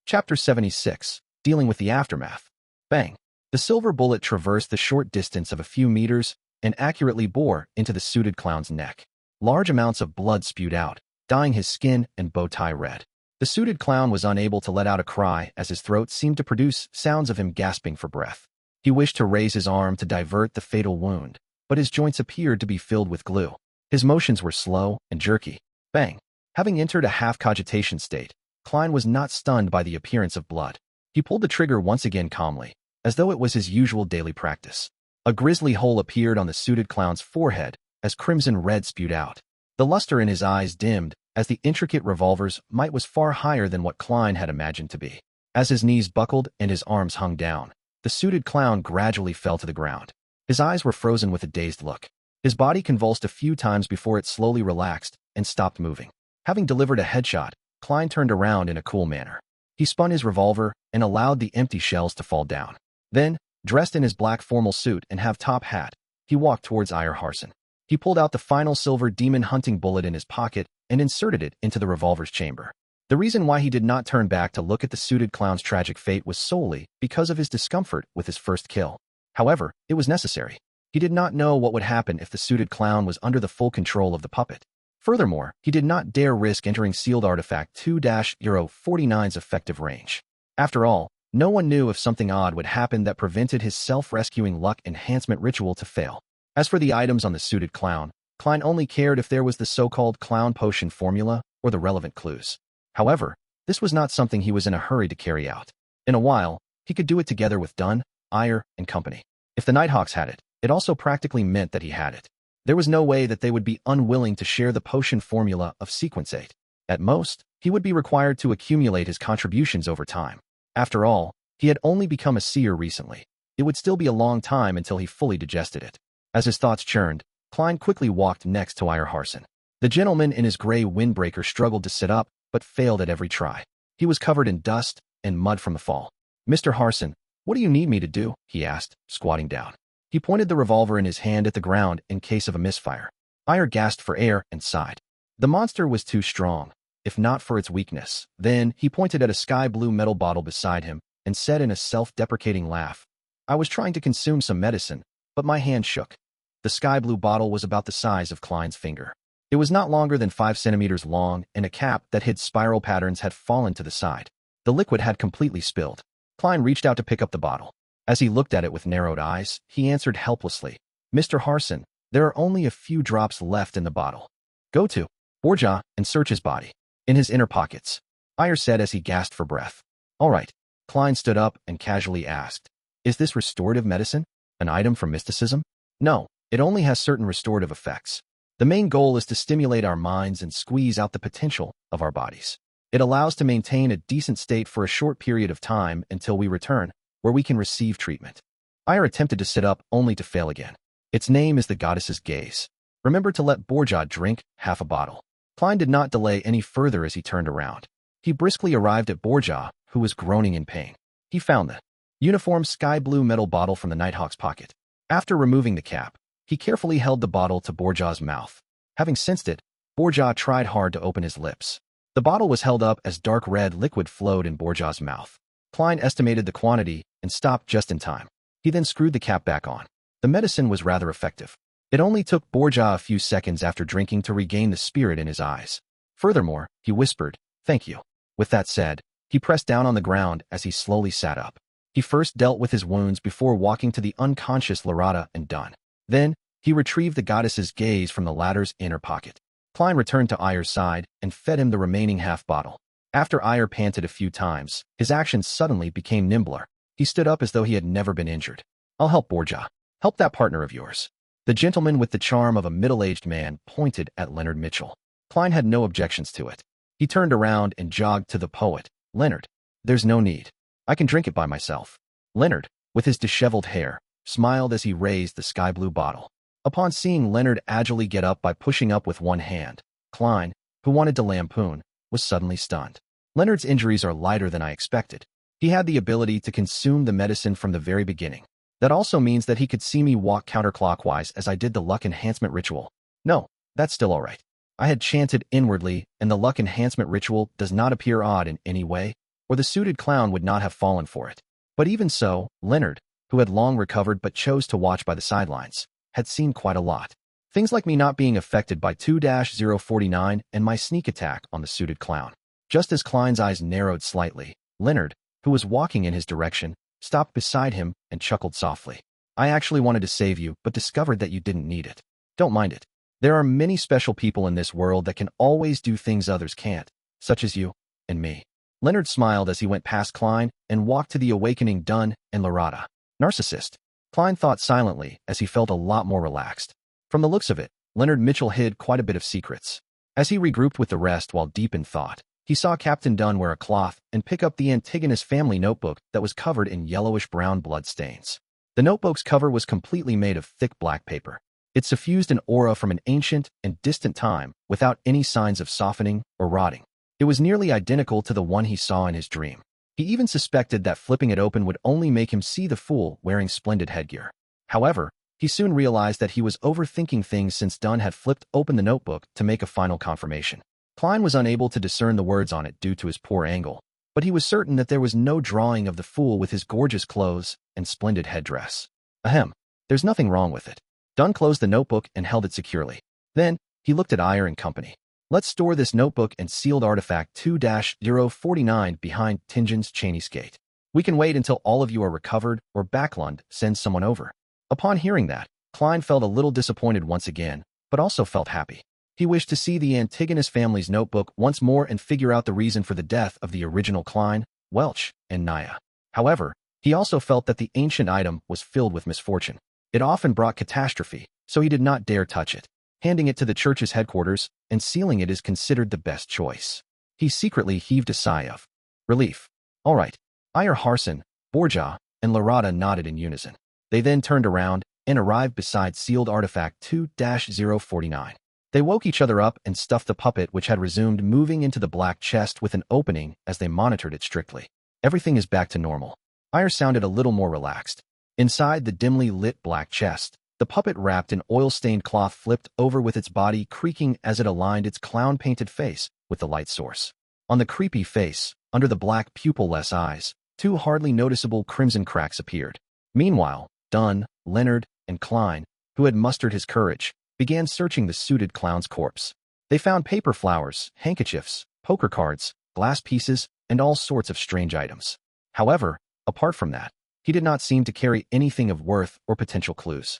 Chapter 76, Dealing with the Aftermath. Bang! The silver bullet traversed the short distance of a few meters and accurately bore into the suited clown's neck. Large amounts of blood spewed out, dyeing his skin and bow tie red. The suited clown was unable to let out a cry as his throat seemed to produce sounds of him gasping for breath. He wished to raise his arm to divert the fatal wound, but his joints appeared to be filled with glue. His motions were slow and jerky. Bang! Having entered a half-cogitation state, Klein was not stunned by the appearance of blood. He pulled the trigger once again calmly, as though it was his usual daily practice. A grisly hole appeared on the suited clown's forehead as crimson red spewed out. The luster in his eyes dimmed as the intricate revolver's might was far higher than what Klein had imagined to be. As his knees buckled and his arms hung down, the suited clown gradually fell to the ground. His eyes were frozen with a dazed look. His body convulsed a few times before it slowly relaxed and stopped moving. Having delivered a headshot, Klein turned around in a cool manner. He spun his revolver and allowed the empty shells to fall down. Then, dressed in his black formal suit and half-top hat, he walked towards Harson. He pulled out the final silver demon hunting bullet in his pocket and inserted it into the revolver's chamber. The reason why he did not turn back to look at the suited clown's tragic fate was solely because of his discomfort with his first kill. However, it was necessary. He did not know what would happen if the suited clown was under the full control of the puppet. Furthermore, he did not dare risk entering sealed artifact 2-49's effective range. After all, no one knew if something odd would happen that prevented his self-rescuing luck enhancement ritual to fail. As for the items on the suited clown, Klein only cared if there was the so-called clown potion formula or the relevant clues. However, this was not something he was in a hurry to carry out. In a while, he could do it together with Dunn, Eyre, and company. If the Nighthawks had it, it also practically meant that he had it. There was no way that they would be unwilling to share the potion formula of Sequence 8. At most, he would be required to accumulate his contributions over time. After all, he had only become a seer recently. It would still be a long time until he fully digested it. As his thoughts churned, Klein quickly walked next to Harson. The gentleman in his gray windbreaker struggled to sit up, but failed at every try. He was covered in dust and mud from the fall. "Mr. Harson, what do you need me to do?" he asked, squatting down. He pointed the revolver in his hand at the ground in case of a misfire. Eyre gasped for air and sighed. The monster was too strong, if not for its weakness. Then he pointed at a sky-blue metal bottle beside him and said in a self-deprecating laugh, "I was trying to consume some medicine, but my hand shook." The sky-blue bottle was about the size of Klein's finger. It was not longer than 5 centimeters long, and a cap that hid spiral patterns had fallen to the side. The liquid had completely spilled. Klein reached out to pick up the bottle. As he looked at it with narrowed eyes, he answered helplessly, "Mr. Harson, there are only a few drops left in the bottle. Go to Borgia and search his body. In his inner pockets," Eyre said as he gasped for breath. "All right." Klein stood up and casually asked, "Is this restorative medicine? An item from mysticism?" "No, it only has certain restorative effects. The main goal is to stimulate our minds and squeeze out the potential of our bodies. It allows to maintain a decent state for a short period of time until we return, where we can receive treatment." Eyre attempted to sit up only to fail again. "Its name is the goddess's gaze. Remember to let Borgia drink half a bottle." Klein did not delay any further as he turned around. He briskly arrived at Borgia, who was groaning in pain. He found the uniform sky-blue metal bottle from the Nighthawk's pocket. After removing the cap, he carefully held the bottle to Borgia's mouth. Having sensed it, Borgia tried hard to open his lips. The bottle was held up as dark red liquid flowed in Borgia's mouth. Klein estimated the quantity and stopped just in time. He then screwed the cap back on. The medicine was rather effective. It only took Borgia a few seconds after drinking to regain the spirit in his eyes. Furthermore, he whispered, "Thank you." With that said, he pressed down on the ground as he slowly sat up. He first dealt with his wounds before walking to the unconscious Lorata and Dunn. Then, he retrieved the goddess's gaze from the latter's inner pocket. Klein returned to Eyre's side and fed him the remaining half bottle. After Eyre panted a few times, his actions suddenly became nimbler. He stood up as though he had never been injured. "I'll help Borgia. Help that partner of yours." The gentleman with the charm of a middle-aged man pointed at Leonard Mitchell. Klein had no objections to it. He turned around and jogged to the poet. "Leonard, there's no need. I can drink it by myself." Leonard, with his disheveled hair, smiled as he raised the sky-blue bottle. Upon seeing Leonard agilely get up by pushing up with one hand, Klein, who wanted to lampoon, was suddenly stunned. "Leonard's injuries are lighter than I expected. He had the ability to consume the medicine from the very beginning. That also means that he could see me walk counterclockwise as I did the luck enhancement ritual. No, that's still all right. I had chanted inwardly, and the luck enhancement ritual does not appear odd in any way. or the suited clown would not have fallen for it. But even so, Leonard, who had long recovered but chose to watch by the sidelines, had seen quite a lot. Things like me not being affected by 2-049 and my sneak attack on the suited clown. Just as Klein's eyes narrowed slightly, Leonard, who was walking in his direction, stopped beside him and chuckled softly. I actually wanted to save you, but discovered that you didn't need it. Don't mind it. There are many special people in this world that can always do things others can't, such as you and me. Leonard smiled as he went past Klein and walked to the awakening Dunn and Lorata. Narcissist. Klein thought silently as he felt a lot more relaxed. From the looks of it, Leonard Mitchell hid quite a bit of secrets. As he regrouped with the rest while deep in thought, he saw Captain Dunn wear a cloth and pick up the Antigonus family notebook that was covered in yellowish-brown blood stains. The notebook's cover was completely made of thick black paper. It suffused an aura from an ancient and distant time without any signs of softening or rotting. It was nearly identical to the one he saw in his dream. He even suspected that flipping it open would only make him see the fool wearing splendid headgear. However, he soon realized that he was overthinking things since Dunn had flipped open the notebook to make a final confirmation. Klein was unable to discern the words on it due to his poor angle, but he was certain that there was no drawing of the fool with his gorgeous clothes and splendid headdress. Ahem, there's nothing wrong with it. Dunn closed the notebook and held it securely. Then, he looked at Iyer and company. Let's store this notebook and sealed artifact 2-049 behind Tingen's Cheney's gate. We can wait until all of you are recovered or Backlund sends someone over. Upon hearing that, Klein felt a little disappointed once again, but also felt happy. He wished to see the Antigonus family's notebook once more and figure out the reason for the death of the original Klein, Welch, and Naya. However, he also felt that the ancient item was filled with misfortune. It often brought catastrophe, so he did not dare touch it. Handing it to the church's headquarters and sealing it is considered the best choice. He secretly heaved a sigh of relief. All right. Iyer Harson, Borja, and Lorata nodded in unison. They then turned around and arrived beside sealed artifact 2-049. They woke each other up and stuffed the puppet, which had resumed moving into the black chest with an opening as they monitored it strictly. Everything is back to normal. Iyer sounded a little more relaxed. Inside the dimly lit black chest, the puppet wrapped in oil-stained cloth flipped over with its body creaking as it aligned its clown-painted face with the light source. On the creepy face, under the black pupil-less eyes, two hardly noticeable crimson cracks appeared. Meanwhile, Dunn, Leonard, and Klein, who had mustered his courage, began searching the suited clown's corpse. They found paper flowers, handkerchiefs, poker cards, glass pieces, and all sorts of strange items. However, apart from that, he did not seem to carry anything of worth or potential clues.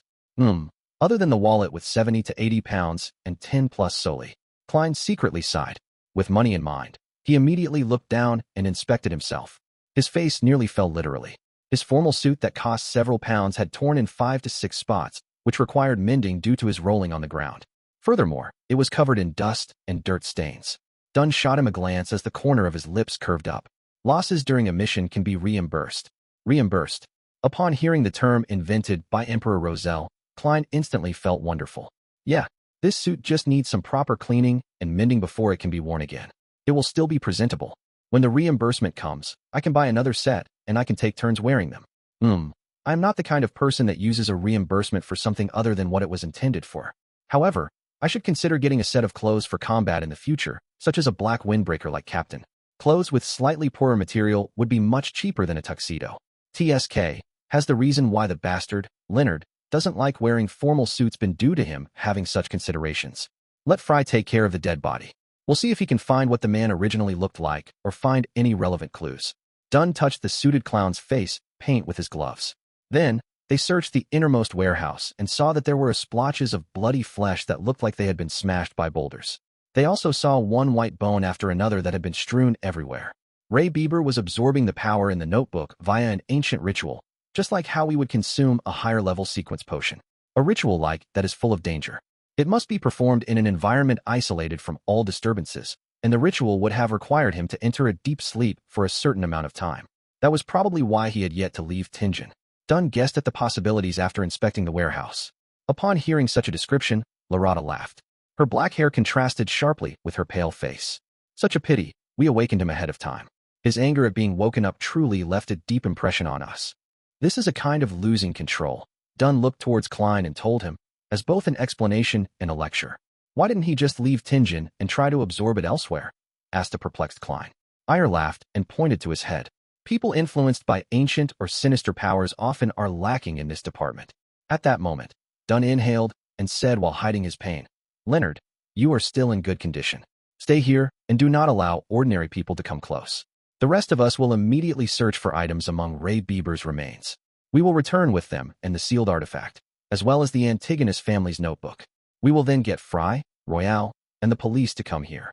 Other than the wallet with 70 to 80 pounds and 10 plus solely. Klein secretly sighed. With money in mind, he immediately looked down and inspected himself. His face nearly fell literally. His formal suit that cost several pounds had torn in 5 to 6 spots, which required mending due to his rolling on the ground. Furthermore, it was covered in dust and dirt stains. Dunn shot him a glance as the corner of his lips curved up. Losses during a mission can be reimbursed. Reimbursed. Upon hearing the term invented by Emperor Roselle, Klein instantly felt wonderful. Yeah, this suit just needs some proper cleaning and mending before it can be worn again. It will still be presentable. When the reimbursement comes, I can buy another set, and I can take turns wearing them. I'm not the kind of person that uses a reimbursement for something other than what it was intended for. However, I should consider getting a set of clothes for combat in the future, such as a black windbreaker like Captain. Clothes with slightly poorer material would be much cheaper than a tuxedo. TSK has the reason why the bastard, Leonard, doesn't like wearing formal suits been due to him having such considerations. Let Fry take care of the dead body. We'll see if he can find what the man originally looked like or find any relevant clues. Dunn touched the suited clown's face paint with his gloves. Then, they searched the innermost warehouse and saw that there were splotches of bloody flesh that looked like they had been smashed by boulders. They also saw one white bone after another that had been strewn everywhere. Ray Bieber was absorbing the power in the notebook via an ancient ritual, just like how we would consume a higher-level sequence potion. A ritual like that is full of danger. It must be performed in an environment isolated from all disturbances, and the ritual would have required him to enter a deep sleep for a certain amount of time. That was probably why he had yet to leave Tingen. Dunn guessed at the possibilities after inspecting the warehouse. Upon hearing such a description, Lorata laughed. Her black hair contrasted sharply with her pale face. Such a pity, we awakened him ahead of time. His anger at being woken up truly left a deep impression on us. This is a kind of losing control. Dunn looked towards Klein and told him, as both an explanation and a lecture. Why didn't he just leave Tingen and try to absorb it elsewhere? Asked a perplexed Klein. Iyer laughed and pointed to his head. People influenced by ancient or sinister powers often are lacking in this department. At that moment, Dunn inhaled and said while hiding his pain, Leonard, you are still in good condition. Stay here and do not allow ordinary people to come close. The rest of us will immediately search for items among Ray Bieber's remains. We will return with them and the sealed artifact, as well as the Antigonus family's notebook. We will then get Fry, Royale, and the police to come here.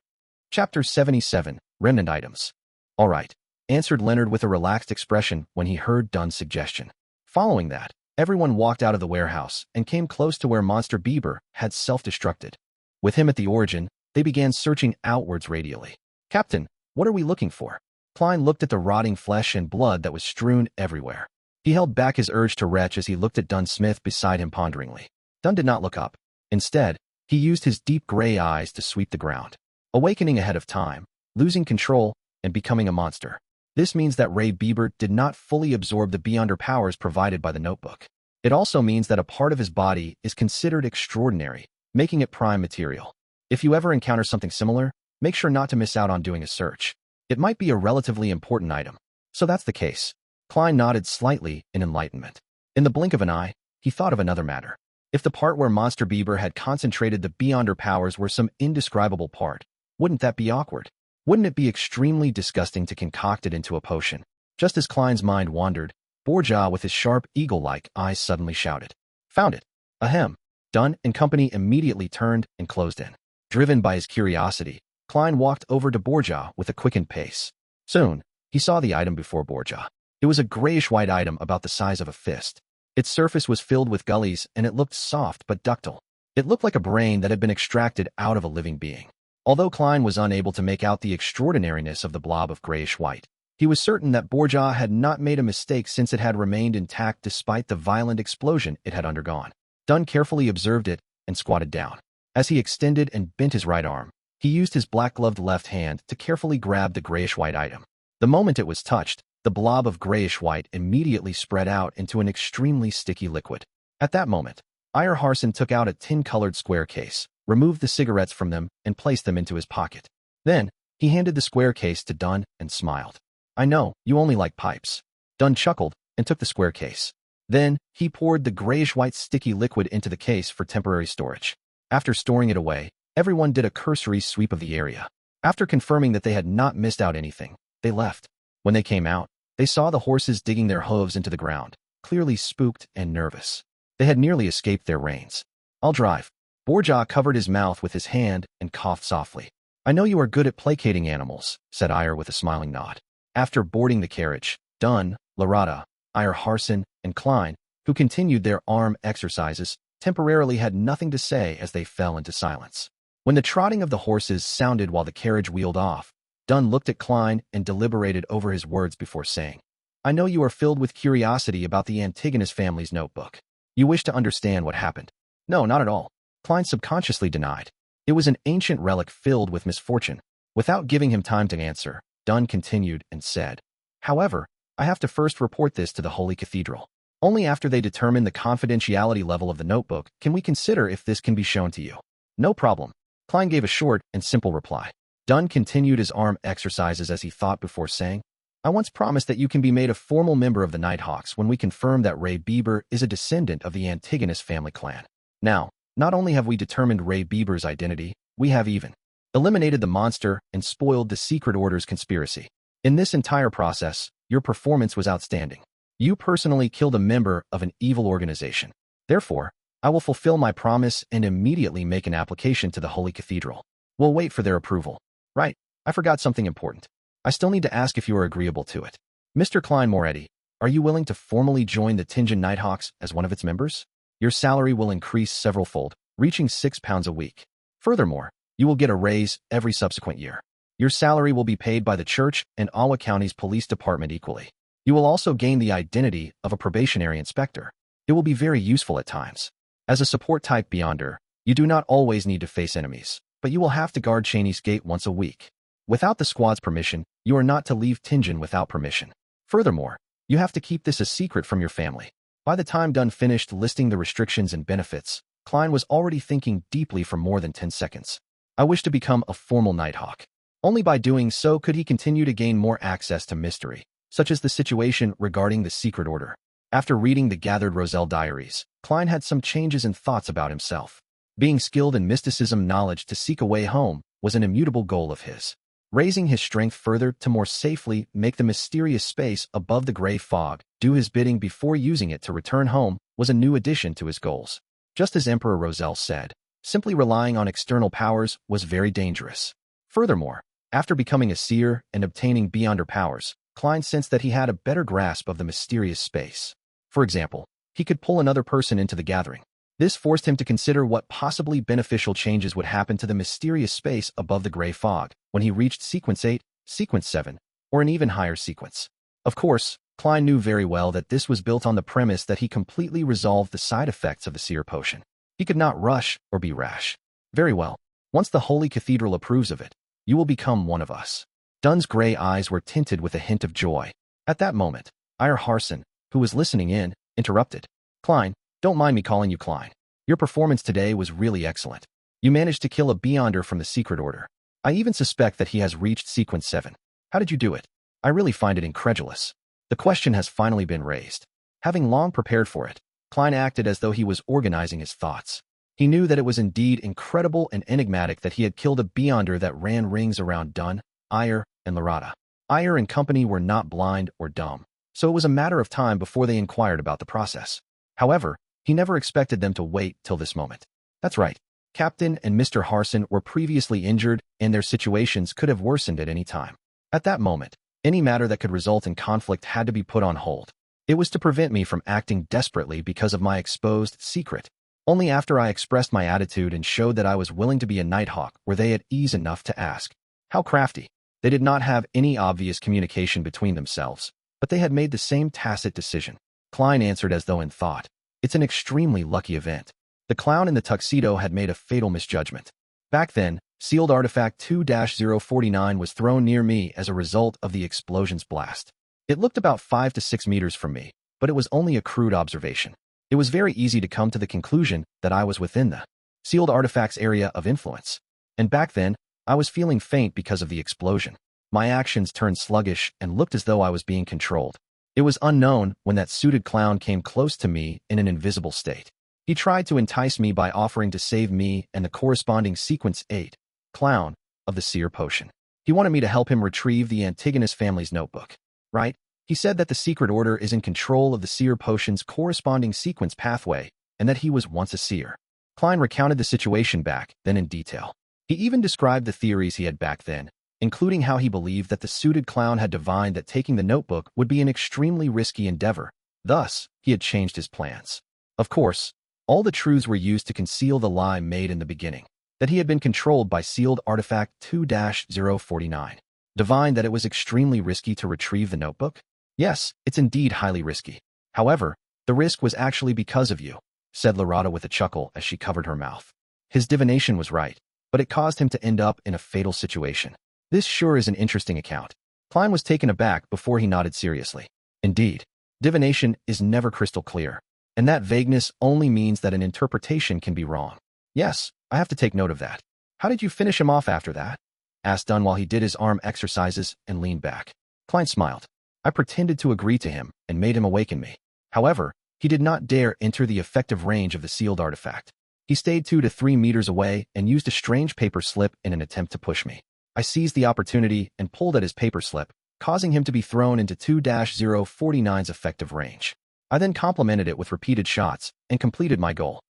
Chapter 77, Remnant Items. All right, answered Leonard with a relaxed expression when he heard Dunn's suggestion. Following that, everyone walked out of the warehouse and came close to where Monster Bieber had self-destructed. With him at the origin, they began searching outwards radially. Captain, what are we looking for? Klein looked at the rotting flesh and blood that was strewn everywhere. He held back his urge to retch as he looked at Dunn Smith beside him ponderingly. Dunn did not look up. Instead, he used his deep gray eyes to sweep the ground. Awakening ahead of time, losing control, and becoming a monster. This means that Ray Bieber did not fully absorb the beyonder powers provided by the notebook. It also means that a part of his body is considered extraordinary, making it prime material. If you ever encounter something similar, make sure not to miss out on doing a search. It might be a relatively important item. So that's the case. Klein nodded slightly in enlightenment. In the blink of an eye, he thought of another matter. If the part where Monster Bieber had concentrated the beyonder powers were some indescribable part, wouldn't that be awkward? Wouldn't it be extremely disgusting to concoct it into a potion? Just as Klein's mind wandered, Borja with his sharp eagle-like eyes suddenly shouted, Found it! Ahem! Dunn and company immediately turned and closed in. Driven by his curiosity, Klein walked over to Borja with a quickened pace. Soon, he saw the item before Borja. It was a grayish-white item about the size of a fist. Its surface was filled with gullies and it looked soft but ductile. It looked like a brain that had been extracted out of a living being. Although Klein was unable to make out the extraordinariness of the blob of grayish-white, he was certain that Borja had not made a mistake since it had remained intact despite the violent explosion it had undergone. Dunn carefully observed it and squatted down. As he extended and bent his right arm, he used his black-gloved left hand to carefully grab the grayish-white item. The moment it was touched, the blob of grayish-white immediately spread out into an extremely sticky liquid. At that moment, Iyer Harson took out a tin-colored square case, removed the cigarettes from them, and placed them into his pocket. Then, he handed the square case to Dunn and smiled. I know, you only like pipes. Dunn chuckled and took the square case. Then, he poured the grayish-white sticky liquid into the case for temporary storage. After storing it away, everyone did a cursory sweep of the area. After confirming that they had not missed out anything, they left. When they came out, they saw the horses digging their hooves into the ground, clearly spooked and nervous. They had nearly escaped their reins. I'll drive. Borja covered his mouth with his hand and coughed softly. I know you are good at placating animals, said Iyer with a smiling nod. After boarding the carriage, Dunn, Larada, Iyer Harson, and Klein, who continued their arm exercises, temporarily had nothing to say as they fell into silence. When the trotting of the horses sounded while the carriage wheeled off, Dunn looked at Klein and deliberated over his words before saying, I know you are filled with curiosity about the Antigonus family's notebook. You wish to understand what happened. No, not at all. Klein subconsciously denied. It was an ancient relic filled with misfortune. Without giving him time to answer, Dunn continued and said, However, I have to first report this to the Holy Cathedral. Only after they determine the confidentiality level of the notebook can we consider if this can be shown to you. No problem. Klein gave a short and simple reply. Dunn continued his arm exercises as he thought before saying, I once promised that you can be made a formal member of the Nighthawks when we confirm that Ray Bieber is a descendant of the Antigonus family clan. Now, not only have we determined Ray Bieber's identity, we have even eliminated the monster and spoiled the Secret Order's conspiracy. In this entire process, your performance was outstanding. You personally killed a member of an evil organization. Therefore, I will fulfill my promise and immediately make an application to the Holy Cathedral. We'll wait for their approval. Right, I forgot something important. I still need to ask if you are agreeable to it. Mr. Klein Moretti, are you willing to formally join the Tingen Nighthawks as one of its members? Your salary will increase several-fold, reaching £6 a week. Furthermore, you will get a raise every subsequent year. Your salary will be paid by the church and Awa County's police department equally. You will also gain the identity of a probationary inspector. It will be very useful at times. As a support-type beyonder, you do not always need to face enemies, but you will have to guard Cheney's gate once a week. Without the squad's permission, you are not to leave Tingen without permission. Furthermore, you have to keep this a secret from your family. By the time Dunn finished listing the restrictions and benefits, Klein was already thinking deeply for more than 10 seconds. I wish to become a formal Nighthawk. Only by doing so could he continue to gain more access to mystery, such as the situation regarding the secret order. After reading the gathered Roselle diaries, Klein had some changes in thoughts about himself. Being skilled in mysticism knowledge to seek a way home was an immutable goal of his. Raising his strength further to more safely make the mysterious space above the gray fog do his bidding before using it to return home was a new addition to his goals. Just as Emperor Roselle said, simply relying on external powers was very dangerous. Furthermore, after becoming a seer and obtaining beyonder powers, Klein sensed that he had a better grasp of the mysterious space. For example, he could pull another person into the gathering. This forced him to consider what possibly beneficial changes would happen to the mysterious space above the gray fog when he reached Sequence 8, Sequence 7, or an even higher sequence. Of course, Klein knew very well that this was built on the premise that he completely resolved the side effects of the seer potion. He could not rush or be rash. Very well. Once the Holy Cathedral approves of it, you will become one of us. Dunn's gray eyes were tinted with a hint of joy. At that moment, Ire Harson, who was listening in, interrupted. Klein, don't mind me calling you Klein. Your performance today was really excellent. You managed to kill a beyonder from the secret order. I even suspect that he has reached Sequence 7. How did you do it? I really find it incredulous. The question has finally been raised. Having long prepared for it, Klein acted as though he was organizing his thoughts. He knew that it was indeed incredible and enigmatic that he had killed a beyonder that ran rings around Dunn, Ire, and Lorata. Ire and company were not blind or dumb, so it was a matter of time before they inquired about the process. However, he never expected them to wait till this moment. That's right. Captain and Mr. Harson were previously injured, and their situations could have worsened at any time. At that moment, any matter that could result in conflict had to be put on hold. It was to prevent me from acting desperately because of my exposed secret. Only after I expressed my attitude and showed that I was willing to be a Nighthawk were they at ease enough to ask. How crafty. They did not have any obvious communication between themselves, but they had made the same tacit decision. Klein answered as though in thought. It's an extremely lucky event. The clown in the tuxedo had made a fatal misjudgment. Back then, sealed artifact 2-049 was thrown near me as a result of the explosion's blast. It looked about 5 to 6 meters from me, but it was only a crude observation. It was very easy to come to the conclusion that I was within the sealed artifact's area of influence. And back then, I was feeling faint because of the explosion. My actions turned sluggish and looked as though I was being controlled. It was unknown when that suited clown came close to me in an invisible state. He tried to entice me by offering to save me and the corresponding Sequence 8, clown, of the seer potion. He wanted me to help him retrieve the Antigonus family's notebook. Right? He said that the secret order is in control of the seer potion's corresponding sequence pathway, and that he was once a seer. Klein recounted the situation back then in detail. He even described the theories he had back then, including how he believed that the suited clown had divined that taking the notebook would be an extremely risky endeavor. Thus, he had changed his plans. Of course, all the truths were used to conceal the lie made in the beginning, that he had been controlled by sealed artifact 2-049. Divined that it was extremely risky to retrieve the notebook? Yes, it's indeed highly risky. However, the risk was actually because of you, said Lorata with a chuckle as she covered her mouth. His divination was right, but it caused him to end up in a fatal situation. This sure is an interesting account. Klein was taken aback before he nodded seriously. Indeed, divination is never crystal clear, and that vagueness only means that an interpretation can be wrong. Yes, I have to take note of that. How did you finish him off after that? Asked Dunn while he did his arm exercises and leaned back. Klein smiled. I pretended to agree to him and made him awaken me. However, he did not dare enter the effective range of the sealed artifact. He stayed 2 to 3 meters away and used a strange paper slip in an attempt to push me. I seized the opportunity and pulled at his paper slip, causing him to be thrown into 2-049's effective range. I then complemented it with repeated shots and completed my goal.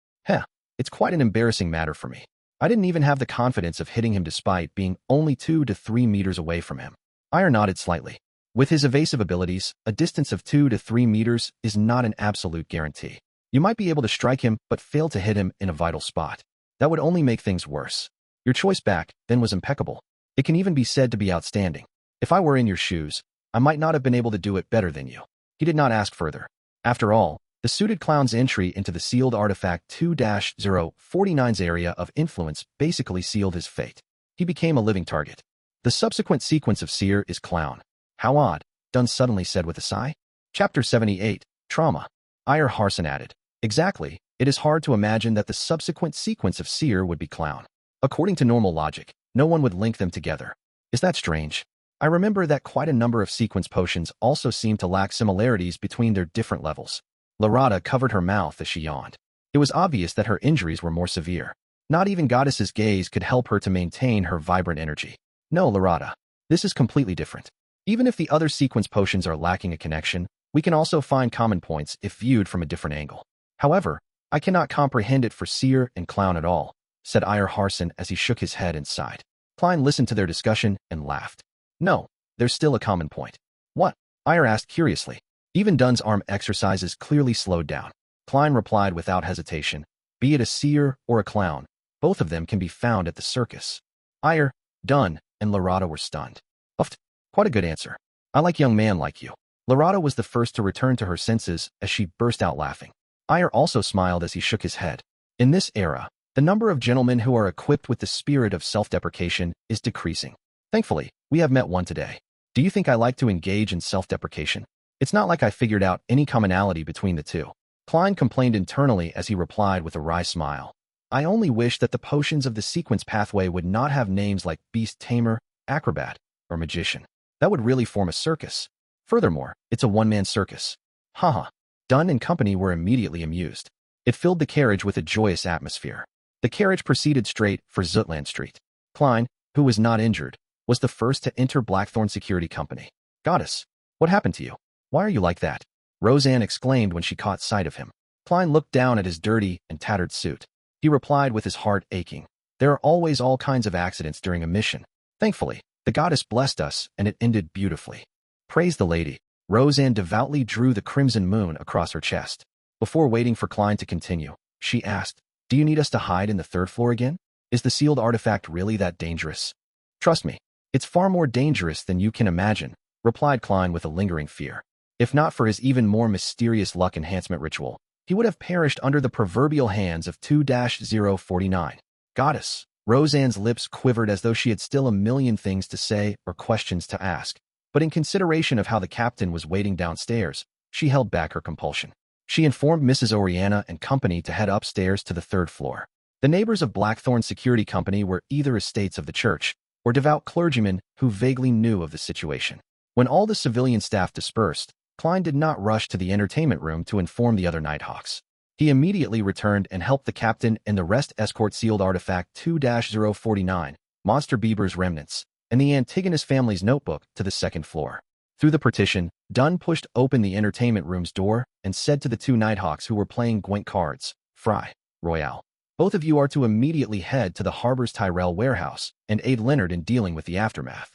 It's quite an embarrassing matter for me. I didn't even have the confidence of hitting him despite being only 2 to 3 meters away from him. Ire nodded slightly. With his evasive abilities, a distance of 2 to 3 meters is not an absolute guarantee. You might be able to strike him but fail to hit him in a vital spot. That would only make things worse. Your choice back then was impeccable. It can even be said to be outstanding. If I were in your shoes, I might not have been able to do it better than you. He did not ask further. After all, the suited clown's entry into the sealed artifact 2-049's area of influence basically sealed his fate. He became a living target. The subsequent sequence of seer is clown. How odd, Dunn suddenly said with a sigh. Chapter 78, Trauma. Ire Harson added. Exactly, it is hard to imagine that the subsequent sequence of seer would be clown. According to normal logic, no one would link them together. Is that strange? I remember that quite a number of sequence potions also seem to lack similarities between their different levels. Larada covered her mouth as she yawned. It was obvious that her injuries were more severe. Not even Goddess's gaze could help her to maintain her vibrant energy. No, Larada. This is completely different. Even if the other sequence potions are lacking a connection, we can also find common points if viewed from a different angle. However, I cannot comprehend it for seer and clown at all, said Iyer Harson as he shook his head and sighed. Klein listened to their discussion and laughed. No, there's still a common point. What? Iyer asked curiously. Even Dunn's arm exercises clearly slowed down. Klein replied without hesitation. Be it a seer or a clown, both of them can be found at the circus. Iyer, Dunn, and Larada were stunned. Uffed. Quite a good answer. I like young man like you. Larada was the first to return to her senses as she burst out laughing. Iyer also smiled as he shook his head. In this era, the number of gentlemen who are equipped with the spirit of self-deprecation is decreasing. Thankfully, we have met one today. Do you think I like to engage in self-deprecation? It's not like I figured out any commonality between the two. Klein complained internally as he replied with a wry smile. I only wish that the potions of the sequence pathway would not have names like beast tamer, acrobat, or magician. That would really form a circus. Furthermore, it's a one-man circus. Haha. Dunn and company were immediately amused. It filled the carriage with a joyous atmosphere. The carriage proceeded straight for Zutland Street. Klein, who was not injured, was the first to enter Blackthorn Security Company. Goddess, what happened to you? Why are you like that? Roseanne exclaimed when she caught sight of him. Klein looked down at his dirty and tattered suit. He replied with his heart aching. There are always all kinds of accidents during a mission. Thankfully, the goddess blessed us and it ended beautifully. Praise the lady. Roseanne devoutly drew the crimson moon across her chest. Before waiting for Klein to continue, she asked, Do you need us to hide in the third floor again? Is the sealed artifact really that dangerous? Trust me, it's far more dangerous than you can imagine, replied Klein with a lingering fear. If not for his even more mysterious luck enhancement ritual, he would have perished under the proverbial hands of 2-049. Goddess. Roseanne's lips quivered as though she had still a million things to say or questions to ask. But in consideration of how the captain was waiting downstairs, she held back her compulsion. She informed Mrs. Oriana and company to head upstairs to the third floor. The neighbors of Blackthorn Security Company were either estates of the church or devout clergymen who vaguely knew of the situation. When all the civilian staff dispersed, Klein did not rush to the entertainment room to inform the other Nighthawks. He immediately returned and helped the captain and the rest escort sealed artifact 2-049, Monster Bieber's remnants, and the Antigonus family's notebook to the second floor. Through the partition, Dunn pushed open the entertainment room's door and said to the two Nighthawks who were playing Gwent cards, Fry, Royale, both of you are to immediately head to the Harbor's Tyrell warehouse and aid Leonard in dealing with the aftermath.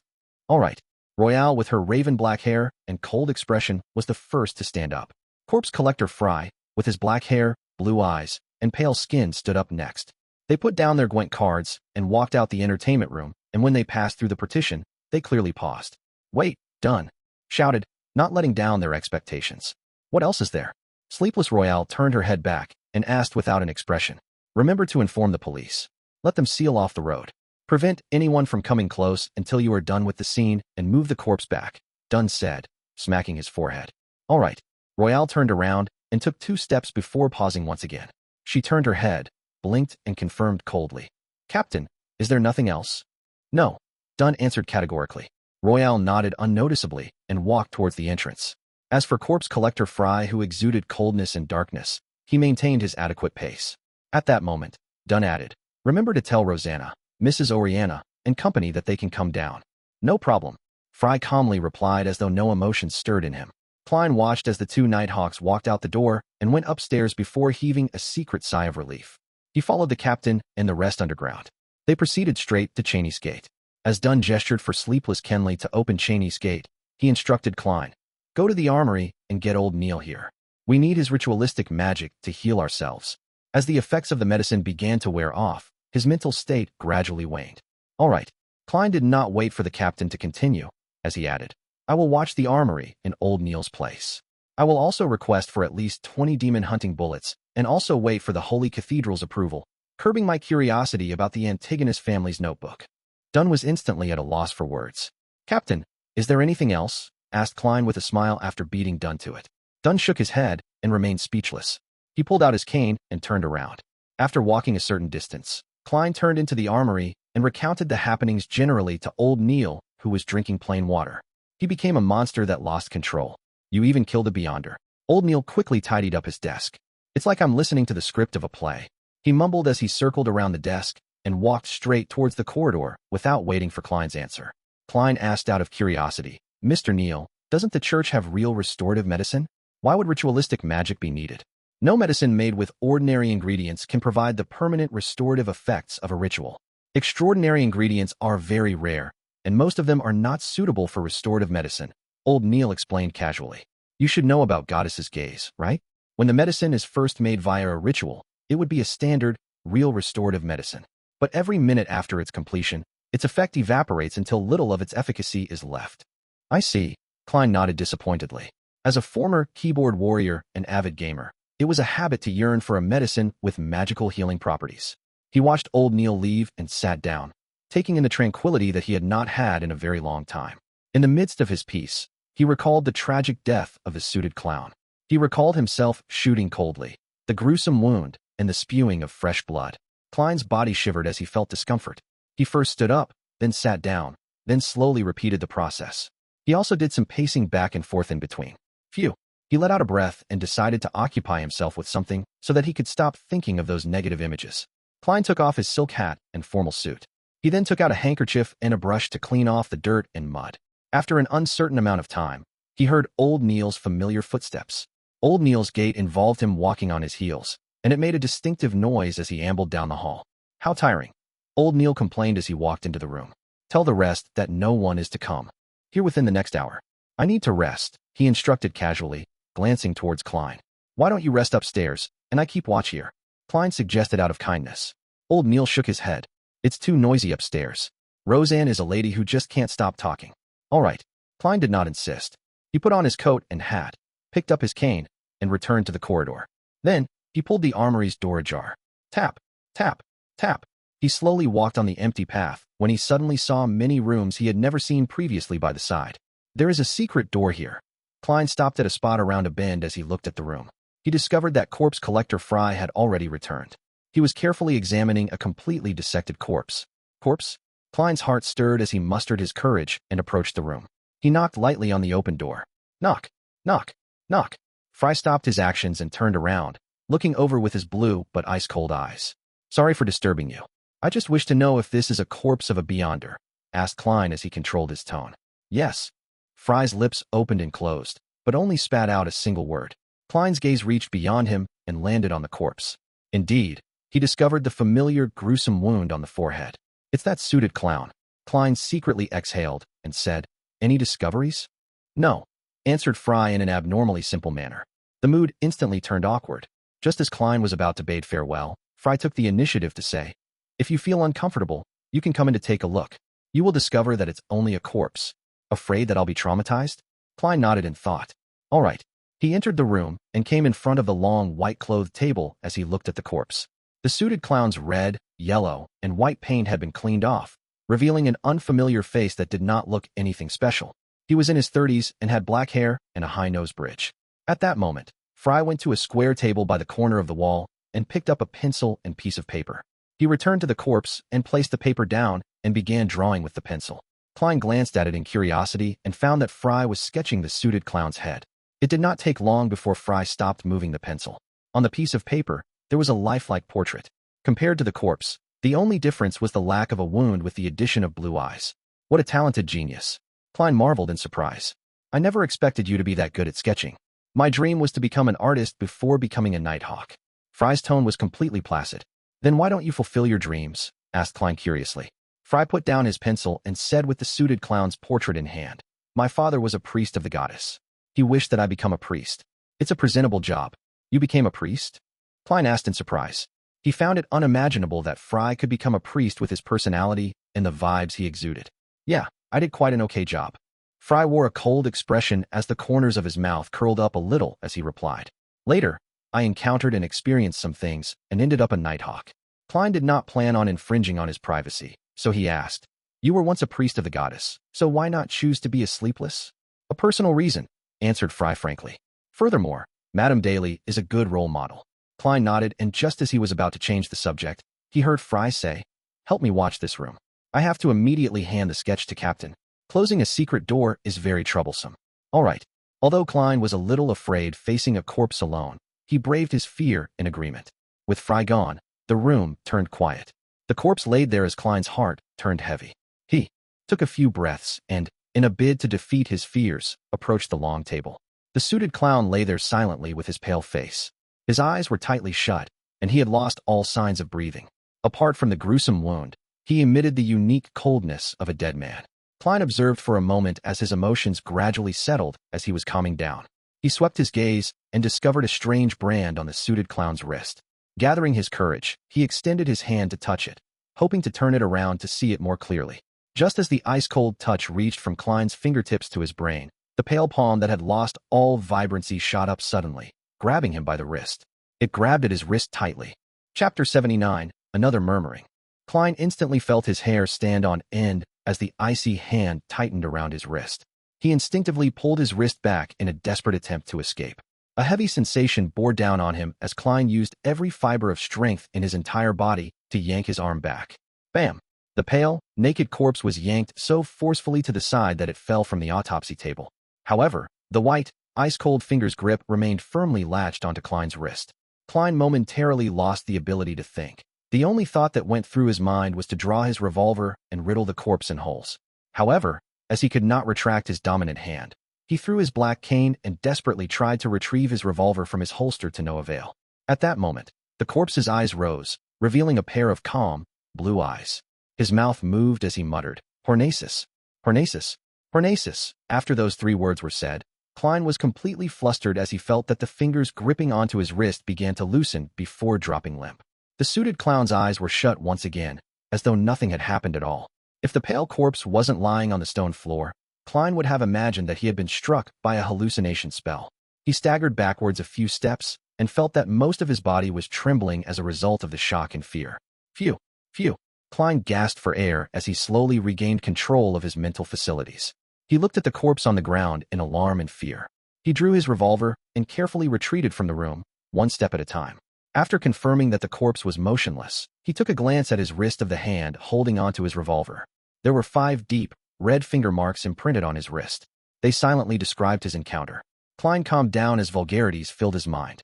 All right. Royale, with her raven black hair and cold expression, was the first to stand up. Corpse Collector Fry, with his black hair, blue eyes, and pale skin, stood up next. They put down their Gwent cards and walked out the entertainment room, and when they passed through the partition, they clearly paused. Wait, Dunn shouted, not letting down their expectations. What else is there? Sleepless Royale turned her head back and asked without an expression. Remember to inform the police. Let them seal off the road. Prevent anyone from coming close until you are done with the scene and move the corpse back, Dunn said, smacking his forehead. All right. Royale turned around and took 2 steps before pausing once again. She turned her head, blinked, and confirmed coldly. Captain, is there nothing else? No, Dunn answered categorically. Royale nodded unnoticeably and walked towards the entrance. As for Corpse Collector Fry, who exuded coldness and darkness, he maintained his adequate pace. At that moment, Dunn added, Remember to tell Rosanna, Mrs. Oriana, and company that they can come down. No problem, Fry calmly replied as though no emotion stirred in him. Klein watched as the two Nighthawks walked out the door and went upstairs before heaving a secret sigh of relief. He followed the captain and the rest underground. They proceeded straight to Cheney's gate. As Dunn gestured for Sleepless Kenley to open Cheney's gate, he instructed Klein, Go to the armory and get old Neil here. We need his ritualistic magic to heal ourselves. As the effects of the medicine began to wear off, his mental state gradually waned. All right. Klein did not wait for the captain to continue, as he added, I will watch the armory in old Neil's place. I will also request for at least 20 demon hunting bullets and also wait for the Holy Cathedral's approval, curbing my curiosity about the Antigonus family's notebook. Dunn was instantly at a loss for words. Captain, is there anything else? Asked Klein with a smile after beating Dunn to it. Dunn shook his head and remained speechless. He pulled out his cane and turned around. After walking a certain distance, Klein turned into the armory and recounted the happenings generally to old Neil, who was drinking plain water. He became a monster that lost control. You even killed a beyonder. Old Neil quickly tidied up his desk. It's like I'm listening to the script of a play. He mumbled as he circled around the desk and walked straight towards the corridor without waiting for Klein's answer. Klein asked out of curiosity, "Mr. Neil, doesn't the church have real restorative medicine? Why would ritualistic magic be needed? No medicine made with ordinary ingredients can provide the permanent restorative effects of a ritual. Extraordinary ingredients are very rare, and most of them are not suitable for restorative medicine," Old Neil explained casually. "You should know about Goddess's gaze, right? When the medicine is first made via a ritual, it would be a standard, real restorative medicine. But every minute after its completion, its effect evaporates until little of its efficacy is left." "I see," Klein nodded disappointedly. As a former keyboard warrior and avid gamer, it was a habit to yearn for a medicine with magical healing properties. He watched Old Neil leave and sat down, taking in the tranquility that he had not had in a very long time. In the midst of his piece, he recalled the tragic death of his suited clown. He recalled himself shooting coldly, the gruesome wound, and the spewing of fresh blood. Klein's body shivered as he felt discomfort. He first stood up, then sat down, then slowly repeated the process. He also did some pacing back and forth in between. Phew. He let out a breath and decided to occupy himself with something so that he could stop thinking of those negative images. Klein took off his silk hat and formal suit. He then took out a handkerchief and a brush to clean off the dirt and mud. After an uncertain amount of time, he heard Old Neil's familiar footsteps. Old Neil's gait involved him walking on his heels, and it made a distinctive noise as he ambled down the hall. "How tiring," Old Neil complained as he walked into the room. "Tell the rest that no one is to come here within the next hour. I need to rest," he instructed casually, glancing towards Klein. "Why don't you rest upstairs, and I keep watch here?" Klein suggested out of kindness. Old Neil shook his head. "It's too noisy upstairs. Roseanne is a lady who just can't stop talking." "All right." Klein did not insist. He put on his coat and hat, picked up his cane, and returned to the corridor. Then, he pulled the armory's door ajar. Tap, tap, tap. He slowly walked on the empty path when he suddenly saw many rooms he had never seen previously by the side. "There is a secret door here." Klein stopped at a spot around a bend as he looked at the room. He discovered that corpse collector Fry had already returned. He was carefully examining a completely dissected corpse. "Corpse?" Klein's heart stirred as he mustered his courage and approached the room. He knocked lightly on the open door. Knock, knock, knock. Fry stopped his actions and turned around, looking over with his blue but ice-cold eyes. "Sorry for disturbing you. I just wish to know if this is a corpse of a beyonder," asked Klein as he controlled his tone. "Yes." Fry's lips opened and closed, but only spat out a single word. Klein's gaze reached beyond him and landed on the corpse. Indeed, he discovered the familiar, gruesome wound on the forehead. "It's that suited clown." Klein secretly exhaled and said, "Any discoveries?" "No," answered Fry in an abnormally simple manner. The mood instantly turned awkward. Just as Klein was about to bid farewell, Fry took the initiative to say, "If you feel uncomfortable, you can come in to take a look. You will discover that it's only a corpse." "Afraid that I'll be traumatized?" Klein nodded in thought. "All right." He entered the room and came in front of the long, white-clothed table as he looked at the corpse. The suited clown's red, yellow, and white paint had been cleaned off, revealing an unfamiliar face that did not look anything special. He was in his 30s and had black hair and a high-nose bridge. At that moment, Fry went to a square table by the corner of the wall and picked up a pencil and piece of paper. He returned to the corpse and placed the paper down and began drawing with the pencil. Klein glanced at it in curiosity and found that Fry was sketching the suited clown's head. It did not take long before Fry stopped moving the pencil. On the piece of paper, there was a lifelike portrait. Compared to the corpse, the only difference was the lack of a wound with the addition of blue eyes. "What a talented genius." Klein marveled in surprise. "I never expected you to be that good at sketching. My dream was to become an artist before becoming a nighthawk." Fry's tone was completely placid. "Then why don't you fulfill your dreams?" asked Klein curiously. Fry put down his pencil and said with the suited clown's portrait in hand, "My father was a priest of the goddess. He wished that I become a priest. It's a presentable job." "You became a priest?" Klein asked in surprise. He found it unimaginable that Fry could become a priest with his personality and the vibes he exuded. "Yeah, I did quite an okay job." Fry wore a cold expression as the corners of his mouth curled up a little as he replied. "Later, I encountered and experienced some things and ended up a nighthawk." Klein did not plan on infringing on his privacy, so he asked, "You were once a priest of the goddess, so why not choose to be a sleepless?" "A personal reason," answered Fry frankly. "Furthermore, Madame Daly is a good role model." Klein nodded, and just as he was about to change the subject, he heard Fry say, "Help me watch this room. I have to immediately hand the sketch to Captain." Closing a secret door is very troublesome. All right. Although Klein was a little afraid facing a corpse alone, he braved his fear in agreement. With Fry gone, the room turned quiet. The corpse laid there as Klein's heart turned heavy. He took a few breaths and, in a bid to defeat his fears, approached the long table. The suited clown lay there silently with his pale face. His eyes were tightly shut, and he had lost all signs of breathing. Apart from the gruesome wound, he emitted the unique coldness of a dead man. Klein observed for a moment as his emotions gradually settled as he was calming down. He swept his gaze and discovered a strange brand on the suited clown's wrist. Gathering his courage, he extended his hand to touch it, hoping to turn it around to see it more clearly. Just as the ice-cold touch reached from Klein's fingertips to his brain, the pale palm that had lost all vibrancy shot up suddenly, grabbing him by the wrist. It grabbed at his wrist tightly. Chapter 79, Another Murmuring. Klein instantly felt his hair stand on end as the icy hand tightened around his wrist. He instinctively pulled his wrist back in a desperate attempt to escape. A heavy sensation bore down on him as Klein used every fiber of strength in his entire body to yank his arm back. Bam! The pale, naked corpse was yanked so forcefully to the side that it fell from the autopsy table. However, the white, ice-cold finger's grip remained firmly latched onto Klein's wrist. Klein momentarily lost the ability to think. The only thought that went through his mind was to draw his revolver and riddle the corpse in holes. However, as he could not retract his dominant hand, he threw his black cane and desperately tried to retrieve his revolver from his holster to no avail. At that moment, the corpse's eyes rose, revealing a pair of calm, blue eyes. His mouth moved as he muttered, "Hornasis, Hornasis, Hornasis." After those 3 words were said, Klein was completely flustered as he felt that the fingers gripping onto his wrist began to loosen before dropping limp. The suited clown's eyes were shut once again, as though nothing had happened at all. If the pale corpse wasn't lying on the stone floor, Klein would have imagined that he had been struck by a hallucination spell. He staggered backwards a few steps and felt that most of his body was trembling as a result of the shock and fear. Phew, phew. Klein gasped for air as he slowly regained control of his mental facilities. He looked at the corpse on the ground in alarm and fear. He drew his revolver and carefully retreated from the room, one step at a time. After confirming that the corpse was motionless, he took a glance at his wrist of the hand holding onto his revolver. There were 5 deep, red finger marks imprinted on his wrist. They silently described his encounter. Klein calmed down as vulgarities filled his mind.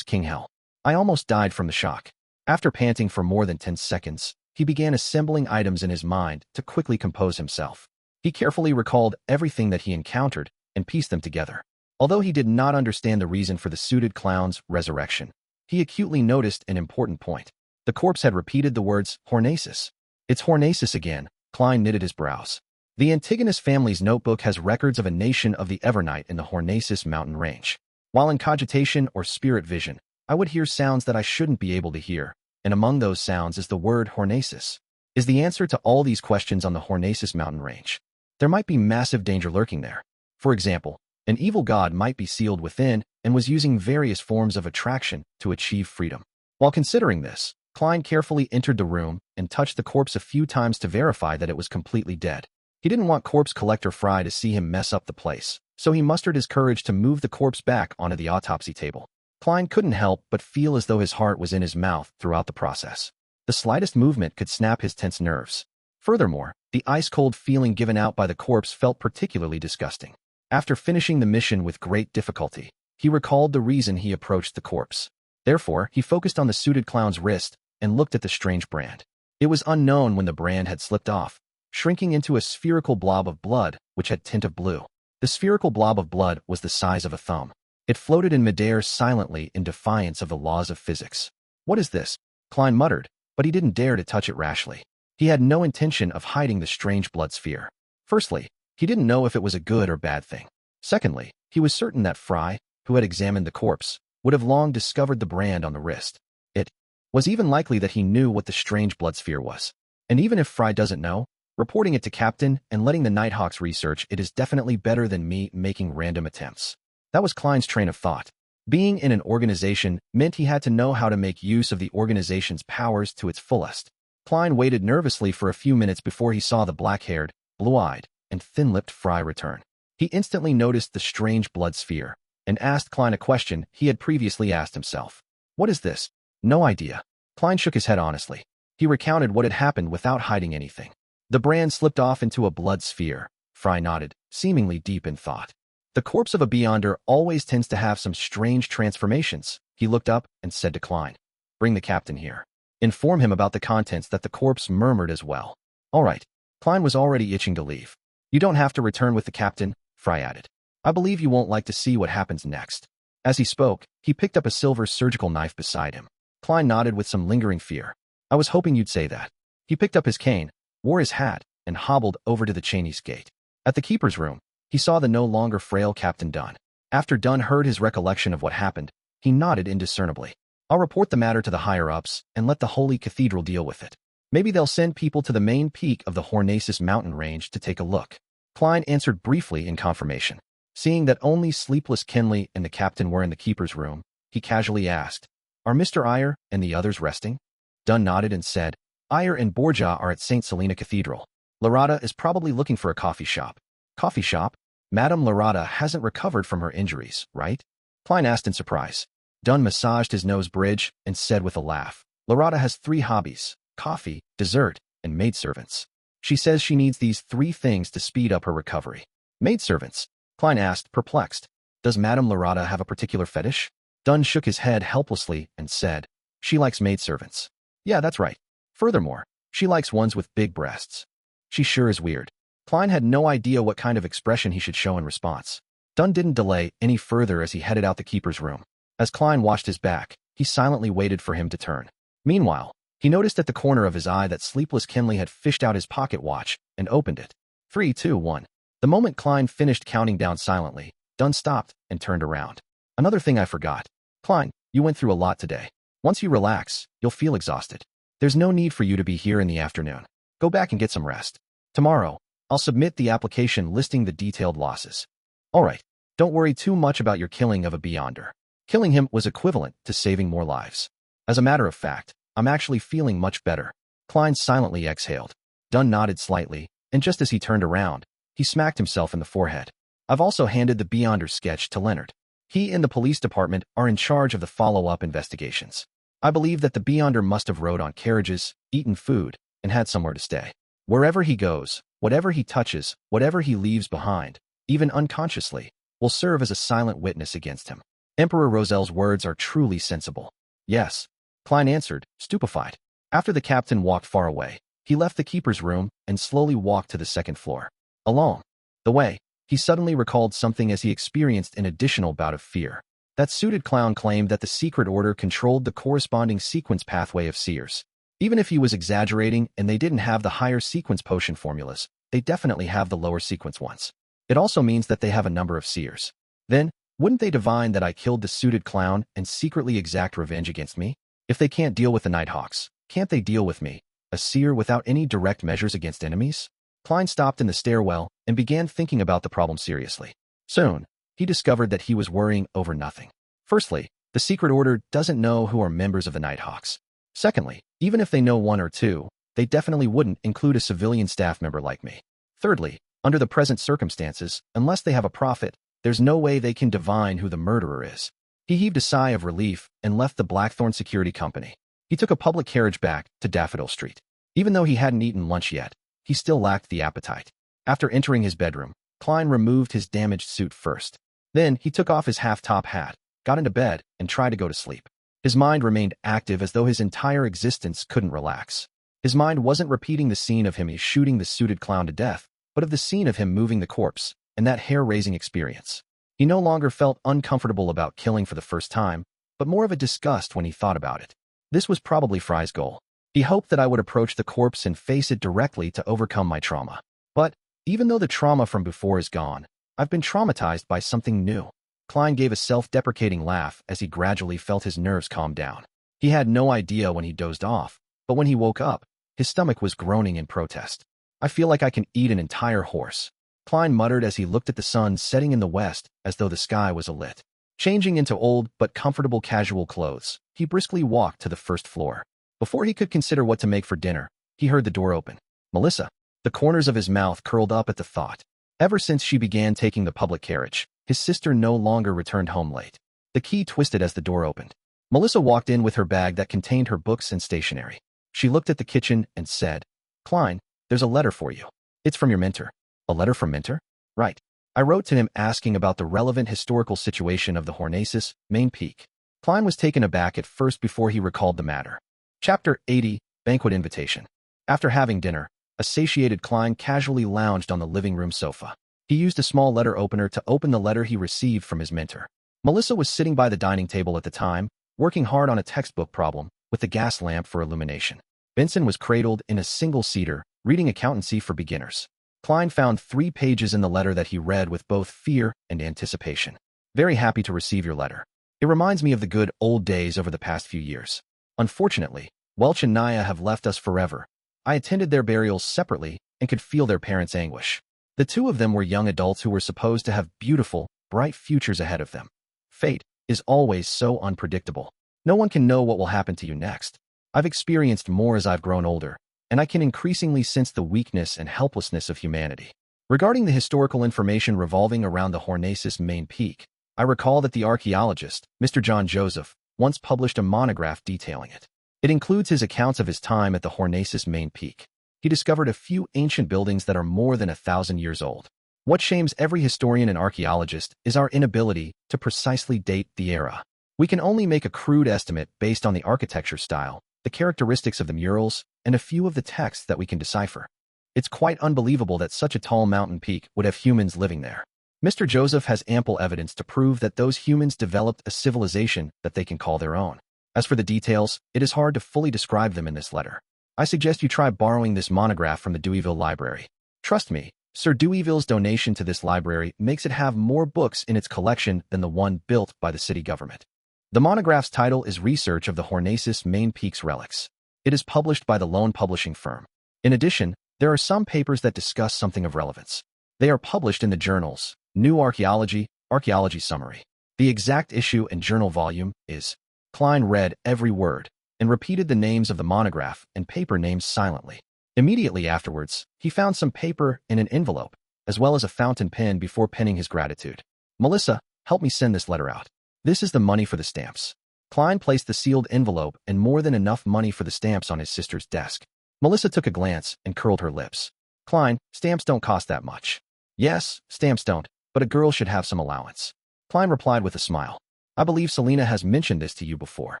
King hell. I almost died from the shock. After panting for more than 10 seconds, he began assembling items in his mind to quickly compose himself. He carefully recalled everything that he encountered and pieced them together. Although he did not understand the reason for the suited clown's resurrection, he acutely noticed an important point. The corpse had repeated the words, "Hornasis." "It's Hornasis again." Klein knitted his brows. The Antigonus family's notebook has records of a nation of the Evernight in the Hornasis mountain range. While in cogitation or spirit vision, I would hear sounds that I shouldn't be able to hear, and among those sounds is the word Hornasis. Is the answer to all these questions on the Hornasis mountain range? There might be massive danger lurking there. For example, an evil god might be sealed within and was using various forms of attraction to achieve freedom. While considering this, Klein carefully entered the room and touched the corpse a few times to verify that it was completely dead. He didn't want corpse collector Fry to see him mess up the place, so he mustered his courage to move the corpse back onto the autopsy table. Klein couldn't help but feel as though his heart was in his mouth throughout the process. The slightest movement could snap his tense nerves. Furthermore, the ice-cold feeling given out by the corpse felt particularly disgusting. After finishing the mission with great difficulty, he recalled the reason he approached the corpse. Therefore, he focused on the suited clown's wrist and looked at the strange brand. It was unknown when the brand had slipped off, shrinking into a spherical blob of blood which had tint of blue. The spherical blob of blood was the size of a thumb. It floated in midair silently in defiance of the laws of physics. "What is this?" Klein muttered, but he didn't dare to touch it rashly. He had no intention of hiding the strange blood sphere. Firstly, he didn't know if it was a good or bad thing. Secondly, he was certain that Fry, who had examined the corpse, would have long discovered the brand on the wrist. It was even likely that he knew what the strange blood sphere was. And even if Fry doesn't know, reporting it to Captain and letting the Nighthawks research it is definitely better than me making random attempts. That was Klein's train of thought. Being in an organization meant he had to know how to make use of the organization's powers to its fullest. Klein waited nervously for a few minutes before he saw the black-haired, blue-eyed, and thin-lipped Fry return. He instantly noticed the strange blood sphere and asked Klein a question he had previously asked himself. "What is this?" "No idea." Klein shook his head honestly. He recounted what had happened without hiding anything. The brand slipped off into a blood sphere, Fry nodded, seemingly deep in thought. The corpse of a beyonder always tends to have some strange transformations. He looked up and said to Klein, "Bring the captain here. Inform him about the contents that the corpse murmured as well." "All right." Klein was already itching to leave. "You don't have to return with the captain," Fry added. "I believe you won't like to see what happens next." As he spoke, he picked up a silver surgical knife beside him. Klein nodded with some lingering fear. "I was hoping you'd say that." He picked up his cane, wore his hat, and hobbled over to the Chinese gate. At the keeper's room, he saw the no longer frail Captain Dunn. After Dunn heard his recollection of what happened, he nodded indiscernibly. "I'll report the matter to the higher-ups and let the Holy Cathedral deal with it. Maybe they'll send people to the main peak of the Hornacis mountain range to take a look." Klein answered briefly in confirmation. Seeing that only sleepless Kinley and the captain were in the keeper's room, he casually asked, "Are Mr. Eyre and the others resting?" Dunn nodded and said, "Eyre and Borgia are at St. Selena Cathedral. Larata is probably looking for a coffee shop." "Coffee shop? Madame Larata hasn't recovered from her injuries, right?" Klein asked in surprise. Dunn massaged his nose bridge and said with a laugh, "Larata has 3 hobbies: coffee, dessert, and maidservants. She says she needs these 3 things to speed up her recovery." "Maidservants?" Klein asked, perplexed. "Does Madame Larata have a particular fetish?" Dunn shook his head helplessly and said, "She likes maidservants." "Yeah, that's right. Furthermore, she likes ones with big breasts." "She sure is weird." Klein had no idea what kind of expression he should show in response. Dunn didn't delay any further as he headed out the keeper's room. As Klein watched his back, he silently waited for him to turn. Meanwhile, he noticed at the corner of his eye that sleepless Kinley had fished out his pocket watch and opened it. 3, 2, 1. The moment Klein finished counting down silently, Dunn stopped and turned around. "Another thing I forgot. Klein, you went through a lot today. Once you relax, you'll feel exhausted. There's no need for you to be here in the afternoon. Go back and get some rest. Tomorrow, I'll submit the application listing the detailed losses." "All right, don't worry too much about your killing of a beyonder. Killing him was equivalent to saving more lives. As a matter of fact, I'm actually feeling much better." Klein silently exhaled. Dunn nodded slightly, and just as he turned around, he smacked himself in the forehead. "I've also handed the beyonder sketch to Leonard. He and the police department are in charge of the follow-up investigations. I believe that the beyonder must have rode on carriages, eaten food, and had somewhere to stay. Wherever he goes, whatever he touches, whatever he leaves behind, even unconsciously, will serve as a silent witness against him." Emperor Rosel's words are truly sensible. "Yes," Klein answered, stupefied. After the captain walked far away, he left the keeper's room and slowly walked to the 2nd floor. Along the way, he suddenly recalled something as he experienced an additional bout of fear. That suited clown claimed that the secret order controlled the corresponding sequence pathway of seers. Even if he was exaggerating and they didn't have the higher sequence potion formulas, they definitely have the lower sequence ones. It also means that they have a number of seers. Then, wouldn't they divine that I killed the suited clown and secretly exact revenge against me? If they can't deal with the Nighthawks, can't they deal with me, a seer without any direct measures against enemies? Klein stopped in the stairwell and began thinking about the problem seriously. Soon, he discovered that he was worrying over nothing. Firstly, the secret order doesn't know who are members of the Nighthawks. Secondly, even if they know 1 or 2, they definitely wouldn't include a civilian staff member like me. Thirdly, under the present circumstances, unless they have a prophet, there's no way they can divine who the murderer is. He heaved a sigh of relief and left the Blackthorn Security Company. He took a public carriage back to Daffodil Street. Even though he hadn't eaten lunch yet, he still lacked the appetite. After entering his bedroom, Klein removed his damaged suit first. Then he took off his half-top hat, got into bed, and tried to go to sleep. His mind remained active as though his entire existence couldn't relax. His mind wasn't repeating the scene of him shooting the suited clown to death, but of the scene of him moving the corpse, and that hair-raising experience. He no longer felt uncomfortable about killing for the first time, but more of a disgust when he thought about it. This was probably Fry's goal. He hoped that I would approach the corpse and face it directly to overcome my trauma. But, even though the trauma from before is gone, I've been traumatized by something new. Klein gave a self-deprecating laugh as he gradually felt his nerves calm down. He had no idea when he dozed off, but when he woke up, his stomach was groaning in protest. "I feel like I can eat an entire horse," Klein muttered as he looked at the sun setting in the west as though the sky was alit. Changing into old but comfortable casual clothes, he briskly walked to the 1st floor. Before he could consider what to make for dinner, he heard the door open. Melissa. The corners of his mouth curled up at the thought. Ever since she began taking the public carriage, his sister no longer returned home late. The key twisted as the door opened. Melissa walked in with her bag that contained her books and stationery. She looked at the kitchen and said, "Klein, there's a letter for you. It's from your mentor." A letter from Minter? Right. I wrote to him asking about the relevant historical situation of the Hornacis main peak. Klein was taken aback at first before he recalled the matter. Chapter 80, Banquet Invitation. After having dinner, a satiated Klein casually lounged on the living room sofa. He used a small letter opener to open the letter he received from his mentor. Melissa was sitting by the dining table at the time, working hard on a textbook problem with the gas lamp for illumination. Benson was cradled in a single-seater, reading Accountancy for Beginners. Klein found 3 pages in the letter that he read with both fear and anticipation. Very happy to receive your letter. It reminds me of the good old days over the past few years. Unfortunately, Welch and Naya have left us forever. I attended their burials separately and could feel their parents' anguish. The 2 of them were young adults who were supposed to have beautiful, bright futures ahead of them. Fate is always so unpredictable. No one can know what will happen to you next. I've experienced more as I've grown older, and I can increasingly sense the weakness and helplessness of humanity. Regarding the historical information revolving around the Hornacis main peak, I recall that the archaeologist, Mr. John Joseph, once published a monograph detailing it. It includes his accounts of his time at the Hornacis main peak. He discovered a few ancient buildings that are more than 1,000 years old. What shames every historian and archaeologist is our inability to precisely date the era. We can only make a crude estimate based on the architecture style, the characteristics of the murals, and a few of the texts that we can decipher. It's quite unbelievable that such a tall mountain peak would have humans living there. Mr. Joseph has ample evidence to prove that those humans developed a civilization that they can call their own. As for the details, it is hard to fully describe them in this letter. I suggest you try borrowing this monograph from the Deweyville Library. Trust me, Sir Deweyville's donation to this library makes it have more books in its collection than the one built by the city government. The monograph's title is Research of the Hornacis Main Peak's Relics. It is published by the Lone Publishing Firm. In addition, there are some papers that discuss something of relevance. They are published in the journals, New Archaeology, Archaeology Summary. The exact issue and journal volume is. Klein read every word and repeated the names of the monograph and paper names silently. Immediately afterwards, he found some paper in an envelope, as well as a fountain pen before penning his gratitude. Melissa, help me send this letter out. This is the money for the stamps. Klein placed the sealed envelope and more than enough money for the stamps on his sister's desk. Melissa took a glance and curled her lips. Klein, stamps don't cost that much. Yes, stamps don't, but a girl should have some allowance. Klein replied with a smile. I believe Selina has mentioned this to you before.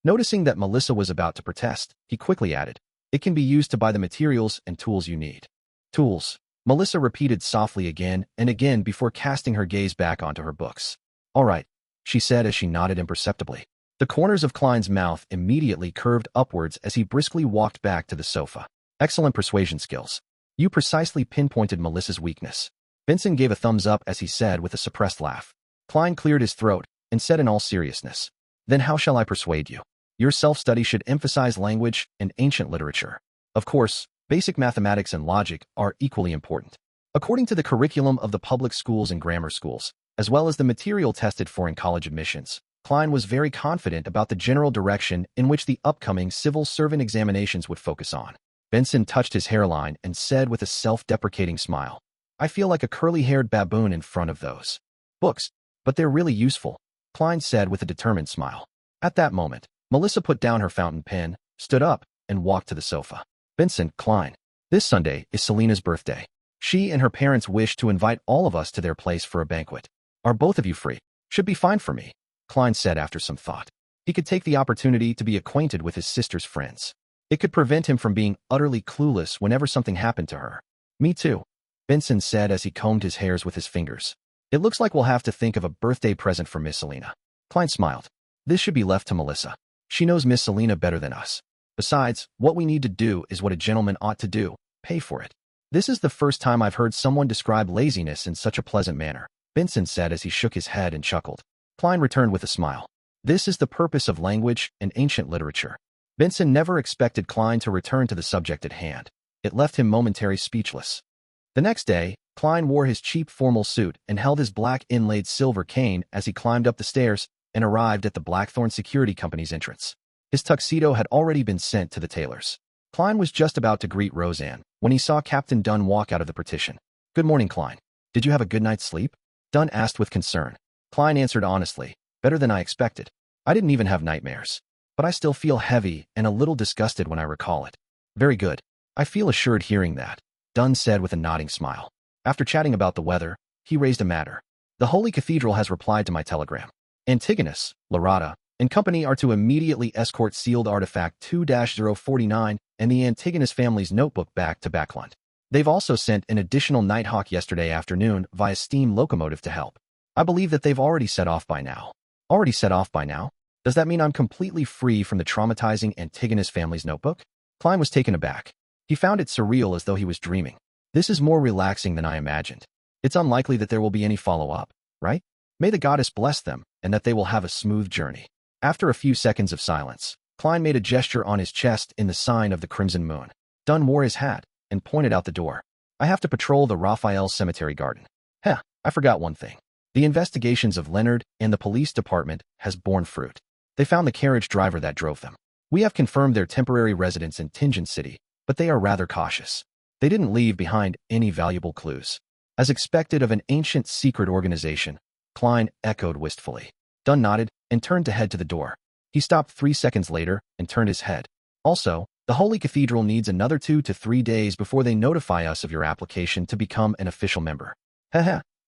Noticing that Melissa was about to protest, he quickly added, it can be used to buy the materials and tools you need. Tools. Melissa repeated softly again and again before casting her gaze back onto her books. All right, she said as she nodded imperceptibly. The corners of Klein's mouth immediately curved upwards as he briskly walked back to the sofa. Excellent persuasion skills. You precisely pinpointed Melissa's weakness. Benson gave a thumbs up as he said with a suppressed laugh. Klein cleared his throat and said in all seriousness, then how shall I persuade you? Your self-study should emphasize language and ancient literature. Of course, basic mathematics and logic are equally important. According to the curriculum of the public schools and grammar schools, as well as the material tested for in college admissions, Klein was very confident about the general direction in which the upcoming civil servant examinations would focus on. Benson touched his hairline and said with a self-deprecating smile, I feel like a curly-haired baboon in front of those books, but they're really useful, Klein said with a determined smile. At that moment, Melissa put down her fountain pen, stood up, and walked to the sofa. Benson, Klein. This Sunday is Selina's birthday. She and her parents wish to invite all of us to their place for a banquet. Are both of you free? Should be fine for me, Klein said after some thought. He could take the opportunity to be acquainted with his sister's friends. It could prevent him from being utterly clueless whenever something happened to her. Me too, Benson said as he combed his hairs with his fingers. It looks like we'll have to think of a birthday present for Miss Selina. Klein smiled. This should be left to Melissa. She knows Miss Selina better than us. Besides, what we need to do is what a gentleman ought to do, pay for it. This is the first time I've heard someone describe laziness in such a pleasant manner, Benson said as he shook his head and chuckled. Klein returned with a smile. This is the purpose of language and ancient literature. Benson never expected Klein to return to the subject at hand. It left him momentarily speechless. The next day, Klein wore his cheap formal suit and held his black inlaid silver cane as he climbed up the stairs and arrived at the Blackthorn Security Company's entrance. His tuxedo had already been sent to the tailors. Klein was just about to greet Roseanne when he saw Captain Dunn walk out of the partition. Good morning, Klein. Did you have a good night's sleep? Dunn asked with concern. Klein answered honestly, better than I expected. I didn't even have nightmares. But I still feel heavy and a little disgusted when I recall it. Very good. I feel assured hearing that, Dunn said with a nodding smile. After chatting about the weather, he raised a matter. The Holy Cathedral has replied to my telegram. Antigonus, Larata, and company are to immediately escort sealed artifact 2-049 and the Antigonus family's notebook back to Backland. They've also sent an additional Nighthawk yesterday afternoon via steam locomotive to help. I believe that they've already set off by now. Already set off by now? Does that mean I'm completely free from the traumatizing Antigonus family's notebook? Klein was taken aback. He found it surreal, as though he was dreaming. This is more relaxing than I imagined. It's unlikely that there will be any follow-up, right? May the goddess bless them, and that they will have a smooth journey. After a few seconds of silence, Klein made a gesture on his chest in the sign of the crimson moon. Dunn wore his hat and pointed out the door. I have to patrol the Raphael Cemetery garden. I forgot one thing. The investigations of Leonard and the police department has borne fruit. They found the carriage driver that drove them. We have confirmed their temporary residence in Tingen City, but they are rather cautious. They didn't leave behind any valuable clues. As expected of an ancient secret organization, Klein echoed wistfully. Dunn nodded and turned to head to the door. He stopped 3 seconds later and turned his head. Also, the Holy Cathedral needs another 2 to 3 days before they notify us of your application to become an official member.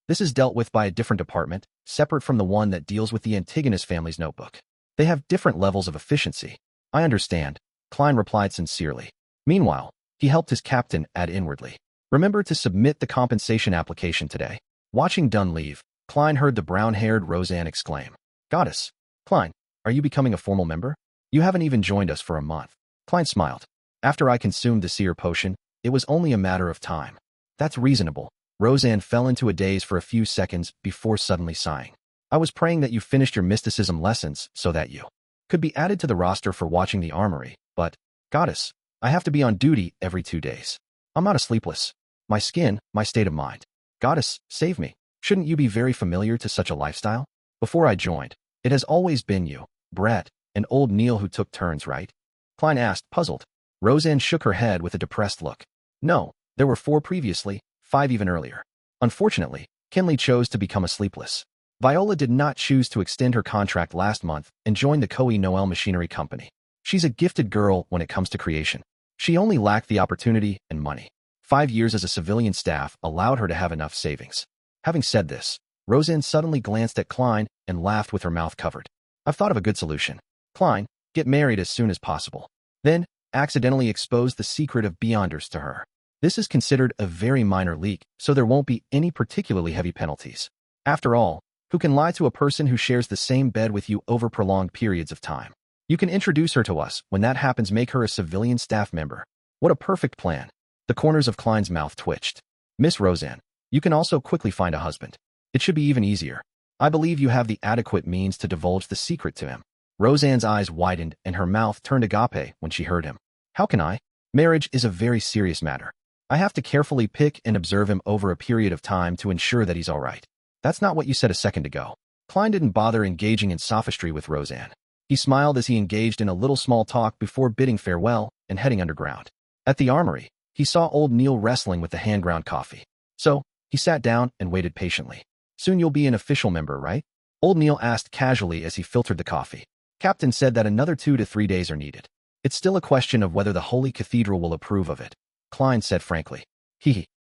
This is dealt with by a different department, separate from the one that deals with the Antigonus family's notebook. They have different levels of efficiency. I understand, Klein replied sincerely. Meanwhile, he helped his captain add inwardly. Remember to submit the compensation application today. Watching Dunn leave, Klein heard the brown-haired Roseanne exclaim, Goddess, Klein, are you becoming a formal member? You haven't even joined us for a month. Klein smiled. After I consumed the seer potion, it was only a matter of time. That's reasonable. Roseanne fell into a daze for a few seconds before suddenly sighing. I was praying that you finished your mysticism lessons so that you could be added to the roster for watching the armory, but, Goddess, I have to be on duty every 2 days. I'm not a sleepless. My skin, my state of mind. Goddess, save me. Shouldn't you be very familiar to such a lifestyle? Before I joined, it has always been you, Brett, and old Neil who took turns, right? Klein asked, puzzled. Roseanne shook her head with a depressed look. No, there were 4 previously, 5 even earlier. Unfortunately, Kinley chose to become a sleepless. Viola did not choose to extend her contract last month and join the Coe Noel Machinery Company. She's a gifted girl when it comes to creation. She only lacked the opportunity and money. 5 years as a civilian staff allowed her to have enough savings. Having said this, Roseanne suddenly glanced at Klein and laughed with her mouth covered. I've thought of a good solution. Klein, get married as soon as possible. Then, accidentally expose the secret of Beyonders to her. This is considered a very minor leak, so there won't be any particularly heavy penalties. After all, who can lie to a person who shares the same bed with you over prolonged periods of time? You can introduce her to us. When that happens, make her a civilian staff member. What a perfect plan. The corners of Klein's mouth twitched. Miss Roseanne, you can also quickly find a husband. It should be even easier. I believe you have the adequate means to divulge the secret to him. Roseanne's eyes widened and her mouth turned agape when she heard him. How can I? Marriage is a very serious matter. I have to carefully pick and observe him over a period of time to ensure that he's all right. That's not what you said a second ago. Klein didn't bother engaging in sophistry with Roseanne. He smiled as he engaged in a little small talk before bidding farewell and heading underground. At the armory, he saw old Neil wrestling with the hand-ground coffee. So, he sat down and waited patiently. Soon you'll be an official member, right? Old Neil asked casually as he filtered the coffee. Captain said that another 2 to 3 days are needed. It's still a question of whether the Holy Cathedral will approve of it, Klein said frankly.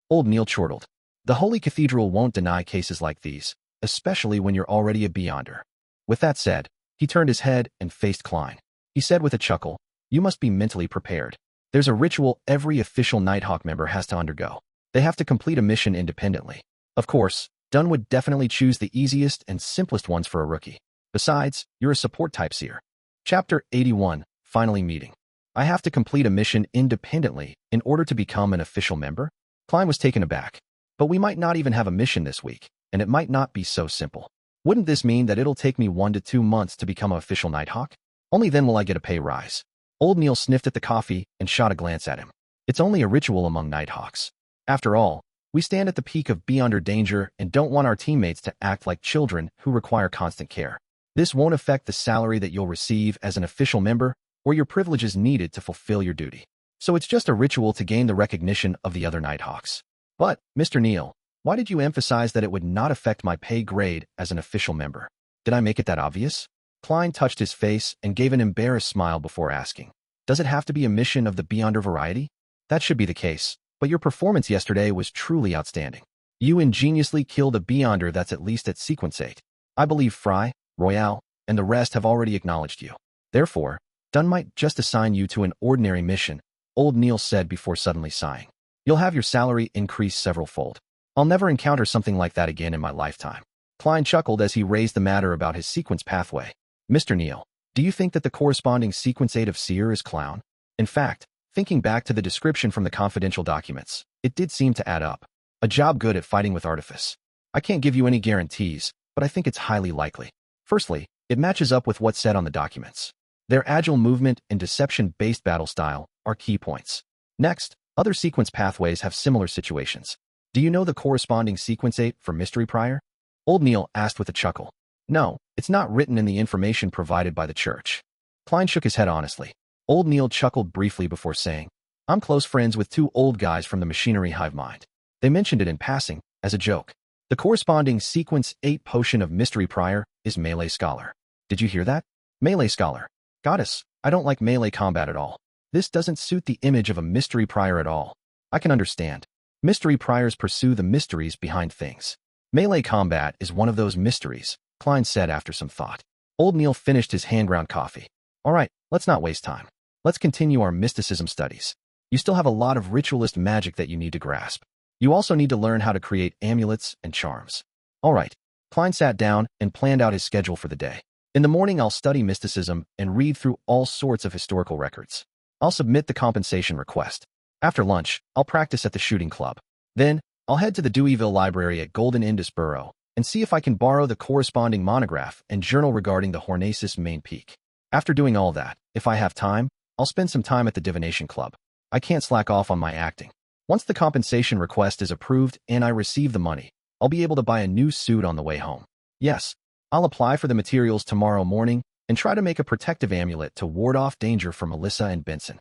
Old Neil chortled. The Holy Cathedral won't deny cases like these, especially when you're already a Beyonder. With that said, he turned his head and faced Klein. He said with a chuckle, you must be mentally prepared. There's a ritual every official Nighthawk member has to undergo. They have to complete a mission independently. Of course, Dunn would definitely choose the easiest and simplest ones for a rookie. Besides, you're a support type seer. Chapter 81, Finally Meeting. I have to complete a mission independently in order to become an official member? Klein was taken aback. But we might not even have a mission this week, and it might not be so simple. Wouldn't this mean that it'll take me 1 to 2 months to become an official Nighthawk? Only then will I get a pay rise. Old Neil sniffed at the coffee and shot a glance at him. It's only a ritual among Nighthawks. After all, we stand at the peak of Beyonder danger and don't want our teammates to act like children who require constant care. This won't affect the salary that you'll receive as an official member or your privileges needed to fulfill your duty. So it's just a ritual to gain the recognition of the other Nighthawks. But, Mr. Neil, why did you emphasize that it would not affect my pay grade as an official member? Did I make it that obvious? Klein touched his face and gave an embarrassed smile before asking. Does it have to be a mission of the Beyonder variety? That should be the case, but your performance yesterday was truly outstanding. You ingeniously killed a beyonder that's at least at sequence 8. I believe Fry, Royale, and the rest have already acknowledged you. Therefore, Dunn might just assign you to an ordinary mission, old Neil said before suddenly sighing. You'll have your salary increased several-fold. I'll never encounter something like that again in my lifetime. Klein chuckled as he raised the matter about his sequence pathway. Mr. Neil, do you think that the corresponding sequence 8 of Seer is clown? In fact, thinking back to the description from the confidential documents, it did seem to add up. A job good at fighting with artifice. I can't give you any guarantees, but I think it's highly likely. Firstly, it matches up with what's said on the documents. Their agile movement and deception-based battle style are key points. Next, other sequence pathways have similar situations. Do you know the corresponding sequence 8 for Mystery Prior? Old Neil asked with a chuckle. No, it's not written in the information provided by the church. Klein shook his head honestly. Old Neil chuckled briefly before saying, I'm close friends with 2 old guys from the machinery hive mind. They mentioned it in passing, as a joke. The corresponding sequence 8 potion of Mystery Prior is Melee Scholar. Did you hear that? Melee Scholar. Goddess, I don't like melee combat at all. This doesn't suit the image of a Mystery Prior at all. I can understand. Mystery Priors pursue the mysteries behind things. Melee combat is one of those mysteries, Klein said after some thought. Old Neil finished his hand-ground coffee. All right, let's not waste time. Let's continue our mysticism studies. You still have a lot of ritualist magic that you need to grasp. You also need to learn how to create amulets and charms. All right. Klein sat down and planned out his schedule for the day. In the morning, I'll study mysticism and read through all sorts of historical records. I'll submit the compensation request. After lunch, I'll practice at the shooting club. Then, I'll head to the Deweyville Library at Golden Indus Borough and see if I can borrow the corresponding monograph and journal regarding the Hornacis main peak. After doing all that, if I have time, I'll spend some time at the Divination Club. I can't slack off on my acting. Once the compensation request is approved and I receive the money, I'll be able to buy a new suit on the way home. Yes, I'll apply for the materials tomorrow morning and try to make a protective amulet to ward off danger from Melissa and Benson.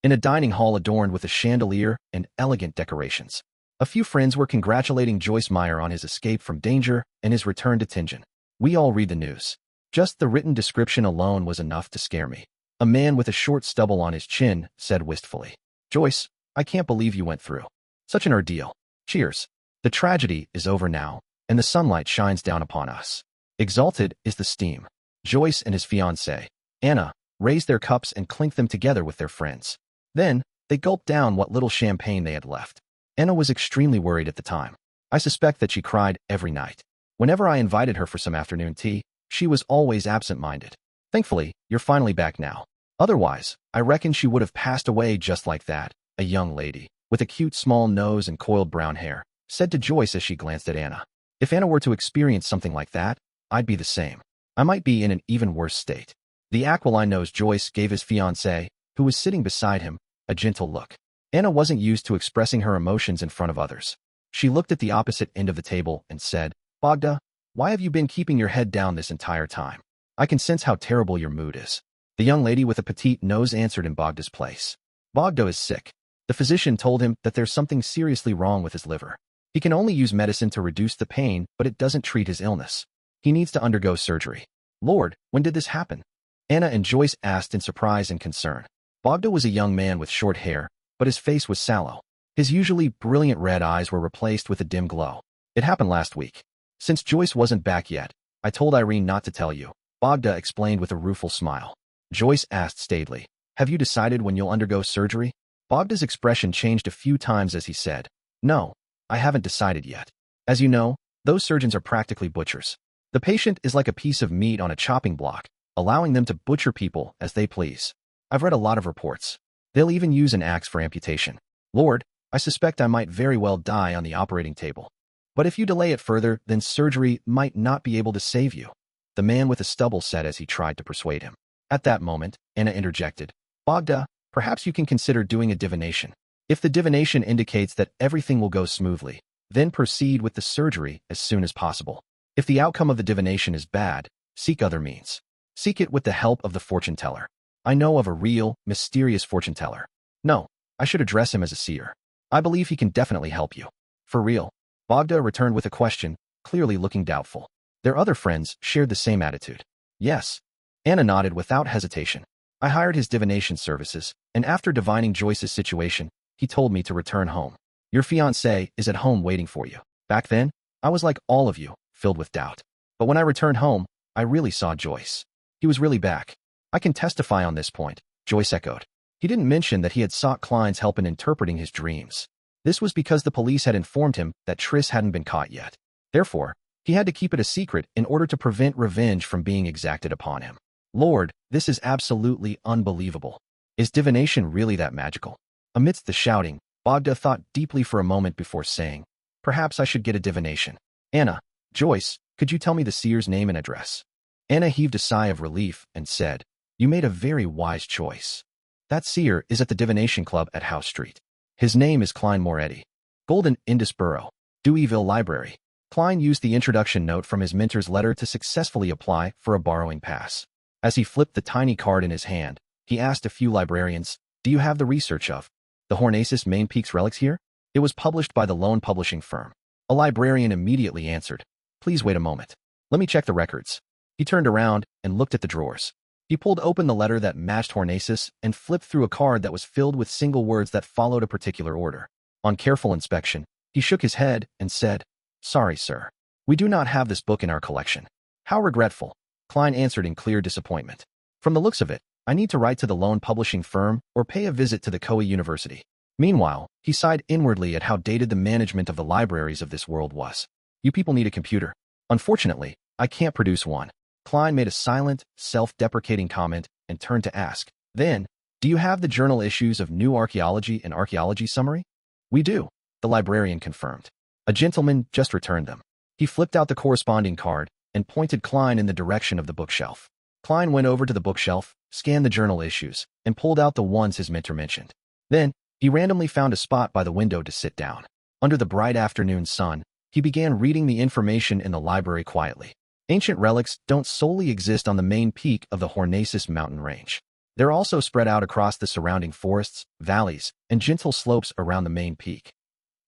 In a dining hall adorned with a chandelier and elegant decorations, a few friends were congratulating Joyce Meyer on his escape from danger and his return to Tingen. We all read the news. Just the written description alone was enough to scare me. A man with a short stubble on his chin said wistfully, Joyce, I can't believe you went through such an ordeal. Cheers. The tragedy is over now, and the sunlight shines down upon us. Exalted is the steam. Joyce and his fiancée, Anna, raised their cups and clinked them together with their friends. Then, they gulped down what little champagne they had left. Anna was extremely worried at the time. I suspect that she cried every night. Whenever I invited her for some afternoon tea, she was always absent-minded. Thankfully, you're finally back now. Otherwise, I reckon she would have passed away just like that. A young lady, with a cute small nose and coiled brown hair, said to Joyce as she glanced at Anna. If Anna were to experience something like that, I'd be the same. I might be in an even worse state. The aquiline-nosed Joyce gave his fiancée, who was sitting beside him, a gentle look. Anna wasn't used to expressing her emotions in front of others. She looked at the opposite end of the table and said, Bogda, why have you been keeping your head down this entire time? I can sense how terrible your mood is. The young lady with a petite nose answered in Bogda's place. Bogda is sick. The physician told him that there's something seriously wrong with his liver. He can only use medicine to reduce the pain, but it doesn't treat his illness. He needs to undergo surgery. Lord, when did this happen? Anna and Joyce asked in surprise and concern. Bogda was a young man with short hair, but his face was sallow. His usually brilliant red eyes were replaced with a dim glow. It happened last week. Since Joyce wasn't back yet, I told Irene not to tell you, Bogda explained with a rueful smile. Joyce asked staidly, have you decided when you'll undergo surgery? Bogda's expression changed a few times as he said, no, I haven't decided yet. As you know, those surgeons are practically butchers. The patient is like a piece of meat on a chopping block, allowing them to butcher people as they please. I've read a lot of reports. They'll even use an axe for amputation. Lord, I suspect I might very well die on the operating table. But if you delay it further, then surgery might not be able to save you, the man with the stubble said as he tried to persuade him. At that moment, Anna interjected, Bogda, perhaps you can consider doing a divination. If the divination indicates that everything will go smoothly, then proceed with the surgery as soon as possible. If the outcome of the divination is bad, seek other means. Seek it with the help of the fortune teller. I know of a real, mysterious fortune teller. No, I should address him as a seer. I believe he can definitely help you. For real? Bogda returned with a question, clearly looking doubtful. Their other friends shared the same attitude. Yes. Anna nodded without hesitation. I hired his divination services, and after divining Joyce's situation, he told me to return home. Your fiancé is at home waiting for you. Back then, I was like all of you, filled with doubt. But when I returned home, I really saw Joyce. He was really back. I can testify on this point, Joyce echoed. He didn't mention that he had sought Klein's help in interpreting his dreams. This was because the police had informed him that Triss hadn't been caught yet. Therefore, he had to keep it a secret in order to prevent revenge from being exacted upon him. Lord, this is absolutely unbelievable. Is divination really that magical? Amidst the shouting, Bogda thought deeply for a moment before saying, perhaps I should get a divination. Anna, Joyce, could you tell me the seer's name and address? Anna heaved a sigh of relief and said, you made a very wise choice. That seer is at the Divination Club at House Street. His name is Klein Moretti. Golden Indusborough, Deweyville Library. Klein used the introduction note from his mentor's letter to successfully apply for a borrowing pass. As he flipped the tiny card in his hand, he asked a few librarians, do you have the research of the Hornacis Main Peaks relics here? It was published by the Lone Publishing Firm. A librarian immediately answered, please wait a moment. Let me check the records. He turned around and looked at the drawers. He pulled open the letter that matched Hornacis and flipped through a card that was filled with single words that followed a particular order. On careful inspection, he shook his head and said, sorry, sir. We do not have this book in our collection. How regretful, Klein answered in clear disappointment. From the looks of it, I need to write to the Lone Publishing Firm or pay a visit to the Koei University. Meanwhile, he sighed inwardly at how dated the management of the libraries of this world was. You people need a computer. Unfortunately, I can't produce one. Klein made a silent, self-deprecating comment and turned to ask, then, do you have the journal issues of New Archaeology and Archaeology Summary? We do, the librarian confirmed. A gentleman just returned them. He flipped out the corresponding card and pointed Klein in the direction of the bookshelf. Klein went over to the bookshelf, scanned the journal issues, and pulled out the ones his mentor mentioned. Then, he randomly found a spot by the window to sit down. Under the bright afternoon sun, he began reading the information in the library quietly. Ancient relics don't solely exist on the main peak of the Hornacis mountain range. They're also spread out across the surrounding forests, valleys, and gentle slopes around the main peak.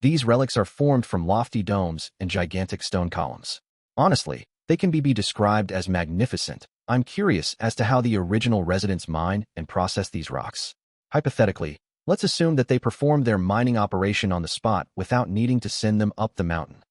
These relics are formed from lofty domes and gigantic stone columns. Honestly, they can be described as magnificent. I'm curious as to how the original residents mine and process these rocks. Hypothetically, let's assume that they performed their mining operation on the spot without needing to send them up the mountain.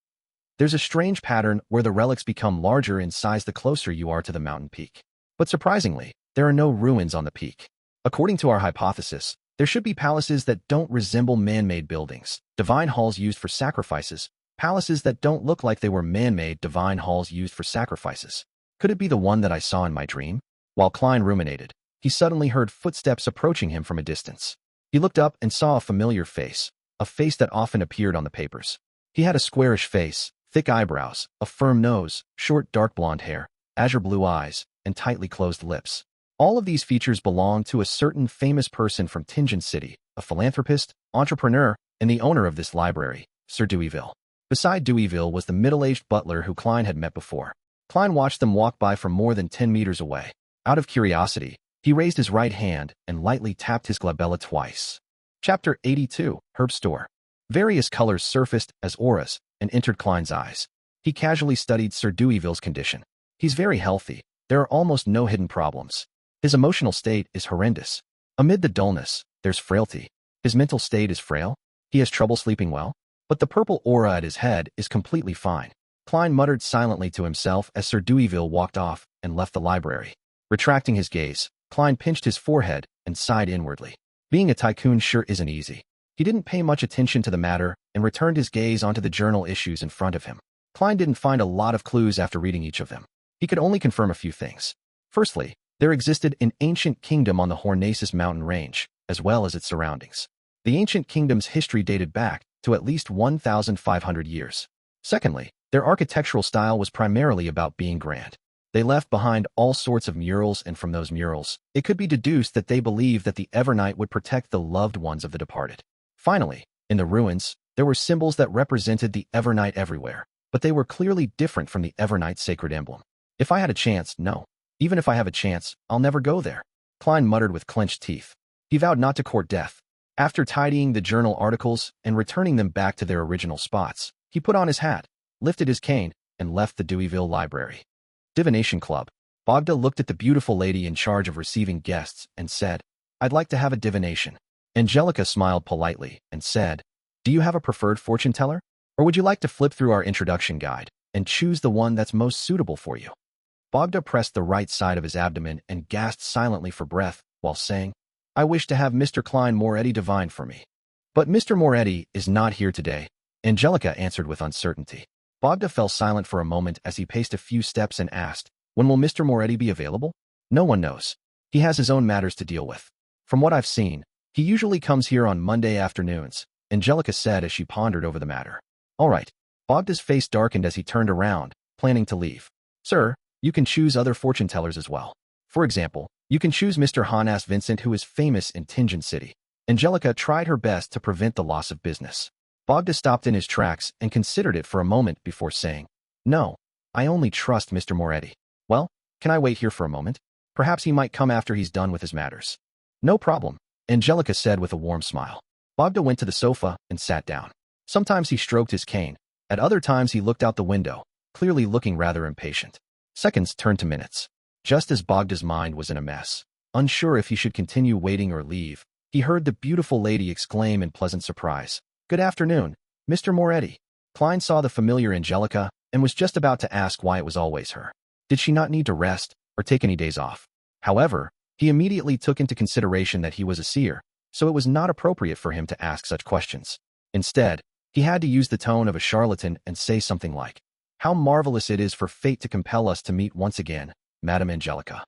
There's a strange pattern where the relics become larger in size the closer you are to the mountain peak. But surprisingly, there are no ruins on the peak. According to our hypothesis, there should be palaces that don't resemble man-made buildings, divine halls used for sacrifices, palaces that don't look like they were man-made divine halls used for sacrifices. Could it be the one that I saw in my dream? While Klein ruminated, he suddenly heard footsteps approaching him from a distance. He looked up and saw a familiar face, a face that often appeared on the papers. He had a squarish face, thick eyebrows, a firm nose, short dark blonde hair, azure blue eyes, and tightly closed lips. All of these features belong to a certain famous person from Tingen City, a philanthropist, entrepreneur, and the owner of this library, Sir Deweyville. Beside Deweyville was the middle-aged butler who Klein had met before. Klein watched them walk by from more than 10 meters away. Out of curiosity, he raised his right hand and lightly tapped his glabella twice. Chapter 82, Herb Store. Various colors surfaced as auras and entered Klein's eyes. He casually studied Sir Deweyville's condition. He's very healthy. There are almost no hidden problems. His emotional state is horrendous. Amid the dullness, there's frailty. His mental state is frail. He has trouble sleeping well. But the purple aura at his head is completely fine. Klein muttered silently to himself as Sir Deweyville walked off and left the library. Retracting his gaze, Klein pinched his forehead and sighed inwardly. Being a tycoon sure isn't easy. He didn't pay much attention to the matter and returned his gaze onto the journal issues in front of him. Klein didn't find a lot of clues after reading each of them. He could only confirm a few things. Firstly, there existed an ancient kingdom on the Hornacis mountain range, as well as its surroundings. The ancient kingdom's history dated back to at least 1,500 years. Secondly, their architectural style was primarily about being grand. They left behind all sorts of murals, and from those murals, it could be deduced that they believed that the Evernight would protect the loved ones of the departed. Finally, in the ruins, there were symbols that represented the Evernight everywhere, but they were clearly different from the Evernight sacred emblem. If I had a chance, no. Even if I have a chance, I'll never go there. Klein muttered with clenched teeth. He vowed not to court death. After tidying the journal articles and returning them back to their original spots, he put on his hat, lifted his cane, and left the Deweyville Library. Divination Club. Bogda looked at the beautiful lady in charge of receiving guests and said, I'd like to have a divination. Angelica smiled politely and said, Do you have a preferred fortune teller? Or would you like to flip through our introduction guide and choose the one that's most suitable for you? Bogda pressed the right side of his abdomen and gasped silently for breath while saying, I wish to have Mr. Klein Moretti divine for me. But Mr. Moretti is not here today, Angelica answered with uncertainty. Bogda fell silent for a moment as he paced a few steps and asked, when will Mr. Moretti be available? No one knows. He has his own matters to deal with. From what I've seen, he usually comes here on Monday afternoons, Angelica said as she pondered over the matter. All right. Bogda's face darkened as he turned around, planning to leave. Sir, you can choose other fortune tellers as well. For example, you can choose Mr. Hanas Vincent, who is famous in Tingen City. Angelica tried her best to prevent the loss of business. Bogda stopped in his tracks and considered it for a moment before saying, No, I only trust Mr. Moretti. Well, can I wait here for a moment? Perhaps he might come after he's done with his matters. No problem, Angelica said with a warm smile. Bogda went to the sofa and sat down. Sometimes he stroked his cane. At other times he looked out the window, clearly looking rather impatient. Seconds turned to minutes. Just as Bogda's mind was in a mess, unsure if he should continue waiting or leave, he heard the beautiful lady exclaim in pleasant surprise, Good afternoon, Mr. Moretti. Klein saw the familiar Angelica and was just about to ask why it was always her. Did she not need to rest or take any days off? However, he immediately took into consideration that he was a seer, so it was not appropriate for him to ask such questions. Instead, he had to use the tone of a charlatan and say something like, How marvelous it is for fate to compel us to meet once again, Madam Angelica.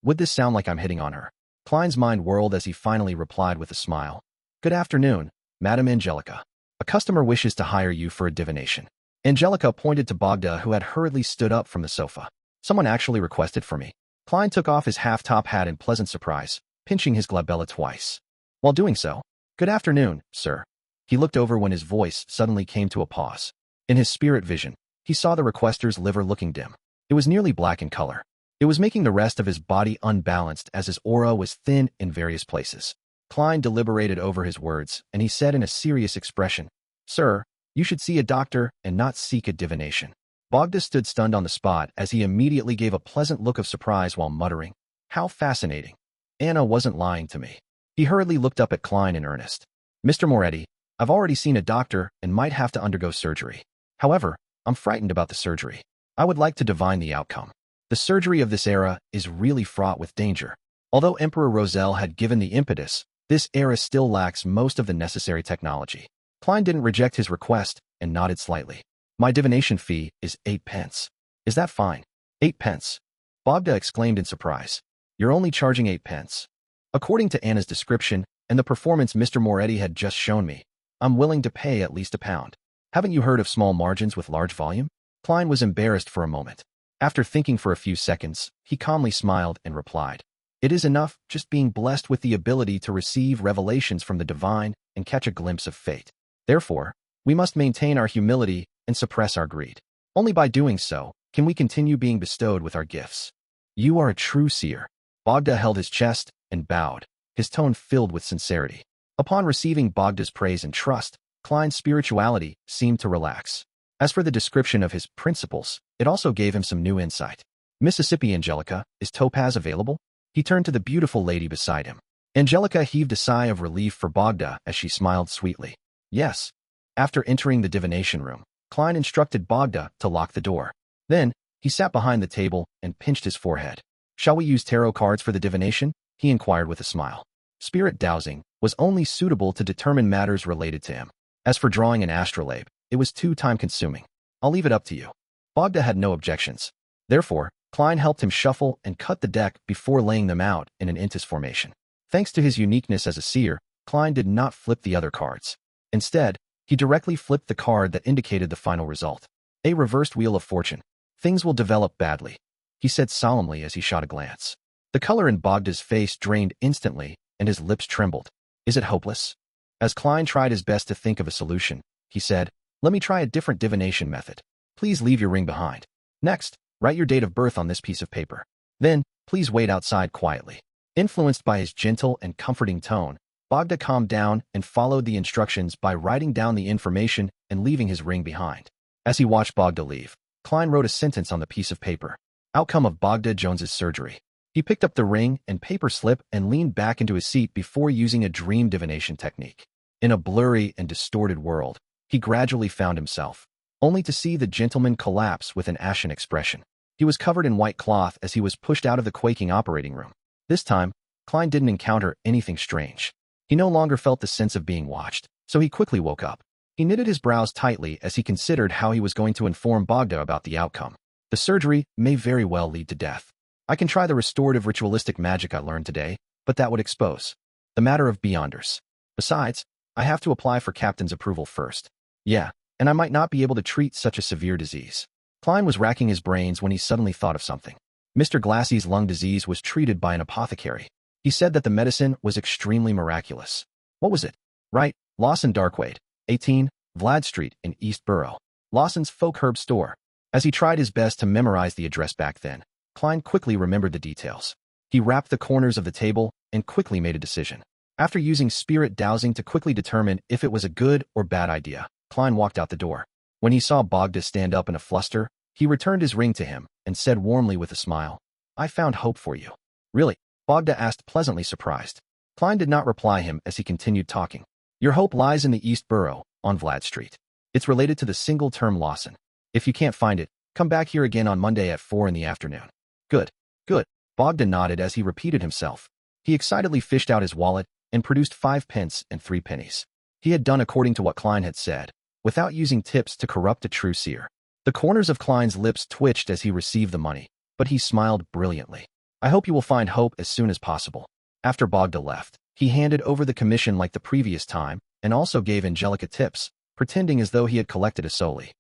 Would this sound like I'm hitting on her? Klein's mind whirled as he finally replied with a smile. Good afternoon, Madam Angelica. A customer wishes to hire you for a divination. Angelica pointed to Bogda, who had hurriedly stood up from the sofa. Someone actually requested for me. Klein took off his half-top hat in pleasant surprise, pinching his glabella twice. While doing so, Good afternoon, sir. He looked over when his voice suddenly came to a pause. In his spirit vision, he saw the requester's liver looking dim. It was nearly black in color. It was making the rest of his body unbalanced as his aura was thin in various places. Klein deliberated over his words, and he said in a serious expression, Sir, you should see a doctor and not seek a divination. Bogda stood stunned on the spot as he immediately gave a pleasant look of surprise while muttering, How fascinating. Anna wasn't lying to me. He hurriedly looked up at Klein in earnest. Mr. Moretti, I've already seen a doctor and might have to undergo surgery. However, I'm frightened about the surgery. I would like to divine the outcome. The surgery of this era is really fraught with danger. Although Emperor Roselle had given the impetus, this era still lacks most of the necessary technology. Klein didn't reject his request and nodded slightly. My divination fee is 8 pence. Is that fine? 8 pence. Bogda exclaimed in surprise. You're only charging 8 pence. According to Anna's description and the performance Mr. Moretti had just shown me, I'm willing to pay at least £1. Haven't you heard of small margins with large volume? Klein was embarrassed for a moment. After thinking for a few seconds, he calmly smiled and replied, It is enough just being blessed with the ability to receive revelations from the divine and catch a glimpse of fate. Therefore, we must maintain our humility and suppress our greed. Only by doing so can we continue being bestowed with our gifts. You are a true seer. Bogda held his chest and bowed, his tone filled with sincerity. Upon receiving Bogda's praise and trust, Klein's spirituality seemed to relax. As for the description of his principles, it also gave him some new insight. Mississippi Angelica, is Topaz available? He turned to the beautiful lady beside him. Angelica heaved a sigh of relief for Bogda as she smiled sweetly. Yes. After entering the divination room, Klein instructed Bogda to lock the door. Then, he sat behind the table and pinched his forehead. Shall we use tarot cards for the divination? He inquired with a smile. Spirit dowsing was only suitable to determine matters related to him. As for drawing an astrolabe, it was too time-consuming. I'll leave it up to you. Bogda had no objections. Therefore, Klein helped him shuffle and cut the deck before laying them out in an intis formation. Thanks to his uniqueness as a seer, Klein did not flip the other cards. Instead, he directly flipped the card that indicated the final result. A reversed wheel of fortune. Things will develop badly, he said solemnly as he shot a glance. The color in Bogda's face drained instantly, and his lips trembled. Is it hopeless? As Klein tried his best to think of a solution, he said, Let me try a different divination method. Please leave your ring behind. Next, write your date of birth on this piece of paper. Then, please wait outside quietly. Influenced by his gentle and comforting tone, Bogda calmed down and followed the instructions by writing down the information and leaving his ring behind. As he watched Bogda leave, Klein wrote a sentence on the piece of paper. Outcome of Bogda Jones's surgery. He picked up the ring and paper slip and leaned back into his seat before using a dream divination technique. In a blurry and distorted world, he gradually found himself, only to see the gentleman collapse with an ashen expression. He was covered in white cloth as he was pushed out of the quaking operating room. This time, Klein didn't encounter anything strange. He no longer felt the sense of being watched, so he quickly woke up. He knitted his brows tightly as he considered how he was going to inform Bogda about the outcome. The surgery may very well lead to death. I can try the restorative ritualistic magic I learned today, but that would expose the matter of beyonders. Besides, I have to apply for captain's approval first. Yeah, and I might not be able to treat such a severe disease. Klein was racking his brains when he suddenly thought of something. Mr. Glassy's lung disease was treated by an apothecary. He said that the medicine was extremely miraculous. What was it? Right, Lawson Darkwaite, 18, Vlad Street in East Borough. Lawson's folk herb store. As he tried his best to memorize the address back then, Klein quickly remembered the details. He rapped the corners of the table and quickly made a decision. After using spirit dowsing to quickly determine if it was a good or bad idea, Klein walked out the door. When he saw Bogda stand up in a fluster, he returned his ring to him and said warmly with a smile, "I found hope for you." "Really?" Bogda asked, pleasantly surprised. Klein did not reply him as he continued talking. "Your hope lies in the East Borough, on Vlad Street. It's related to the single-term Lawson. If you can't find it, come back here again on Monday at 4 in the afternoon." "Good, good." Bogda nodded as he repeated himself. He excitedly fished out his wallet and produced 5 pence and 3 pennies. He had done according to what Klein had said, without using tips to corrupt a true seer. The corners of Klein's lips twitched as he received the money, but he smiled brilliantly. "I hope you will find hope as soon as possible." After Bogda left, he handed over the commission like the previous time and also gave Angelica tips, pretending as though he had collected a solely.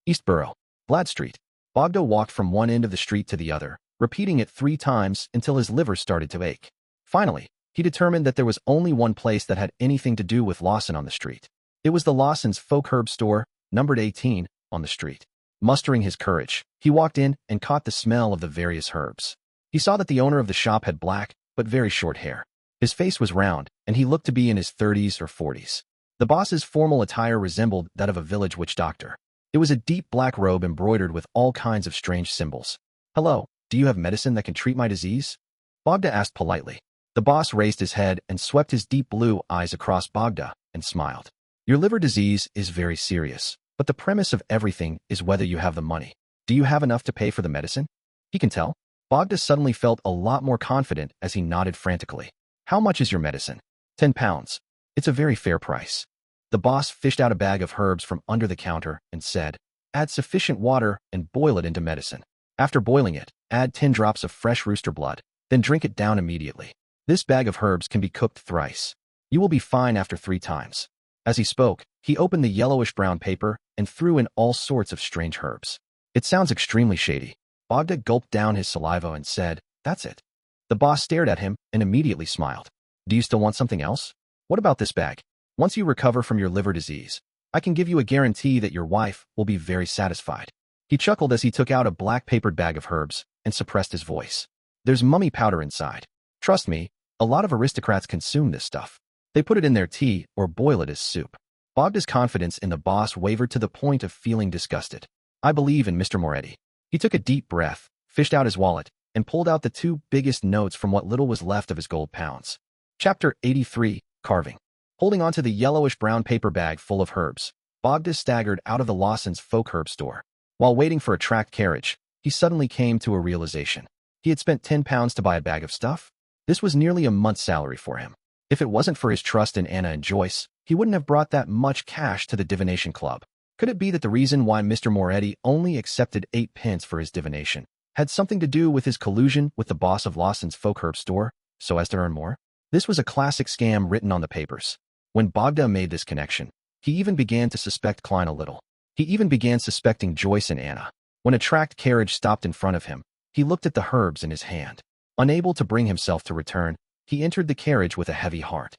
East Borough, Vlad Street. Bogda walked from one end of the street to the other, repeating it 3 times until his liver started to ache. Finally, he determined that there was only one place that had anything to do with Lawson on the street. It was the Lawson's folk herb store, numbered 18, on the street. Mustering his courage, he walked in and caught the smell of the various herbs. He saw that the owner of the shop had black, but very short hair. His face was round, and he looked to be in his 30s or 40s. The boss's formal attire resembled that of a village witch doctor. It was a deep black robe embroidered with all kinds of strange symbols. "Hello, do you have medicine that can treat my disease?" Bogda asked politely. The boss raised his head and swept his deep blue eyes across Bogda and smiled. "Your liver disease is very serious, but the premise of everything is whether you have the money. Do you have enough to pay for the medicine?" He can tell. Bogda suddenly felt a lot more confident as he nodded frantically. "How much is your medicine?" £10. "It's a very fair price." The boss fished out a bag of herbs from under the counter and said, "Add sufficient water and boil it into medicine. After boiling it, add 10 drops of fresh rooster blood, then drink it down immediately. This bag of herbs can be cooked thrice. You will be fine after 3 times. As he spoke, he opened the yellowish-brown paper and threw in all sorts of strange herbs. "It sounds extremely shady." Bogda gulped down his saliva and said, "That's it." The boss stared at him and immediately smiled. "Do you still want something else? What about this bag? Once you recover from your liver disease, I can give you a guarantee that your wife will be very satisfied." He chuckled as he took out a black papered bag of herbs and suppressed his voice. "There's mummy powder inside. Trust me, a lot of aristocrats consume this stuff. They put it in their tea or boil it as soup." Bogda's confidence in the boss wavered to the point of feeling disgusted. "I believe in Mr. Moretti." He took a deep breath, fished out his wallet, and pulled out the 2 biggest notes from what little was left of his gold pounds. Chapter 83, Carving. Holding onto the yellowish-brown paper bag full of herbs, Bogda staggered out of the Lawson's folk herb store. While waiting for a tracked carriage, he suddenly came to a realization. He had spent £10 to buy a bag of stuff? This was nearly a month's salary for him. If it wasn't for his trust in Anna and Joyce, he wouldn't have brought that much cash to the divination club. Could it be that the reason why Mr. Moretti only accepted 8 pence for his divination had something to do with his collusion with the boss of Lawson's folk herb store, so as to earn more? This was a classic scam written on the papers. When Bogda made this connection, he even began to suspect Klein a little. He even began suspecting Joyce and Anna. When a tracked carriage stopped in front of him, he looked at the herbs in his hand. Unable to bring himself to return, he entered the carriage with a heavy heart.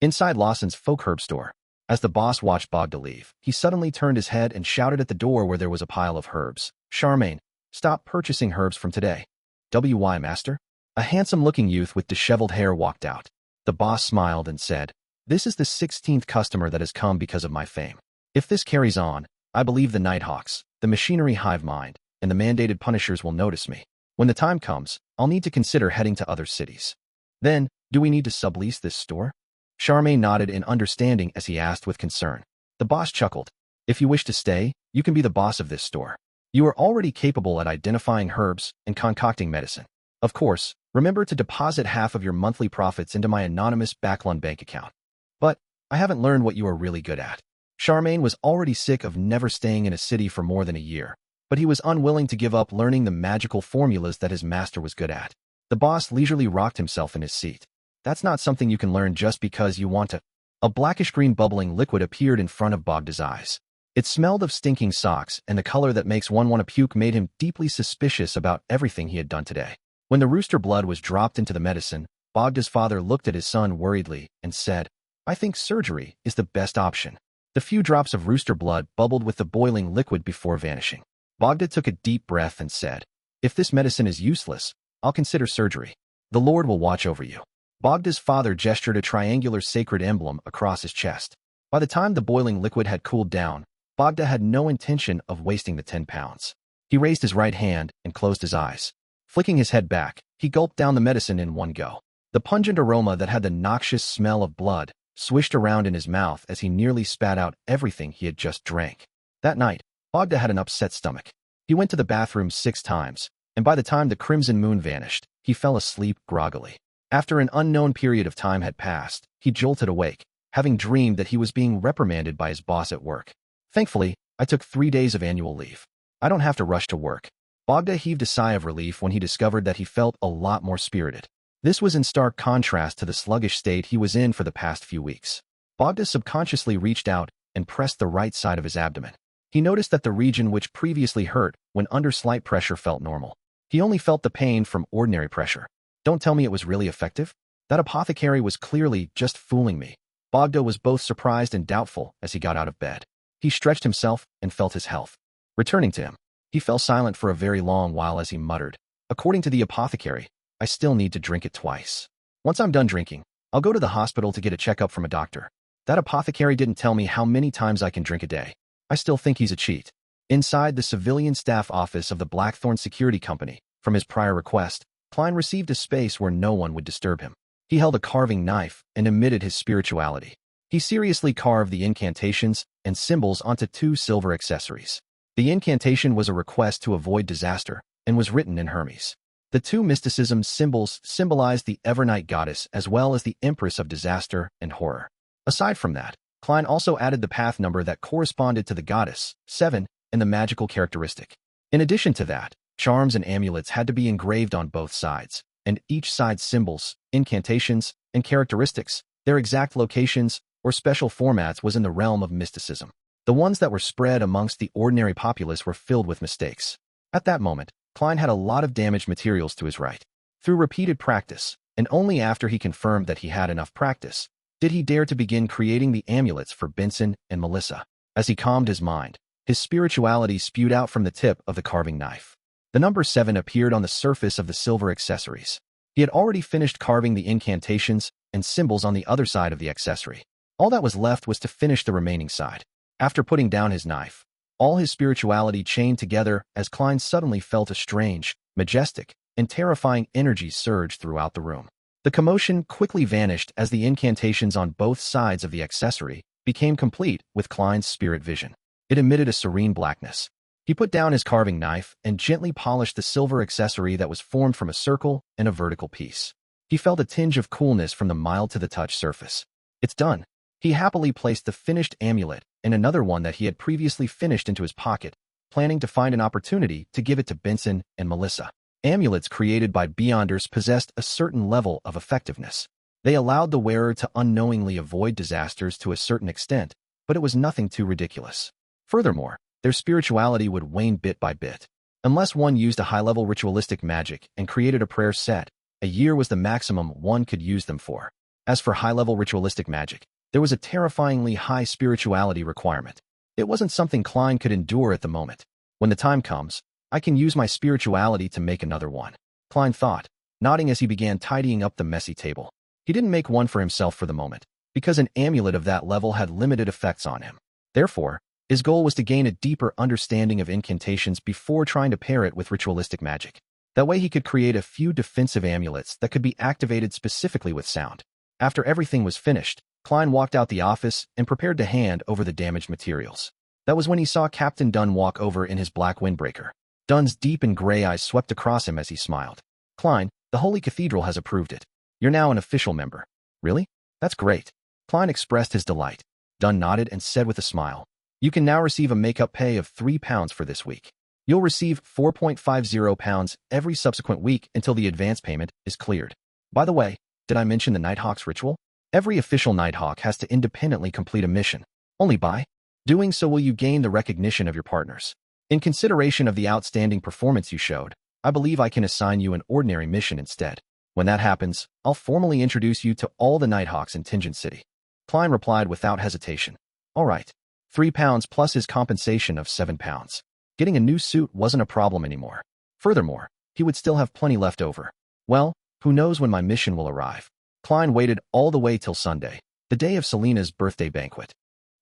Inside Lawson's folk herb store, as the boss watched Bogda leave, he suddenly turned his head and shouted at the door where there was a pile of herbs, "Charmaine, stop purchasing herbs from today." "Why, master?" A handsome-looking youth with disheveled hair walked out. The boss smiled and said, "This is the 16th customer that has come because of my fame. If this carries on, I believe the Nighthawks, the machinery hive mind, and the mandated punishers will notice me. When the time comes, I'll need to consider heading to other cities." "Then, do we need to sublease this store?" Charmaine nodded in understanding as he asked with concern. The boss chuckled. If you wish to stay, you can be the boss of this store. You are already capable at identifying herbs and concocting medicine. Of course, remember to deposit half of your monthly profits into my anonymous Backlund bank account. But I haven't learned what you are really good at. Charmaine was already sick of never staying in a city for more than a year, but he was unwilling to give up learning the magical formulas that his master was good at. The boss leisurely rocked himself in his seat. That's not something you can learn just because you want to. A blackish-green bubbling liquid appeared in front of Bogda's eyes. It smelled of stinking socks, and the color that makes one want to puke made him deeply suspicious about everything he had done today. When the rooster blood was dropped into the medicine, Bogda's father looked at his son worriedly and said, "I think surgery is the best option." The few drops of rooster blood bubbled with the boiling liquid before vanishing. Bogda took a deep breath and said, "If this medicine is useless, I'll consider surgery. The Lord will watch over you." Bogda's father gestured a triangular sacred emblem across his chest. By the time the boiling liquid had cooled down, Bogda had no intention of wasting the 10 pounds. He raised his right hand and closed his eyes. Flicking his head back, he gulped down the medicine in one go. The pungent aroma that had the noxious smell of blood swished around in his mouth as he nearly spat out everything he had just drank. That night, Bogda had an upset stomach. He went to the bathroom 6 times, and by the time the crimson moon vanished, he fell asleep groggily. After an unknown period of time had passed, he jolted awake, having dreamed that he was being reprimanded by his boss at work. "Thankfully, I took 3 days of annual leave. I don't have to rush to work." Bogda heaved a sigh of relief when he discovered that he felt a lot more spirited. This was in stark contrast to the sluggish state he was in for the past few weeks. Bogda subconsciously reached out and pressed the right side of his abdomen. He noticed that the region which previously hurt when under slight pressure felt normal. He only felt the pain from ordinary pressure. Don't tell me it was really effective? That apothecary was clearly just fooling me. Bogda was both surprised and doubtful as he got out of bed. He stretched himself and felt his health returning to him. He fell silent for a very long while as he muttered, "According to the apothecary, I still need to drink it twice. Once I'm done drinking, I'll go to the hospital to get a checkup from a doctor. That apothecary didn't tell me how many times I can drink a day. I still think he's a cheat." Inside the civilian staff office of the Blackthorn Security Company, from his prior request, Klein received a space where no one would disturb him. He held a carving knife and emitted his spirituality. He seriously carved the incantations and symbols onto 2 silver accessories. The incantation was a request to avoid disaster and was written in Hermes. The 2 mysticism symbols symbolized the Evernight goddess as well as the Empress of disaster and horror. Aside from that, Klein also added the path number that corresponded to the goddess, 7, and the magical characteristic. In addition to that, charms and amulets had to be engraved on both sides, and each side's symbols, incantations, and characteristics, their exact locations, or special formats was in the realm of mysticism. The ones that were spread amongst the ordinary populace were filled with mistakes. At that moment, Klein had a lot of damaged materials to his right. Through repeated practice, and only after he confirmed that he had enough practice, did he dare to begin creating the amulets for Benson and Melissa. As he calmed his mind, his spirituality spewed out from the tip of the carving knife. The number 7 appeared on the surface of the silver accessories. He had already finished carving the incantations and symbols on the other side of the accessory. All that was left was to finish the remaining side. After putting down his knife, all his spirituality chained together as Klein suddenly felt a strange, majestic, and terrifying energy surge throughout the room. The commotion quickly vanished as the incantations on both sides of the accessory became complete with Klein's spirit vision. It emitted a serene blackness. He put down his carving knife and gently polished the silver accessory that was formed from a circle and a vertical piece. He felt a tinge of coolness from the mild-to-the-touch surface. "It's done." He happily placed the finished amulet and another one that he had previously finished into his pocket, planning to find an opportunity to give it to Benson and Melissa. Amulets created by Beyonders possessed a certain level of effectiveness. They allowed the wearer to unknowingly avoid disasters to a certain extent, but it was nothing too ridiculous. Furthermore, their spirituality would wane bit by bit. Unless one used a high-level ritualistic magic and created a prayer set, a year was the maximum one could use them for. As for high-level ritualistic magic, there was a terrifyingly high spirituality requirement. It wasn't something Klein could endure at the moment. When the time comes, I can use my spirituality to make another one, Klein thought, nodding as he began tidying up the messy table. He didn't make one for himself for the moment, because an amulet of that level had limited effects on him. Therefore, his goal was to gain a deeper understanding of incantations before trying to pair it with ritualistic magic. That way he could create a few defensive amulets that could be activated specifically with sound. After everything was finished, Klein walked out the office and prepared to hand over the damaged materials. That was when he saw Captain Dunn walk over in his black windbreaker. Dunn's deep and gray eyes swept across him as he smiled. Klein, the Holy Cathedral has approved it. You're now an official member. Really? That's great. Klein expressed his delight. Dunn nodded and said with a smile, you can now receive a make-up pay of £3 for this week. You'll receive £4.50 every subsequent week until the advance payment is cleared. By the way, did I mention the Nighthawk's ritual? Every official Nighthawk has to independently complete a mission. Only by doing so will you gain the recognition of your partners. In consideration of the outstanding performance you showed, I believe I can assign you an ordinary mission instead. When that happens, I'll formally introduce you to all the Nighthawks in Tingent City. Klein replied without hesitation. All right. £3 plus his compensation of £7. Getting a new suit wasn't a problem anymore. Furthermore, he would still have plenty left over. Well, who knows when my mission will arrive. Klein waited all the way till Sunday, the day of Selina's birthday banquet.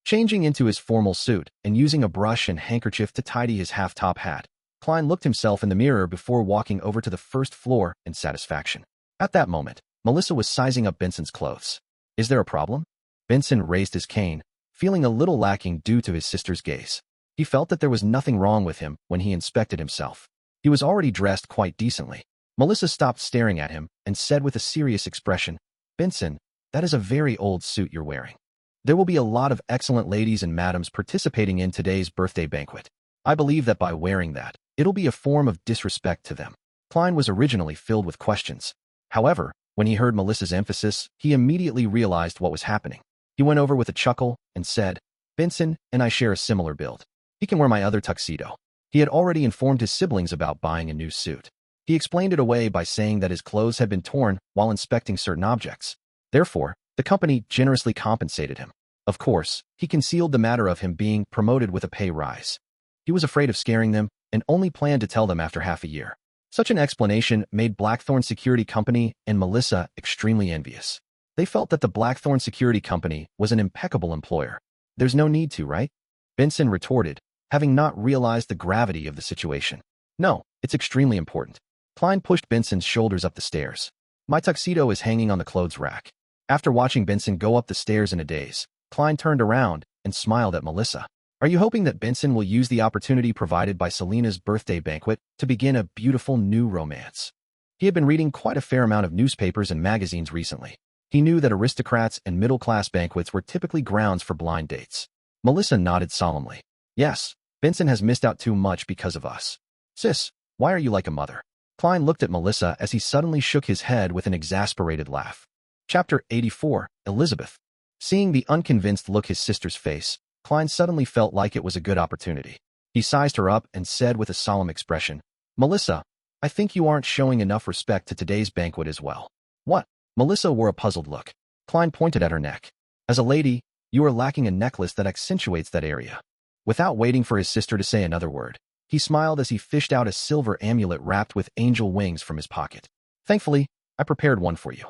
Changing into his formal suit and using a brush and handkerchief to tidy his half-top hat, Klein looked himself in the mirror before walking over to the first floor in satisfaction. At that moment, Melissa was sizing up Benson's clothes. Is there a problem? Benson raised his cane, feeling a little lacking due to his sister's gaze. He felt that there was nothing wrong with him when he inspected himself. He was already dressed quite decently. Melissa stopped staring at him and said with a serious expression, Benson, that is a very old suit you're wearing. There will be a lot of excellent ladies and madams participating in today's birthday banquet. I believe that by wearing that, it'll be a form of disrespect to them. Klein was originally filled with questions. However, when he heard Melissa's emphasis, he immediately realized what was happening. He went over with a chuckle and said, Benson and I share a similar build. He can wear my other tuxedo. He had already informed his siblings about buying a new suit. He explained it away by saying that his clothes had been torn while inspecting certain objects. Therefore, the company generously compensated him. Of course, he concealed the matter of him being promoted with a pay rise. He was afraid of scaring them and only planned to tell them after half a year. Such an explanation made Blackthorn Security Company and Melissa extremely envious. They felt that the Blackthorn Security Company was an impeccable employer. There's no need to, right? Benson retorted, having not realized the gravity of the situation. No, it's extremely important. Klein pushed Benson's shoulders up the stairs. My tuxedo is hanging on the clothes rack. After watching Benson go up the stairs in a daze, Klein turned around and smiled at Melissa. Are you hoping that Benson will use the opportunity provided by Selina's birthday banquet to begin a beautiful new romance? He had been reading quite a fair amount of newspapers and magazines recently. He knew that aristocrats and middle-class banquets were typically grounds for blind dates. Melissa nodded solemnly. Yes, Benson has missed out too much because of us. Sis, why are you like a mother? Klein looked at Melissa as he suddenly shook his head with an exasperated laugh. Chapter 84, Elizabeth. Seeing the unconvinced look his sister's face, Klein suddenly felt like it was a good opportunity. He sized her up and said with a solemn expression, Melissa, I think you aren't showing enough respect to today's banquet as well. What? Melissa wore a puzzled look. Klein pointed at her neck. As a lady, you are lacking a necklace that accentuates that area. Without waiting for his sister to say another word, he smiled as he fished out a silver amulet wrapped with angel wings from his pocket. Thankfully, I prepared one for you.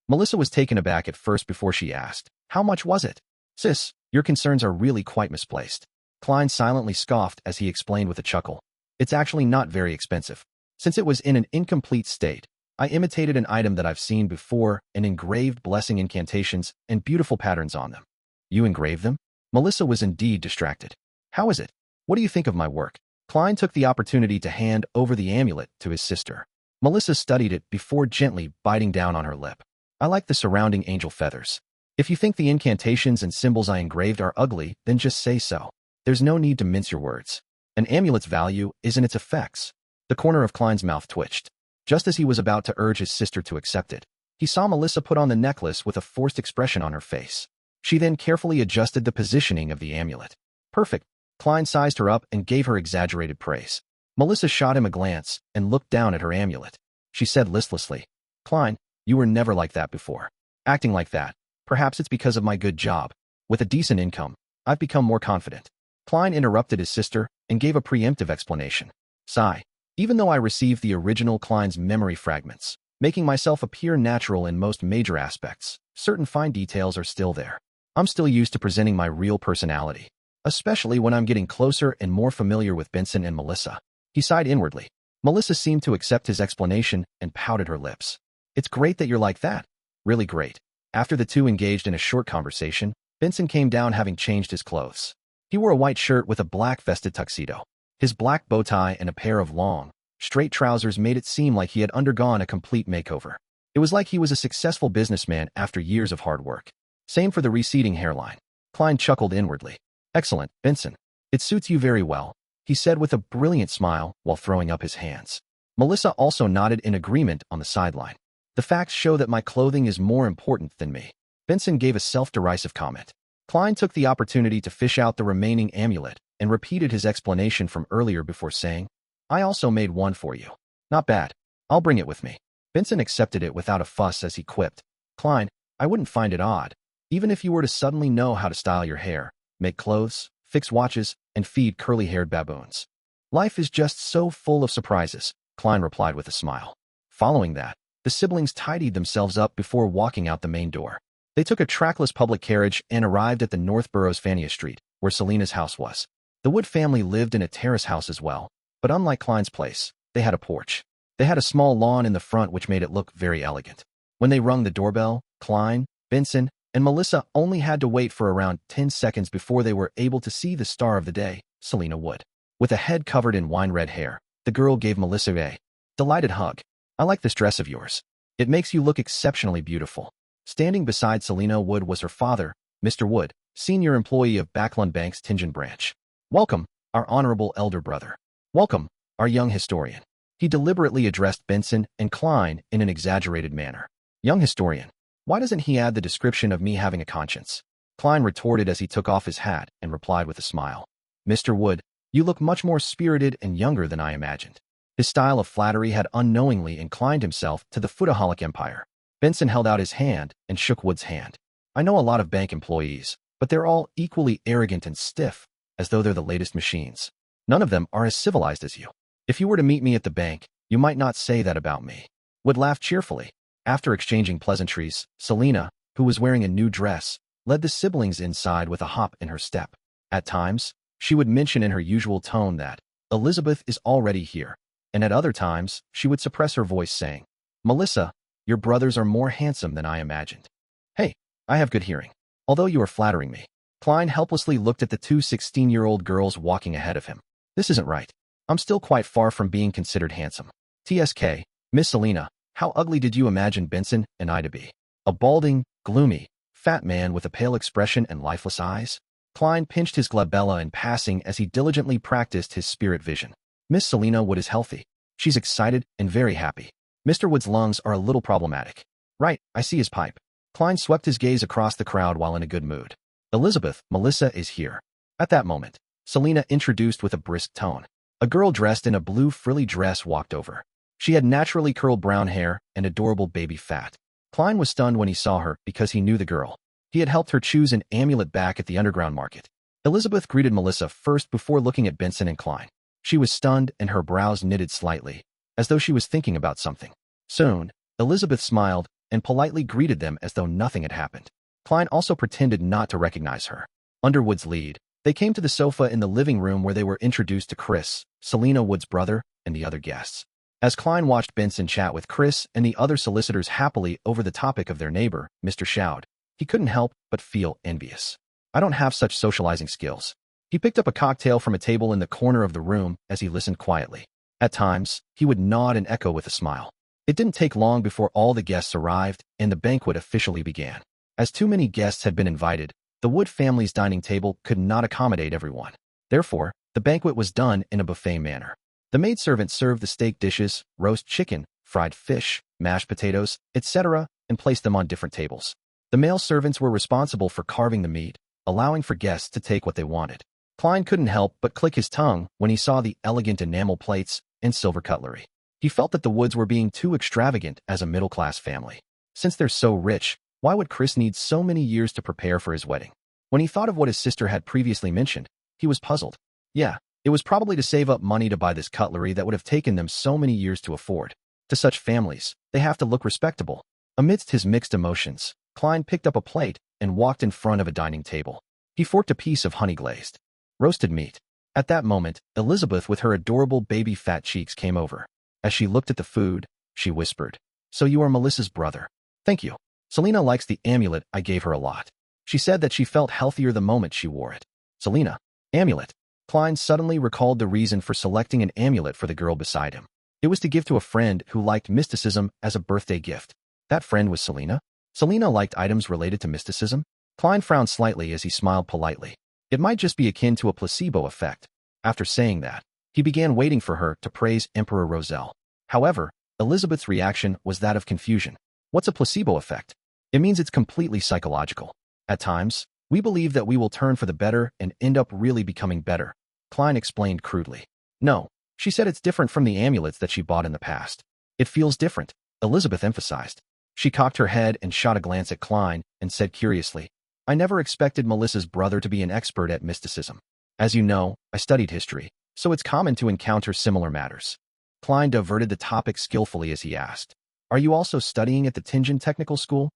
Melissa was taken aback at first before she asked, how much was it? Sis, your concerns are really quite misplaced. Klein silently scoffed as he explained with a chuckle. It's actually not very expensive. Since it was in an incomplete state, I imitated an item that I've seen before and engraved blessing incantations and beautiful patterns on them. You engraved them? Melissa was indeed distracted. How is it? What do you think of my work? Klein took the opportunity to hand over the amulet to his sister. Melissa studied it before gently biting down on her lip. I like the surrounding angel feathers. If you think the incantations and symbols I engraved are ugly, then just say so. There's no need to mince your words. An amulet's value is in its effects. The corner of Klein's mouth twitched. Just as he was about to urge his sister to accept it, he saw Melissa put on the necklace with a forced expression on her face. She then carefully adjusted the positioning of the amulet. Perfect. Klein sized her up and gave her exaggerated praise. Melissa shot him a glance and looked down at her amulet. She said listlessly, Klein, you were never like that before. Acting like that. Perhaps it's because of my good job. With a decent income, I've become more confident. Klein interrupted his sister and gave a preemptive explanation. Sigh. Even though I received the original Klein's memory fragments, making myself appear natural in most major aspects, certain fine details are still there. I'm still used to presenting my real personality, especially when I'm getting closer and more familiar with Benson and Melissa. He sighed inwardly. Melissa seemed to accept his explanation and pouted her lips. It's great that you're like that. Really great. After the two engaged in a short conversation, Benson came down having changed his clothes. He wore a white shirt with a black vested tuxedo. His black bow tie and a pair of long, straight trousers made it seem like he had undergone a complete makeover. It was like he was a successful businessman after years of hard work. Same for the receding hairline. Klein chuckled inwardly. Excellent, Benson. It suits you very well, he said with a brilliant smile while throwing up his hands. Melissa also nodded in agreement on the sideline. The facts show that my clothing is more important than me. Benson gave a self-derisive comment. Klein took the opportunity to fish out the remaining amulet and repeated his explanation from earlier before saying, I also made one for you. Not bad. I'll bring it with me. Benson accepted it without a fuss as he quipped, Klein, I wouldn't find it odd, even if you were to suddenly know how to style your hair, make clothes, fix watches, and feed curly-haired baboons. Life is just so full of surprises, Klein replied with a smile. Following that, the siblings tidied themselves up before walking out the main door. They took a trackless public carriage and arrived at the North Borough's Fania Street, where Selina's house was. The Wood family lived in a terrace house as well, but unlike Klein's place, they had a porch. They had a small lawn in the front which made it look very elegant. When they rung the doorbell, Klein, Benson, and Melissa only had to wait for around 10 seconds before they were able to see the star of the day, Selina Wood. With a head covered in wine-red hair, the girl gave Melissa a delighted hug. I like this dress of yours. It makes you look exceptionally beautiful. Standing beside Selina Wood was her father, Mr. Wood, senior employee of Backlund Bank's Tingen branch. Welcome, our honorable elder brother. Welcome, our young historian. He deliberately addressed Benson and Klein in an exaggerated manner. Young historian. Why doesn't he add the description of me having a conscience? Klein retorted as he took off his hat and replied with a smile. Mr. Wood, you look much more spirited and younger than I imagined. His style of flattery had unknowingly inclined himself to the foodaholic empire. Benson held out his hand and shook Wood's hand. I know a lot of bank employees, but they're all equally arrogant and stiff, as though they're the latest machines. None of them are as civilized as you. If you were to meet me at the bank, you might not say that about me. Wood laughed cheerfully. After exchanging pleasantries, Selina, who was wearing a new dress, led the siblings inside with a hop in her step. At times, she would mention in her usual tone that Elizabeth is already here, and at other times, she would suppress her voice saying, Melissa, your brothers are more handsome than I imagined. Hey, I have good hearing. Although you are flattering me. Klein helplessly looked at the two 16-year-old girls walking ahead of him. This isn't right. I'm still quite far from being considered handsome. TSK, Miss Selina, how ugly did you imagine Benson and I to be? A balding, gloomy, fat man with a pale expression and lifeless eyes? Klein pinched his glabella in passing as he diligently practiced his spirit vision. Miss Selina Wood is healthy. She's excited and very happy. Mr. Wood's lungs are a little problematic. Right, I see his pipe. Klein swept his gaze across the crowd while in a good mood. Elizabeth, Melissa is here. At that moment, Selina introduced with a brisk tone. A girl dressed in a blue frilly dress walked over. She had naturally curled brown hair and adorable baby fat. Klein was stunned when he saw her because he knew the girl. He had helped her choose an amulet back at the underground market. Elizabeth greeted Melissa first before looking at Benson and Klein. She was stunned and her brows knitted slightly, as though she was thinking about something. Soon, Elizabeth smiled and politely greeted them as though nothing had happened. Klein also pretended not to recognize her. Under Wood's lead, they came to the sofa in the living room where they were introduced to Chris, Selina Wood's brother, and the other guests. As Klein watched Benson chat with Chris and the other solicitors happily over the topic of their neighbor, Mr. Shoud, he couldn't help but feel envious. I don't have such socializing skills. He picked up a cocktail from a table in the corner of the room as he listened quietly. At times, he would nod and echo with a smile. It didn't take long before all the guests arrived and the banquet officially began. As too many guests had been invited, the Wood family's dining table could not accommodate everyone. Therefore, the banquet was done in a buffet manner. The maidservant served the steak dishes, roast chicken, fried fish, mashed potatoes, etc., and placed them on different tables. The male servants were responsible for carving the meat, allowing for guests to take what they wanted. Klein couldn't help but click his tongue when he saw the elegant enamel plates and silver cutlery. He felt that the Woods were being too extravagant as a middle-class family. Since they're so rich, why would Chris need so many years to prepare for his wedding? When he thought of what his sister had previously mentioned, he was puzzled. Yeah, it was probably to save up money to buy this cutlery that would have taken them so many years to afford. To such families, they have to look respectable. Amidst his mixed emotions, Klein picked up a plate and walked in front of a dining table. He forked a piece of honey-glazed roasted meat. At that moment, Elizabeth with her adorable baby fat cheeks came over. As she looked at the food, she whispered, "So you are Melissa's brother." "Thank you. Selina likes the amulet I gave her a lot. She said that she felt healthier the moment she wore it." "Selina, Amulet. Klein suddenly recalled the reason for selecting an amulet for the girl beside him. It was to give to a friend who liked mysticism as a birthday gift. That friend was Selina. Selina liked items related to mysticism. Klein frowned slightly as he smiled politely. It might just be akin to a placebo effect. After saying that, he began waiting for her to praise Emperor Roselle. However, Elizabeth's reaction was that of confusion. What's a placebo effect? It means it's completely psychological. At times, we believe that we will turn for the better and end up really becoming better, Klein explained crudely. No, she said it's different from the amulets that she bought in the past. It feels different, Elizabeth emphasized. She cocked her head and shot a glance at Klein and said curiously, I never expected Melissa's brother to be an expert at mysticism. As you know, I studied history, so it's common to encounter similar matters. Klein diverted the topic skillfully as he asked, Are you also studying at the Tingen Technical School?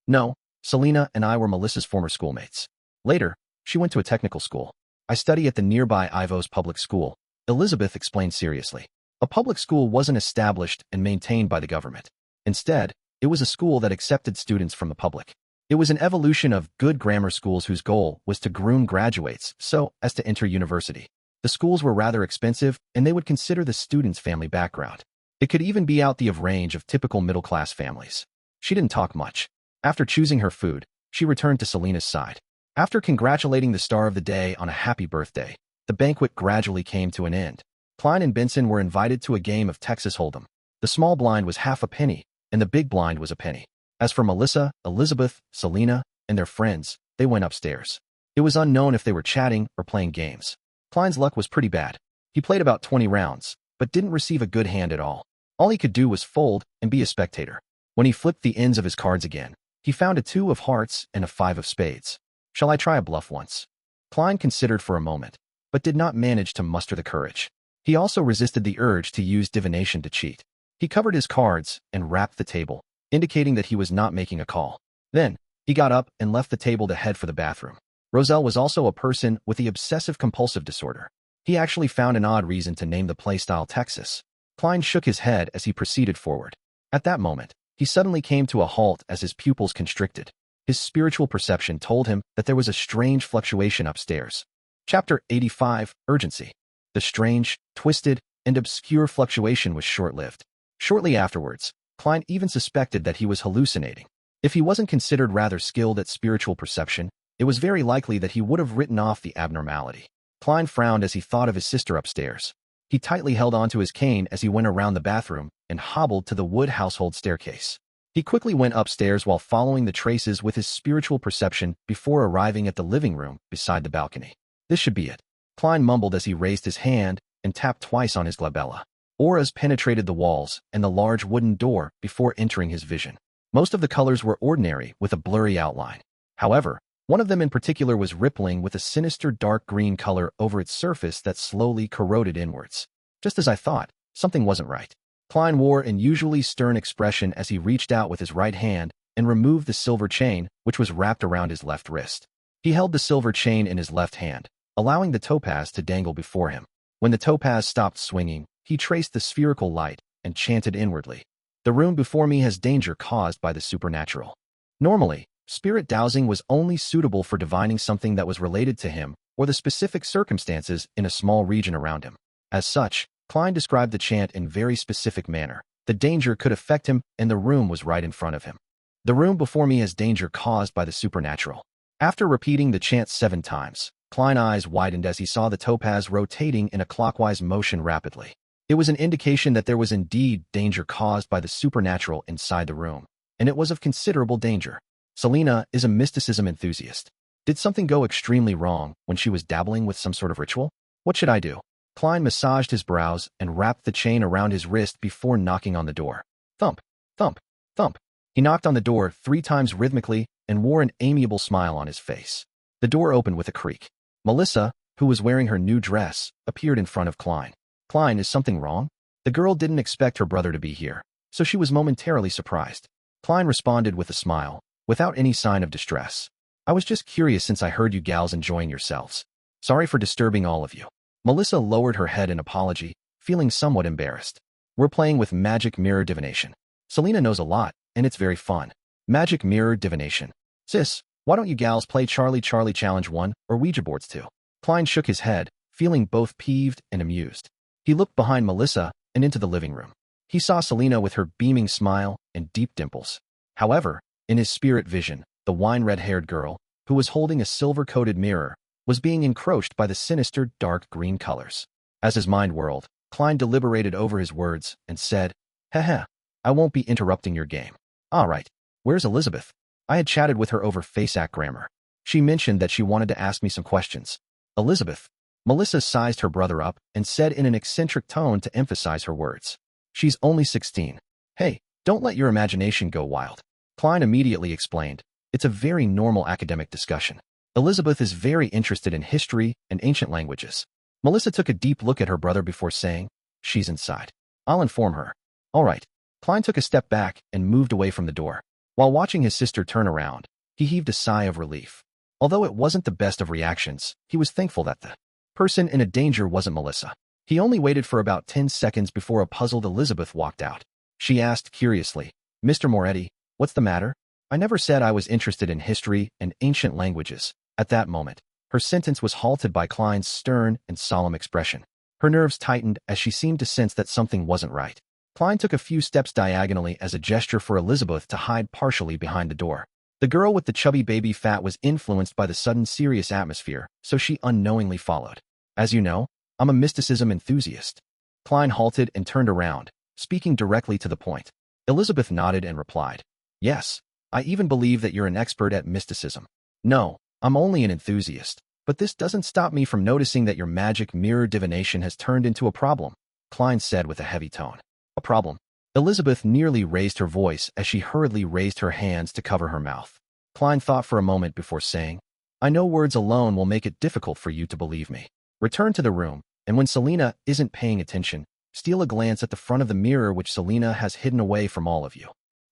No, Selina and I were Melissa's former schoolmates. Later, she went to a technical school. I study at the nearby Ivos Public School, Elizabeth explained seriously. A public school wasn't established and maintained by the government. Instead, it was a school that accepted students from the public. It was an evolution of good grammar schools whose goal was to groom graduates so as to enter university. The schools were rather expensive, and they would consider the student's family background. It could even be out of range of typical middle-class families. She didn't talk much. After choosing her food, she returned to Selina's side. After congratulating the star of the day on a happy birthday, the banquet gradually came to an end. Klein and Benson were invited to a game of Texas Hold'em. The small blind was half a penny, and the big blind was a penny. As for Melissa, Elizabeth, Selina, and their friends, they went upstairs. It was unknown if they were chatting or playing games. Klein's luck was pretty bad. He played about 20 rounds, but didn't receive a good hand at all. All he could do was fold and be a spectator. When he flipped the ends of his cards again, he found a 2 of hearts and a 5 of spades. Shall I try a bluff once? Klein considered for a moment, but did not manage to muster the courage. He also resisted the urge to use divination to cheat. He covered his cards and rapped the table, indicating that he was not making a call. Then, he got up and left the table to head for the bathroom. Roselle was also a person with the obsessive-compulsive disorder. He actually found an odd reason to name the playstyle Texas. Klein shook his head as he proceeded forward. At that moment, he suddenly came to a halt as his pupils constricted. His spiritual perception told him that there was a strange fluctuation upstairs. Chapter 85, Urgency. The strange, twisted, and obscure fluctuation was short-lived. Shortly afterwards, Klein even suspected that he was hallucinating. If he wasn't considered rather skilled at spiritual perception, it was very likely that he would have written off the abnormality. Klein frowned as he thought of his sister upstairs. He tightly held onto his cane as he went around the bathroom and hobbled to the wood household staircase. He quickly went upstairs while following the traces with his spiritual perception before arriving at the living room beside the balcony. This should be it, Klein mumbled as he raised his hand and tapped twice on his glabella. Auras penetrated the walls and the large wooden door before entering his vision. Most of the colors were ordinary with a blurry outline. However, one of them in particular was rippling with a sinister dark green color over its surface that slowly corroded inwards. Just as I thought, something wasn't right. Klein wore an unusually stern expression as he reached out with his right hand and removed the silver chain, which was wrapped around his left wrist. He held the silver chain in his left hand, allowing the topaz to dangle before him. When the topaz stopped swinging, he traced the spherical light and chanted inwardly, "The room before me has danger caused by the supernatural." Normally, spirit dowsing was only suitable for divining something that was related to him or the specific circumstances in a small region around him. As such, Klein described the chant in very specific manner. The danger could affect him, and the room was right in front of him. The room before me has danger caused by the supernatural. After repeating the chant 7 times, Klein's eyes widened as he saw the topaz rotating in a clockwise motion rapidly. It was an indication that there was indeed danger caused by the supernatural inside the room, and it was of considerable danger. Selina is a mysticism enthusiast. Did something go extremely wrong when she was dabbling with some sort of ritual? What should I do? Klein massaged his brows and wrapped the chain around his wrist before knocking on the door. Thump, thump, thump. He knocked on the door 3 times rhythmically and wore an amiable smile on his face. The door opened with a creak. Melissa, who was wearing her new dress, appeared in front of Klein. "Klein, is something wrong?" The girl didn't expect her brother to be here, so she was momentarily surprised. Klein responded with a smile, without any sign of distress. "I was just curious since I heard you gals enjoying yourselves. Sorry for disturbing all of you." Melissa lowered her head in apology, feeling somewhat embarrassed. "We're playing with magic mirror divination. Selina knows a lot, and it's very fun. Magic mirror divination. Sis, why don't you gals play Charlie Challenge 1 or Ouija boards too?" Klein shook his head, feeling both peeved and amused. He looked behind Melissa and into the living room. He saw Selina with her beaming smile and deep dimples. However, in his spirit vision, the wine-red-haired girl, who was holding a silver-coated mirror, was being encroached by the sinister dark green colors. As his mind whirled, Klein deliberated over his words and said, "Heh, I won't be interrupting your game. All right, where's Elizabeth?" I had chatted with her over FaceApp grammar. She mentioned that she wanted to ask me some questions. Elizabeth. Melissa sized her brother up and said in an eccentric tone to emphasize her words. She's only 16. Hey, don't let your imagination go wild. Klein immediately explained. It's a very normal academic discussion. Elizabeth is very interested in history and ancient languages. Melissa took a deep look at her brother before saying, "She's inside. I'll inform her." All right. Klein took a step back and moved away from the door. While watching his sister turn around, he heaved a sigh of relief. Although it wasn't the best of reactions, he was thankful that the person in danger wasn't Melissa. He only waited for about 10 seconds before a puzzled Elizabeth walked out. She asked curiously, "Mr. Moretti, what's the matter?" "I never said I was interested in history and ancient languages." At that moment, her sentence was halted by Klein's stern and solemn expression. Her nerves tightened as she seemed to sense that something wasn't right. Klein took a few steps diagonally as a gesture for Elizabeth to hide partially behind the door. The girl with the chubby baby fat was influenced by the sudden serious atmosphere, so she unknowingly followed. "As you know, I'm a mysticism enthusiast." Klein halted and turned around, speaking directly to the point. Elizabeth nodded and replied, "Yes, I even believe that you're an expert at mysticism." "No, I'm only an enthusiast, but this doesn't stop me from noticing that your magic mirror divination has turned into a problem," Klein said with a heavy tone. "A problem?" Elizabeth nearly raised her voice as she hurriedly raised her hands to cover her mouth. Klein thought for a moment before saying, "I know words alone will make it difficult for you to believe me. Return to the room, and when Selina isn't paying attention, steal a glance at the front of the mirror which Selina has hidden away from all of you."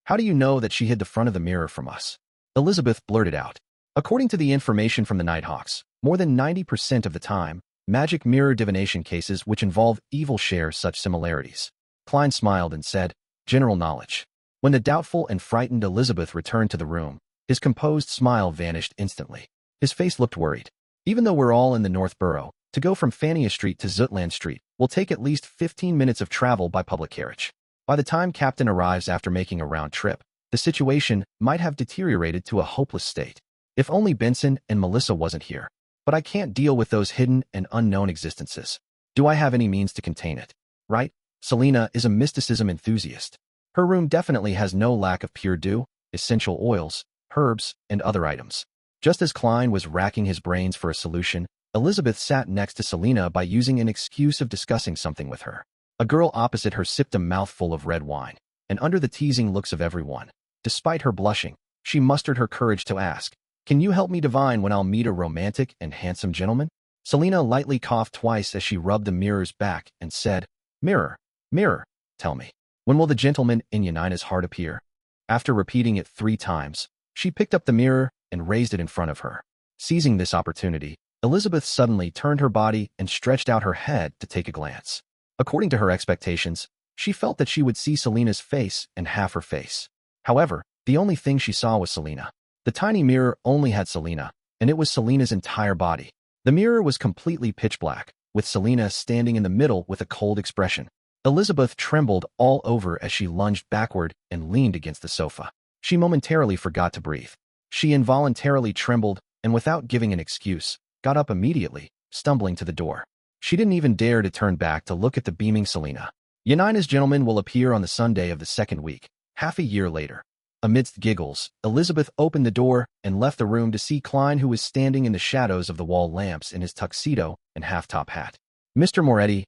"How do you know that she hid the front of the mirror from us?" Elizabeth blurted out. According to the information from the Nighthawks, more than 90% of the time, magic mirror divination cases which involve evil share such similarities. Klein smiled and said, "General knowledge." When the doubtful and frightened Elizabeth returned to the room, his composed smile vanished instantly. His face looked worried. "Even though we're all in the North Borough, to go from Fania Street to Zutland Street will take at least 15 minutes of travel by public carriage. By the time Captain arrives after making a round trip, the situation might have deteriorated to a hopeless state. If only Benson and Melissa wasn't here. But I can't deal with those hidden and unknown existences. Do I have any means to contain it? Right? Selina is a mysticism enthusiast. Her room definitely has no lack of pure dew, essential oils, herbs, and other items." Just as Klein was racking his brains for a solution, Elizabeth sat next to Selina by using an excuse of discussing something with her. A girl opposite her sipped a mouthful of red wine, and under the teasing looks of everyone, despite her blushing, she mustered her courage to ask, "Can you help me divine when I'll meet a romantic and handsome gentleman?" Selina lightly coughed twice as she rubbed the mirror's back and said, "Mirror, mirror, tell me, when will the gentleman in Yanina's heart appear?" After repeating it 3 times, she picked up the mirror and raised it in front of her. Seizing this opportunity, Elizabeth suddenly turned her body and stretched out her head to take a glance. According to her expectations, she felt that she would see Selina's face and half her face. However, the only thing she saw was Selina. The tiny mirror only had Selina, and it was Selina's entire body. The mirror was completely pitch black, with Selina standing in the middle with a cold expression. Elizabeth trembled all over as she lunged backward and leaned against the sofa. She momentarily forgot to breathe. She involuntarily trembled and, without giving an excuse, got up immediately, stumbling to the door. She didn't even dare to turn back to look at the beaming Selina. Yanina's gentleman will appear on the Sunday of the 2nd week, half a year later. Amidst giggles, Elizabeth opened the door and left the room to see Klein, who was standing in the shadows of the wall lamps in his tuxedo and half-top hat. "Mr. Moretti,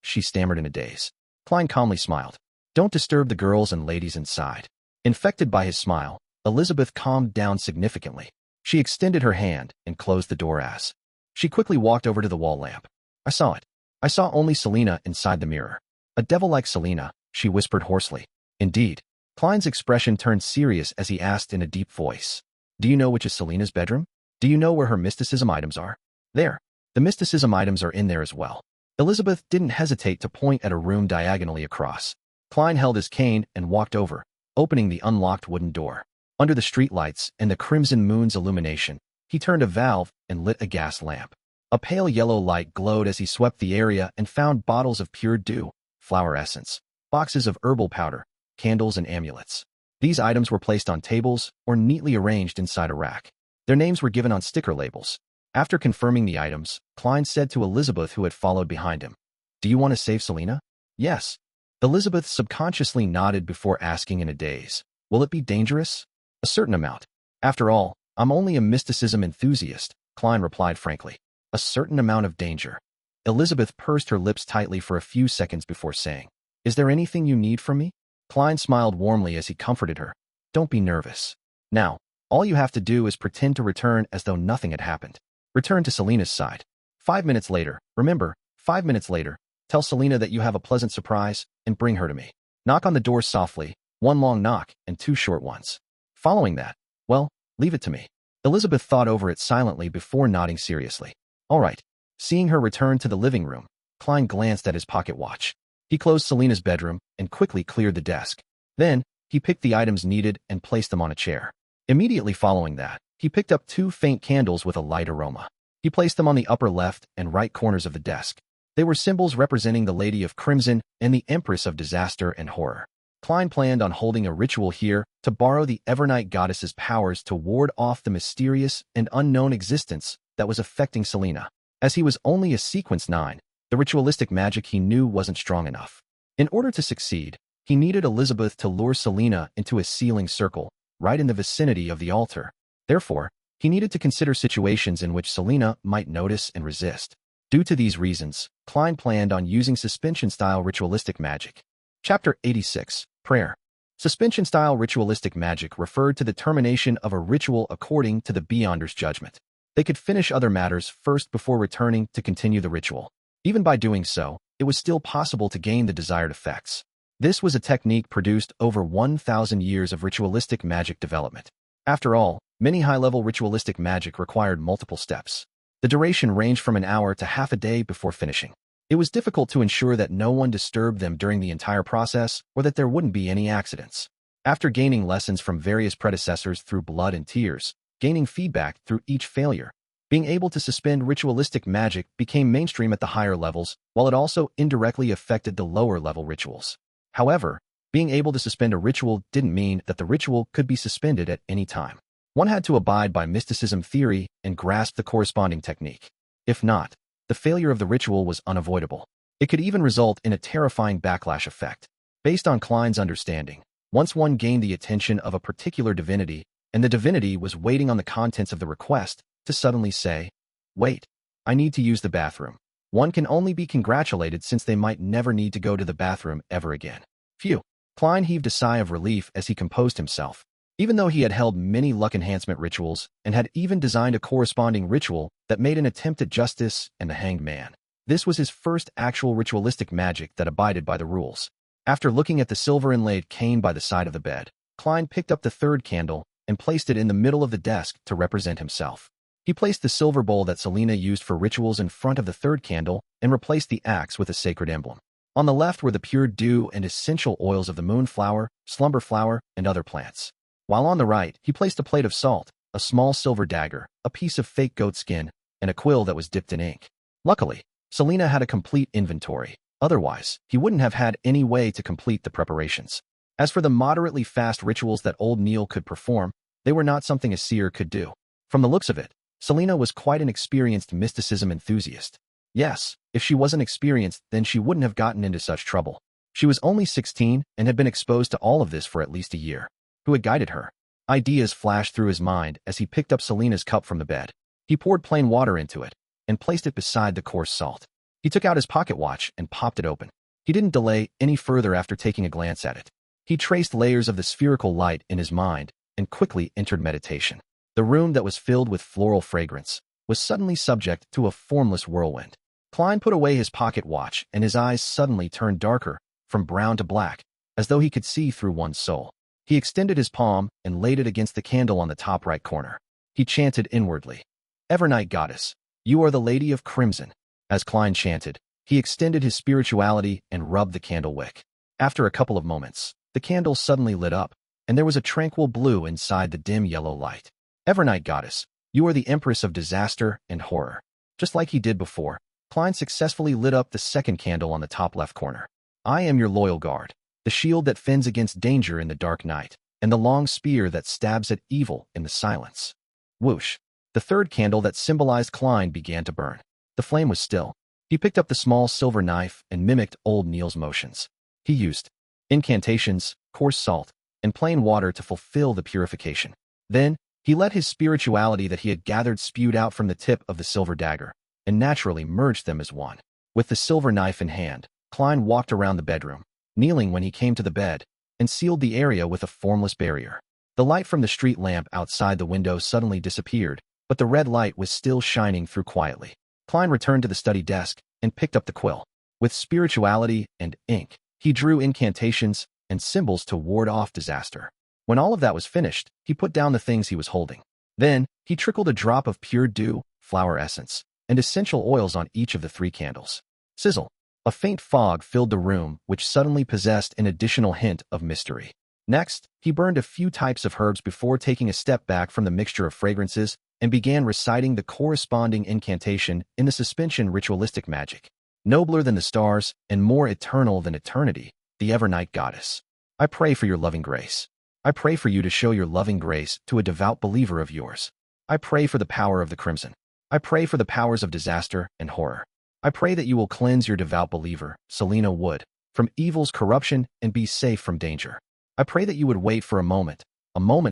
she stammered in a daze. Klein calmly smiled. "Don't disturb the girls and ladies inside." Infected by his smile, Elizabeth calmed down significantly. She extended her hand and closed the door as she quickly walked over to the wall lamp. "I saw it. I saw only Selina inside the mirror. A devil like Selina," she whispered hoarsely. "Indeed." Klein's expression turned serious as he asked in a deep voice, "Do you know which is Selina's bedroom? Do you know where her mysticism items are?" "There. The mysticism items are in there as well." Elizabeth didn't hesitate to point at a room diagonally across. Klein held his cane and walked over, opening the unlocked wooden door. Under the streetlights and the crimson moon's illumination, he turned a valve and lit a gas lamp. A pale yellow light glowed as he swept the area and found bottles of pure dew, flower essence, boxes of herbal powder, candles, and amulets. These items were placed on tables or neatly arranged inside a rack. Their names were given on sticker labels. After confirming the items, Klein said to Elizabeth, who had followed behind him, "Do you want to save Selina?" "Yes." Elizabeth subconsciously nodded before asking in a daze, "Will it be dangerous?" "A certain amount. After all, I'm only a mysticism enthusiast," Klein replied frankly. "A certain amount of danger." Elizabeth pursed her lips tightly for a few seconds before saying, "Is there anything you need from me?" Klein smiled warmly as he comforted her. "Don't be nervous. Now, all you have to do is pretend to return as though nothing had happened. Return to Selina's side. 5 minutes later, remember, 5 minutes later, tell Selina that you have a pleasant surprise and bring her to me. Knock on the door softly, one long knock and two short ones. Following that, well, leave it to me." Elizabeth thought over it silently before nodding seriously. "All right." Seeing her return to the living room, Klein glanced at his pocket watch. He closed Selina's bedroom and quickly cleared the desk. Then, he picked the items needed and placed them on a chair. Immediately following that, he picked up 2 faint candles with a light aroma. He placed them on the upper left and right corners of the desk. They were symbols representing the Lady of Crimson and the Empress of Disaster and Horror. Klein planned on holding a ritual here to borrow the Evernight goddess's powers to ward off the mysterious and unknown existence that was affecting Selina. As he was only a sequence 9, the ritualistic magic he knew wasn't strong enough. In order to succeed, he needed Elizabeth to lure Selina into a sealing circle, right in the vicinity of the altar. Therefore, he needed to consider situations in which Selina might notice and resist. Due to these reasons, Klein planned on using suspension-style ritualistic magic. Chapter 86, Prayer. Suspension-style ritualistic magic referred to the termination of a ritual according to the Beyonder's judgment. They could finish other matters first before returning to continue the ritual. Even by doing so, it was still possible to gain the desired effects. This was a technique produced over 1,000 years of ritualistic magic development. After all, many high-level ritualistic magic required multiple steps. The duration ranged from an hour to half a day before finishing. It was difficult to ensure that no one disturbed them during the entire process or that there wouldn't be any accidents. After gaining lessons from various predecessors through blood and tears, gaining feedback through each failure, being able to suspend ritualistic magic became mainstream at the higher levels, while it also indirectly affected the lower-level rituals. However, being able to suspend a ritual didn't mean that the ritual could be suspended at any time. One had to abide by mysticism theory and grasp the corresponding technique. If not, the failure of the ritual was unavoidable. It could even result in a terrifying backlash effect. Based on Klein's understanding, once one gained the attention of a particular divinity, and the divinity was waiting on the contents of the request to suddenly say, "Wait, I need to use the bathroom," one can only be congratulated since they might never need to go to the bathroom ever again. Phew. Klein heaved a sigh of relief as he composed himself. Even though he had held many luck enhancement rituals and had even designed a corresponding ritual that made an attempt at justice and the hanged man, this was his first actual ritualistic magic that abided by the rules. After looking at the silver-inlaid cane by the side of the bed, Klein picked up the 3rd candle and placed it in the middle of the desk to represent himself. He placed the silver bowl that Selina used for rituals in front of the 3rd candle and replaced the axe with a sacred emblem. On the left were the pure dew and essential oils of the moonflower, slumber flower, and other plants. While on the right, he placed a plate of salt, a small silver dagger, a piece of fake goat skin, and a quill that was dipped in ink. Luckily, Selina had a complete inventory. Otherwise, he wouldn't have had any way to complete the preparations. As for the moderately fast rituals that old Neil could perform, they were not something a seer could do. From the looks of it, Selina was quite an experienced mysticism enthusiast. Yes, if she wasn't experienced, then she wouldn't have gotten into such trouble. She was only 16 and had been exposed to all of this for at least a year. Who had guided her? Ideas flashed through his mind as he picked up Selina's cup from the bed. He poured plain water into it and placed it beside the coarse salt. He took out his pocket watch and popped it open. He didn't delay any further after taking a glance at it. He traced layers of the spherical light in his mind and quickly entered meditation. The room that was filled with floral fragrance was suddenly subject to a formless whirlwind. Klein put away his pocket watch and his eyes suddenly turned darker, from brown to black, as though he could see through one's soul. He extended his palm and laid it against the candle on the top right corner. He chanted inwardly, "Evernight goddess, you are the Lady of Crimson." As Klein chanted, he extended his spirituality and rubbed the candle wick. After a couple of moments, the candle suddenly lit up, and there was a tranquil blue inside the dim yellow light. "Evernight goddess, you are the Empress of Disaster and Horror." Just like he did before, Klein successfully lit up the second candle on the top left corner. I am your loyal guard, the shield that fends against danger in the dark night, and the long spear that stabs at evil in the silence. Whoosh! The third candle that symbolized Klein began to burn. The flame was still. He picked up the small silver knife and mimicked old Neil's motions. He used incantations, coarse salt, and plain water to fulfill the purification. Then, he let his spirituality that he had gathered spewed out from the tip of the silver dagger, and naturally merged them as one. With the silver knife in hand, Klein walked around the bedroom, kneeling when he came to the bed, and sealed the area with a formless barrier. The light from the street lamp outside the window suddenly disappeared, but the red light was still shining through quietly. Klein returned to the study desk and picked up the quill. With spirituality and ink, he drew incantations and symbols to ward off disaster. When all of that was finished, he put down the things he was holding. Then, he trickled a drop of pure dew, flower essence, and essential oils on each of the 3 candles. Sizzle! A faint fog filled the room, which suddenly possessed an additional hint of mystery. Next, he burned a few types of herbs before taking a step back from the mixture of fragrances and began reciting the corresponding incantation in the suspension ritualistic magic. Nobler than the stars and more eternal than eternity, the Evernight Goddess. I pray for your loving grace. I pray for you to show your loving grace to a devout believer of yours. I pray for the power of the crimson. I pray for the powers of disaster and horror. I pray that you will cleanse your devout believer, Selena Wood, from evil's corruption and be safe from danger. I pray that you would wait for a moment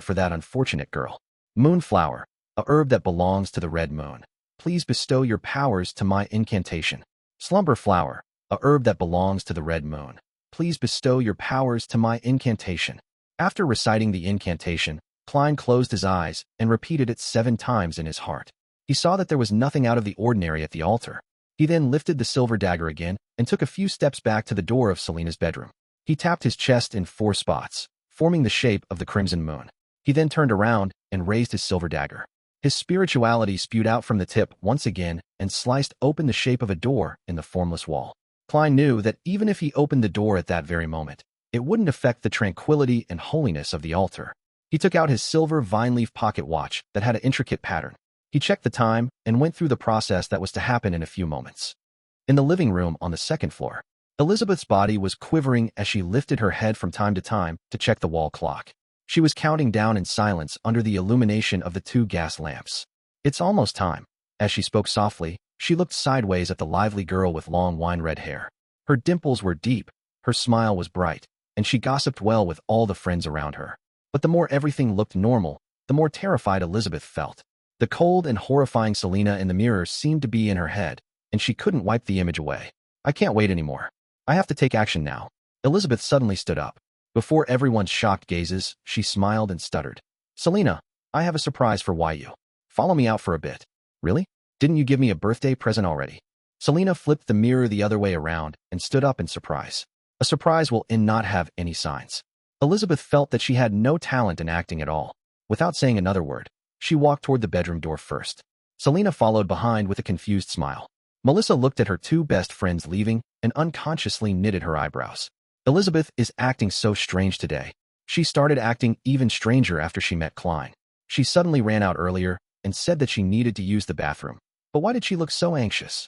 for that unfortunate girl. Moonflower, a herb that belongs to the red moon. Please bestow your powers to my incantation. Slumber flower, a herb that belongs to the red moon. Please bestow your powers to my incantation. After reciting the incantation, Klein closed his eyes and repeated it 7 times in his heart. He saw that there was nothing out of the ordinary at the altar. He then lifted the silver dagger again and took a few steps back to the door of Selena's bedroom. He tapped his chest in 4 spots, forming the shape of the crimson moon. He then turned around and raised his silver dagger. His spirituality spewed out from the tip once again and sliced open the shape of a door in the formless wall. Klein knew that even if he opened the door at that very moment, it wouldn't affect the tranquility and holiness of the altar. He took out his silver vine-leaf pocket watch that had an intricate pattern. He checked the time and went through the process that was to happen in a few moments. In the living room on the 2nd floor, Elizabeth's body was quivering as she lifted her head from time to check the wall clock. She was counting down in silence under the illumination of the 2 gas lamps. It's almost time. As she spoke softly, she looked sideways at the lively girl with long wine-red hair. Her dimples were deep, her smile was bright, and she gossiped well with all the friends around her. But the more everything looked normal, the more terrified Elizabeth felt. The cold and horrifying Selena in the mirror seemed to be in her head, and she couldn't wipe the image away. I can't wait anymore. I have to take action now. Elizabeth suddenly stood up. Before everyone's shocked gazes, she smiled and stuttered. Selena, I have a surprise for you. Follow me out for a bit. Really? Didn't you give me a birthday present already? Selena flipped the mirror the other way around and stood up in surprise. A surprise will not have any signs. Elizabeth felt that she had no talent in acting at all. Without saying another word, she walked toward the bedroom door first. Selena followed behind with a confused smile. Melissa looked at her 2 best friends leaving and unconsciously knitted her eyebrows. Elizabeth is acting so strange today. She started acting even stranger after she met Klein. She suddenly ran out earlier and said that she needed to use the bathroom. But why did she look so anxious?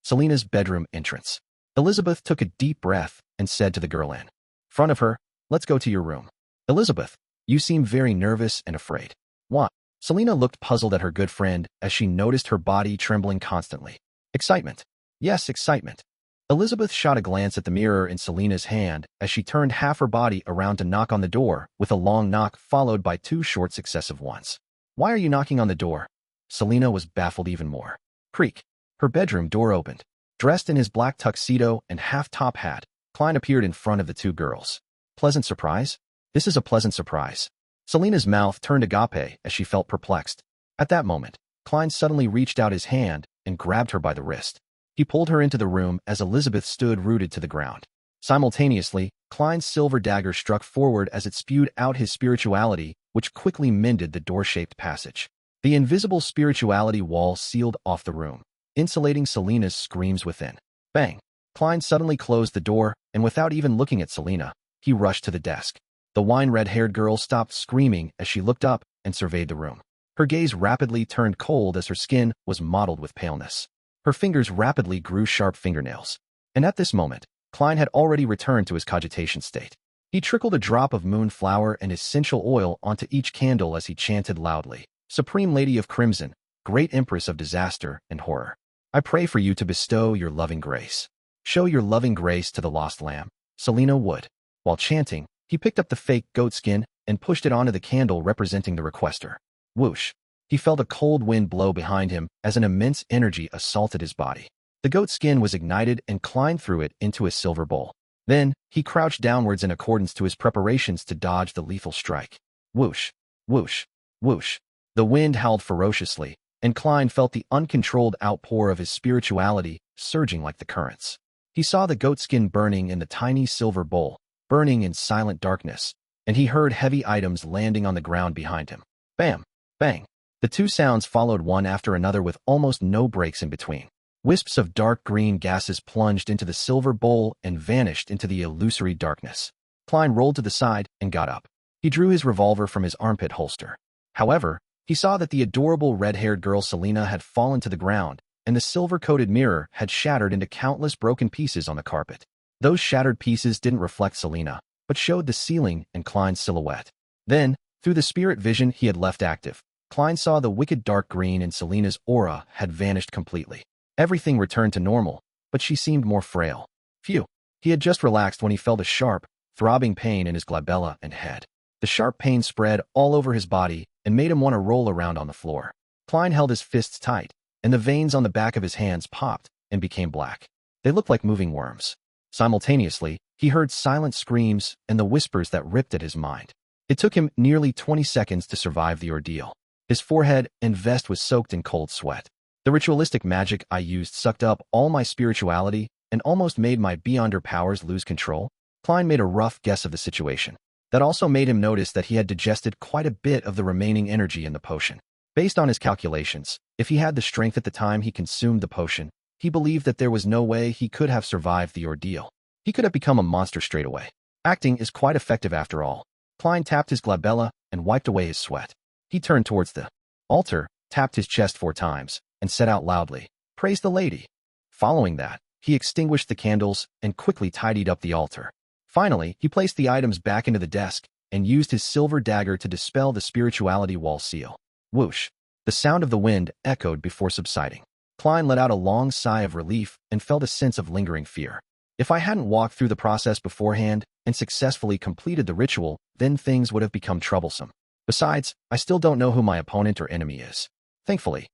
Selena's bedroom entrance. Elizabeth took a deep breath and said to the girl in front of her, let's go to your room. Elizabeth, you seem very nervous and afraid. What? Selena looked puzzled at her good friend as she noticed her body trembling constantly. Excitement. Yes, excitement. Elizabeth shot a glance at the mirror in Selena's hand as she turned half her body around to knock on the door with a long knock followed by 2 short successive ones. Why are you knocking on the door? Selena was baffled even more. Creak. Her bedroom door opened. Dressed in his black tuxedo and half-top hat, Klein appeared in front of the 2 girls. Pleasant surprise? This is a pleasant surprise. Selena's mouth turned agape as she felt perplexed. At that moment, Klein suddenly reached out his hand and grabbed her by the wrist. He pulled her into the room as Elizabeth stood rooted to the ground. Simultaneously, Klein's silver dagger struck forward as it spewed out his spirituality, which quickly mended the door-shaped passage. The invisible spirituality wall sealed off the room, insulating Selena's screams within. Bang! Klein suddenly closed the door, and without even looking at Selena, he rushed to the desk. The wine-red-haired girl stopped screaming as she looked up and surveyed the room. Her gaze rapidly turned cold as her skin was mottled with paleness. Her fingers rapidly grew sharp fingernails. And at this moment, Klein had already returned to his cogitation state. He trickled a drop of moonflower and essential oil onto each candle as he chanted loudly, "Supreme Lady of Crimson, Great Empress of Disaster and Horror, I pray for you to bestow your loving grace. Show your loving grace to the lost lamb, Selina Wood." While chanting, he picked up the fake goat skin and pushed it onto the candle representing the requester. Whoosh! He felt a cold wind blow behind him as an immense energy assaulted his body. The goat skin was ignited and Klein threw it into a silver bowl. Then, he crouched downwards in accordance to his preparations to dodge the lethal strike. Whoosh! Whoosh! Whoosh! The wind howled ferociously, and Klein felt the uncontrolled outpour of his spirituality surging like the currents. He saw the goatskin burning in the tiny silver bowl, burning in silent darkness, and he heard heavy items landing on the ground behind him. Bam! Bang! The two sounds followed one after another with almost no breaks in between. Wisps of dark green gases plunged into the silver bowl and vanished into the illusory darkness. Klein rolled to the side and got up. He drew his revolver from his armpit holster. However, he saw that the adorable red-haired girl Selina had fallen to the ground, and the silver-coated mirror had shattered into countless broken pieces on the carpet. Those shattered pieces didn't reflect Selina, but showed the ceiling and Klein's silhouette. Then, through the spirit vision he had left active, Klein saw the wicked dark green in Selina's aura had vanished completely. Everything returned to normal, but she seemed more frail. Phew! He had just relaxed when he felt a sharp, throbbing pain in his glabella and head. The sharp pain spread all over his body and made him want to roll around on the floor. Klein held his fists tight, and the veins on the back of his hands popped and became black. They looked like moving worms. Simultaneously, he heard silent screams and the whispers that ripped at his mind. It took him nearly 20 seconds to survive the ordeal. His forehead and vest was soaked in cold sweat. The ritualistic magic I used sucked up all my spirituality and almost made my beyonder powers lose control. Klein made a rough guess of the situation. That also made him notice that he had digested quite a bit of the remaining energy in the potion. Based on his calculations, if he had the strength at the time he consumed the potion, he believed that there was no way he could have survived the ordeal. He could have become a monster straight away. Acting is quite effective after all. Klein tapped his glabella and wiped away his sweat. He turned towards the altar, tapped his chest 4 times, and said out loudly, "Praise the lady." Following that, he extinguished the candles and quickly tidied up the altar. Finally, he placed the items back into the desk and used his silver dagger to dispel the spirituality wall seal. Whoosh! The sound of the wind echoed before subsiding. Klein let out a long sigh of relief and felt a sense of lingering fear. If I hadn't walked through the process beforehand and successfully completed the ritual, then things would have become troublesome. Besides, I still don't know who my opponent or enemy is. Thankfully,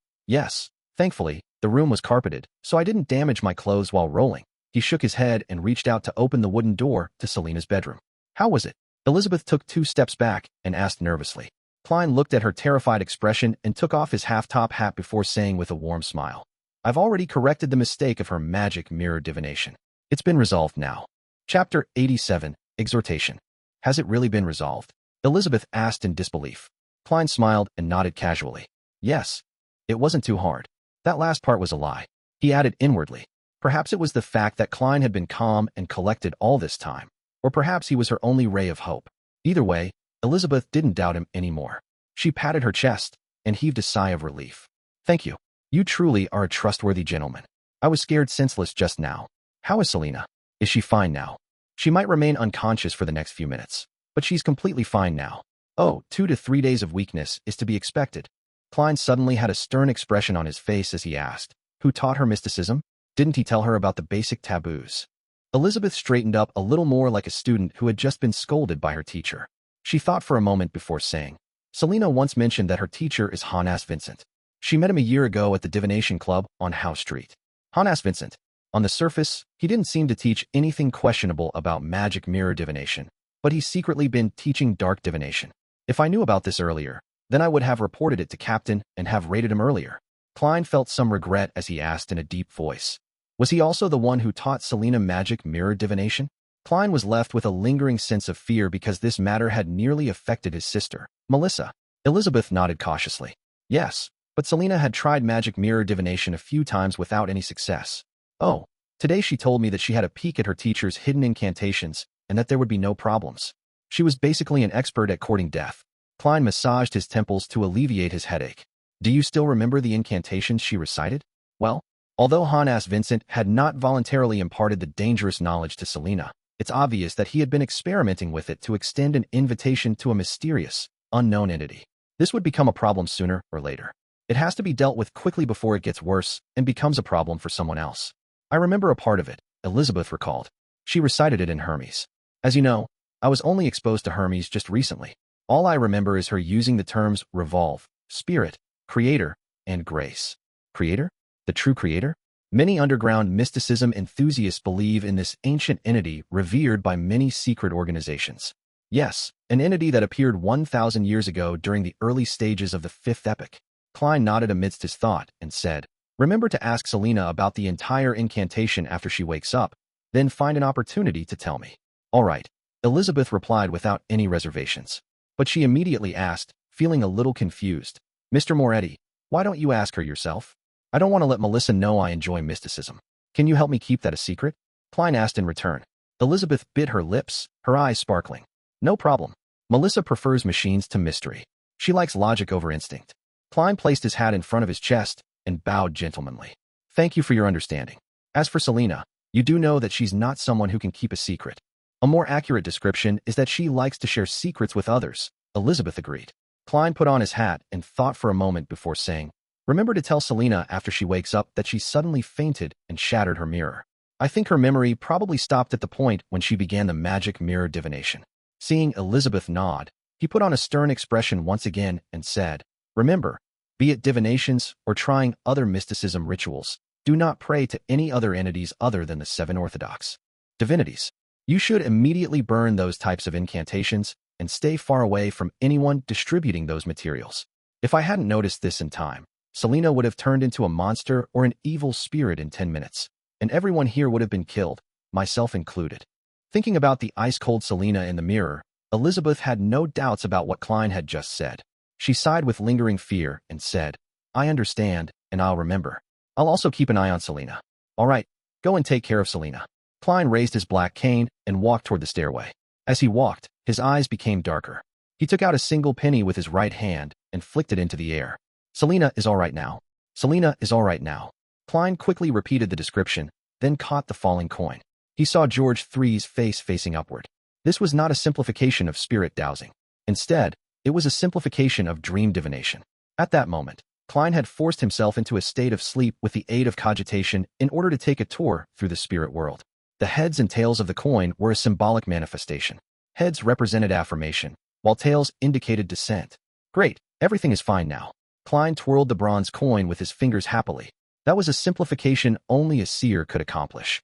the room was carpeted, so I didn't damage my clothes while rolling. He shook his head and reached out to open the wooden door to Selina's bedroom. How was it? Elizabeth took 2 steps back and asked nervously. Klein looked at her terrified expression and took off his half-top hat before saying with a warm smile, "I've already corrected the mistake of her magic mirror divination. It's been resolved now." Chapter 87, Exhortation. Has it really been resolved? Elizabeth asked in disbelief. Klein smiled and nodded casually. Yes. It wasn't too hard. That last part was a lie. He added inwardly. Perhaps it was the fact that Klein had been calm and collected all this time. Or perhaps he was her only ray of hope. Either way, Elizabeth didn't doubt him anymore. She patted her chest and heaved a sigh of relief. "Thank you. You truly are a trustworthy gentleman. I was scared senseless just now. How is Selina? Is she fine now?" "She might remain unconscious for the next few minutes, but she's completely fine now." "Oh, 2 to 3 days of weakness is to be expected." Klein suddenly had a stern expression on his face as he asked, "Who taught her mysticism? Didn't he tell her about the basic taboos?" Elizabeth straightened up a little more like a student who had just been scolded by her teacher. She thought for a moment before saying, "Selina once mentioned that her teacher is Hannes Vincent. She met him a year ago at the Divination Club on Howe Street." Hannes Vincent. On the surface, he didn't seem to teach anything questionable about magic mirror divination, but he's secretly been teaching dark divination. If I knew about this earlier, then I would have reported it to Captain and have raided him earlier. Klein felt some regret as he asked in a deep voice. Was he also the one who taught Selina magic mirror divination? Klein was left with a lingering sense of fear because this matter had nearly affected his sister, Melissa. Elizabeth nodded cautiously. Yes, but Selina had tried magic mirror divination a few times without any success. Oh, today she told me that she had a peek at her teacher's hidden incantations and that there would be no problems. She was basically an expert at courting death. Klein massaged his temples to alleviate his headache. "Do you still remember the incantations she recited?" "Well, Although Hannas Vincent had not voluntarily imparted the dangerous knowledge to Selina, it's obvious that he had been experimenting with it to extend an invitation to a mysterious, unknown entity. This would become a problem sooner or later. It has to be dealt with quickly before it gets worse and becomes a problem for someone else. I remember a part of it, Elizabeth recalled. She recited it in Hermes. As you know, I was only exposed to Hermes just recently. All I remember is her using the terms revolve, spirit, creator, and grace. Creator? The true creator? Many underground mysticism enthusiasts believe in this ancient entity revered by many secret organizations. Yes, an entity that appeared 1,000 years ago during the early stages of the Fifth Epoch. Klein nodded amidst his thought and said, "Remember to ask Selina about the entire incantation after she wakes up, then find an opportunity to tell me." "All right," Elizabeth replied without any reservations. But she immediately asked, feeling a little confused, "Mr. Moretti, why don't you ask her yourself? I don't want to let Melissa know I enjoy mysticism. Can you help me keep that a secret?" Klein asked in return. Elizabeth bit her lips, her eyes sparkling. "No problem. Melissa prefers machines to mystery. She likes logic over instinct." Klein placed his hat in front of his chest and bowed gentlemanly. "Thank you for your understanding. As for Selina, you do know that she's not someone who can keep a secret. A more accurate description is that she likes to share secrets with others," Elizabeth agreed. Klein put on his hat and thought for a moment before saying, "Remember to tell Selina after she wakes up that she suddenly fainted and shattered her mirror. I think her memory probably stopped at the point when she began the magic mirror divination." Seeing Elizabeth nod, he put on a stern expression once again and said, "Remember, be it divinations or trying other mysticism rituals, do not pray to any other entities other than the Seven Orthodox divinities. You should immediately burn those types of incantations and stay far away from anyone distributing those materials." If I hadn't noticed this in time, Selina would have turned into a monster or an evil spirit in 10 minutes, and everyone here would have been killed, myself included. Thinking about the ice-cold Selina in the mirror, Elizabeth had no doubts about what Klein had just said. She sighed with lingering fear and said, "I understand, and I'll remember. I'll also keep an eye on Selina." "All right, go and take care of Selina." Klein raised his black cane and walked toward the stairway. As he walked, his eyes became darker. He took out a single penny with his right hand and flicked it into the air. "Selina is all right now. Selina is all right now." Klein quickly repeated the description, then caught the falling coin. He saw George III's face facing upward. This was not a simplification of spirit dowsing. Instead, it was a simplification of dream divination. At that moment, Klein had forced himself into a state of sleep with the aid of cogitation in order to take a tour through the spirit world. The heads and tails of the coin were a symbolic manifestation. Heads represented affirmation, while tails indicated dissent. "Great, everything is fine now." Klein twirled the bronze coin with his fingers happily. That was a simplification only a seer could accomplish.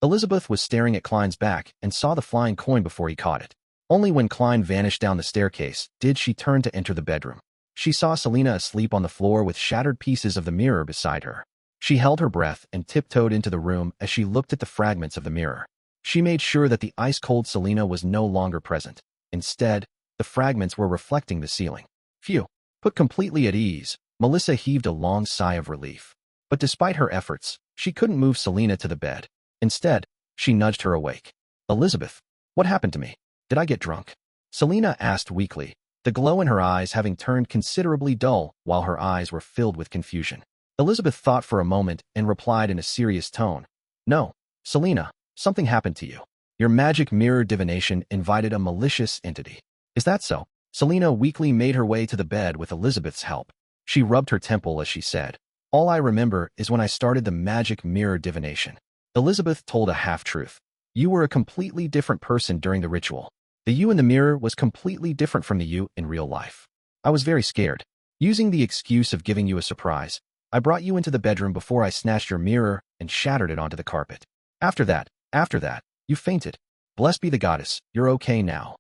Elizabeth was staring at Klein's back and saw the flying coin before he caught it. Only when Klein vanished down the staircase did she turn to enter the bedroom. She saw Selina asleep on the floor with shattered pieces of the mirror beside her. She held her breath and tiptoed into the room as she looked at the fragments of the mirror. She made sure that the ice-cold Selina was no longer present. Instead, the fragments were reflecting the ceiling. Phew! Put completely at ease, Melissa heaved a long sigh of relief. But despite her efforts, she couldn't move Selina to the bed. Instead, she nudged her awake. "Elizabeth, what happened to me? Did I get drunk?" Selina asked weakly, the glow in her eyes having turned considerably dull while her eyes were filled with confusion. Elizabeth thought for a moment and replied in a serious tone, "No, Selina, something happened to you. Your magic mirror divination invited a malicious entity." "Is that so?" Selina weakly made her way to the bed with Elizabeth's help. She rubbed her temple as she said, "All I remember is when I started the magic mirror divination." Elizabeth told a half-truth. "You were a completely different person during the ritual. The you in the mirror was completely different from the you in real life. I was very scared. Using the excuse of giving you a surprise, I brought you into the bedroom before I snatched your mirror and shattered it onto the carpet. After that, you fainted. Blessed be the goddess, you're okay now."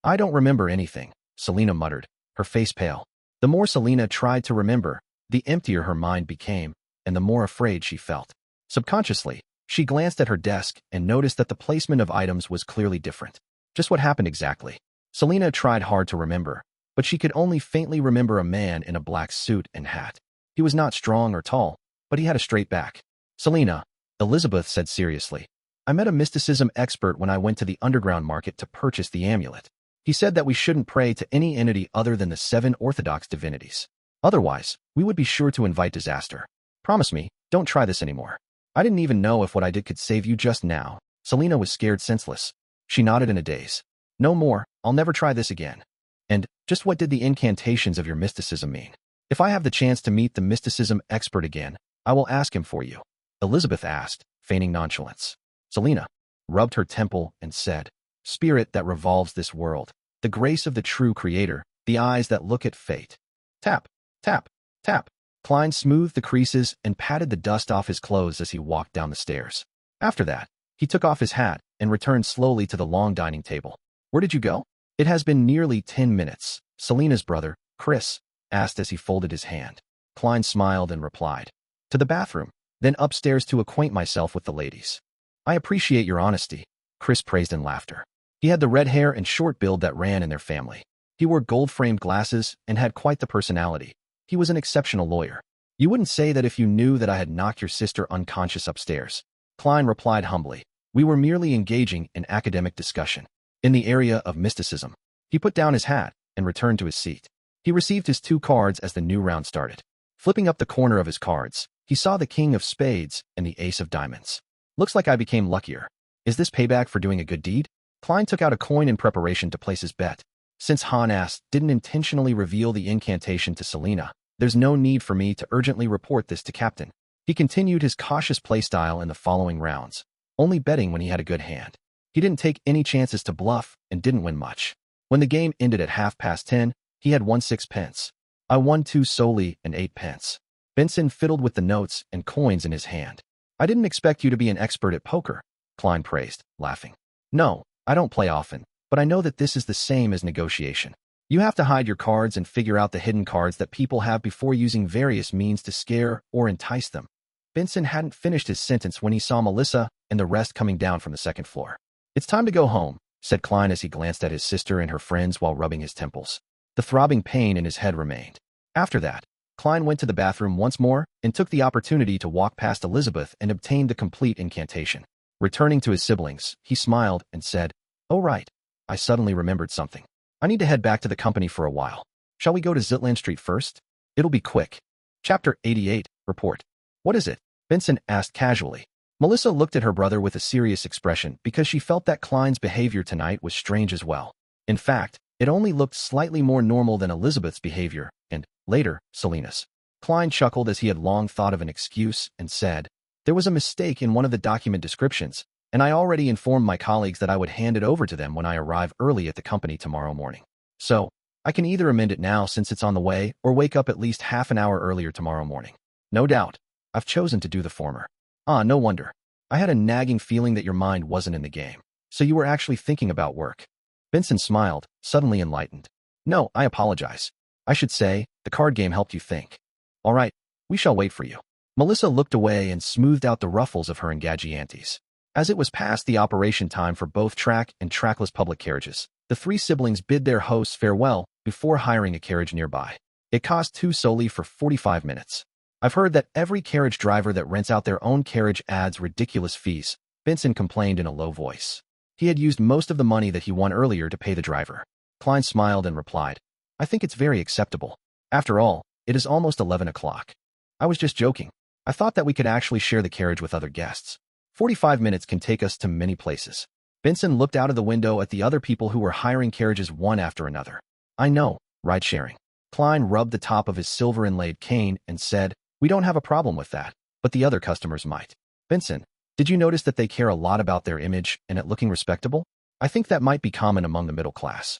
"I don't remember anything," Selina muttered, her face pale. The more Selina tried to remember, the emptier her mind became, and the more afraid she felt. Subconsciously, she glanced at her desk and noticed that the placement of items was clearly different. Just what happened exactly? Selina tried hard to remember, but she could only faintly remember a man in a black suit and hat. He was not strong or tall, but he had a straight back. "Selina," Elizabeth said seriously, "I met a mysticism expert when I went to the underground market to purchase the amulet. He said that we shouldn't pray to any entity other than the 7 Orthodox divinities. Otherwise, we would be sure to invite disaster. Promise me, don't try this anymore. I didn't even know if what I did could save you just now. Selina was scared senseless. She nodded in a daze. No more, I'll never try this again. And, just what did the incantations of your mysticism mean? If I have the chance to meet the mysticism expert again, I will ask him for you. Elizabeth asked, feigning nonchalance. Selina rubbed her temple and said, Spirit that revolves this world, the grace of the true creator, the eyes that look at fate. Tap, tap, tap. Klein smoothed the creases and patted the dust off his clothes as he walked down the stairs. After that, he took off his hat and returned slowly to the long dining table. Where did you go? It has been nearly 10 minutes, Selina's brother, Chris, asked as he folded his hand. Klein smiled and replied, To the bathroom, then upstairs to acquaint myself with the ladies. I appreciate your honesty, Chris praised in laughter. He had the red hair and short build that ran in their family. He wore gold-framed glasses and had quite the personality. He was an exceptional lawyer. You wouldn't say that if you knew that I had knocked your sister unconscious upstairs. Klein replied humbly. We were merely engaging in academic discussion. In the area of mysticism. He put down his hat and returned to his seat. He received his 2 cards as the new round started. Flipping up the corner of his cards, he saw the King of Spades and the Ace of Diamonds. Looks like I became luckier. Is this payback for doing a good deed? Klein took out a coin in preparation to place his bet. Since Han didn't intentionally reveal the incantation to Selina, there's no need for me to urgently report this to Captain. He continued his cautious playstyle in the following rounds, only betting when he had a good hand. He didn't take any chances to bluff and didn't win much. When the game ended at 10:30, he had won 6 pence. I won 2 solely and 8 pence. Benson fiddled with the notes and coins in his hand. I didn't expect you to be an expert at poker, Klein praised, laughing. No, I don't play often, but I know that this is the same as negotiation. You have to hide your cards and figure out the hidden cards that people have before using various means to scare or entice them. Benson hadn't finished his sentence when he saw Melissa and the rest coming down from the second floor. It's time to go home, said Klein as he glanced at his sister and her friends while rubbing his temples. The throbbing pain in his head remained. After that, Klein went to the bathroom once more and took the opportunity to walk past Elizabeth and obtain the complete incantation. Returning to his siblings, he smiled and said, Oh right, I suddenly remembered something. I need to head back to the company for a while. Shall we go to Zitland Street first? It'll be quick. Chapter 88, Report. What is it? Benson asked casually. Melissa looked at her brother with a serious expression because she felt that Klein's behavior tonight was strange as well. In fact, it only looked slightly more normal than Elizabeth's behavior, and, later, Selina's. Klein chuckled as he had long thought of an excuse and said, There was a mistake in one of the document descriptions, and I already informed my colleagues that I would hand it over to them when I arrive early at the company tomorrow morning. So, I can either amend it now since it's on the way or wake up at least half an hour earlier tomorrow morning. No doubt, I've chosen to do the former. Ah, no wonder. I had a nagging feeling that your mind wasn't in the game. So you were actually thinking about work. Benson smiled, suddenly enlightened. No, I apologize. I should say, the card game helped you think. All right, we shall wait for you. Melissa looked away and smoothed out the ruffles of her engagiantes. As it was past the operation time for both track and trackless public carriages, the 3 siblings bid their hosts farewell before hiring a carriage nearby. It cost 2 solely for 45 minutes. I've heard that every carriage driver that rents out their own carriage adds ridiculous fees, Benson complained in a low voice. He had used most of the money that he won earlier to pay the driver. Klein smiled and replied, I think it's very acceptable. After all, it is almost 11 o'clock. I was just joking. I thought that we could actually share the carriage with other guests. 45 minutes can take us to many places. Benson looked out of the window at the other people who were hiring carriages one after another. I know, ride-sharing. Klein rubbed the top of his silver-inlaid cane and said, We don't have a problem with that, but the other customers might. Benson, did you notice that they care a lot about their image and at looking respectable? I think that might be common among the middle class.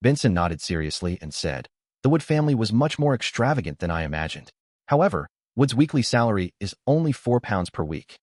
Benson nodded seriously and said, The Wood family was much more extravagant than I imagined. However, Wood's weekly salary is only £4 per week.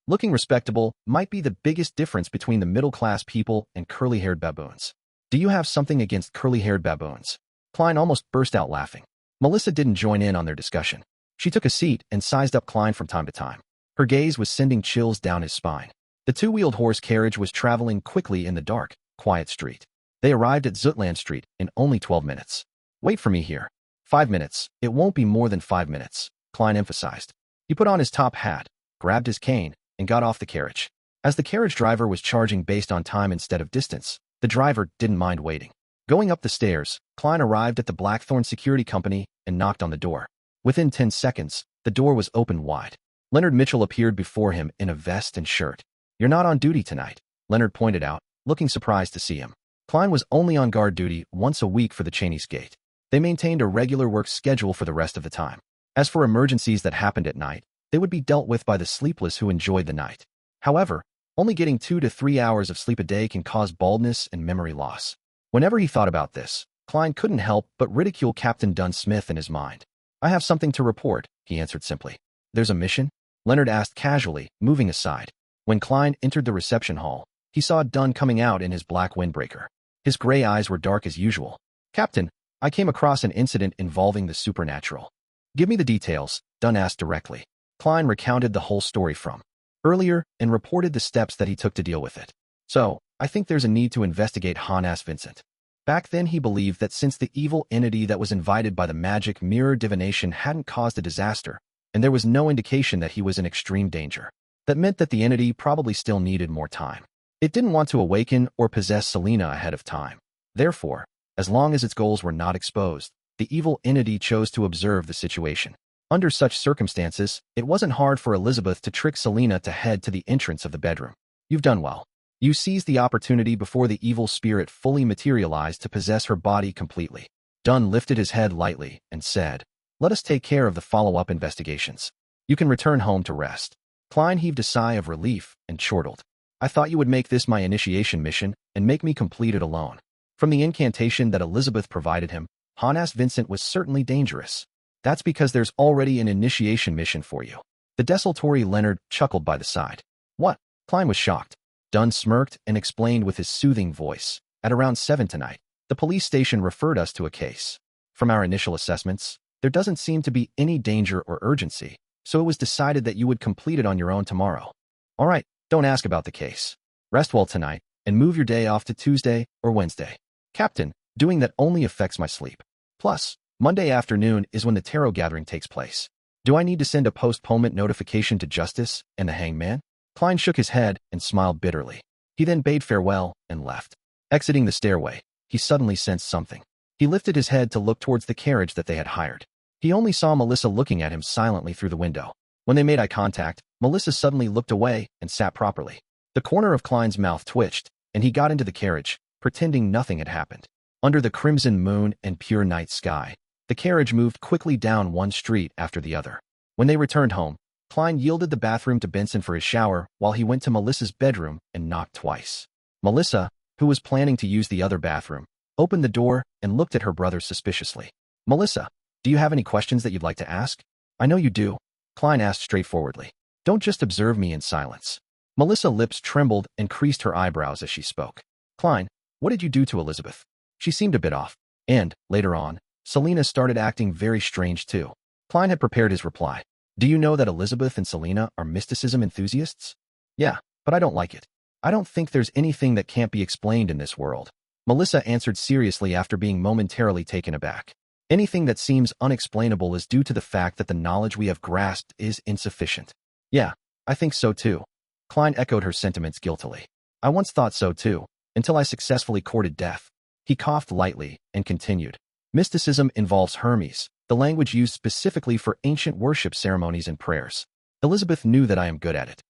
Looking respectable might be the biggest difference between the middle-class people and curly-haired baboons. Do you have something against curly-haired baboons? Klein almost burst out laughing. Melissa didn't join in on their discussion. She took a seat and sized up Klein from time to time. Her gaze was sending chills down his spine. The 2-wheeled horse carriage was traveling quickly in the dark, quiet street. They arrived at Zutland Street in only 12 minutes. Wait for me here. 5 minutes. It won't be more than 5 minutes, Klein emphasized. He put on his top hat, grabbed his cane, and got off the carriage. As the carriage driver was charging based on time instead of distance, the driver didn't mind waiting. Going up the stairs, Klein arrived at the Blackthorn Security Company and knocked on the door. Within 10 seconds, the door was opened wide. Leonard Mitchell appeared before him in a vest and shirt. "You're not on duty tonight," Leonard pointed out, looking surprised to see him. Klein was only on guard duty once a week for the Cheney's gate. They maintained a regular work schedule for the rest of the time. As for emergencies that happened at night, they would be dealt with by the sleepless who enjoyed the night. However, only getting 2 to 3 hours of sleep a day can cause baldness and memory loss. Whenever he thought about this, Klein couldn't help but ridicule Captain Dunn Smith in his mind. "I have something to report," he answered simply. "There's a mission?" Leonard asked casually, moving aside. When Klein entered the reception hall, he saw Dunn coming out in his black windbreaker. His gray eyes were dark as usual. "Captain, I came across an incident involving the supernatural." "Give me the details," Dunn asked directly. Klein recounted the whole story from earlier and reported the steps that he took to deal with it. "So, I think there's a need to investigate Hannas Vincent." Back then he believed that since the evil entity that was invited by the magic mirror divination hadn't caused a disaster, and there was no indication that he was in extreme danger, that meant that the entity probably still needed more time. It didn't want to awaken or possess Selina ahead of time. Therefore, as long as its goals were not exposed, the evil entity chose to observe the situation. Under such circumstances, it wasn't hard for Elizabeth to trick Selina to head to the entrance of the bedroom. "You've done well. You seized the opportunity before the evil spirit fully materialized to possess her body completely." Dunn lifted his head lightly and said, "Let us take care of the follow-up investigations. You can return home to rest." Klein heaved a sigh of relief and chortled. "I thought you would make this my initiation mission and make me complete it alone." From the incantation that Elizabeth provided him, Hannas Vincent was certainly dangerous. "That's because there's already an initiation mission for you." The desultory Leonard chuckled by the side. "What?" Klein was shocked. Dunn smirked and explained with his soothing voice. "At around 7 tonight, the police station referred us to a case. From our initial assessments, there doesn't seem to be any danger or urgency, so it was decided that you would complete it on your own tomorrow." "All right, don't ask about the case. Rest well tonight, and move your day off to Tuesday or Wednesday." "Captain, doing that only affects my sleep. Plus, Monday afternoon is when the tarot gathering takes place. Do I need to send a postponement notification to Justice and the hangman?" Klein shook his head and smiled bitterly. He then bade farewell and left. Exiting the stairway, he suddenly sensed something. He lifted his head to look towards the carriage that they had hired. He only saw Melissa looking at him silently through the window. When they made eye contact, Melissa suddenly looked away and sat properly. The corner of Klein's mouth twitched, and he got into the carriage, pretending nothing had happened. Under the crimson moon and pure night sky, the carriage moved quickly down one street after the other. When they returned home, Klein yielded the bathroom to Benson for his shower while he went to Melissa's bedroom and knocked twice. Melissa, who was planning to use the other bathroom, opened the door and looked at her brother suspiciously. "Melissa, do you have any questions that you'd like to ask?" "I know you do," Klein asked straightforwardly. "Don't just observe me in silence." Melissa's lips trembled and creased her eyebrows as she spoke. "Klein, what did you do to Elizabeth? She seemed a bit off. And, later on, Selina started acting very strange too." Klein had prepared his reply. "Do you know that Elizabeth and Selina are mysticism enthusiasts?" "Yeah, but I don't like it. I don't think there's anything that can't be explained in this world." Melissa answered seriously after being momentarily taken aback. "Anything that seems unexplainable is due to the fact that the knowledge we have grasped is insufficient." "Yeah, I think so too." Klein echoed her sentiments guiltily. "I once thought so too, until I successfully courted death." He coughed lightly and continued. "Mysticism involves Hermes, the language used specifically for ancient worship ceremonies and prayers. Elizabeth knew that I am good at it.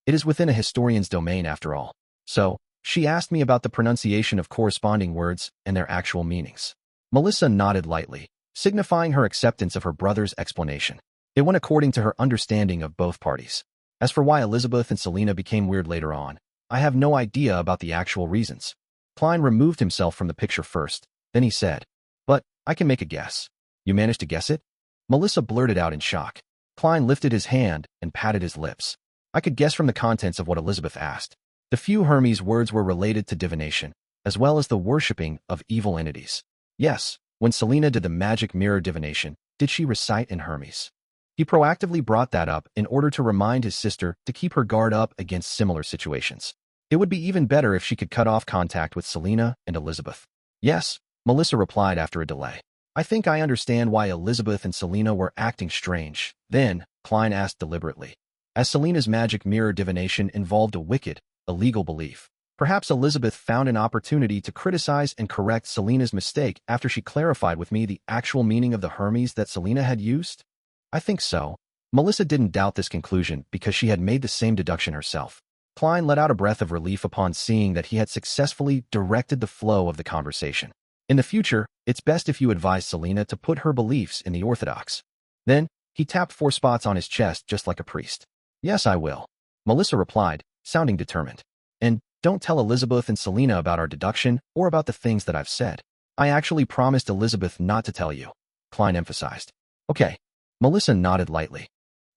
It is within a historian's domain after all. So, she asked me about the pronunciation of corresponding words and their actual meanings." Melissa nodded lightly, signifying her acceptance of her brother's explanation. It went according to her understanding of both parties. As for why Elizabeth and Selina became weird later on, I have no idea about the actual reasons. Klein removed himself from the picture first, then he said, "But I can make a guess." "You managed to guess it?" Melissa blurted out in shock. Klein lifted his hand and patted his lips. "I could guess from the contents of what Elizabeth asked. The few Hermes words were related to divination, as well as the worshipping of evil entities. Yes, when Selina did the magic mirror divination, did she recite in Hermes?" He proactively brought that up in order to remind his sister to keep her guard up against similar situations. It would be even better if she could cut off contact with Selina and Elizabeth. "Yes," Melissa replied after a delay. "I think I understand why Elizabeth and Selina were acting strange." Then, Klein asked deliberately, "As Selina's magic mirror divination involved a wicked, illegal belief, Perhaps Elizabeth found an opportunity to criticize and correct Selina's mistake after she clarified with me the actual meaning of the Hermes that Selina had used? I think so. Melissa didn't doubt this conclusion because she had made the same deduction herself. Klein let out a breath of relief upon seeing that he had successfully directed the flow of the conversation. In the future, it's best if you advise Selina to put her beliefs in the Orthodox. Then, he tapped 4 spots on his chest just like a priest. Yes, I will. Melissa replied, sounding determined. And don't tell Elizabeth and Selina about our deduction or about the things that I've said. I actually promised Elizabeth not to tell you, Klein emphasized. Okay. Melissa nodded lightly.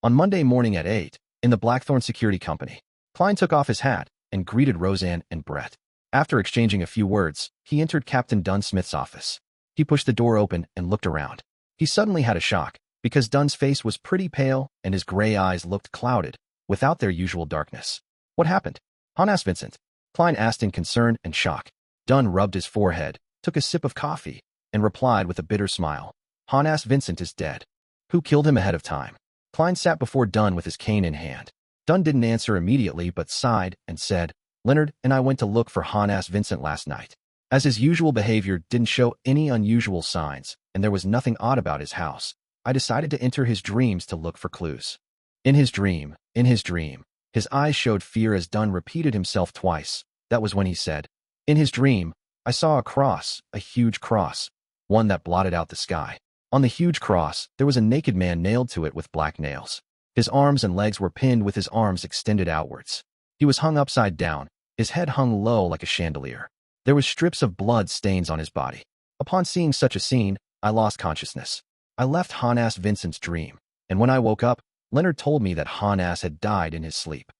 On Monday morning at 8, in the Blackthorn Security Company, Klein took off his hat and greeted Roseanne and Brett. After exchanging a few words, he entered Captain Dunsmith's office. He pushed the door open and looked around. He suddenly had a shock, because Dunn's face was pretty pale and his gray eyes looked clouded, without their usual darkness. What happened? Han asked Vincent. Klein asked in concern and shock. Dunn rubbed his forehead, took a sip of coffee, and replied with a bitter smile. Han asked Vincent is dead. Who killed him ahead of time? Klein sat before Dunn with his cane in hand. Dunn didn't answer immediately but sighed and said, Leonard and I went to look for Han asked Vincent last night. As his usual behavior didn't show any unusual signs, and there was nothing odd about his house, I decided to enter his dreams to look for clues. In his dream, his eyes showed fear as Dunn repeated himself twice. That was when he said, in his dream, I saw a cross, a huge cross, one that blotted out the sky. On the huge cross, there was a naked man nailed to it with black nails. His arms and legs were pinned with his arms extended outwards. He was hung upside down, his head hung low like a chandelier. There was strips of blood stains on his body. Upon seeing such a scene, I lost consciousness. I left Han-ass Vincent's dream, and when I woke up, Leonard told me that Han-ass had died in his sleep.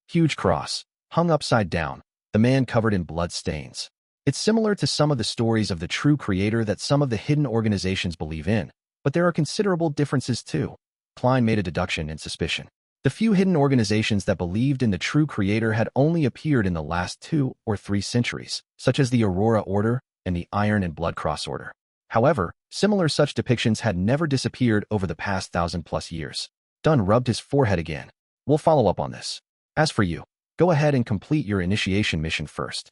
Huge cross, hung upside down, the man covered in blood stains. It's similar to some of the stories of the true creator that some of the hidden organizations believe in, but there are considerable differences too. Klein made a deduction in suspicion. The few hidden organizations that believed in the true creator had only appeared in the last 2 or 3 centuries, such as the Aurora Order and the Iron and Blood Cross Order. However, similar such depictions had never disappeared over the past 1,000+ years. Dunn rubbed his forehead again. We'll follow up on this. As for you, go ahead and complete your initiation mission first.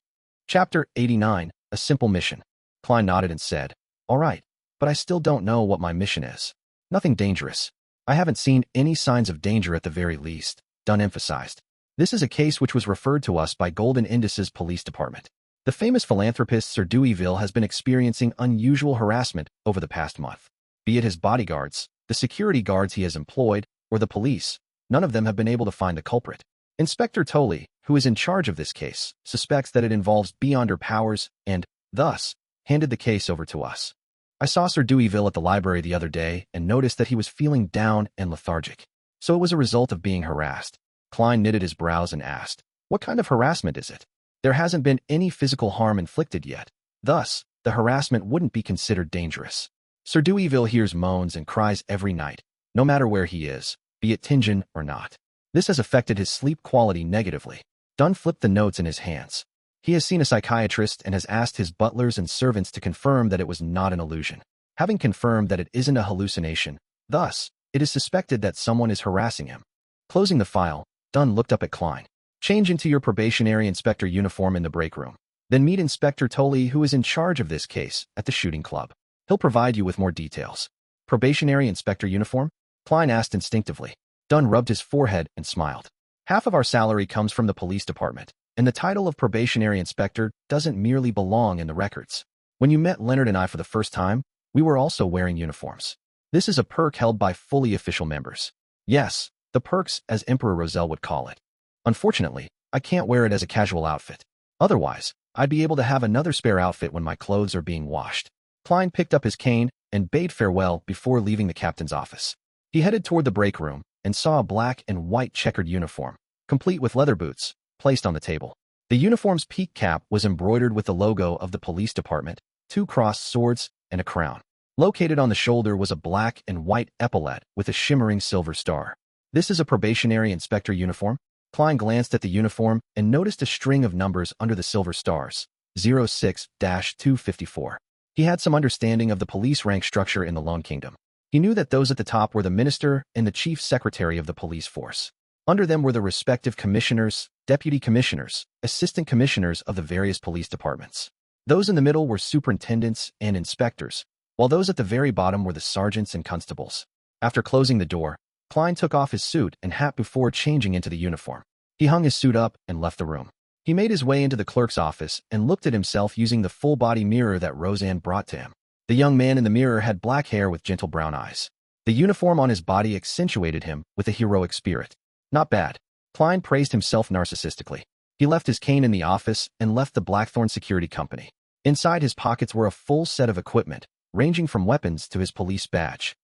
Chapter 89, A Simple Mission. Klein nodded and said, all right, but I still don't know what my mission is. Nothing dangerous. I haven't seen any signs of danger at the very least, Dunn emphasized. This is a case which was referred to us by Golden Indus's police department. The famous philanthropist Sir Deweyville has been experiencing unusual harassment over the past month. Be it his bodyguards, the security guards he has employed, or the police, none of them have been able to find the culprit. Inspector Daly, who is in charge of this case, suspects that it involves beyond her powers and, thus, handed the case over to us. I saw Sir Deweyville at the library the other day and noticed that he was feeling down and lethargic. So it was a result of being harassed. Klein knitted his brows and asked, what kind of harassment is it? There hasn't been any physical harm inflicted yet. Thus, the harassment wouldn't be considered dangerous. Sir Deweyville hears moans and cries every night, no matter where he is, be it Tingen or not. This has affected his sleep quality negatively. Dunn flipped the notes in his hands. He has seen a psychiatrist and has asked his butlers and servants to confirm that it was not an illusion. Having confirmed that it isn't a hallucination, thus, it is suspected that someone is harassing him. Closing the file, Dunn looked up at Klein. Change into your probationary inspector uniform in the break room. Then meet Inspector Daly, who is in charge of this case, at the shooting club. He'll provide you with more details. Probationary inspector uniform? Klein asked instinctively. Dunn rubbed his forehead and smiled. Half of our salary comes from the police department, and the title of probationary inspector doesn't merely belong in the records. When you met Leonard and I for the first time, we were also wearing uniforms. This is a perk held by fully official members. Yes, the perks, as Emperor Roselle would call it. Unfortunately, I can't wear it as a casual outfit. Otherwise, I'd be able to have another spare outfit when my clothes are being washed. Klein picked up his cane and bade farewell before leaving the captain's office. He headed toward the break room and saw a black and white checkered uniform, complete with leather boots, placed on the table. The uniform's peak cap was embroidered with the logo of the police department, 2 crossed swords, and a crown. Located on the shoulder was a black and white epaulet with a shimmering silver star. This is a probationary inspector uniform? Klein glanced at the uniform and noticed a string of numbers under the silver stars, 06-254. He had some understanding of the police rank structure in the Lone Kingdom. He knew that those at the top were the minister and the chief secretary of the police force. Under them were the respective commissioners, deputy commissioners, assistant commissioners of the various police departments. Those in the middle were superintendents and inspectors, while those at the very bottom were the sergeants and constables. After closing the door, Klein took off his suit and hat before changing into the uniform. He hung his suit up and left the room. He made his way into the clerk's office and looked at himself using the full-body mirror that Roseanne brought to him. The young man in the mirror had black hair with gentle brown eyes. The uniform on his body accentuated him with a heroic spirit. Not bad. Klein praised himself narcissistically. He left his cane in the office and left the Blackthorn Security Company. Inside his pockets were a full set of equipment, ranging from weapons to his police badge.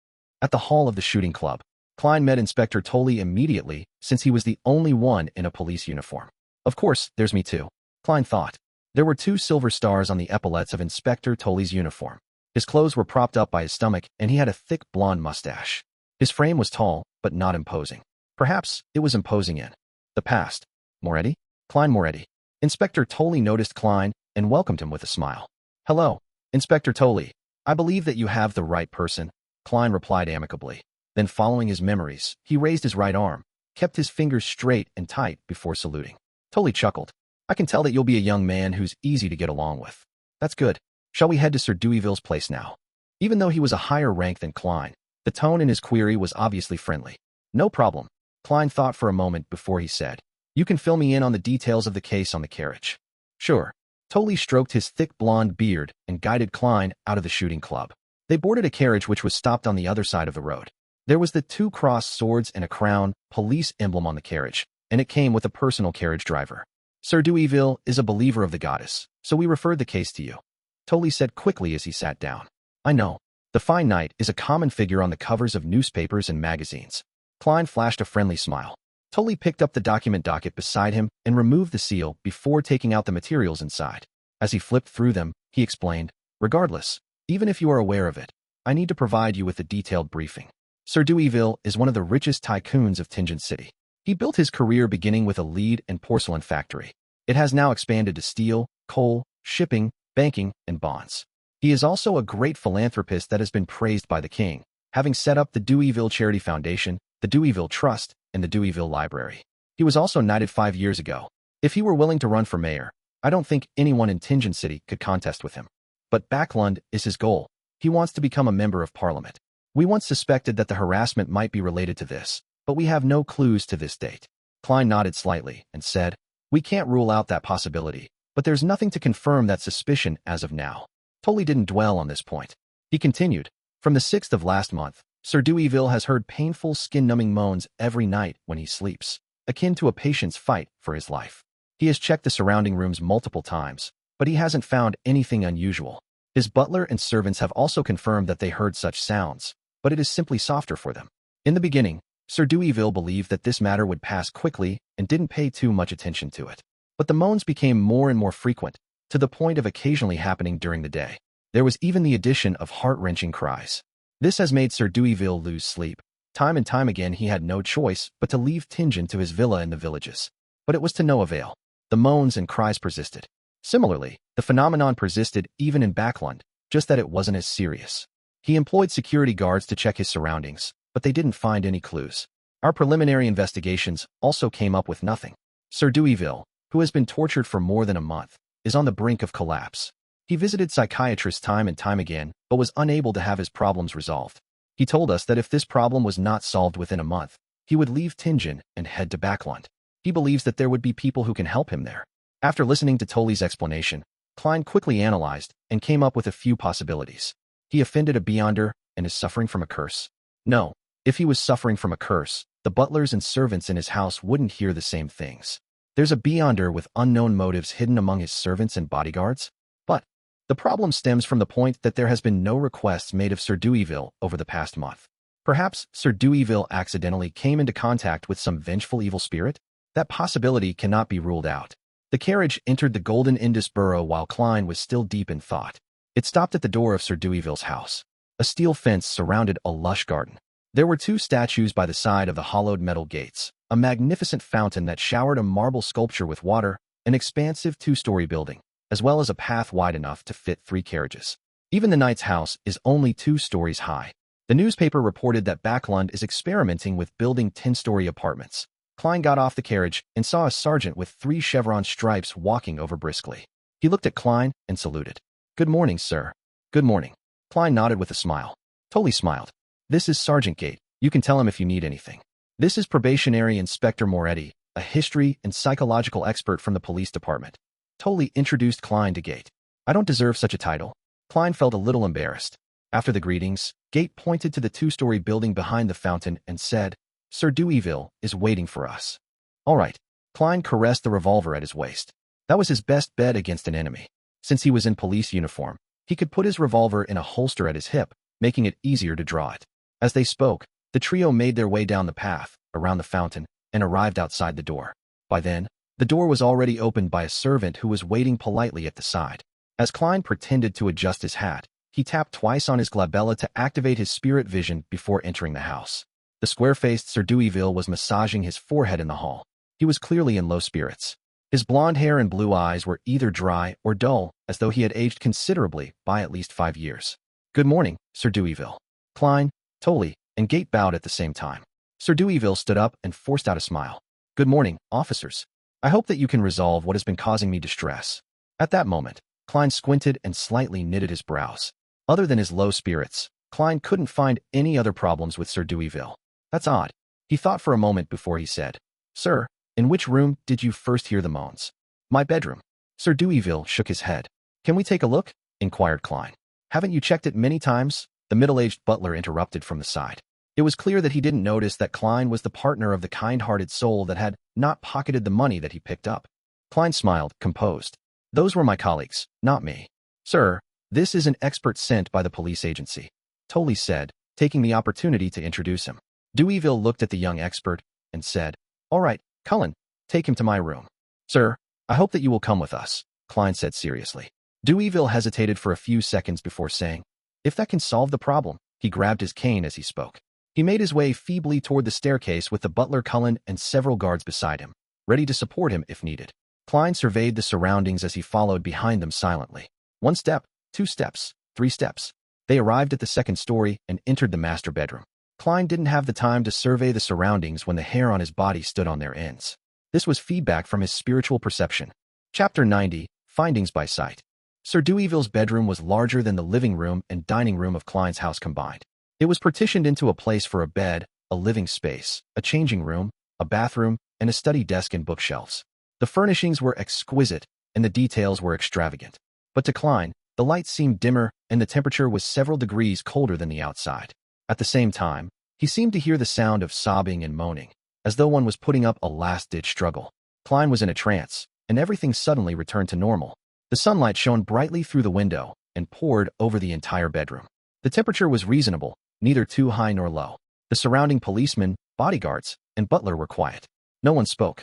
At the hall of the shooting club, Klein met Inspector Daly immediately, since he was the only one in a police uniform. Of course, there's me too, Klein thought. There were 2 silver stars on the epaulets of Inspector Daly's uniform. His clothes were propped up by his stomach, and he had a thick blonde mustache. His frame was tall, but not imposing. Perhaps it was imposing in the past. Moretti? Klein Moretti. Inspector Daly noticed Klein and welcomed him with a smile. Hello, Inspector Daly. I believe that you have the right person, Klein replied amicably. Then, following his memories, he raised his right arm, kept his fingers straight and tight before saluting. Daly chuckled. I can tell that you'll be a young man who's easy to get along with. That's good. Shall we head to Sir Deweyville's place now? Even though he was a higher rank than Klein, the tone in his query was obviously friendly. No problem. Klein thought for a moment before he said, You can fill me in on the details of the case on the carriage. Sure. Daly stroked his thick blonde beard and guided Klein out of the shooting club. They boarded a carriage which was stopped on the other side of the road. There was the 2 crossed swords and a crown, police emblem on the carriage, and it came with a personal carriage driver. Sir Deweyville is a believer of the goddess, so we referred the case to you. Daly said quickly as he sat down. I know. The fine knight is a common figure on the covers of newspapers and magazines. Klein flashed a friendly smile. Daly picked up the docket beside him and removed the seal before taking out the materials inside. As he flipped through them, he explained, Regardless, even if you are aware of it, I need to provide you with a detailed briefing. Sir Deweyville is one of the richest tycoons of Tingent City. He built his career beginning with a lead and porcelain factory. It has now expanded to steel, coal, shipping, banking, and bonds. He is also a great philanthropist that has been praised by the king, having set up the Deweyville Charity Foundation, the Deweyville Trust, and the Deweyville Library. He was also knighted 5 years ago. If he were willing to run for mayor, I don't think anyone in Tingent City could contest with him. But Backlund is his goal. He wants to become a member of parliament. We once suspected that the harassment might be related to this, but we have no clues to this date. Klein nodded slightly and said, We can't rule out that possibility, but there's nothing to confirm that suspicion as of now. Daly didn't dwell on this point. He continued, From the 6th of last month, Sir Deweyville has heard painful skin-numbing moans every night when he sleeps, akin to a patient's fight for his life. He has checked the surrounding rooms multiple times, but he hasn't found anything unusual. His butler and servants have also confirmed that they heard such sounds, but it is simply softer for them. In the beginning, Sir Deweyville believed that this matter would pass quickly and didn't pay too much attention to it. But the moans became more and more frequent, to the point of occasionally happening during the day. There was even the addition of heart-wrenching cries. This has made Sir Deweyville lose sleep. Time and time again he had no choice but to leave Tingent to his villa in the villages. But it was to no avail. The moans and cries persisted. Similarly, the phenomenon persisted even in Backlund, just that it wasn't as serious. He employed security guards to check his surroundings, but they didn't find any clues. Our preliminary investigations also came up with nothing. Sir Deweyville, who has been tortured for more than a month, is on the brink of collapse. He visited psychiatrists time and time again, but was unable to have his problems resolved. He told us that if this problem was not solved within a month, he would leave Tingent and head to Backlund. He believes that there would be people who can help him there. After listening to Daly's explanation, Klein quickly analyzed and came up with a few possibilities. He offended a beyonder and is suffering from a curse. No, if he was suffering from a curse, the butlers and servants in his house wouldn't hear the same things. There's a beyonder with unknown motives hidden among his servants and bodyguards. But the problem stems from the point that there has been no requests made of Sir Deweyville over the past month. Perhaps Sir Deweyville accidentally came into contact with some vengeful evil spirit? That possibility cannot be ruled out. The carriage entered the Golden Indus Borough while Klein was still deep in thought. It stopped at the door of Sir Deweyville's house. A steel fence surrounded a lush garden. There were 2 statues by the side of the hollowed metal gates, a magnificent fountain that showered a marble sculpture with water, an expansive 2-story building, as well as a path wide enough to fit 3 carriages. Even the knight's house is only 2 stories high. The newspaper reported that Backlund is experimenting with building 10-story apartments. Klein got off the carriage and saw a sergeant with 3 chevron stripes walking over briskly. He looked at Klein and saluted. "Good morning, sir." "Good morning." Klein nodded with a smile. Daly smiled. "This is Sergeant Gate. You can tell him if you need anything. This is Probationary Inspector Moretti, a history and psychological expert from the police department." Daly introduced Klein to Gate. "I don't deserve such a title." Klein felt a little embarrassed. After the greetings, Gate pointed to the 2-story building behind the fountain and said, "Sir Deweyville is waiting for us." "All right." Klein caressed the revolver at his waist. That was his best bet against an enemy. Since he was in police uniform, he could put his revolver in a holster at his hip, making it easier to draw it. As they spoke, the trio made their way down the path, around the fountain, and arrived outside the door. By then, the door was already opened by a servant who was waiting politely at the side. As Klein pretended to adjust his hat, he tapped twice on his glabella to activate his spirit vision before entering the house. The square-faced Sir Deweyville was massaging his forehead in the hall. He was clearly in low spirits. His blonde hair and blue eyes were either dry or dull, as though he had aged considerably by at least 5 years. "Good morning, Sir Deweyville." Klein, Daly, and Gate bowed at the same time. Sir Deweyville stood up and forced out a smile. "Good morning, officers. I hope that you can resolve what has been causing me distress." At that moment, Klein squinted and slightly knitted his brows. Other than his low spirits, Klein couldn't find any other problems with Sir Deweyville. "That's odd." He thought for a moment before he said, "Sir, in which room did you first hear the moans?" "My bedroom." Sir Deweyville shook his head. "Can we take a look?" inquired Klein. "Haven't you checked it many times?" the middle-aged butler interrupted from the side. It was clear that he didn't notice that Klein was the partner of the kind-hearted soul that had not pocketed the money that he picked up. Klein smiled, composed. "Those were my colleagues, not me." "Sir, this is an expert sent by the police agency," Daly said, taking the opportunity to introduce him. Deweyville looked at the young expert and said, "All right, Cullen, take him to my room." "Sir, I hope that you will come with us," Klein said seriously. Deweyville hesitated for a few seconds before saying, "If that can solve the problem." He grabbed his cane as he spoke. He made his way feebly toward the staircase with the butler Cullen and several guards beside him, ready to support him if needed. Klein surveyed the surroundings as he followed behind them silently. 1 step, 2 steps, 3 steps. They arrived at the 2nd story and entered the master bedroom. Klein didn't have the time to survey the surroundings when the hair on his body stood on their ends. This was feedback from his spiritual perception. Chapter 90, Findings by Sight. Sir Deweyville's bedroom was larger than the living room and dining room of Klein's house combined. It was partitioned into a place for a bed, a living space, a changing room, a bathroom, and a study desk and bookshelves. The furnishings were exquisite, and the details were extravagant. But to Klein, the light seemed dimmer, and the temperature was several degrees colder than the outside. At the same time, he seemed to hear the sound of sobbing and moaning, as though one was putting up a last-ditch struggle. Klein was in a trance, and everything suddenly returned to normal. The sunlight shone brightly through the window and poured over the entire bedroom. The temperature was reasonable, neither too high nor low. The surrounding policemen, bodyguards, and butler were quiet. No one spoke.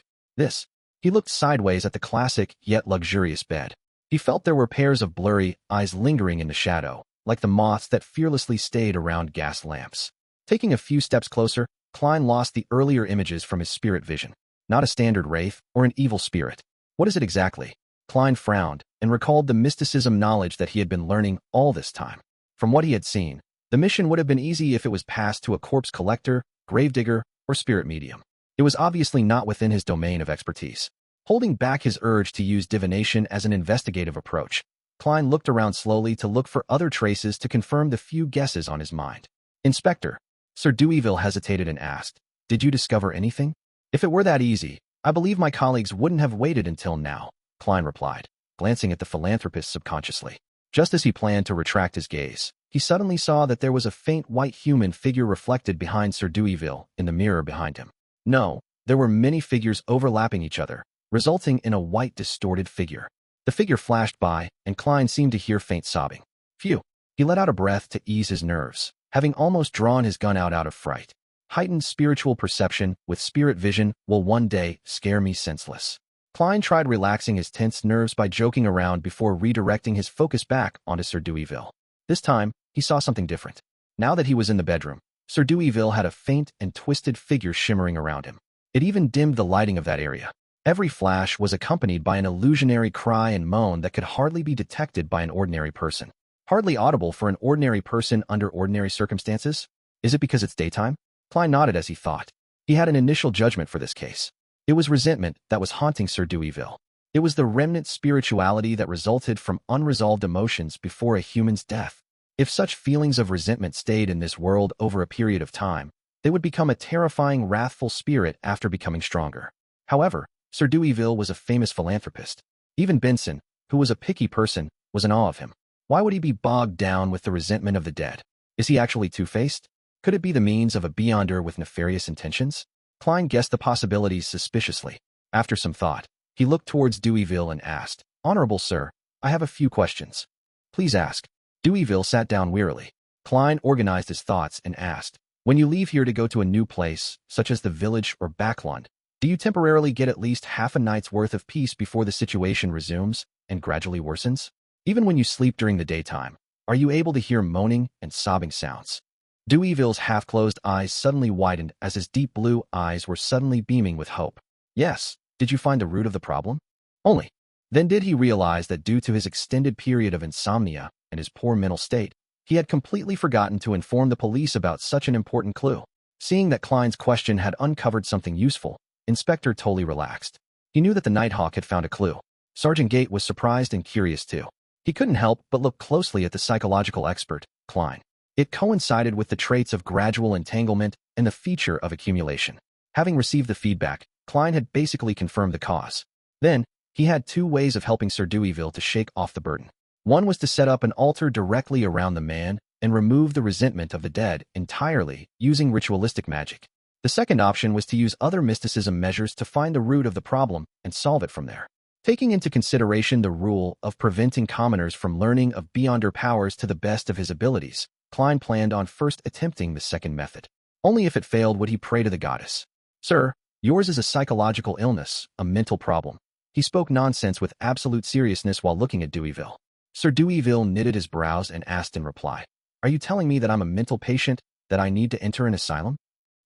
He looked sideways at the classic yet luxurious bed. He felt there were pairs of blurry eyes lingering in the shadow, like the moths that fearlessly stayed around gas lamps. Taking a few steps closer, Klein lost the earlier images from his spirit vision. Not a standard wraith or an evil spirit. What is it exactly? Klein frowned and recalled the mysticism knowledge that he had been learning all this time. From what he had seen, the mission would have been easy if it was passed to a corpse collector, gravedigger, or spirit medium. It was obviously not within his domain of expertise. Holding back his urge to use divination as an investigative approach, Klein looked around slowly to look for other traces to confirm the few guesses on his mind. "Inspector," Sir Deweyville hesitated and asked, "did you discover anything?" "If it were that easy, I believe my colleagues wouldn't have waited until now," Klein replied, glancing at the philanthropist subconsciously. Just as he planned to retract his gaze, he suddenly saw that there was a faint white human figure reflected behind Sir Deweyville in the mirror behind him. No, there were many figures overlapping each other, resulting in a white distorted figure. The figure flashed by, and Klein seemed to hear faint sobbing. Phew! He let out a breath to ease his nerves, having almost drawn his gun out of fright. Heightened spiritual perception with spirit vision will one day scare me senseless. Klein tried relaxing his tense nerves by joking around before redirecting his focus back onto Sir Deweyville. This time, he saw something different. Now that he was in the bedroom, Sir Deweyville had a faint and twisted figure shimmering around him. It even dimmed the lighting of that area. Every flash was accompanied by an illusionary cry and moan that could hardly be detected by an ordinary person. Hardly audible for an ordinary person under ordinary circumstances? Is it because it's daytime? Klein nodded as he thought. He had an initial judgment for this case. It was resentment that was haunting Sir Deweyville. It was the remnant spirituality that resulted from unresolved emotions before a human's death. If such feelings of resentment stayed in this world over a period of time, they would become a terrifying, wrathful spirit after becoming stronger. However, Sir Deweyville was a famous philanthropist. Even Benson, who was a picky person, was in awe of him. Why would he be bogged down with the resentment of the dead? Is he actually two-faced? Could it be the means of a beyonder with nefarious intentions? Klein guessed the possibilities suspiciously. After some thought, he looked towards Deweyville and asked, "Honorable sir, I have a few questions." "Please ask." Deweyville sat down wearily. Klein organized his thoughts and asked, "When you leave here to go to a new place, such as the village or backland, do you temporarily get at least half a night's worth of peace before the situation resumes and gradually worsens? Even when you sleep during the daytime, are you able to hear moaning and sobbing sounds?" Deweyville's half-closed eyes suddenly widened as his deep blue eyes were suddenly beaming with hope. "Yes. Did you find the root of the problem?" "Only." Then did he realize that due to his extended period of insomnia and his poor mental state, he had completely forgotten to inform the police about such an important clue. Seeing that Klein's question had uncovered something useful, Inspector Daly relaxed. He knew that the Nighthawk had found a clue. Sergeant Gate was surprised and curious too. He couldn't help but look closely at the psychological expert, Klein. It coincided with the traits of gradual entanglement and the feature of accumulation. Having received the feedback, Klein had basically confirmed the cause. Then, he had two ways of helping Sir Deweyville to shake off the burden. One was to set up an altar directly around the man and remove the resentment of the dead entirely using ritualistic magic. The second option was to use other mysticism measures to find the root of the problem and solve it from there. Taking into consideration the rule of preventing commoners from learning of beyonder powers to the best of his abilities, Klein planned on first attempting the second method. Only if it failed would he pray to the goddess. "Sir, yours is a psychological illness, a mental problem." He spoke nonsense with absolute seriousness while looking at Deweyville. Sir Deweyville knitted his brows and asked in reply, "Are you telling me that I'm a mental patient, that I need to enter an asylum?"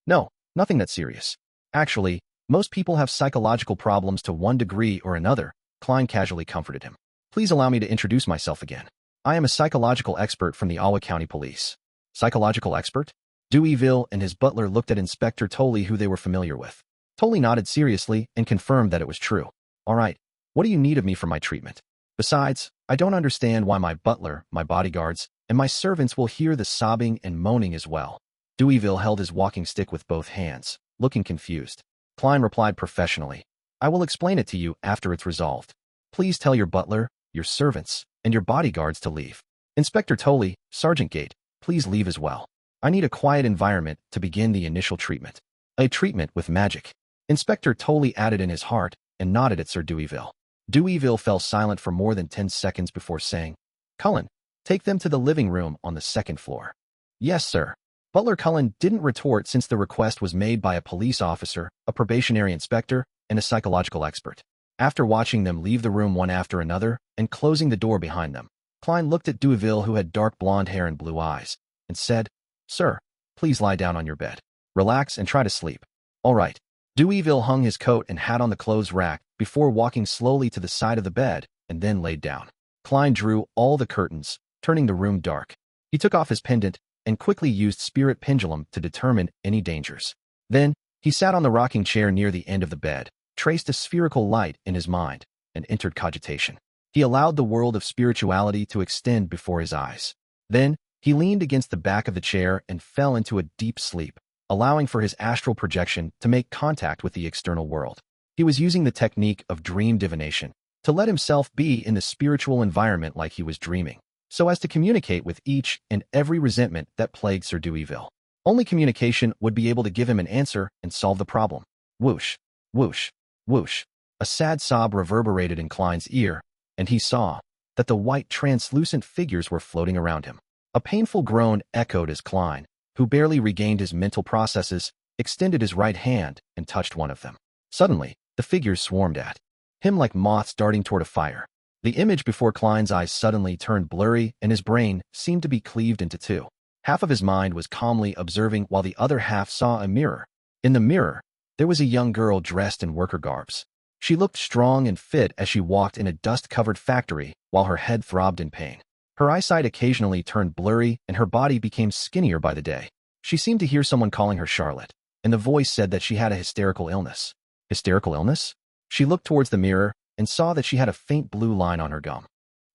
"No, nothing that serious. Actually, most people have psychological problems to one degree or another," Klein casually comforted him. "Please allow me to introduce myself again. I am a psychological expert from the Awa County Police." "Psychological expert?" Deweyville and his butler looked at Inspector Daly, who they were familiar with. Daly nodded seriously and confirmed that it was true. "All right, what do you need of me for my treatment? Besides, I don't understand why my butler, my bodyguards, and my servants will hear the sobbing and moaning as well." Deweyville held his walking stick with both hands, looking confused. Klein replied professionally, "I will explain it to you after it's resolved. Please tell your butler, your servants, and your bodyguards to leave. Inspector Daly, Sergeant Gate, please leave as well. I need a quiet environment to begin the initial treatment." "A treatment with magic," Inspector Daly added in his heart and nodded at Sir Deweyville. Deweyville fell silent for more than 10 seconds before saying, "Cullen, take them to the living room on the second floor." "Yes, sir." Butler Cullen didn't retort since the request was made by a police officer, a probationary inspector, and a psychological expert. After watching them leave the room one after another and closing the door behind them, Klein looked at Deweyville, who had dark blonde hair and blue eyes, and said, "Sir, please lie down on your bed. Relax and try to sleep." "All right." Deweyville hung his coat and hat on the clothes rack before walking slowly to the side of the bed and then laid down. Klein drew all the curtains, turning the room dark. He took off his pendant and quickly used spirit pendulum to determine any dangers. Then, he sat on the rocking chair near the end of the bed, traced a spherical light in his mind, and entered cogitation. He allowed the world of spirituality to extend before his eyes. Then, he leaned against the back of the chair and fell into a deep sleep, allowing for his astral projection to make contact with the external world. He was using the technique of dream divination to let himself be in the spiritual environment like he was dreaming, so as to communicate with each and every resentment that plagued Sir Deweyville. Only communication would be able to give him an answer and solve the problem. Whoosh, whoosh, whoosh. A sad sob reverberated in Klein's ear, and he saw that the white translucent figures were floating around him. A painful groan echoed as Klein, who barely regained his mental processes, extended his right hand and touched one of them. Suddenly, the figures swarmed at him like moths darting toward a fire. The image before Klein's eyes suddenly turned blurry and his brain seemed to be cleaved into two. Half of his mind was calmly observing while the other half saw a mirror. In the mirror, there was a young girl dressed in worker garbs. She looked strong and fit as she walked in a dust-covered factory while her head throbbed in pain. Her eyesight occasionally turned blurry and her body became skinnier by the day. She seemed to hear someone calling her Charlotte. and the voice said that she had a hysterical illness. Hysterical illness? She looked towards the mirror and saw that she had a faint blue line on her gum.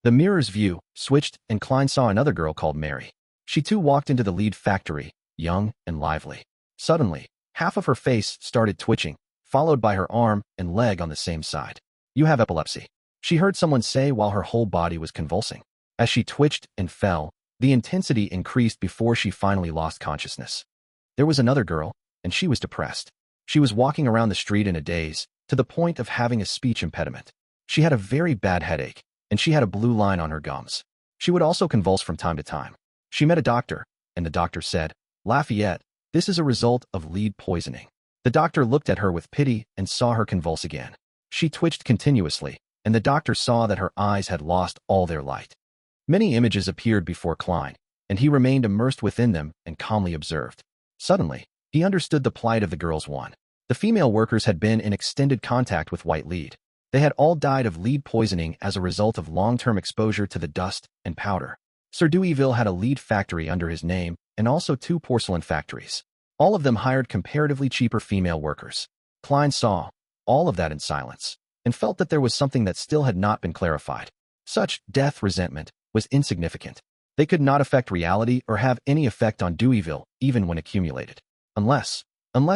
The mirror's view switched, and Klein saw another girl called Mary. She too walked into the lead factory, young and lively. Suddenly, half of her face started twitching, followed by her arm and leg on the same side. "You have epilepsy," she heard someone say while her whole body was convulsing. As she twitched and fell, the intensity increased before she finally lost consciousness. There was another girl, and she was depressed. She was walking around the street in a daze, to the point of having a speech impediment. She had a very bad headache, and she had a blue line on her gums. She would also convulse from time to time. She met a doctor, and the doctor said, "Lafayette, this is a result of lead poisoning." The doctor looked at her with pity and saw her convulse again. She twitched continuously, and the doctor saw that her eyes had lost all their light. Many images appeared before Klein, and he remained immersed within them and calmly observed. Suddenly, he understood the plight of the girls. The female workers had been in extended contact with white lead. They had all died of lead poisoning as a result of long-term exposure to the dust and powder. Sir Deweyville had a lead factory under his name and also 2 porcelain factories. All of them hired comparatively cheaper female workers. Klein saw all of that in silence and felt that there was something that still had not been clarified. Such death resentment was insignificant. They could not affect reality or have any effect on Deweyville even when accumulated. Unless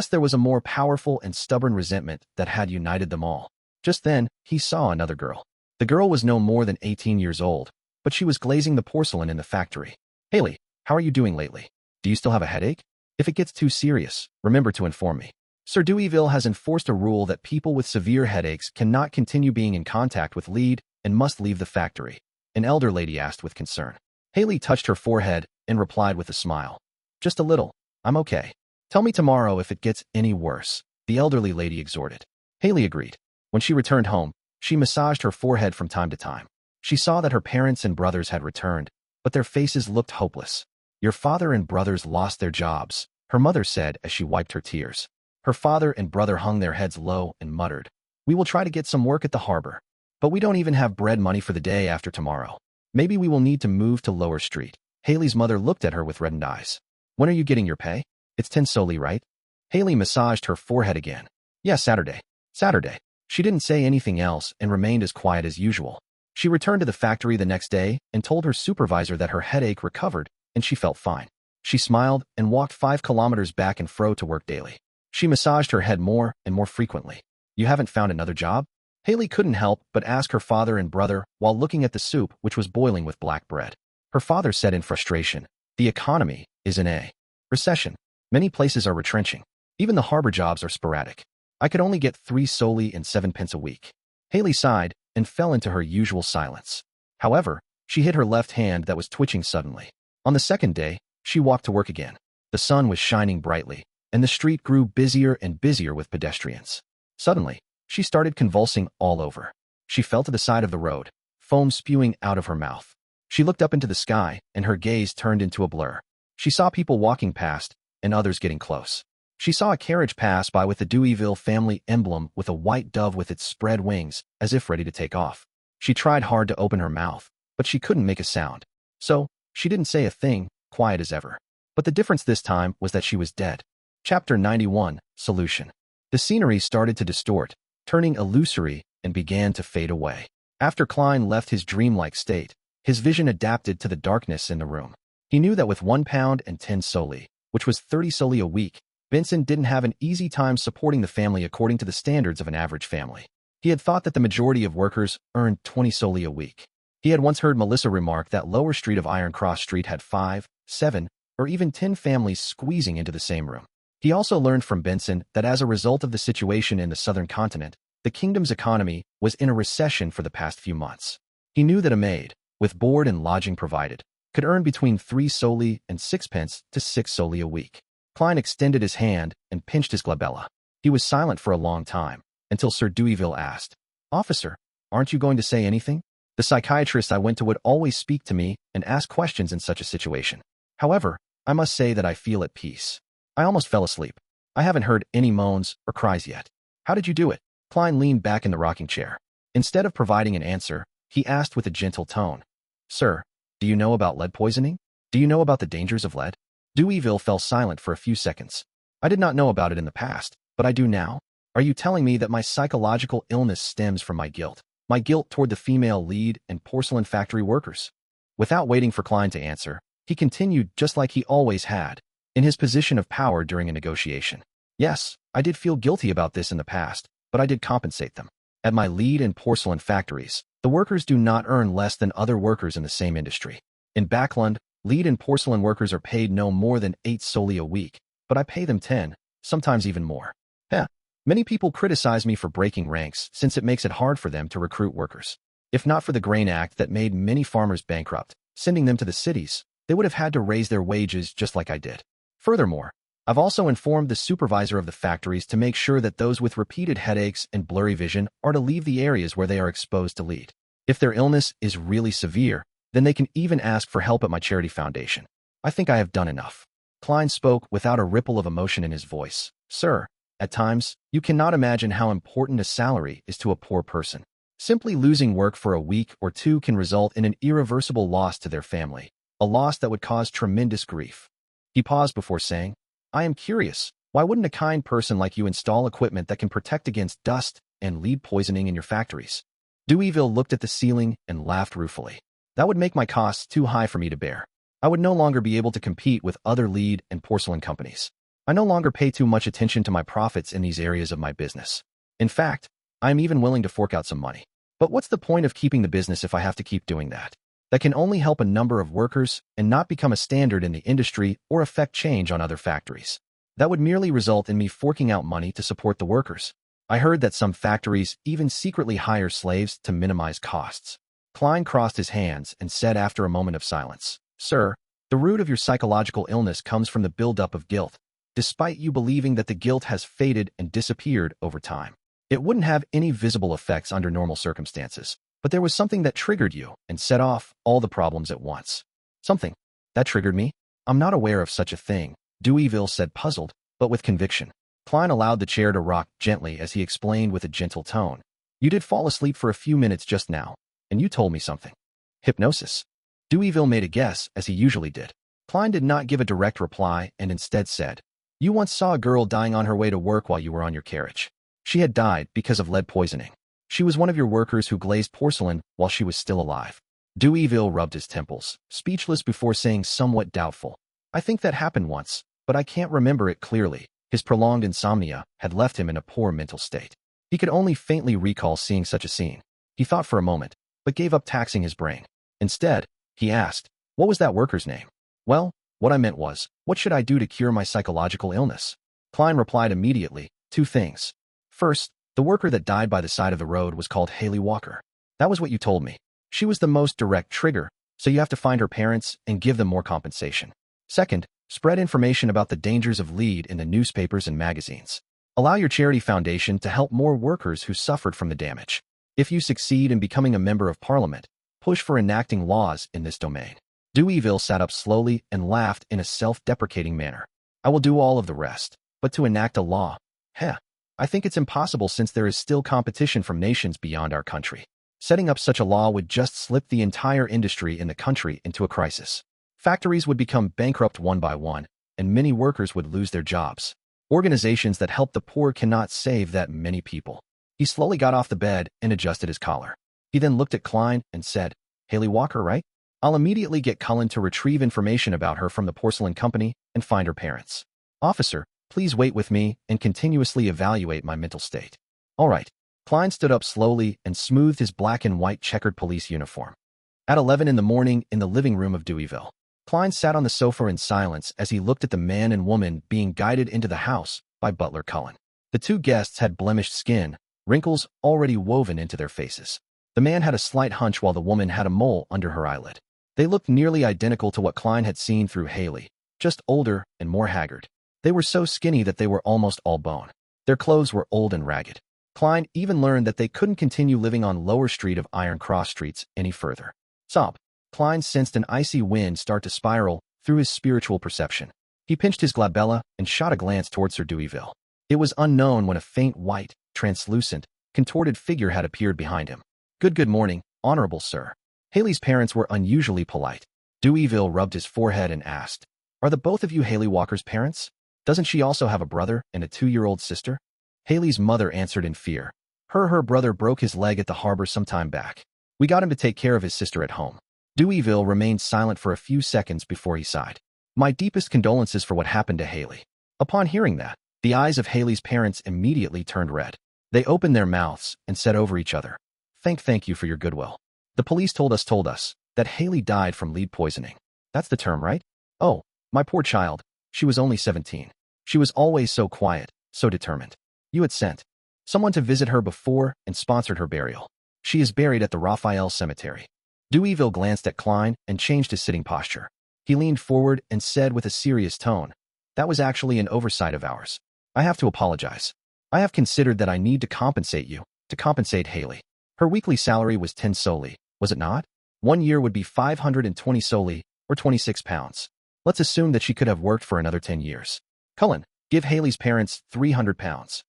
there was a more powerful and stubborn resentment that had united them all. Just then, he saw another girl. The girl was no more than 18 years old, but she was glazing the porcelain in the factory. "Haley, how are you doing lately? Do you still have a headache? If it gets too serious, remember to inform me. Sir Deweyville has enforced a rule that people with severe headaches cannot continue being in contact with lead and must leave the factory," an elder lady asked with concern. Haley touched her forehead and replied with a smile. "Just a little. I'm okay. Tell me tomorrow if it gets any worse," the elderly lady exhorted. Haley agreed. When she returned home, she massaged her forehead from time to time. She saw that her parents and brothers had returned, but their faces looked hopeless. "Your father and brothers lost their jobs," her mother said as she wiped her tears. Her father and brother hung their heads low and muttered, "We will try to get some work at the harbor. But we don't even have bread money for the day after tomorrow. Maybe we will need to move to Lower Street." Haley's mother looked at her with reddened eyes. "When are you getting your pay? It's 10 solely, right?" Haley massaged her forehead again. "Yeah, Saturday." Saturday. She didn't say anything else and remained as quiet as usual. She returned to the factory the next day and told her supervisor that her headache recovered and she felt fine. She smiled and walked 5 kilometers back and fro to work daily. She massaged her head more and more frequently. "You haven't found another job?" Haley couldn't help but ask her father and brother while looking at the soup which was boiling with black bread. Her father said in frustration, "The economy is in a recession. Many places are retrenching. Even the harbor jobs are sporadic. I could only get 3 solely and 7 pence a week." Haley sighed and fell into her usual silence. However, she hid her left hand that was twitching suddenly. On the second day, she walked to work again. The sun was shining brightly, and the street grew busier and busier with pedestrians. Suddenly, she started convulsing all over. She fell to the side of the road, foam spewing out of her mouth. She looked up into the sky, and her gaze turned into a blur. She saw people walking past, and others getting close. She saw a carriage pass by with the Deweyville family emblem with a white dove with its spread wings, as if ready to take off. She tried hard to open her mouth, but she couldn't make a sound. So, she didn't say a thing, quiet as ever. But the difference this time was that she was dead. Chapter 91, Solution. The scenery started to distort, turning illusory, and began to fade away. After Klein left his dreamlike state, his vision adapted to the darkness in the room. He knew that with £1 and 10 solely, which was 30 solely a week, Benson didn't have an easy time supporting the family according to the standards of an average family. He had thought that the majority of workers earned 20 solely a week. He had once heard Melissa remark that Lower Street of Iron Cross Street had 5, 7, or even 10 families squeezing into the same room. He also learned from Benson that as a result of the situation in the southern continent, the kingdom's economy was in a recession for the past few months. He knew that a maid, with board and lodging provided, could earn between 3 solely and 6 pence to 6 solely a week. Klein extended his hand and pinched his glabella. He was silent for a long time, until Sir Deweyville asked, "Officer, aren't you going to say anything?" The psychiatrist I went to would always speak to me and ask questions in such a situation. However, I must say that I feel at peace. I almost fell asleep. I haven't heard any moans or cries yet. How did you do it? Klein leaned back in the rocking chair. Instead of providing an answer, he asked with a gentle tone, "Sir, do you know about lead poisoning? Do you know about the dangers of lead?" Deweyville fell silent for a few seconds. I did not know about it in the past, but I do now. Are you telling me that my psychological illness stems from my guilt? My guilt toward the female lead and porcelain factory workers? Without waiting for Klein to answer, he continued just like he always had, in his position of power during a negotiation. Yes, I did feel guilty about this in the past, but I did compensate them. At my lead and porcelain factories, the workers do not earn less than other workers in the same industry. In Backlund, lead and porcelain workers are paid no more than 8 solely a week, but I pay them 10, sometimes even more. Many people criticize me for breaking ranks since it makes it hard for them to recruit workers. If not for the Grain Act that made many farmers bankrupt, sending them to the cities, they would have had to raise their wages just like I did. Furthermore, I've also informed the supervisor of the factories to make sure that those with repeated headaches and blurry vision are to leave the areas where they are exposed to lead. If their illness is really severe, then they can even ask for help at my charity foundation. I think I have done enough. Klein spoke without a ripple of emotion in his voice. Sir, at times, you cannot imagine how important a salary is to a poor person. Simply losing work for a week or two can result in an irreversible loss to their family, a loss that would cause tremendous grief. He paused before saying, I am curious, why wouldn't a kind person like you install equipment that can protect against dust and lead poisoning in your factories? Deweyville looked at the ceiling and laughed ruefully. That would make my costs too high for me to bear. I would no longer be able to compete with other lead and porcelain companies. I no longer pay too much attention to my profits in these areas of my business. In fact, I am even willing to fork out some money. But what's the point of keeping the business if I have to keep doing that? That can only help a number of workers and not become a standard in the industry or affect change on other factories. That would merely result in me forking out money to support the workers. I heard that some factories even secretly hire slaves to minimize costs. Klein crossed his hands and said after a moment of silence, Sir, the root of your psychological illness comes from the buildup of guilt, despite you believing that the guilt has faded and disappeared over time. It wouldn't have any visible effects under normal circumstances, but there was something that triggered you and set off all the problems at once. Something that triggered me? I'm not aware of such a thing, Deweyville said, puzzled, but with conviction. Klein allowed the chair to rock gently as he explained with a gentle tone. You did fall asleep for a few minutes just now, and you told me something. Hypnosis. Deweyville made a guess, as he usually did. Klein did not give a direct reply and instead said, You once saw a girl dying on her way to work while you were on your carriage. She had died because of lead poisoning. She was one of your workers who glazed porcelain while she was still alive. Deweyville rubbed his temples, speechless before saying somewhat doubtful. I think that happened once, but I can't remember it clearly. His prolonged insomnia had left him in a poor mental state. He could only faintly recall seeing such a scene. He thought for a moment, but gave up taxing his brain. Instead, he asked, What was that worker's name? Well, what I meant was, what should I do to cure my psychological illness? Klein replied immediately, 2 things. First, the worker that died by the side of the road was called Haley Walker. That was what you told me. She was the most direct trigger, so you have to find her parents and give them more compensation. Second, spread information about the dangers of lead in the newspapers and magazines. Allow your charity foundation to help more workers who suffered from the damage. If you succeed in becoming a member of parliament, push for enacting laws in this domain. Deweyville sat up slowly and laughed in a self-deprecating manner. I will do all of the rest, but to enact a law, I think it's impossible since there is still competition from nations beyond our country. Setting up such a law would just slip the entire industry in the country into a crisis. Factories would become bankrupt one by one, and many workers would lose their jobs. Organizations that help the poor cannot save that many people. He slowly got off the bed and adjusted his collar. He then looked at Klein and said, Haley Walker, right? I'll immediately get Cullen to retrieve information about her from the porcelain company and find her parents. Officer, please wait with me and continuously evaluate my mental state. All right. Klein stood up slowly and smoothed his black and white checkered police uniform. At 11 in the morning in the living room of Deweyville, Klein sat on the sofa in silence as he looked at the man and woman being guided into the house by butler Cullen. The 2 guests had blemished skin, wrinkles already woven into their faces. The man had a slight hunch while the woman had a mole under her eyelid. They looked nearly identical to what Klein had seen through Haley, just older and more haggard. They were so skinny that they were almost all bone. Their clothes were old and ragged. Klein even learned that they couldn't continue living on Lower Street of Iron Cross Streets any further. Sob. Klein sensed an icy wind start to spiral through his spiritual perception. He pinched his glabella and shot a glance towards Sir Deweyville. It was unknown when a faint white, translucent, contorted figure had appeared behind him. Good morning, honorable sir. Haley's parents were unusually polite. Deweyville rubbed his forehead and asked, Are the both of you Haley Walker's parents? Doesn't she also have a brother and a 2-year-old sister? Haley's mother answered in fear. Her brother broke his leg at the harbor some time back. We got him to take care of his sister at home. Deweyville remained silent for a few seconds before he sighed. My deepest condolences for what happened to Haley. Upon hearing that, the eyes of Haley's parents immediately turned red. They opened their mouths and said over each other, Thank you for your goodwill. The police told us that Haley died from lead poisoning. That's the term, right? Oh, my poor child. She was only 17. She was always so quiet, so determined. You had sent someone to visit her before and sponsored her burial. She is buried at the Raphael Cemetery. Deweyville glanced at Klein and changed his sitting posture. He leaned forward and said with a serious tone, That was actually an oversight of ours. I have to apologize. I have considered that I need to compensate you, to compensate Haley. Her weekly salary was 10 soli, was it not? 1 year would be 520 soli, or 26 pounds. Let's assume that she could have worked for another 10 years. Cullen, give Haley's parents 300 pounds.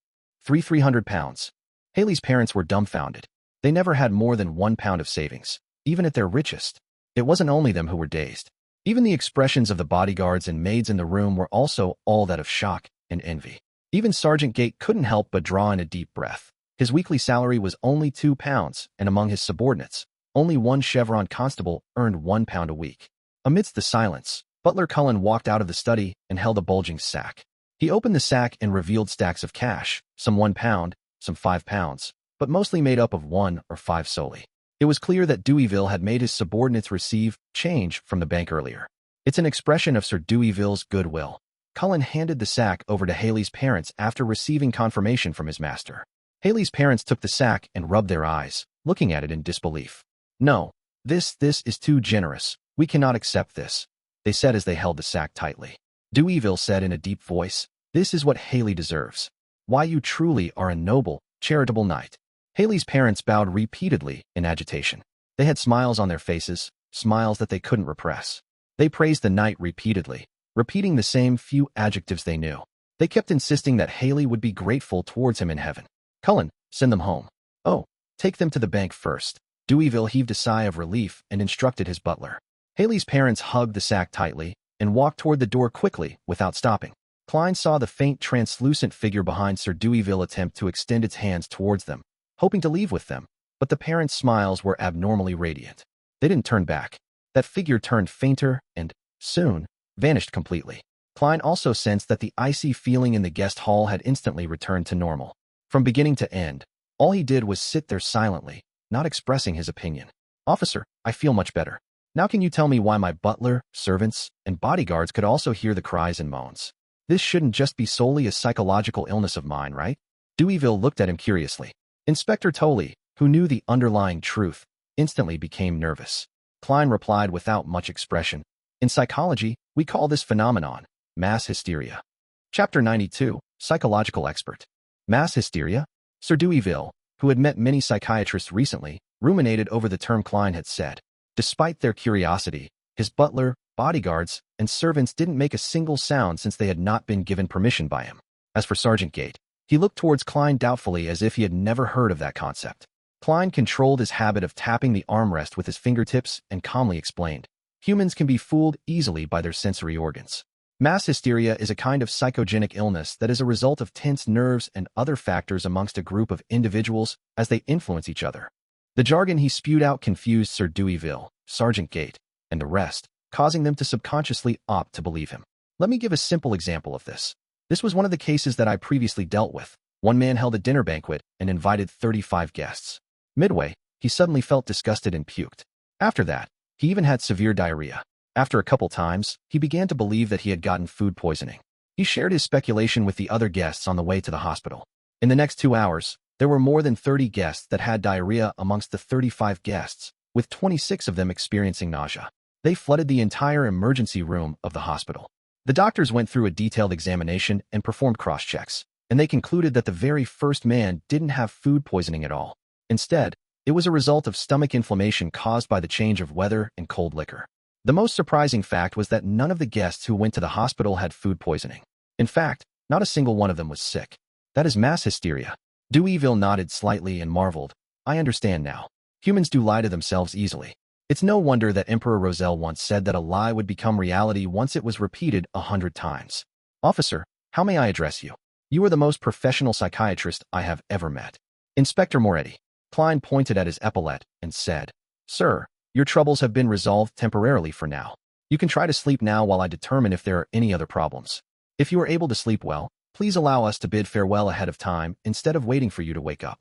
300 pounds. Haley's parents were dumbfounded. They never had more than 1 pound of savings, even at their richest. It wasn't only them who were dazed. Even the expressions of the bodyguards and maids in the room were also all that of shock and envy. Even Sergeant Gate couldn't help but draw in a deep breath. His weekly salary was only 2 pounds, and among his subordinates, only one chevron constable earned 1 pound a week. Amidst the silence, Butler Cullen walked out of the study and held a bulging sack. He opened the sack and revealed stacks of cash, some 1 pound, some 5 pounds, but mostly made up of 1 or 5 soli. It was clear that Deweyville had made his subordinates receive change from the bank earlier. It's an expression of Sir Deweyville's goodwill. Cullen handed the sack over to Haley's parents after receiving confirmation from his master. Haley's parents took the sack and rubbed their eyes, looking at it in disbelief. No, this is too generous. We cannot accept this, they said as they held the sack tightly. Deweyville said in a deep voice, This is what Haley deserves. Why, you truly are a noble, charitable knight. Haley's parents bowed repeatedly in agitation. They had smiles on their faces, smiles that they couldn't repress. They praised the knight repeatedly, repeating the same few adjectives they knew. They kept insisting that Haley would be grateful towards him in heaven. Cullen, send them home. Oh, take them to the bank first. Deweyville heaved a sigh of relief and instructed his butler. Haley's parents hugged the sack tightly and walked toward the door quickly without stopping. Klein saw the faint translucent figure behind Sir Deweyville attempt to extend its hands towards them, hoping to leave with them, but the parents' smiles were abnormally radiant. They didn't turn back. That figure turned fainter and, soon, vanished completely. Klein also sensed that the icy feeling in the guest hall had instantly returned to normal. From beginning to end, all he did was sit there silently, not expressing his opinion. Officer, I feel much better. Now can you tell me why my butler, servants, and bodyguards could also hear the cries and moans? This shouldn't just be solely a psychological illness of mine, right? Deweyville looked at him curiously. Inspector Daly, who knew the underlying truth, instantly became nervous. Klein replied without much expression. In psychology, we call this phenomenon mass hysteria. Chapter 92, Psychological Expert. Mass hysteria? Sir Deweyville, who had met many psychiatrists recently, ruminated over the term Klein had said. Despite their curiosity, his butler, bodyguards, and servants didn't make a single sound since they had not been given permission by him. As for Sergeant Gate, he looked towards Klein doubtfully as if he had never heard of that concept. Klein controlled his habit of tapping the armrest with his fingertips and calmly explained, Humans can be fooled easily by their sensory organs. Mass hysteria is a kind of psychogenic illness that is a result of tense nerves and other factors amongst a group of individuals as they influence each other. The jargon he spewed out confused Sir Deweyville, Sergeant Gate, and the rest, causing them to subconsciously opt to believe him. Let me give a simple example of this. This was one of the cases that I previously dealt with. One man held a dinner banquet and invited 35 guests. Midway, he suddenly felt disgusted and puked. After that, he even had severe diarrhea. After a couple times, he began to believe that he had gotten food poisoning. He shared his speculation with the other guests on the way to the hospital. In the next 2 hours, there were more than 30 guests that had diarrhea amongst the 35 guests, with 26 of them experiencing nausea. They flooded the entire emergency room of the hospital. The doctors went through a detailed examination and performed cross-checks, and they concluded that the very first man didn't have food poisoning at all. Instead, it was a result of stomach inflammation caused by the change of weather and cold liquor. The most surprising fact was that none of the guests who went to the hospital had food poisoning. In fact, not a single one of them was sick. That is mass hysteria. Deweyville nodded slightly and marveled. I understand now. Humans do lie to themselves easily. It's no wonder that Emperor Roselle once said that a lie would become reality once it was repeated 100 times. Officer, How may I address you? You are the most professional psychiatrist I have ever met. Inspector Moretti. Klein pointed at his epaulette and said, Sir, your troubles have been resolved temporarily for now. You can try to sleep now while I determine if there are any other problems. If you are able to sleep well, please allow us to bid farewell ahead of time instead of waiting for you to wake up.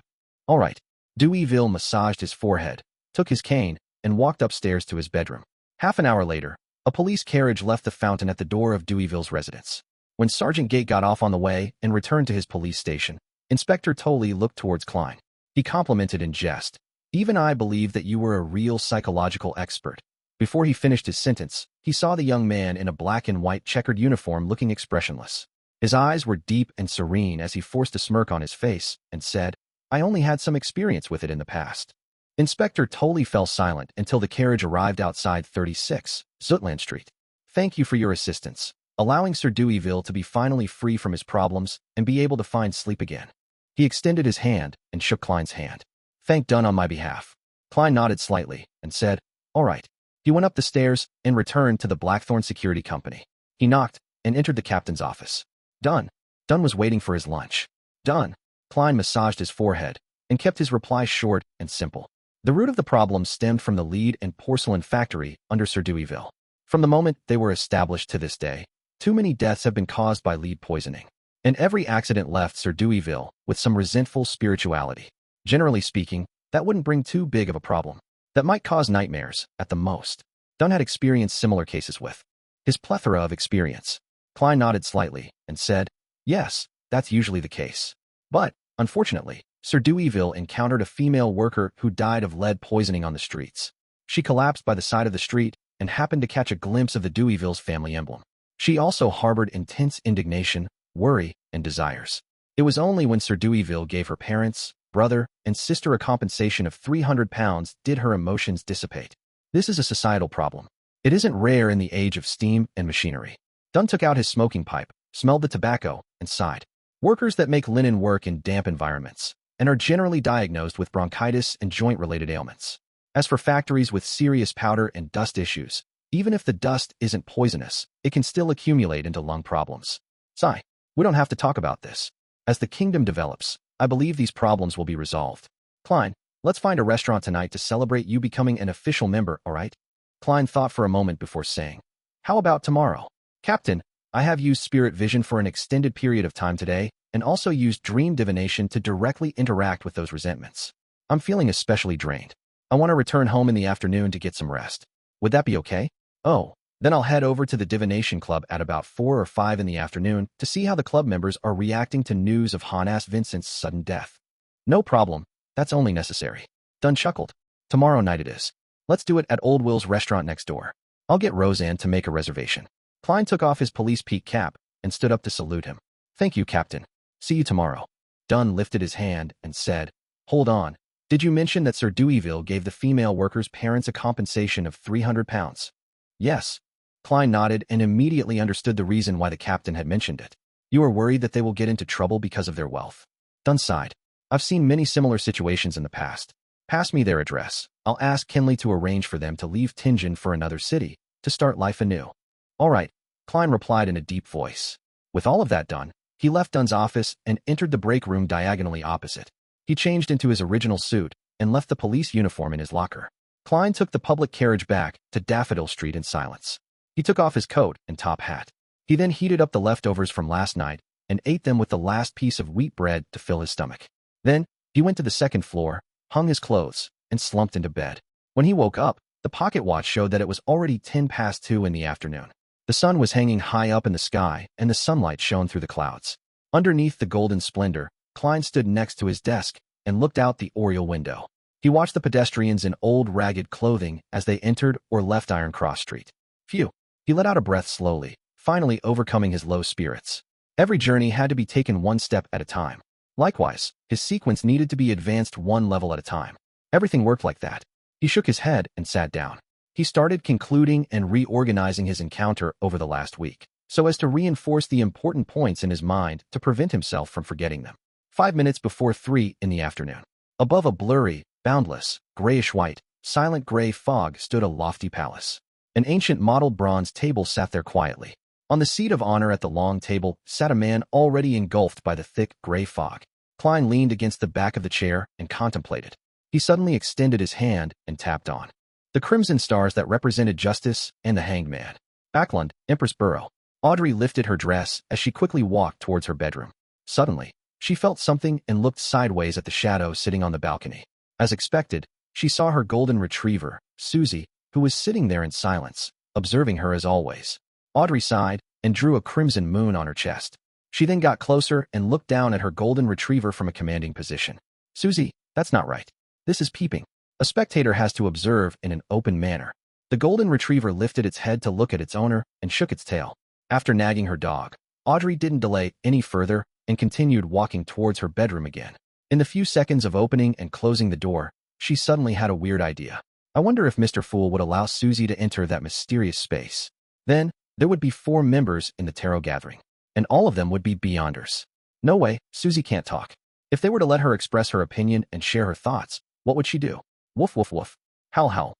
All right. Deweyville massaged his forehead, took his cane, and walked upstairs to his bedroom. Half an hour later, a police carriage left the fountain at the door of Deweyville's residence. When Sergeant Gate got off on the way and returned to his police station, Inspector Daly looked towards Klein. He complimented in jest. Even I believe that you were a real psychological expert. Before he finished his sentence, he saw the young man in a black and white checkered uniform looking expressionless. His eyes were deep and serene as he forced a smirk on his face and said, I only had some experience with it in the past. Inspector Daly fell silent until the carriage arrived outside 36 Zutland Street. Thank you for your assistance, allowing Sir Deweyville to be finally free from his problems and be able to find sleep again. He extended his hand and shook Klein's hand. Thank Dunn on my behalf. Klein nodded slightly and said, All right. He went up the stairs and returned to the Blackthorn Security Company. He knocked and entered the captain's office. Dunn. Dunn was waiting for his lunch. Dunn. Klein massaged his forehead and kept his reply short and simple. The root of the problem stemmed from the lead and porcelain factory under Sir Deweyville. From the moment they were established to this day, too many deaths have been caused by lead poisoning. And every accident left Sir Deweyville with some resentful spirituality. Generally speaking, that wouldn't bring too big of a problem. That might cause nightmares, at the most. Dunn had experienced similar cases with his plethora of experience. Klein nodded slightly and said, Yes, that's usually the case. But, unfortunately, Sir Deweyville encountered a female worker who died of lead poisoning on the streets. She collapsed by the side of the street and happened to catch a glimpse of the Deweyville's family emblem. She also harbored intense indignation, worry, and desires. It was only when Sir Deweyville gave her parents, brother, and sister a compensation of £300 did her emotions dissipate. This is a societal problem. It isn't rare in the age of steam and machinery. Dunn took out his smoking pipe, smelled the tobacco, and sighed. Workers that make linen work in damp environments and are generally diagnosed with bronchitis and joint-related ailments. As for factories with serious powder and dust issues, even if the dust isn't poisonous, it can still accumulate into lung problems. Sigh. We don't have to talk about this. As the kingdom develops, I believe these problems will be resolved. Klein, let's find a restaurant tonight to celebrate you becoming an official member, all right? Klein thought for a moment before saying, How about tomorrow? Captain, I have used spirit vision for an extended period of time today and also used dream divination to directly interact with those resentments. I'm feeling especially drained. I want to return home in the afternoon to get some rest. Would that be okay? Oh, then I'll head over to the Divination Club at about 4 or 5 in the afternoon to see how the club members are reacting to news of Honas Vincent's sudden death. No problem. That's only necessary. Dunn chuckled. Tomorrow night it is. Let's do it at Old Will's restaurant next door. I'll get Roseanne to make a reservation. Klein took off his police peak cap and stood up to salute him. Thank you, Captain. See you tomorrow. Dunn lifted his hand and said, Hold on. Did you mention that Sir Deweyville gave the female workers' parents a compensation of £300? Yes. Klein nodded and immediately understood the reason why the captain had mentioned it. You are worried that they will get into trouble because of their wealth. Dunn sighed. I've seen many similar situations in the past. Pass me their address. I'll ask Kinley to arrange for them to leave Tingen for another city, to start life anew. All right, Klein replied in a deep voice. With all of that done, he left Dunn's office and entered the break room diagonally opposite. He changed into his original suit and left the police uniform in his locker. Klein took the public carriage back to Daffodil Street in silence. He took off his coat and top hat. He then heated up the leftovers from last night and ate them with the last piece of wheat bread to fill his stomach. Then, he went to the second floor, hung his clothes, and slumped into bed. When he woke up, the pocket watch showed that it was already 2:10 in the afternoon. The sun was hanging high up in the sky, and the sunlight shone through the clouds. Underneath the golden splendor, Klein stood next to his desk and looked out the oriel window. He watched the pedestrians in old, ragged clothing as they entered or left Iron Cross Street. Phew. He let out a breath slowly, finally overcoming his low spirits. Every journey had to be taken one step at a time. Likewise, his sequence needed to be advanced one level at a time. Everything worked like that. He shook his head and sat down. He started concluding and reorganizing his encounter over the last week, so as to reinforce the important points in his mind to prevent himself from forgetting them. 5 minutes before 3 in the afternoon. Above a blurry, boundless, grayish-white, silent gray fog stood a lofty palace. An ancient mottled bronze table sat there quietly. On the seat of honor at the long table sat a man already engulfed by the thick, gray fog. Klein leaned against the back of the chair and contemplated. He suddenly extended his hand and tapped on the crimson stars that represented justice and the hanged man. Ackland, Empress Borough. Audrey lifted her dress as she quickly walked towards her bedroom. Suddenly, she felt something and looked sideways at the shadow sitting on the balcony. As expected, she saw her golden retriever, Susie, who was sitting there in silence, observing her as always. Audrey sighed and drew a crimson moon on her chest. She then got closer and looked down at her golden retriever from a commanding position. Susie, that's not right. This is peeping. A spectator has to observe in an open manner. The golden retriever lifted its head to look at its owner and shook its tail. After nagging her dog, Audrey didn't delay any further and continued walking towards her bedroom again. In the few seconds of opening and closing the door, she suddenly had a weird idea. I wonder if Mr. Fool would allow Susie to enter that mysterious space. Then, there would be 4 members in the tarot gathering, and all of them would be beyonders. No way, Susie can't talk. If they were to let her express her opinion and share her thoughts, what would she do? Woof woof woof. Howl howl.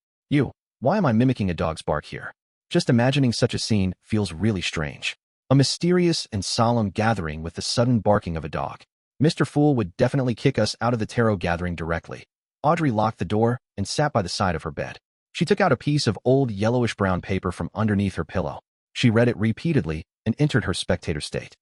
Why am I mimicking a dog's bark here? Just imagining such a scene feels really strange. A mysterious and solemn gathering with the sudden barking of a dog. Mr. Fool would definitely kick us out of the tarot gathering directly. Audrey locked the door and sat by the side of her bed. She took out a piece of old yellowish-brown paper from underneath her pillow. She read it repeatedly and entered her spectator state.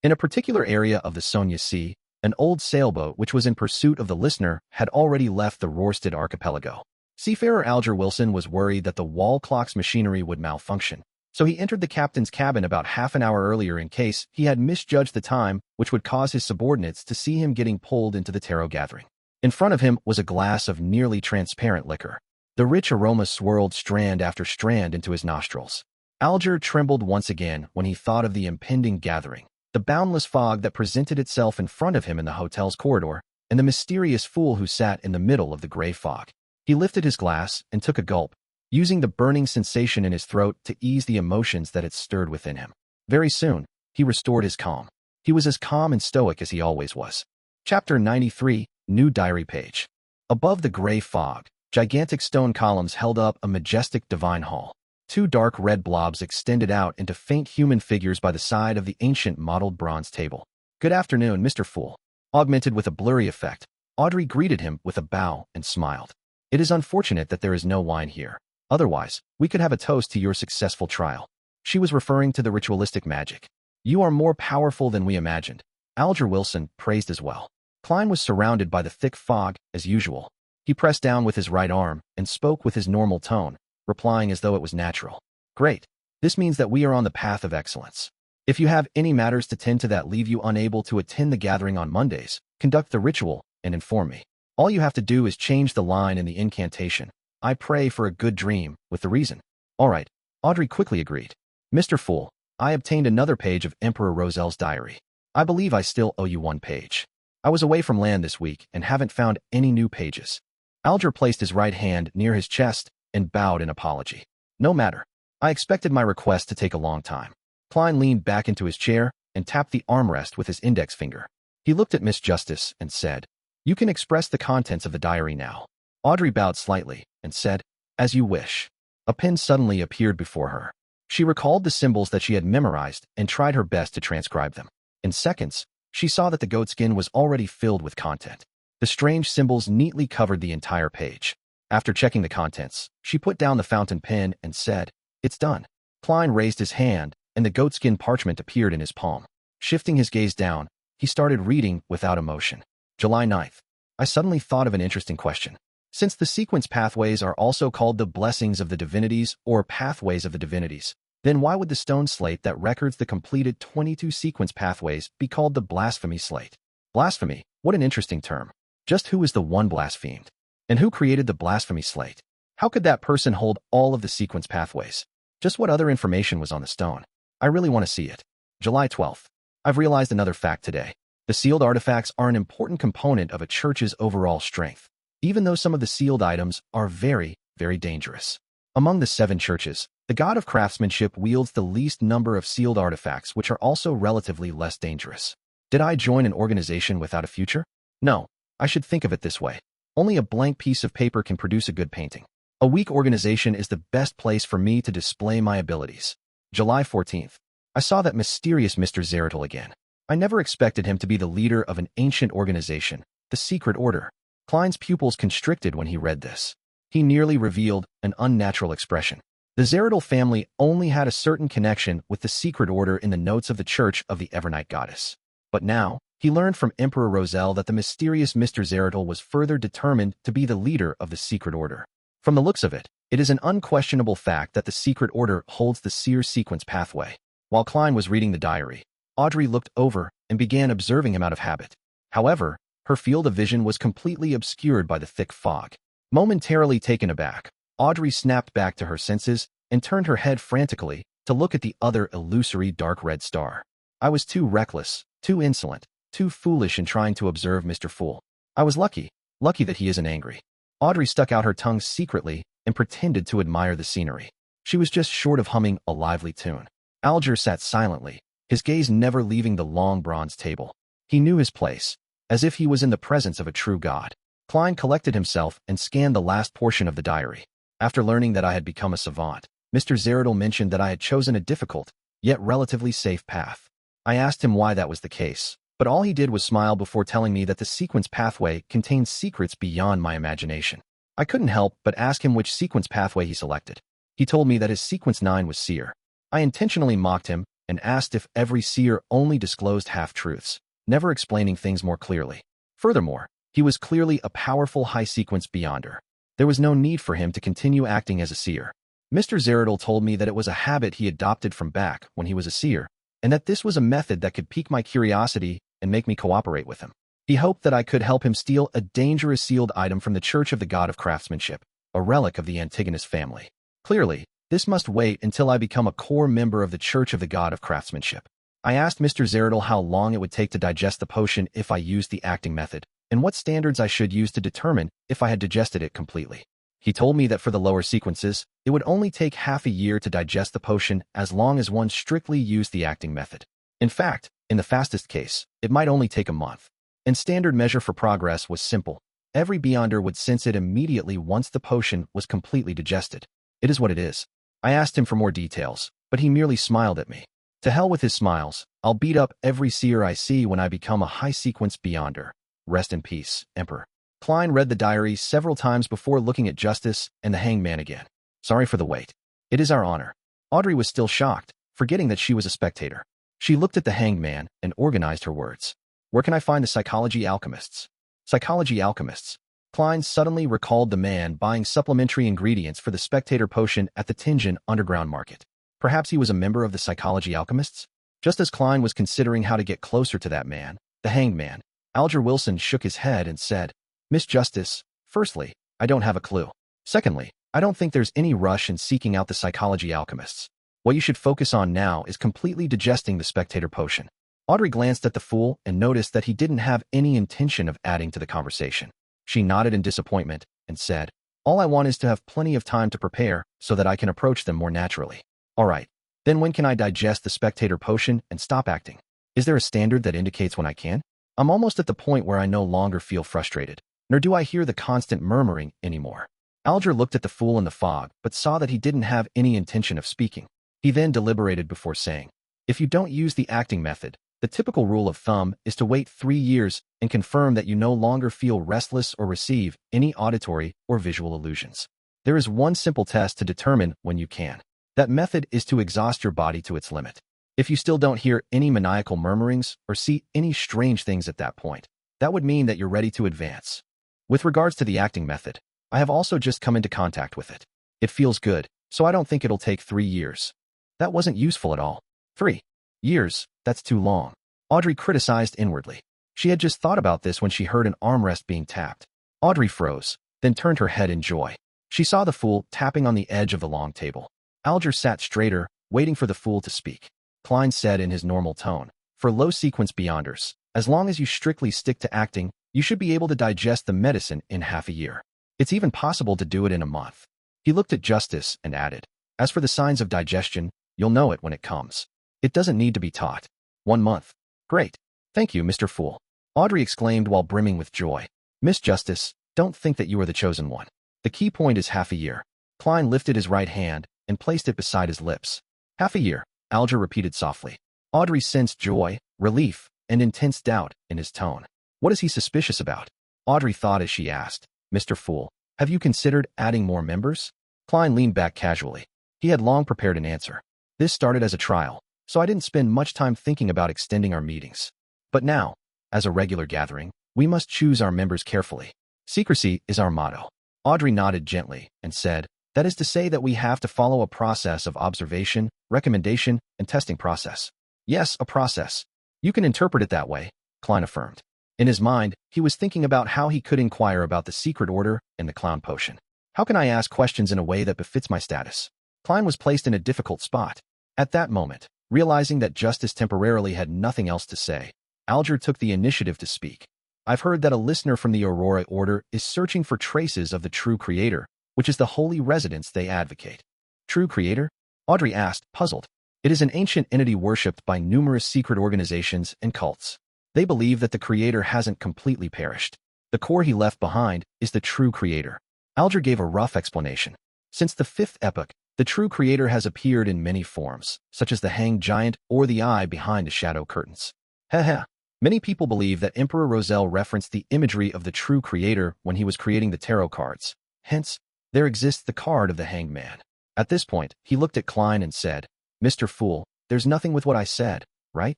In a particular area of the Sonia Sea, an old sailboat which was in pursuit of the listener had already left the Rorsted archipelago. Seafarer Alger Wilson was worried that the wall clock's machinery would malfunction, so he entered the captain's cabin about half an hour earlier in case he had misjudged the time, which would cause his subordinates to see him getting pulled into the tarot gathering. In front of him was a glass of nearly transparent liquor. The rich aroma swirled strand after strand into his nostrils. Alger trembled once again when he thought of the impending gathering, the boundless fog that presented itself in front of him in the hotel's corridor, and the mysterious fool who sat in the middle of the gray fog. He lifted his glass and took a gulp, using the burning sensation in his throat to ease the emotions that had stirred within him. Very soon, he restored his calm. He was as calm and stoic as he always was. Chapter 93, New Diary Page. Above the gray fog, gigantic stone columns held up a majestic divine hall. 2 dark red blobs extended out into faint human figures by the side of the ancient mottled bronze table. Good afternoon, Mr. Fool. Augmented with a blurry effect, Audrey greeted him with a bow and smiled. It is unfortunate that there is no wine here. Otherwise, we could have a toast to your successful trial. She was referring to the ritualistic magic. You are more powerful than we imagined. Alger Wilson praised as well. Klein was surrounded by the thick fog, as usual. He pressed down with his right arm and spoke with his normal tone, replying as though it was natural. Great. This means that we are on the path of excellence. If you have any matters to tend to that leave you unable to attend the gathering on Mondays, conduct the ritual and inform me. All you have to do is change the line in the incantation. I pray for a good dream, with the reason. All right. Audrey quickly agreed. Mr. Fool, I obtained another page of Emperor Roselle's diary. I believe I still owe you 1 page. I was away from land this week and haven't found any new pages. Alger placed his right hand near his chest and bowed in apology. No matter. I expected my request to take a long time. Klein leaned back into his chair and tapped the armrest with his index finger. He looked at Miss Justice and said, You can express the contents of the diary now. Audrey bowed slightly and said, As you wish. A pen suddenly appeared before her. She recalled the symbols that she had memorized and tried her best to transcribe them. In seconds, she saw that the goatskin was already filled with content. The strange symbols neatly covered the entire page. After checking the contents, she put down the fountain pen and said, It's done. Klein raised his hand, and the goatskin parchment appeared in his palm. Shifting his gaze down, he started reading without emotion. July 9th. I suddenly thought of an interesting question. Since the sequence pathways are also called the blessings of the divinities or pathways of the divinities, then why would the stone slate that records the completed 22 sequence pathways be called the blasphemy slate? Blasphemy, what an interesting term. Just who is the one blasphemed? And who created the blasphemy slate? How could that person hold all of the sequence pathways? Just what other information was on the stone? I really want to see it. July 12th. I've realized another fact today. The sealed artifacts are an important component of a church's overall strength, even though some of the sealed items are very, very dangerous. Among the 7 churches, the god of craftsmanship wields the least number of sealed artifacts, which are also relatively less dangerous. Did I join an organization without a future? No, I should think of it this way. Only a blank piece of paper can produce a good painting. A weak organization is the best place for me to display my abilities. July 14th. I saw that mysterious Mr. Zeratul again. I never expected him to be the leader of an ancient organization, the Secret Order. Klein's pupils constricted when he read this. He nearly revealed an unnatural expression. The Zeratul family only had a certain connection with the Secret Order in the notes of the Church of the Evernight Goddess. But now, he learned from Emperor Roselle that the mysterious Mr. Zeratul was further determined to be the leader of the Secret Order. From the looks of it, it is an unquestionable fact that the Secret Order holds the seer sequence pathway. While Klein was reading the diary, Audrey looked over and began observing him out of habit. However, her field of vision was completely obscured by the thick fog. Momentarily taken aback, Audrey snapped back to her senses and turned her head frantically to look at the other illusory dark red star. I was too reckless, too insolent, too foolish in trying to observe Mr. Fool. I was lucky that he isn't angry. Audrey stuck out her tongue secretly and pretended to admire the scenery. She was just short of humming a lively tune. Alger sat silently, his gaze never leaving the long bronze table. He knew his place, as if he was in the presence of a true god. Klein collected himself and scanned the last portion of the diary. After learning that I had become a savant, Mr. Zeratul mentioned that I had chosen a difficult, yet relatively safe path. I asked him why that was the case, but all he did was smile before telling me that the sequence pathway contained secrets beyond my imagination. I couldn't help but ask him which sequence pathway he selected. He told me that his sequence 9 was seer. I intentionally mocked him and asked if every seer only disclosed half-truths, never explaining things more clearly. Furthermore, he was clearly a powerful high-sequence beyonder. There was no need for him to continue acting as a seer. Mr. Zeratul told me that it was a habit he adopted from back when he was a seer, and that this was a method that could pique my curiosity and make me cooperate with him. He hoped that I could help him steal a dangerous sealed item from the Church of the God of Craftsmanship, a relic of the Antigonus family. Clearly, this must wait until I become a core member of the Church of the God of Craftsmanship. I asked Mr. Zeratul how long it would take to digest the potion if I used the acting method, and what standards I should use to determine if I had digested it completely. He told me that for the lower sequences, it would only take half a year to digest the potion as long as one strictly used the acting method. In fact, in the fastest case, it might only take a month. And standard measure for progress was simple. Every beyonder would sense it immediately once the potion was completely digested. It is what it is. I asked him for more details, but he merely smiled at me. To hell with his smiles, I'll beat up every seer I see when I become a high-sequence beyonder. Rest in peace, Emperor. Klein read the diary several times before looking at Justice and the hangman again. Sorry for the wait. It is our honor. Audrey was still shocked, forgetting that she was a spectator. She looked at the hanged man and organized her words. Where can I find the psychology alchemists? Psychology alchemists. Klein suddenly recalled the man buying supplementary ingredients for the spectator potion at the Tianjin underground market. Perhaps he was a member of the psychology alchemists? Just as Klein was considering how to get closer to that man, the hanged man, Alger Wilson shook his head and said, Miss Justice, firstly, I don't have a clue. Secondly, I don't think there's any rush in seeking out the psychology alchemists. What you should focus on now is completely digesting the spectator potion. Audrey glanced at the fool and noticed that he didn't have any intention of adding to the conversation. She nodded in disappointment and said, All I want is to have plenty of time to prepare so that I can approach them more naturally. All right, then when can I digest the spectator potion and stop acting? Is there a standard that indicates when I can? I'm almost at the point where I no longer feel frustrated, nor do I hear the constant murmuring anymore. Alger looked at the fool in the fog, but saw that he didn't have any intention of speaking. He then deliberated before saying, If you don't use the acting method, the typical rule of thumb is to wait 3 years and confirm that you no longer feel restless or receive any auditory or visual illusions. There is one simple test to determine when you can. That method is to exhaust your body to its limit. If you still don't hear any maniacal murmurings or see any strange things at that point, that would mean that you're ready to advance. With regards to the acting method, I have also just come into contact with it. It feels good, so I don't think it'll take 3 years. That wasn't useful at all. 3 years, that's too long. Audrey criticized inwardly. She had just thought about this when she heard an armrest being tapped. Audrey froze, then turned her head in joy. She saw the fool tapping on the edge of the long table. Alger sat straighter, waiting for the fool to speak. Klein said in his normal tone, For low-sequence beyonders, as long as you strictly stick to acting, you should be able to digest the medicine in half a year. It's even possible to do it in a month. He looked at Justice and added, As for the signs of digestion, you'll know it when it comes. It doesn't need to be taught. 1 month. Great. Thank you, Mr. Fool. Audrey exclaimed while brimming with joy. Miss Justice, don't think that you are the chosen one. The key point is half a year. Klein lifted his right hand and placed it beside his lips. Half a year. Alger repeated softly. Audrey sensed joy, relief, and intense doubt in his tone. What is he suspicious about? Audrey thought as she asked, Mr. Fool, have you considered adding more members? Klein leaned back casually. He had long prepared an answer. This started as a trial, so I didn't spend much time thinking about extending our meetings. But now, as a regular gathering, we must choose our members carefully. Secrecy is our motto. Audrey nodded gently and said, that is to say that we have to follow a process of observation, recommendation, and testing process. Yes, a process. You can interpret it that way, Klein affirmed. In his mind, he was thinking about how he could inquire about the secret order and the clown potion. How can I ask questions in a way that befits my status? Klein was placed in a difficult spot. At that moment, realizing that Justice temporarily had nothing else to say, Alger took the initiative to speak. I've heard that a listener from the Aurora Order is searching for traces of the true creator, which is the holy residence they advocate. True creator? Audrey asked, puzzled. It is an ancient entity worshipped by numerous secret organizations and cults. They believe that the creator hasn't completely perished. The core he left behind is the true creator. Alger gave a rough explanation. Since the fifth epoch, the true creator has appeared in many forms, such as the hanged giant or the eye behind the shadow curtains. Heh. Many people believe that Emperor Roselle referenced the imagery of the true creator when he was creating the tarot cards. Hence, there exists the card of the hanged man. At this point, he looked at Klein and said, Mr. Fool, there's nothing with what I said, right?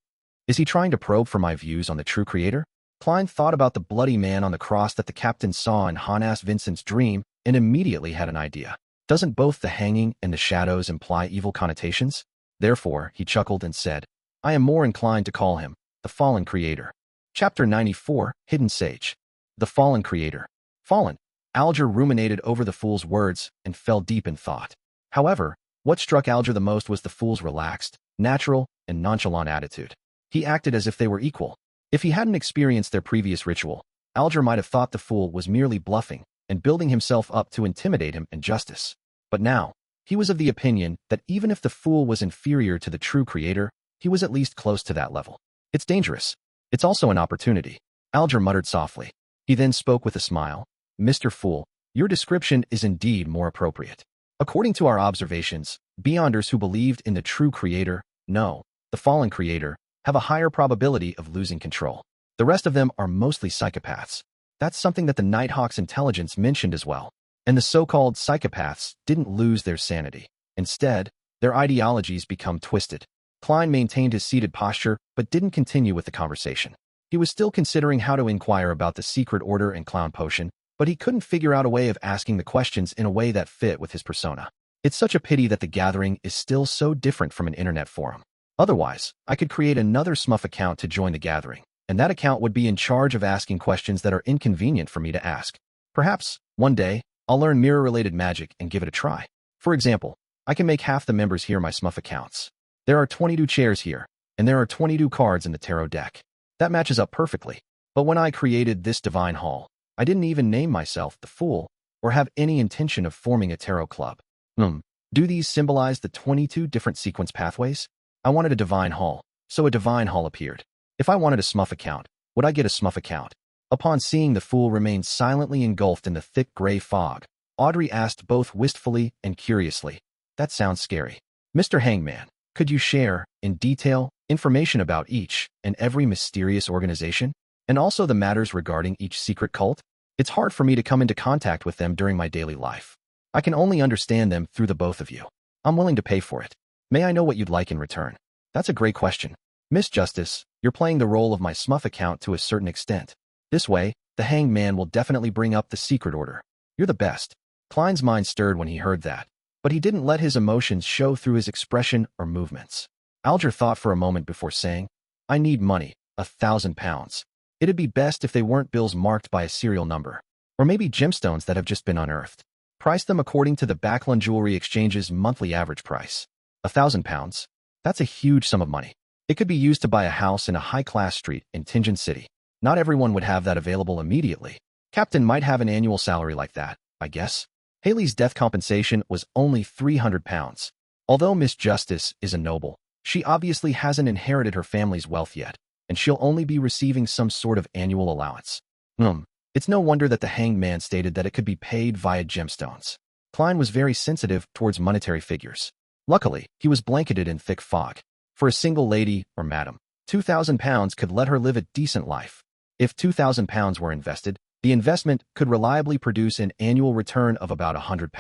Is he trying to probe for my views on the true creator? Klein thought about the bloody man on the cross that the captain saw in Hannas Vincent's dream and immediately had an idea. Doesn't both the hanging and the shadows imply evil connotations? Therefore, he chuckled and said, I am more inclined to call him the fallen creator. Chapter 94, Hidden Sage. The fallen creator. Fallen. Alger ruminated over the fool's words and fell deep in thought. However, what struck Alger the most was the fool's relaxed, natural, and nonchalant attitude. He acted as if they were equal. If he hadn't experienced their previous ritual, Alger might have thought the fool was merely bluffing and building himself up to intimidate him and justice. But now, he was of the opinion that even if the fool was inferior to the true creator, he was at least close to that level. It's dangerous. It's also an opportunity. Alger muttered softly. He then spoke with a smile. Mr. Fool, your description is indeed more appropriate. According to our observations, beyonders who believed in the true creator, no, the fallen creator, have a higher probability of losing control. The rest of them are mostly psychopaths. That's something that the Nighthawk's intelligence mentioned as well. And the so-called psychopaths didn't lose their sanity. Instead, their ideologies become twisted. Klein maintained his seated posture, but didn't continue with the conversation. He was still considering how to inquire about the secret order and clown potion, but he couldn't figure out a way of asking the questions in a way that fit with his persona. It's such a pity that the gathering is still so different from an internet forum. Otherwise, I could create another Smuff account to join the gathering, and that account would be in charge of asking questions that are inconvenient for me to ask. Perhaps, one day, I'll learn mirror-related magic and give it a try. For example, I can make half the members here my Smuff accounts. There are 22 chairs here, and there are 22 cards in the tarot deck. That matches up perfectly. But when I created this divine hall, I didn't even name myself the Fool, or have any intention of forming a tarot club. Do these symbolize the 22 different sequence pathways? I wanted a divine hall, so a divine hall appeared. If I wanted a Smuff account, would I get a Smuff account? Upon seeing the Fool remain silently engulfed in the thick gray fog, Audrey asked both wistfully and curiously, that sounds scary. Mr. Hangman, could you share, in detail, information about each and every mysterious organization, and also the matters regarding each secret cult? It's hard for me to come into contact with them during my daily life. I can only understand them through the both of you. I'm willing to pay for it. May I know what you'd like in return? That's a great question. Miss Justice, you're playing the role of my Smuff account to a certain extent. This way, the hanged man will definitely bring up the secret order. You're the best. Klein's mind stirred when he heard that, but he didn't let his emotions show through his expression or movements. Alger thought for a moment before saying, I need money, £1,000. It'd be best if they weren't bills marked by a serial number, or maybe gemstones that have just been unearthed. Price them according to the Backlund Jewelry Exchange's monthly average price. £1,000? That's a huge sum of money. It could be used to buy a house in a high-class street in Tingen City. Not everyone would have that available immediately. Captain might have an annual salary like that, I guess. Haley's death compensation was only £300. Although Miss Justice is a noble, she obviously hasn't inherited her family's wealth yet, and she'll only be receiving some sort of annual allowance. It's no wonder that the hanged man stated that it could be paid via gemstones. Klein was very sensitive towards monetary figures. Luckily, he was blanketed in thick fog. For a single lady, or madam, £2,000 could let her live a decent life. If £2,000 were invested, the investment could reliably produce an annual return of about £100.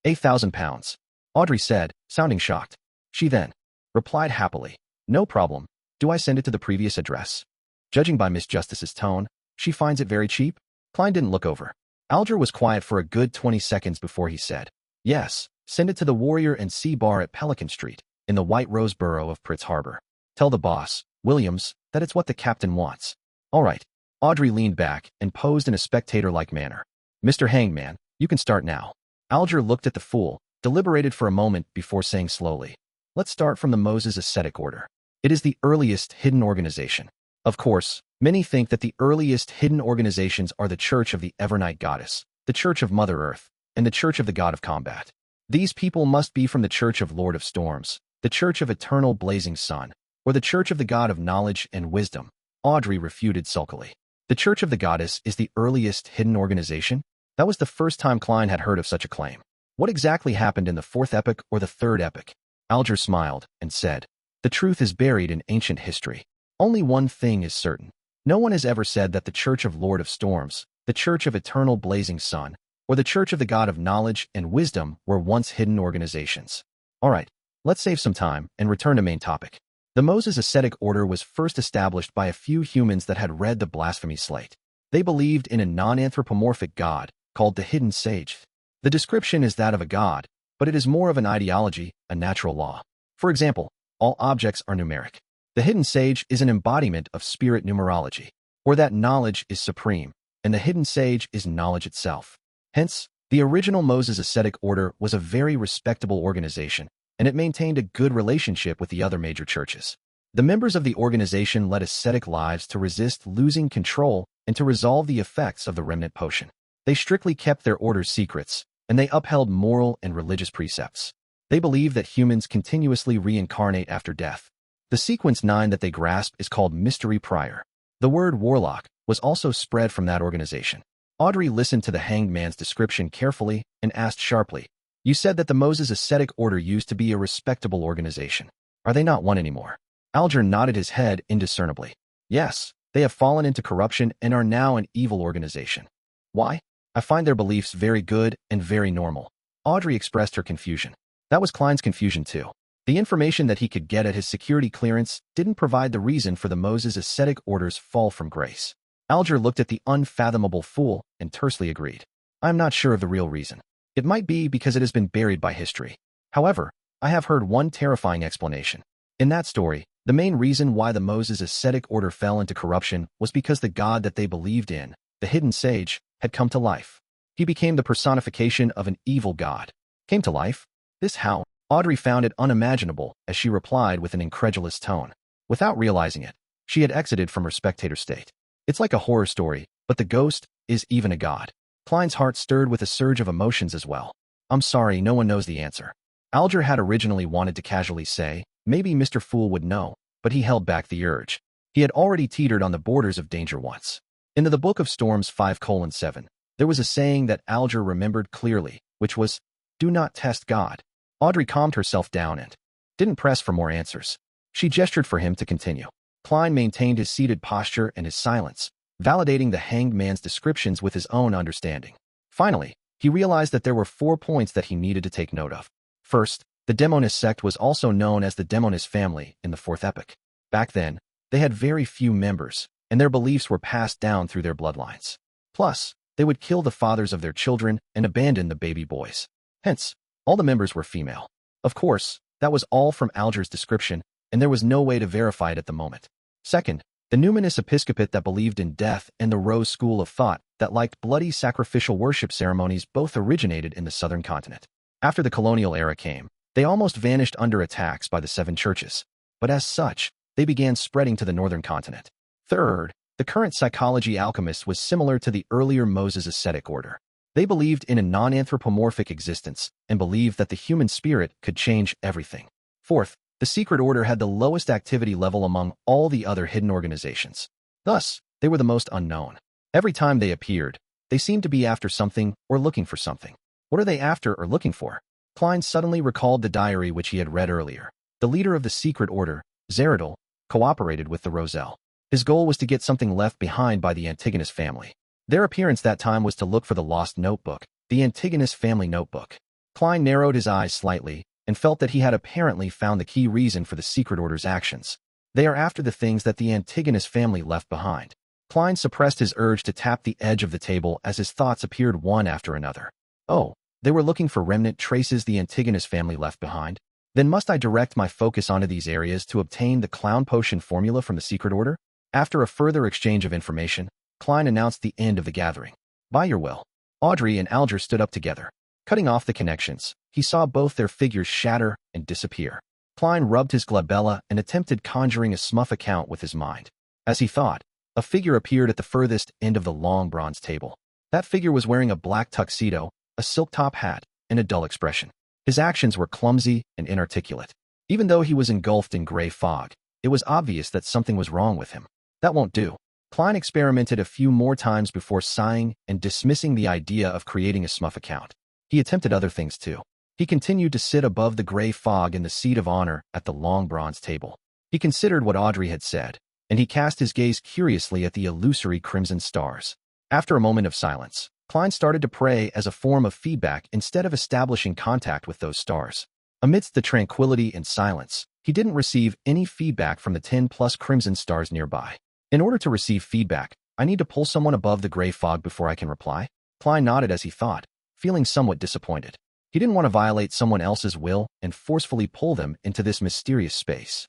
£8,000, Audrey said, sounding shocked. She then replied happily, "No problem. Do I send it to the previous address?" Judging by Miss Justice's tone, she finds it very cheap? Klein didn't look over. Alger was quiet for a good 20 seconds before he said, "Yes, send it to the Warrior and Sea Bar at Pelican Street, in the White Rose Borough of Pritz Harbor. Tell the boss, Williams, that it's what the captain wants." "All right." Audrey leaned back and posed in a spectator-like manner. "Mr. Hangman, you can start now." Alger looked at the fool, deliberated for a moment before saying slowly, "Let's start from the Moses Ascetic Order. It is the earliest hidden organization. Of course, many think that the earliest hidden organizations are the Church of the Evernight Goddess, the Church of Mother Earth, and the Church of the God of Combat. These people must be from the Church of Lord of Storms, the Church of Eternal Blazing Sun, or the Church of the God of Knowledge and Wisdom," Audrey refuted sulkily. "The Church of the Goddess is the earliest hidden organization?" That was the first time Klein had heard of such a claim. What exactly happened in the fourth epoch or the third epoch? Alger smiled and said, "The truth is buried in ancient history. Only one thing is certain. No one has ever said that the Church of Lord of Storms, the Church of Eternal Blazing Sun, or the Church of the God of Knowledge and Wisdom were once hidden organizations. All right, let's save some time and return to main topic. The Moses Ascetic Order was first established by a few humans that had read the blasphemy slate. They believed in a non-anthropomorphic god called the Hidden Sage. The description is that of a god, but it is more of an ideology, a natural law. For example, all objects are numeric. The Hidden Sage is an embodiment of spirit numerology, or that knowledge is supreme, and the Hidden Sage is knowledge itself. Hence, the original Moses Ascetic Order was a very respectable organization, and it maintained a good relationship with the other major churches. The members of the organization led ascetic lives to resist losing control and to resolve the effects of the Remnant potion. They strictly kept their order's secrets, and they upheld moral and religious precepts. They believed that humans continuously reincarnate after death. The sequence 9 that they grasp is called Mystery Prior. The word warlock was also spread from that organization. Audrey listened to the hanged man's description carefully and asked sharply, "You said that the Moses Ascetic Order used to be a respectable organization. Are they not one anymore?" Alger nodded his head indiscernibly. "Yes, they have fallen into corruption and are now an evil organization." "Why?" "I find their beliefs very good and very normal." Audrey expressed her confusion. That was Klein's confusion too. The information that he could get at his security clearance didn't provide the reason for the Moses Ascetic Order's fall from grace. Alger looked at the unfathomable fool and tersely agreed. "I am not sure of the real reason. It might be because it has been buried by history. However, I have heard one terrifying explanation. In that story, the main reason why the Moses Ascetic Order fell into corruption was because the god that they believed in, the Hidden Sage, had come to life. He became the personification of an evil god." "Came to life? This how?" Audrey found it unimaginable as she replied with an incredulous tone. Without realizing it, she had exited from her spectator state. "It's like a horror story, but the ghost is even a god." Klein's heart stirred with a surge of emotions as well. "I'm sorry, no one knows the answer." Alger had originally wanted to casually say, maybe Mr. Fool would know, but he held back the urge. He had already teetered on the borders of danger once. In the Book of Storms 5:7, there was a saying that Alger remembered clearly, which was, "Do not test God." Audrey calmed herself down and didn't press for more answers. She gestured for him to continue. Klein maintained his seated posture and his silence, validating the hanged man's descriptions with his own understanding. Finally, he realized that there were 4 points that he needed to take note of. First, the Demonist sect was also known as the Demonist family in the fourth epoch. Back then, they had very few members, and their beliefs were passed down through their bloodlines. Plus, they would kill the fathers of their children and abandon the baby boys. Hence, all the members were female. Of course, that was all from Alger's description, and there was no way to verify it at the moment. Second, the numinous episcopate that believed in death and the Rose school of thought that liked bloody sacrificial worship ceremonies both originated in the southern continent. After the colonial era came, they almost vanished under attacks by the 7 churches, but as such, they began spreading to the northern continent. Third, the current psychology alchemist was similar to the earlier Moses Ascetic Order. They believed in a non-anthropomorphic existence and believed that the human spirit could change everything. Fourth, the secret order had the lowest activity level among all the other hidden organizations. Thus, they were the most unknown. Every time they appeared, they seemed to be after something or looking for something. What are they after or looking for? Klein suddenly recalled the diary which he had read earlier. The leader of the secret order, Zeradal, cooperated with the Roselle. His goal was to get something left behind by the Antigonus family. Their appearance that time was to look for the lost notebook, the Antigonus family notebook. Klein narrowed his eyes slightly and felt that he had apparently found the key reason for the secret order's actions. They are after the things that the Antigonus family left behind. Klein suppressed his urge to tap the edge of the table as his thoughts appeared one after another. Oh, they were looking for remnant traces the Antigonus family left behind? Then must I direct my focus onto these areas to obtain the clown potion formula from the secret order? After a further exchange of information, Klein announced the end of the gathering. By your will. Audrey and Alger stood up together. Cutting off the connections, he saw both their figures shatter and disappear. Klein rubbed his glabella and attempted conjuring a smurf account with his mind. As he thought, a figure appeared at the furthest end of the long bronze table. That figure was wearing a black tuxedo, a silk top hat, and a dull expression. His actions were clumsy and inarticulate. Even though he was engulfed in gray fog, it was obvious that something was wrong with him. That won't do. Klein experimented a few more times before sighing and dismissing the idea of creating a smurf account. He attempted other things too. He continued to sit above the gray fog in the seat of honor at the long bronze table. He considered what Audrey had said, and he cast his gaze curiously at the illusory crimson stars. After a moment of silence, Klein started to pray as a form of feedback instead of establishing contact with those stars. Amidst the tranquility and silence, he didn't receive any feedback from the 10+ crimson stars nearby. In order to receive feedback, I need to pull someone above the gray fog before I can reply. Klein nodded as he thought, feeling somewhat disappointed. He didn't want to violate someone else's will and forcefully pull them into this mysterious space.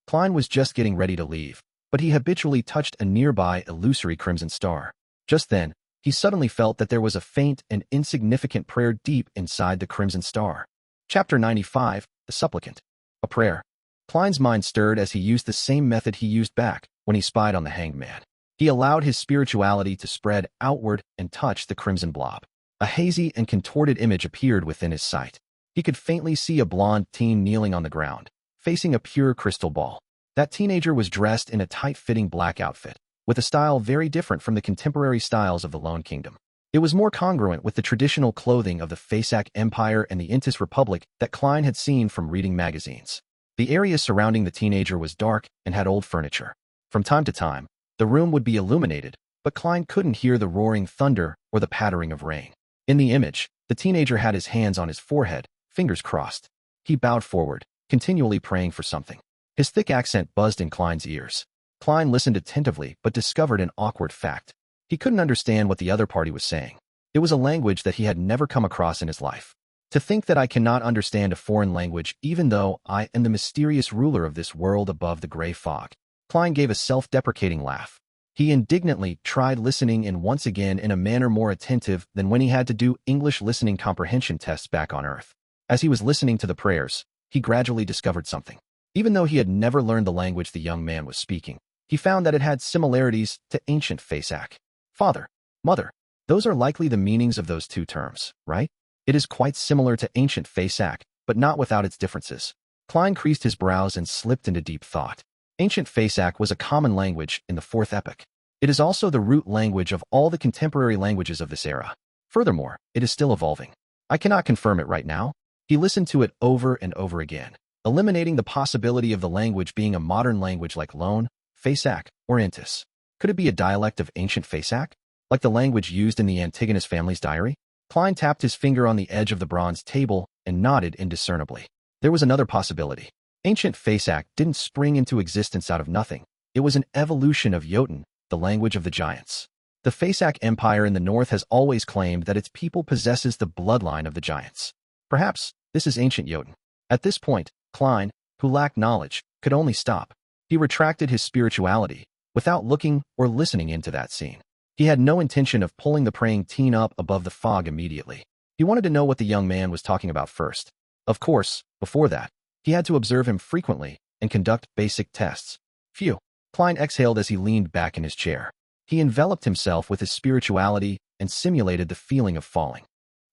Klein was just getting ready to leave, but he habitually touched a nearby illusory crimson star. Just then, he suddenly felt that there was a faint and insignificant prayer deep inside the crimson star. Chapter 95, The Supplicant. A prayer. Klein's mind stirred as he used the same method he used back when he spied on the hanged man. He allowed his spirituality to spread outward and touch the crimson blob. A hazy and contorted image appeared within his sight. He could faintly see a blonde teen kneeling on the ground, facing a pure crystal ball. That teenager was dressed in a tight-fitting black outfit, with a style very different from the contemporary styles of the Lone Kingdom. It was more congruent with the traditional clothing of the Fasak Empire and the Intis Republic that Klein had seen from reading magazines. The area surrounding the teenager was dark and had old furniture. From time to time, the room would be illuminated, but Klein couldn't hear the roaring thunder or the pattering of rain. In the image, the teenager had his hands on his forehead, fingers crossed. He bowed forward, continually praying for something. His thick accent buzzed in Klein's ears. Klein listened attentively but discovered an awkward fact. He couldn't understand what the other party was saying. It was a language that he had never come across in his life. To think that I cannot understand a foreign language even though I am the mysterious ruler of this world above the gray fog. Klein gave a self-deprecating laugh. He indignantly tried listening in once again in a manner more attentive than when he had to do English listening comprehension tests back on Earth. As he was listening to the prayers, he gradually discovered something. Even though he had never learned the language the young man was speaking, he found that it had similarities to ancient Fasak. Father, mother, those are likely the meanings of those two terms, right? It is quite similar to ancient Fasak, but not without its differences. Klein creased his brows and slipped into deep thought. Ancient Fasak was a common language in the Fourth Epoch. It is also the root language of all the contemporary languages of this era. Furthermore, it is still evolving. I cannot confirm it right now. He listened to it over and over again, eliminating the possibility of the language being a modern language like Lone, Fasak, or Intis. Could it be a dialect of ancient Fasak, like the language used in the Antigonus family's diary? Klein tapped his finger on the edge of the bronze table and nodded indiscernibly. There was another possibility. Ancient Fasak didn't spring into existence out of nothing. It was an evolution of Jotun, the language of the giants. The Fasak Empire in the north has always claimed that its people possesses the bloodline of the giants. Perhaps this is ancient Jotun. At this point, Klein, who lacked knowledge, could only stop. He retracted his spirituality, without looking or listening into that scene. He had no intention of pulling the praying teen up above the fog immediately. He wanted to know what the young man was talking about first. Of course, before that, he had to observe him frequently and conduct basic tests. Phew. Klein exhaled as he leaned back in his chair. He enveloped himself with his spirituality and simulated the feeling of falling.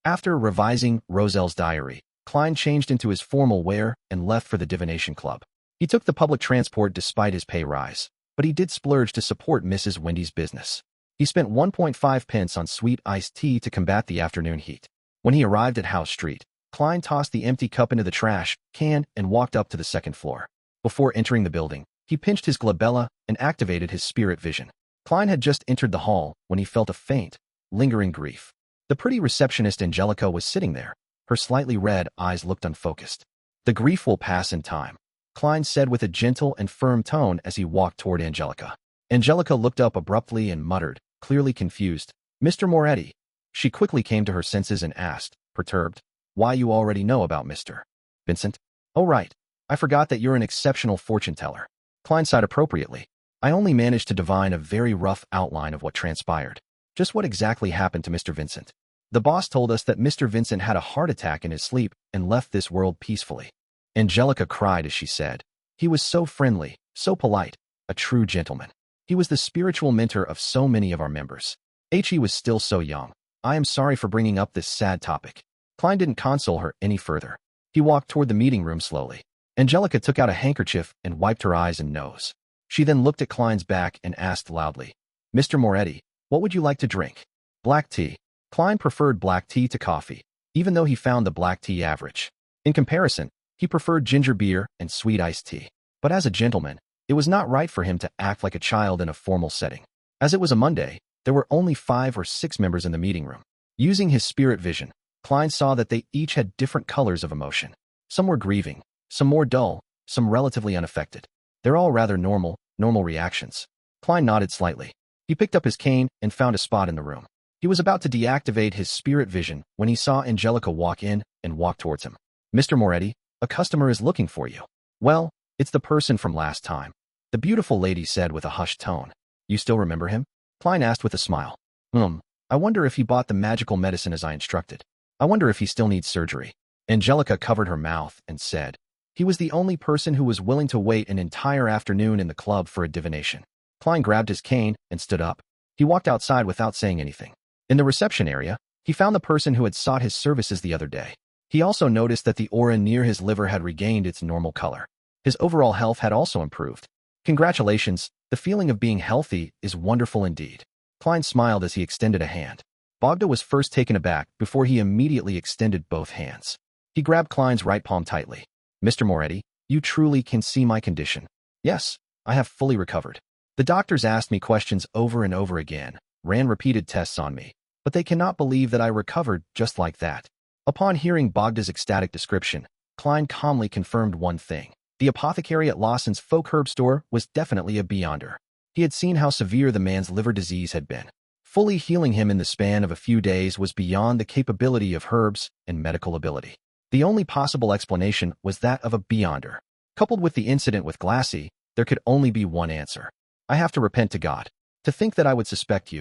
After revising Roselle's diary, Klein changed into his formal wear and left for the divination club. He took the public transport despite his pay rise, but he did splurge to support Mrs. Wendy's business. He spent 1.5 pence on sweet iced tea to combat the afternoon heat. When he arrived at House Street, Klein tossed the empty cup into the trash can and walked up to the second floor. Before entering the building, he pinched his glabella and activated his spirit vision. Klein had just entered the hall when he felt a faint, lingering grief. The pretty receptionist Angelica was sitting there. Her slightly red eyes looked unfocused. "The grief will pass in time," Klein said with a gentle and firm tone as he walked toward Angelica. Angelica looked up abruptly and muttered, clearly confused, "Mr. Moretti." She quickly came to her senses and asked, perturbed, "Why, you already know about Mr. Vincent?" "Oh right, I forgot that you're an exceptional fortune teller." Klein sighed appropriately. "I only managed to divine a very rough outline of what transpired. Just what exactly happened to Mr. Vincent? The boss told us that Mr. Vincent had a heart attack in his sleep and left this world peacefully." Angelica cried as she said, "He was so friendly, so polite, a true gentleman. He was the spiritual mentor of so many of our members. He was still so young. I am sorry for bringing up this sad topic." Klein didn't console her any further. He walked toward the meeting room slowly. Angelica took out a handkerchief and wiped her eyes and nose. She then looked at Klein's back and asked loudly, "Mr. Moretti, what would you like to drink?" "Black tea." Klein preferred black tea to coffee, even though he found the black tea average. In comparison, he preferred ginger beer and sweet iced tea. But as a gentleman, it was not right for him to act like a child in a formal setting. As it was a Monday, there were only 5 or 6 members in the meeting room. Using his spirit vision, Klein saw that they each had different colors of emotion. Some were grieving, some more dull, some relatively unaffected. They're all rather normal reactions. Klein nodded slightly. He picked up his cane and found a spot in the room. He was about to deactivate his spirit vision when he saw Angelica walk in and walk towards him. "Mr. Moretti, a customer is looking for you." "Well, it's the person from last time," the beautiful lady said with a hushed tone. "You still remember him?" Klein asked with a smile. I wonder if he bought the magical medicine as I instructed. I wonder if he still needs surgery." Angelica covered her mouth and said, "He was the only person who was willing to wait an entire afternoon in the club for a divination." Klein grabbed his cane and stood up. He walked outside without saying anything. In the reception area, he found the person who had sought his services the other day. He also noticed that the aura near his liver had regained its normal color. His overall health had also improved. "Congratulations, the feeling of being healthy is wonderful indeed." Klein smiled as he extended a hand. Bogda was first taken aback before he immediately extended both hands. He grabbed Klein's right palm tightly. "Mr. Moretti, you truly can see my condition." "Yes, I have fully recovered. The doctors asked me questions over and over again, ran repeated tests on me, but they cannot believe that I recovered just like that." Upon hearing Bogda's ecstatic description, Klein calmly confirmed one thing. The apothecary at Lawson's folk herb store was definitely a beyonder. He had seen how severe the man's liver disease had been. Fully healing him in the span of a few days was beyond the capability of herbs and medical ability. The only possible explanation was that of a beyonder. Coupled with the incident with Glassy, there could only be one answer. "I have to repent to God. To think that I would suspect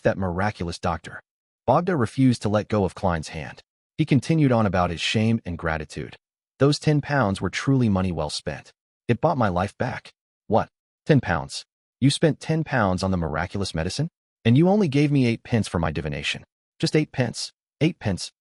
that miraculous doctor." Bogda refused to let go of Klein's hand. He continued on about his shame and gratitude. "Those £10 were truly money well spent. It bought my life back." "What? £10? You spent £10 on the miraculous medicine? And you only gave me 8 pence for my divination." "Just 8 pence. 8 pence.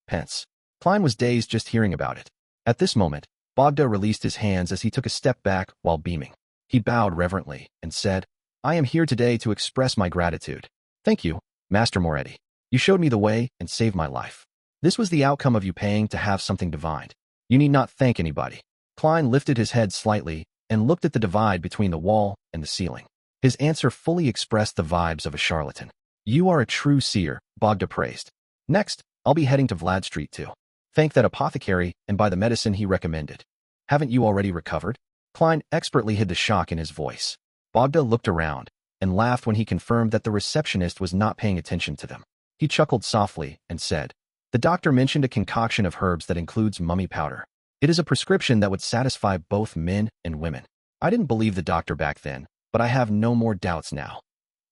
Klein was dazed just hearing about it. At this moment, Bogda released his hands as he took a step back while beaming. He bowed reverently and said, "I am here today to express my gratitude. Thank you, Master Moretti. You showed me the way and saved my life. This was the outcome of you paying to have something divined. You need not thank anybody." Klein lifted his head slightly and looked at the divide between the wall and the ceiling. His answer fully expressed the vibes of a charlatan. "You are a true seer," Bogda praised. "Next, I'll be heading to Vlad Street to thank that apothecary and buy the medicine he recommended." "Haven't you already recovered?" Klein expertly hid the shock in his voice. Bogda looked around and laughed when he confirmed that the receptionist was not paying attention to them. He chuckled softly and said, "The doctor mentioned a concoction of herbs that includes mummy powder. It is a prescription that would satisfy both men and women." I didn't believe the doctor back then, but I have no more doubts now.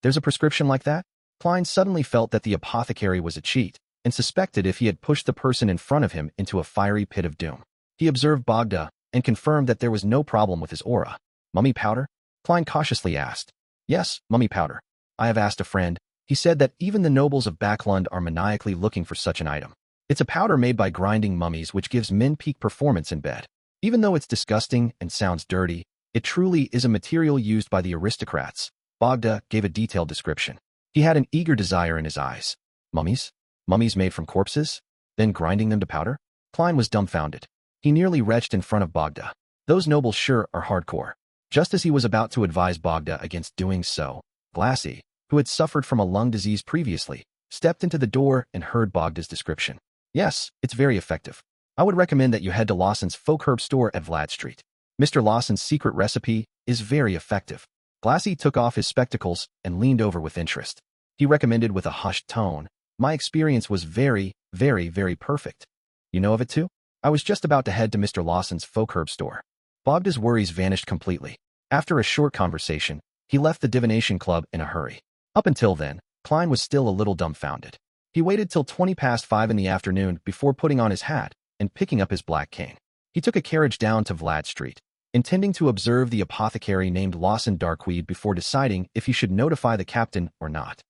"There's a prescription like that?" Klein suddenly felt that the apothecary was a cheat and suspected if he had pushed the person in front of him into a fiery pit of doom. He observed Bogda and confirmed that there was no problem with his aura. "Mummy powder?" Klein cautiously asked. "Yes, mummy powder. I have asked a friend. He said that even the nobles of Backlund are maniacally looking for such an item. It's a powder made by grinding mummies which gives men peak performance in bed. Even though it's disgusting and sounds dirty, it truly is a material used by the aristocrats." Bogda gave a detailed description. He had an eager desire in his eyes. "Mummies? Mummies made from corpses? Then grinding them to powder?" Klein was dumbfounded. He nearly retched in front of Bogda. Those nobles sure are hardcore. Just as he was about to advise Bogda against doing so, Glassy, who had suffered from a lung disease previously, stepped into the door and heard Bogda's description. Yes, it's very effective. I would recommend that you head to Lawson's folk herb store at Vlad Street. Mr. Lawson's secret recipe is very effective. Glassy took off his spectacles and leaned over with interest. He recommended with a hushed tone, my experience was very, very, very perfect. You know of it too? I was just about to head to Mr. Lawson's folk herb store. Bogda's worries vanished completely. After a short conversation, he left the divination club in a hurry. Up until then, Klein was still a little dumbfounded. He waited till 5:20 in the afternoon before putting on his hat and picking up his black cane. He took a carriage down to Vlad Street, intending to observe the apothecary named Lawson Darkweed before deciding if he should notify the captain or not.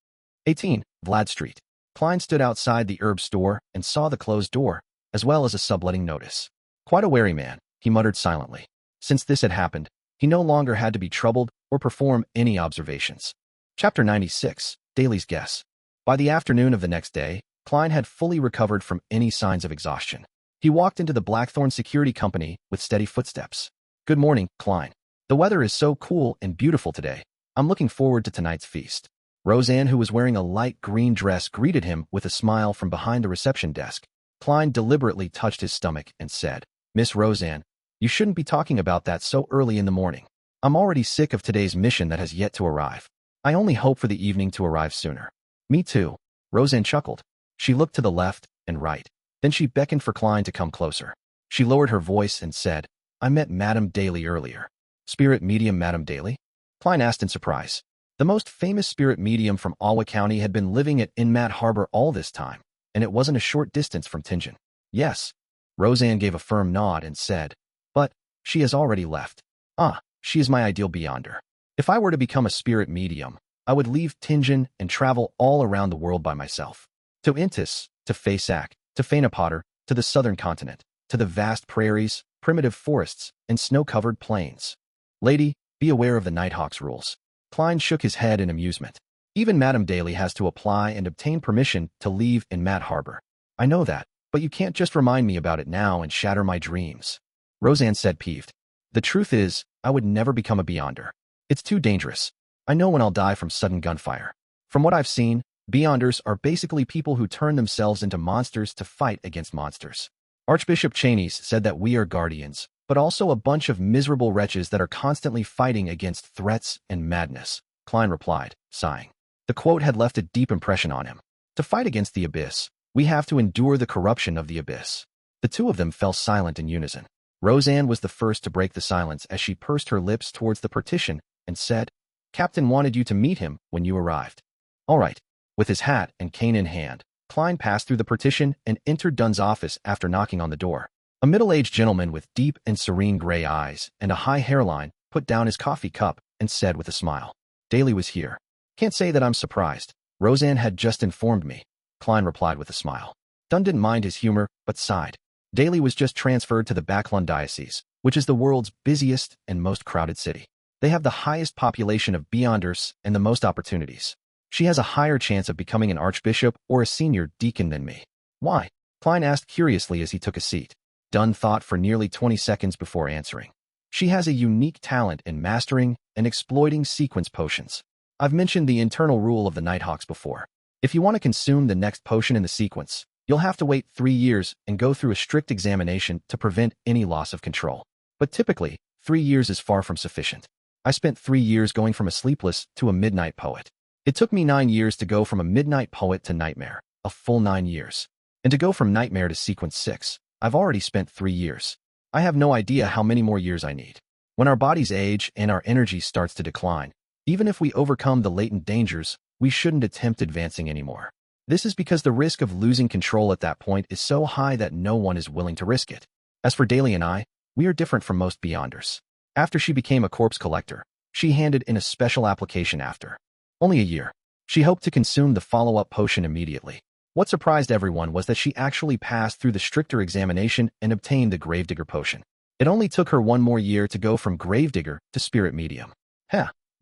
18. Vlad Street. Klein stood outside the herb store and saw the closed door, as well as a subletting notice. Quite a wary man, he muttered silently. Since this had happened, he no longer had to be troubled or perform any observations. Chapter 96. Daly's Guess. By the afternoon of the next day, Klein had fully recovered from any signs of exhaustion. He walked into the Blackthorn Security Company with steady footsteps. Good morning, Klein. The weather is so cool and beautiful today. I'm looking forward to tonight's feast. Roseanne, who was wearing a light green dress, greeted him with a smile from behind the reception desk. Klein deliberately touched his stomach and said, Miss Roseanne, you shouldn't be talking about that so early in the morning. I'm already sick of today's mission that has yet to arrive. I only hope for the evening to arrive sooner. Me too. Roseanne chuckled. She looked to the left and right. Then she beckoned for Klein to come closer. She lowered her voice and said, I met Madame Daly earlier. Spirit medium Madame Daly? Klein asked in surprise. The most famous spirit medium from Alwa County had been living at Inmat Harbor all this time, and it wasn't a short distance from Tingen. Yes. Roseanne gave a firm nod and said, but she has already left. Ah, she is my ideal beyonder. If I were to become a spirit medium, I would leave Tingen and travel all around the world by myself. To Intis, to Faysac, to Fainapotter, to the southern continent, to the vast prairies, primitive forests, and snow-covered plains. Lady, be aware of the Nighthawk's rules. Klein shook his head in amusement. Even Madame Daly has to apply and obtain permission to leave in Mat Harbor. I know that, but you can't just remind me about it now and shatter my dreams. Roseanne said peeved. The truth is, I would never become a beyonder. It's too dangerous. I know when I'll die from sudden gunfire. From what I've seen, beyonders are basically people who turn themselves into monsters to fight against monsters. Archbishop Cheney's said that we are guardians, but also a bunch of miserable wretches that are constantly fighting against threats and madness, Klein replied, sighing. The quote had left a deep impression on him. To fight against the abyss, we have to endure the corruption of the abyss. The two of them fell silent in unison. Roseanne was the first to break the silence as she pursed her lips towards the partition and said, Captain wanted you to meet him when you arrived. All right. With his hat and cane in hand, Klein passed through the partition and entered Dunn's office after knocking on the door. A middle-aged gentleman with deep and serene gray eyes and a high hairline put down his coffee cup and said with a smile, Daly was here. Can't say that I'm surprised. Roseanne had just informed me, Klein replied with a smile. Dunn didn't mind his humor, but sighed. Daly was just transferred to the Backlund Diocese, which is the world's busiest and most crowded city. They have the highest population of beyonders and the most opportunities. She has a higher chance of becoming an archbishop or a senior deacon than me. Why? Klein asked curiously as he took a seat. Dunn thought for nearly 20 seconds before answering. She has a unique talent in mastering and exploiting sequence potions. I've mentioned the internal rule of the Nighthawks before. If you want to consume the next potion in the sequence, you'll have to wait 3 years and go through a strict examination to prevent any loss of control. But typically, 3 years is far from sufficient. I spent 3 years going from a sleepless to a midnight poet. It took me 9 years to go from a midnight poet to nightmare, a full 9 years. And to go from nightmare to sequence 6, I've already spent 3 years. I have no idea how many more years I need. When our bodies age and our energy starts to decline, even if we overcome the latent dangers, we shouldn't attempt advancing anymore. This is because the risk of losing control at that point is so high that no one is willing to risk it. As for Daly and I, we are different from most beyonders. After she became a corpse collector, she handed in a special application after only a year. She hoped to consume the follow-up potion immediately. What surprised everyone was that she actually passed through the stricter examination and obtained the Gravedigger potion. It only took her 1 more year to go from Gravedigger to Spirit Medium.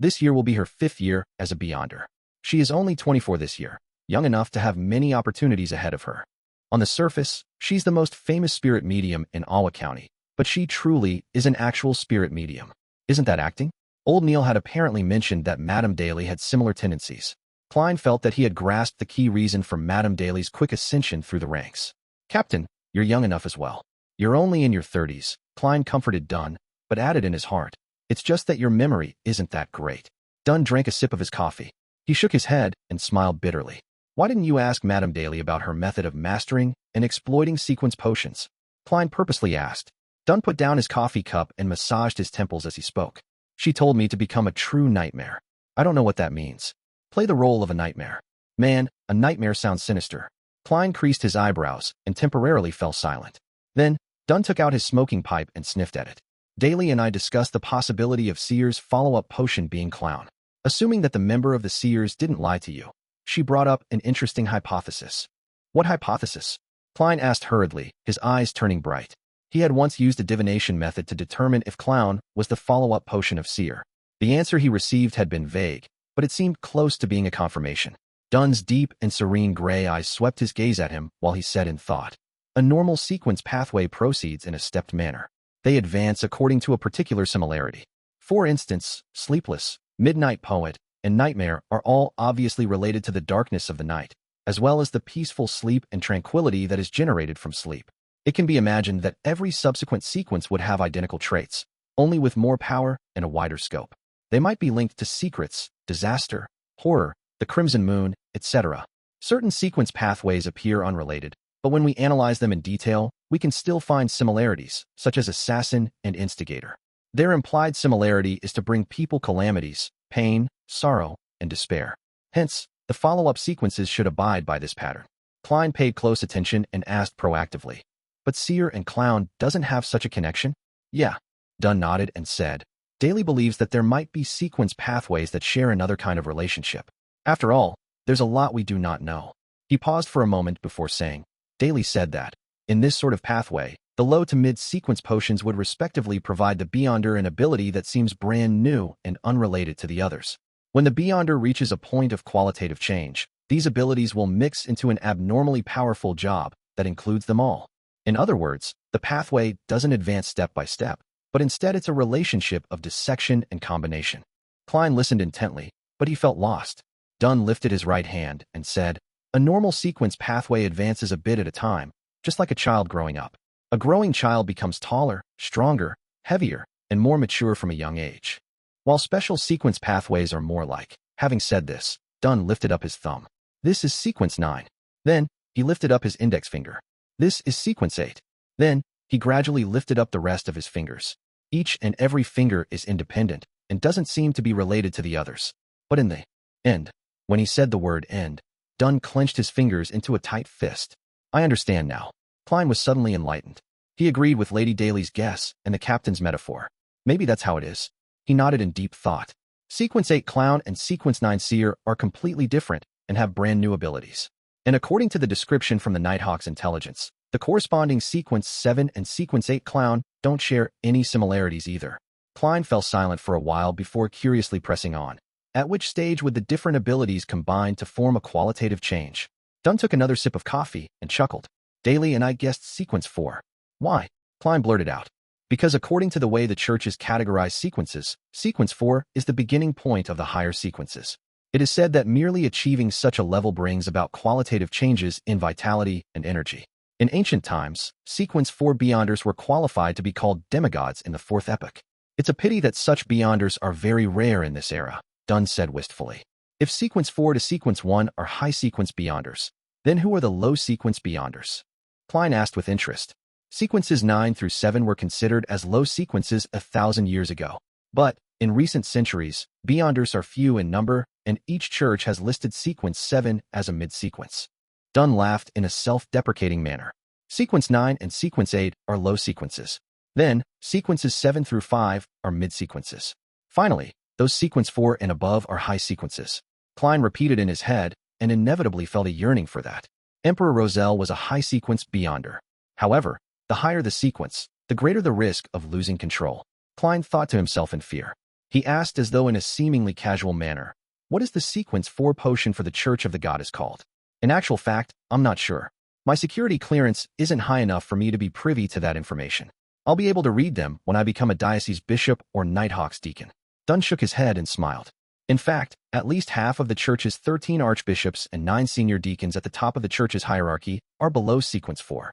This year will be her 5th year as a Beyonder. She is only 24 this year, young enough to have many opportunities ahead of her. On the surface, she's the most famous spirit medium in Alwa County, but she truly is an actual spirit medium. Isn't that acting? Old Neil had apparently mentioned that Madame Daly had similar tendencies. Klein felt that he had grasped the key reason for Madame Daly's quick ascension through the ranks. Captain, you're young enough as well. You're only in your 30s, Klein comforted Dunn, but added in his heart, it's just that your memory isn't that great. Dunn drank a sip of his coffee. He shook his head and smiled bitterly. Why didn't you ask Madame Daly about her method of mastering and exploiting sequence potions? Klein purposely asked. Dunn put down his coffee cup and massaged his temples as he spoke. She told me to become a true nightmare. I don't know what that means. Play the role of a nightmare. Man, a nightmare sounds sinister. Klein creased his eyebrows and temporarily fell silent. Then, Dunn took out his smoking pipe and sniffed at it. Daly and I discussed the possibility of Seer's follow-up potion being clown. Assuming that the member of the Seers didn't lie to you, she brought up an interesting hypothesis. What hypothesis? Klein asked hurriedly, his eyes turning bright. He had once used a divination method to determine if clown was the follow-up potion of Seer. The answer he received had been vague, but it seemed close to being a confirmation. Dunn's deep and serene gray eyes swept his gaze at him while he said in thought, a normal sequence pathway proceeds in a stepped manner. They advance according to a particular similarity. For instance, Sleepless, Midnight Poet, and Nightmare are all obviously related to the darkness of the night, as well as the peaceful sleep and tranquility that is generated from sleep. It can be imagined that every subsequent sequence would have identical traits, only with more power and a wider scope. They might be linked to secrets, disaster, horror, the crimson moon, etc. Certain sequence pathways appear unrelated, but when we analyze them in detail, we can still find similarities, such as assassin and instigator. Their implied similarity is to bring people calamities, pain, sorrow, and despair. Hence, the follow-up sequences should abide by this pattern. Klein paid close attention and asked proactively, but Seer and Clown doesn't have such a connection? Yeah. Dunn nodded and said, Daly believes that there might be sequence pathways that share another kind of relationship. After all, there's a lot we do not know. He paused for a moment before saying, Daly said that, in this sort of pathway, the low to mid sequence potions would respectively provide the Beyonder an ability that seems brand new and unrelated to the others. When the Beyonder reaches a point of qualitative change, these abilities will mix into an abnormally powerful job that includes them all. In other words, the pathway doesn't advance step by step, but instead it's a relationship of dissection and combination. Klein listened intently, but he felt lost. Dunn lifted his right hand and said, a normal sequence pathway advances a bit at a time, just like a child growing up. A growing child becomes taller, stronger, heavier, and more mature from a young age. While special sequence pathways are more like. Having said this, Dunn lifted up his thumb. This is sequence 9. Then, he lifted up his index finger. This is sequence 8. Then, he gradually lifted up the rest of his fingers. Each and every finger is independent and doesn't seem to be related to the others. But in the end, when he said the word end, Dunn clenched his fingers into a tight fist. I understand now. Klein was suddenly enlightened. He agreed with Lady Daly's guess and the captain's metaphor. Maybe that's how it is. He nodded in deep thought. Sequence 8 Clown and Sequence 9 Seer are completely different and have brand new abilities. And according to the description from the Nighthawk's intelligence, the corresponding Sequence 7 and Sequence 8 Clown don't share any similarities either. Klein fell silent for a while before curiously pressing on. At which stage would the different abilities combine to form a qualitative change? Dunn took another sip of coffee and chuckled. Daly and I guessed Sequence 4. Why? Klein blurted out. Because according to the way the churches categorize sequences, Sequence 4 is the beginning point of the higher sequences. It is said that merely achieving such a level brings about qualitative changes in vitality and energy. In ancient times, Sequence 4 Beyonders were qualified to be called demigods in the 4th epoch. It's a pity that such Beyonders are very rare in this era, Dunn said wistfully. If Sequence 4 to Sequence 1 are high sequence Beyonders, then who are the low sequence Beyonders? Klein asked with interest. Sequences 9 through 7 were considered as low sequences 1,000 years ago. But, in recent centuries, Beyonders are few in number, and each church has listed Sequence 7 as a mid-sequence. Dunn laughed in a self-deprecating manner. Sequence 9 and Sequence 8 are low sequences. Then, Sequences 7 through 5 are mid-sequences. Finally, those Sequence 4 and above are high sequences. Klein repeated in his head, and inevitably felt a yearning for that. Emperor Roselle was a high-sequence Beyonder. However, the higher the sequence, the greater the risk of losing control. Klein thought to himself in fear. He asked as though in a seemingly casual manner, what is the Sequence 4 potion for the Church of the Goddess called? In actual fact, I'm not sure. My security clearance isn't high enough for me to be privy to that information. I'll be able to read them when I become a diocese bishop or Nighthawk's deacon. Dunn shook his head and smiled. In fact, at least half of the church's 13 archbishops and 9 senior deacons at the top of the church's hierarchy are below sequence 4.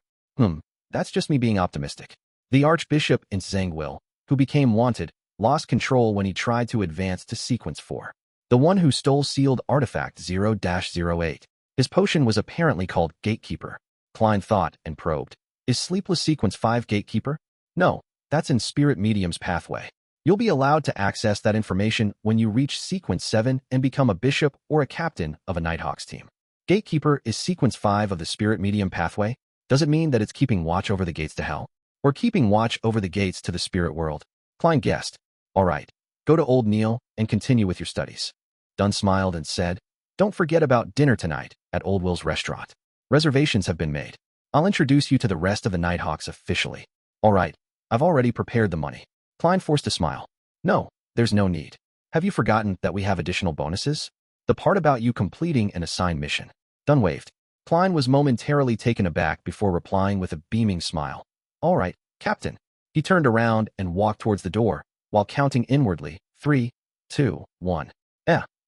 That's just me being optimistic. The archbishop in Zhangwil, who became wanted, lost control when he tried to advance to sequence 4. The one who stole sealed artifact 0-08. His potion was apparently called Gatekeeper. Klein thought and probed. Is Sleepless Sequence 5 Gatekeeper? No, that's in Spirit Medium's pathway. You'll be allowed to access that information when you reach Sequence 7 and become a bishop or a captain of a Nighthawks team. Gatekeeper is Sequence 5 of the Spirit Medium pathway. Does it mean that it's keeping watch over the gates to hell? Or keeping watch over the gates to the spirit world? Klein guessed. All right, go to Old Neil and continue with your studies. Dunn smiled and said, don't forget about dinner tonight at Old Will's restaurant. Reservations have been made. I'll introduce you to the rest of the Nighthawks officially. All right, I've already prepared the money. Klein forced a smile. No, there's no need. Have you forgotten that we have additional bonuses? The part about you completing an assigned mission. Dunn waved. Klein was momentarily taken aback before replying with a beaming smile. All right, Captain. He turned around and walked towards the door, while counting inwardly, 3, 2, 1.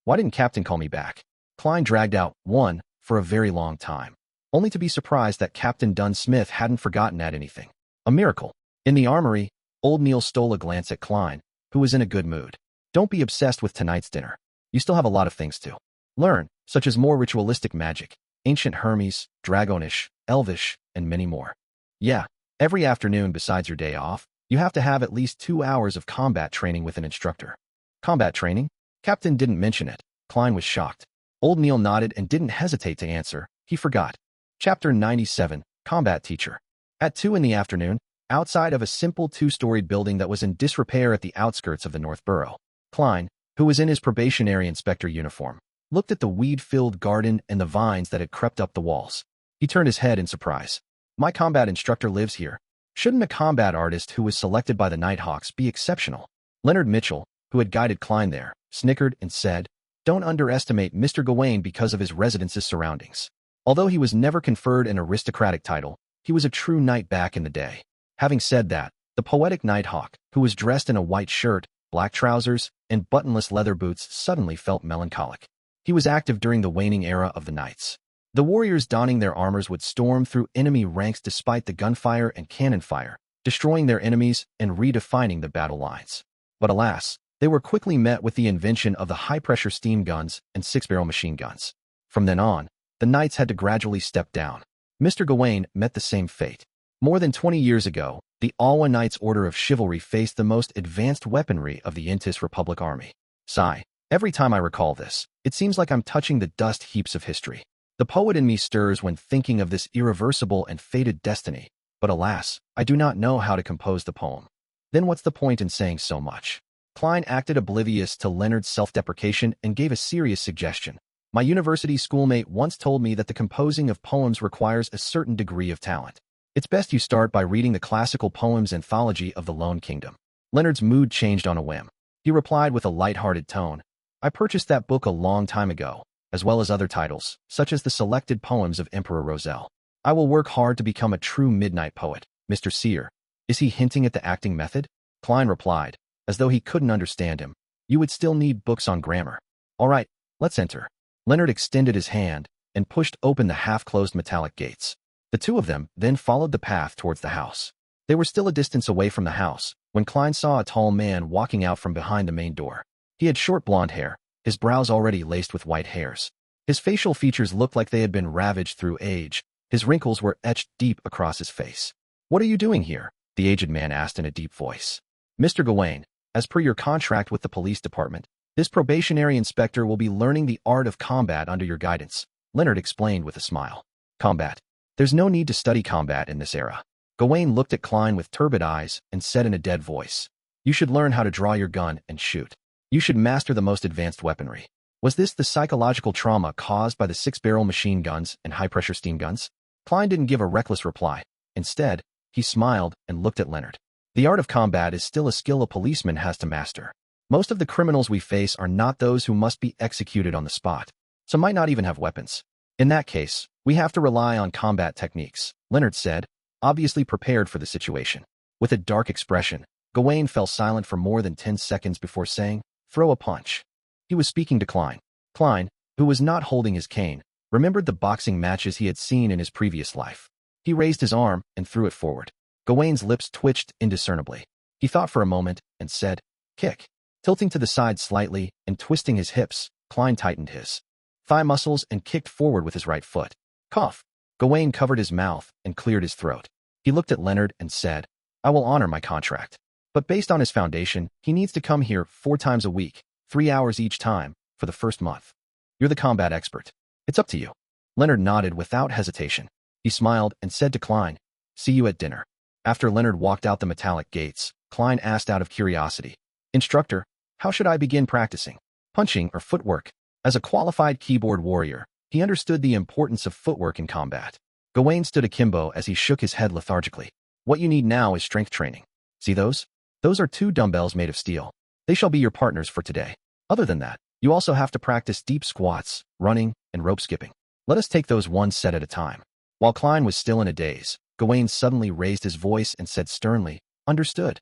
Why didn't Captain call me back? Klein dragged out 1 for a very long time, only to be surprised that Captain Dunn Smith hadn't forgotten at anything. A miracle. In the armory, Old Neil stole a glance at Klein, who was in a good mood. Don't be obsessed with tonight's dinner. You still have a lot of things to learn, such as more ritualistic magic, ancient Hermes, Dragonish, Elvish, and many more. Yeah, every afternoon besides your day off, you have to have at least 2 hours of combat training with an instructor. Combat training? Captain didn't mention it. Klein was shocked. Old Neil nodded and didn't hesitate to answer. He forgot. Chapter 97, Combat Teacher. At 2 in the afternoon, outside of a simple 2-storied building that was in disrepair at the outskirts of the North Borough, Klein, who was in his probationary inspector uniform, looked at the weed-filled garden and the vines that had crept up the walls. He turned his head in surprise. My combat instructor lives here. Shouldn't a combat artist who was selected by the Nighthawks be exceptional? Leonard Mitchell, who had guided Klein there, snickered and said, don't underestimate Mr. Gawain because of his residence's surroundings. Although he was never conferred an aristocratic title, he was a true knight back in the day. Having said that, the poetic Nighthawk, who was dressed in a white shirt, black trousers, and buttonless leather boots, suddenly felt melancholic. He was active during the waning era of the Knights. The warriors donning their armors would storm through enemy ranks despite the gunfire and cannon fire, destroying their enemies and redefining the battle lines. But alas, they were quickly met with the invention of the high-pressure steam guns and 6-barrel machine guns. From then on, the Knights had to gradually step down. Mr. Gawain met the same fate. More than 20 years ago, the Alwa Knights Order of Chivalry faced the most advanced weaponry of the Intis Republic Army. Sigh. Every time I recall this, it seems like I'm touching the dust heaps of history. The poet in me stirs when thinking of this irreversible and fated destiny, but alas, I do not know how to compose the poem. Then what's the point in saying so much? Klein acted oblivious to Leonard's self-deprecation and gave a serious suggestion. My university schoolmate once told me that the composing of poems requires a certain degree of talent. It's best you start by reading the classical poems anthology of the Lone Kingdom. Leonard's mood changed on a whim. He replied with a light-hearted tone, I purchased that book a long time ago, as well as other titles, such as the selected poems of Emperor Roselle. I will work hard to become a true midnight poet, Mr. Seer. Is he hinting at the acting method? Klein replied, as though he couldn't understand him. You would still need books on grammar. All right, let's enter. Leonard extended his hand and pushed open the half-closed metallic gates. The two of them then followed the path towards the house. They were still a distance away from the house when Klein saw a tall man walking out from behind the main door. He had short blonde hair, his brows already laced with white hairs. His facial features looked like they had been ravaged through age. His wrinkles were etched deep across his face. What are you doing here? The aged man asked in a deep voice. Mr. Gawain, as per your contract with the police department, this probationary inspector will be learning the art of combat under your guidance, Leonard explained with a smile. Combat. There's no need to study combat in this era. Gawain looked at Klein with turbid eyes and said in a dead voice, you should learn how to draw your gun and shoot. You should master the most advanced weaponry. Was this the psychological trauma caused by the 6-barrel machine guns and high-pressure steam guns? Klein didn't give a reckless reply. Instead, he smiled and looked at Leonard. The art of combat is still a skill a policeman has to master. Most of the criminals we face are not those who must be executed on the spot. Some might not even have weapons. In that case, We have to rely on combat techniques, Leonard said, obviously prepared for the situation. With a dark expression, Gawain fell silent for more than 10 seconds before saying, "Throw a punch." He was speaking to Klein. Klein, who was not holding his cane, remembered the boxing matches he had seen in his previous life. He raised his arm and threw it forward. Gawain's lips twitched indiscernibly. He thought for a moment and said, "Kick." Tilting to the side slightly and twisting his hips, Klein tightened his thigh muscles and kicked forward with his right foot. Cough. Gawain covered his mouth and cleared his throat. He looked at Leonard and said, "I will honor my contract. But based on his foundation, he needs to come here 4 times a week, 3 hours each time, for the first month. You're the combat expert. It's up to you." Leonard nodded without hesitation. He smiled and said to Klein, "See you at dinner." After Leonard walked out the metallic gates, Klein asked out of curiosity, "Instructor, how should I begin practicing? Punching or footwork?" As a qualified keyboard warrior, he understood the importance of footwork in combat. Gawain stood akimbo as he shook his head lethargically. "What you need now is strength training. See those? Those are 2 dumbbells made of steel. They shall be your partners for today. Other than that, you also have to practice deep squats, running, and rope skipping. Let us take those one set at a time." While Klein was still in a daze, Gawain suddenly raised his voice and said sternly, "Understood."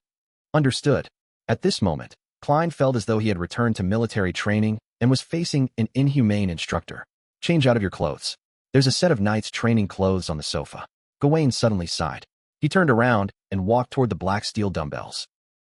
Understood. At this moment, Klein felt as though he had returned to military training and was facing an inhumane instructor. "Change out of your clothes. There's a set of knight's training clothes on the sofa." Gawain suddenly sighed. He turned around and walked toward the black steel dumbbells.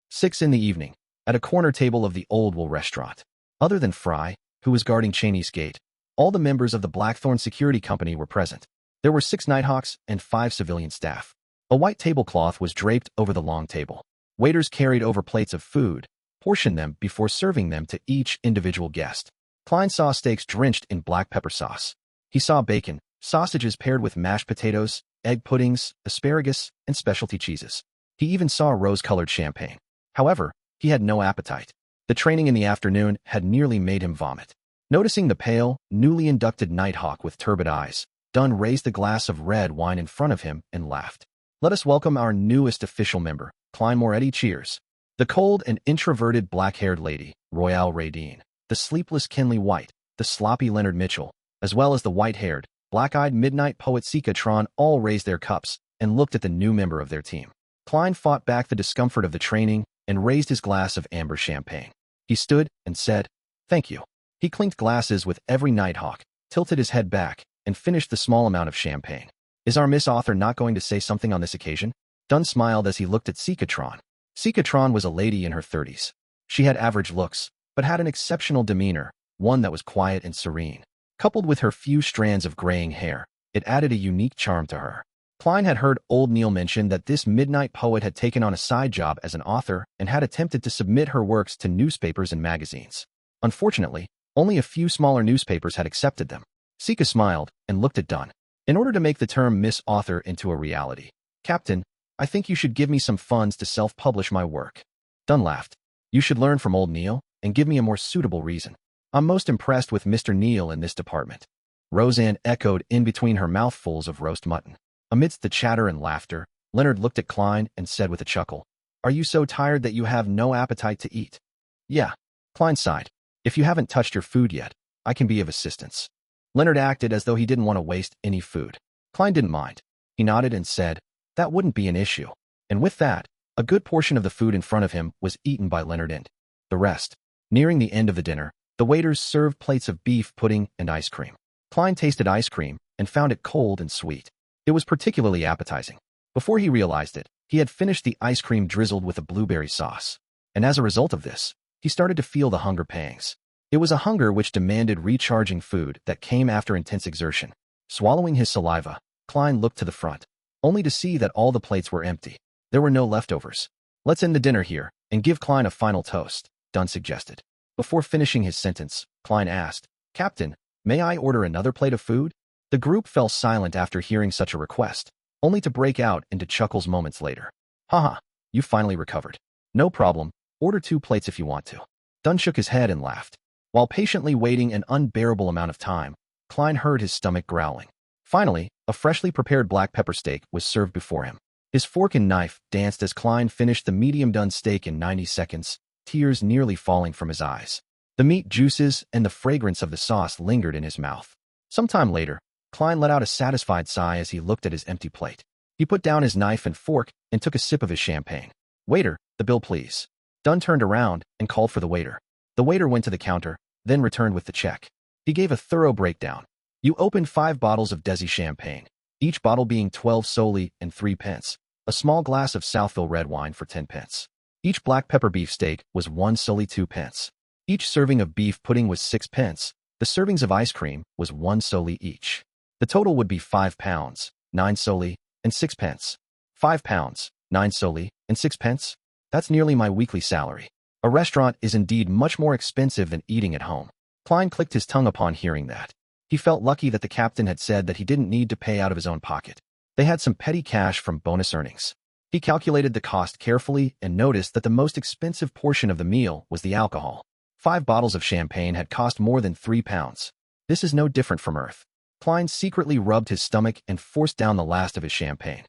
6 in the evening, at a corner table of the Old Wool restaurant. Other than Fry, who was guarding Cheney's gate, all the members of the Blackthorn Security Company were present. There were 6 Nighthawks and 5 civilian staff. A white tablecloth was draped over the long table. Waiters carried over plates of food, portioned them before serving them to each individual guest. Klein saw steaks drenched in black pepper sauce. He saw bacon, sausages paired with mashed potatoes, egg puddings, asparagus, and specialty cheeses. He even saw rose-colored champagne. However, he had no appetite. The training in the afternoon had nearly made him vomit. Noticing the pale, newly inducted Nighthawk with turbid eyes, Dunn raised a glass of red wine in front of him and laughed. "Let us welcome our newest official member, Klein Moretti. Cheers." The cold and introverted black-haired lady, Royale Radine, the sleepless Kenley White, the sloppy Leonard Mitchell, as well as the white-haired, black-eyed midnight poet Sika Tron all raised their cups and looked at the new member of their team. Klein fought back the discomfort of the training and raised his glass of amber champagne. He stood and said, "Thank you." He clinked glasses with every Nighthawk, tilted his head back, and finished the small amount of champagne. "Is our Miss Author not going to say something on this occasion?" Dunn smiled as he looked at Sikatron. Sikatron was a lady in her 30s. She had average looks, but had an exceptional demeanor, one that was quiet and serene. Coupled with her few strands of graying hair, it added a unique charm to her. Klein had heard old Neil mention that this midnight poet had taken on a side job as an author and had attempted to submit her works to newspapers and magazines. Unfortunately, only a few smaller newspapers had accepted them. Sika smiled and looked at Dunn. "In order to make the term Miss Author into a reality, Captain, I think you should give me some funds to self-publish my work." Dunn laughed. "You should learn from old Neil and give me a more suitable reason. I'm most impressed with Mr. Neil in this department." Roseanne echoed in between her mouthfuls of roast mutton. Amidst the chatter and laughter, Leonard looked at Klein and said with a chuckle, "Are you so tired that you have no appetite to eat?" "Yeah." Klein sighed. "If you haven't touched your food yet, I can be of assistance." Leonard acted as though he didn't want to waste any food. Klein didn't mind. He nodded and said, "That wouldn't be an issue." And with that, a good portion of the food in front of him was eaten by Leonard and the rest. Nearing the end of the dinner, the waiters served plates of beef pudding and ice cream. Klein tasted ice cream and found it cold and sweet. It was particularly appetizing. Before he realized it, he had finished the ice cream drizzled with a blueberry sauce. And as a result of this, he started to feel the hunger pangs. It was a hunger which demanded recharging food that came after intense exertion. Swallowing his saliva, Klein looked to the front, only to see that all the plates were empty. There were no leftovers. "Let's end the dinner here and give Klein a final toast," Dunn suggested. Before finishing his sentence, Klein asked, "Captain, may I order another plate of food?" The group fell silent after hearing such a request, only to break out into chuckles moments later. "Haha, you finally recovered. No problem, order 2 plates if you want to." Dunn shook his head and laughed. While patiently waiting an unbearable amount of time, Klein heard his stomach growling. Finally, a freshly prepared black pepper steak was served before him. His fork and knife danced as Klein finished the medium-done steak in 90 seconds, tears nearly falling from his eyes. The meat juices and the fragrance of the sauce lingered in his mouth. Sometime later, Klein let out a satisfied sigh as he looked at his empty plate. He put down his knife and fork and took a sip of his champagne. "Waiter, the bill please." Dunn turned around and called for the waiter. The waiter went to the counter, then returned with the check. He gave a thorough breakdown. "You opened 5 bottles of Desi champagne, each bottle being 12 soldi and 3 pence, a small glass of Southville red wine for 10 pence. Each black pepper beef steak was 1 soldi 2 pence. Each serving of beef pudding was 6 pence. The servings of ice cream was 1 soldi each. The total would be 5 pounds, 9 soldi, and 6 pence. 5 pounds, 9 soldi, and 6 pence? That's nearly my weekly salary. A restaurant is indeed much more expensive than eating at home." Klein clicked his tongue upon hearing that. He felt lucky that the captain had said that he didn't need to pay out of his own pocket. They had some petty cash from bonus earnings. He calculated the cost carefully and noticed that the most expensive portion of the meal was the alcohol. 5 bottles of champagne had cost more than 3 pounds. This is no different from Earth. Klein secretly rubbed his stomach and forced down the last of his champagne.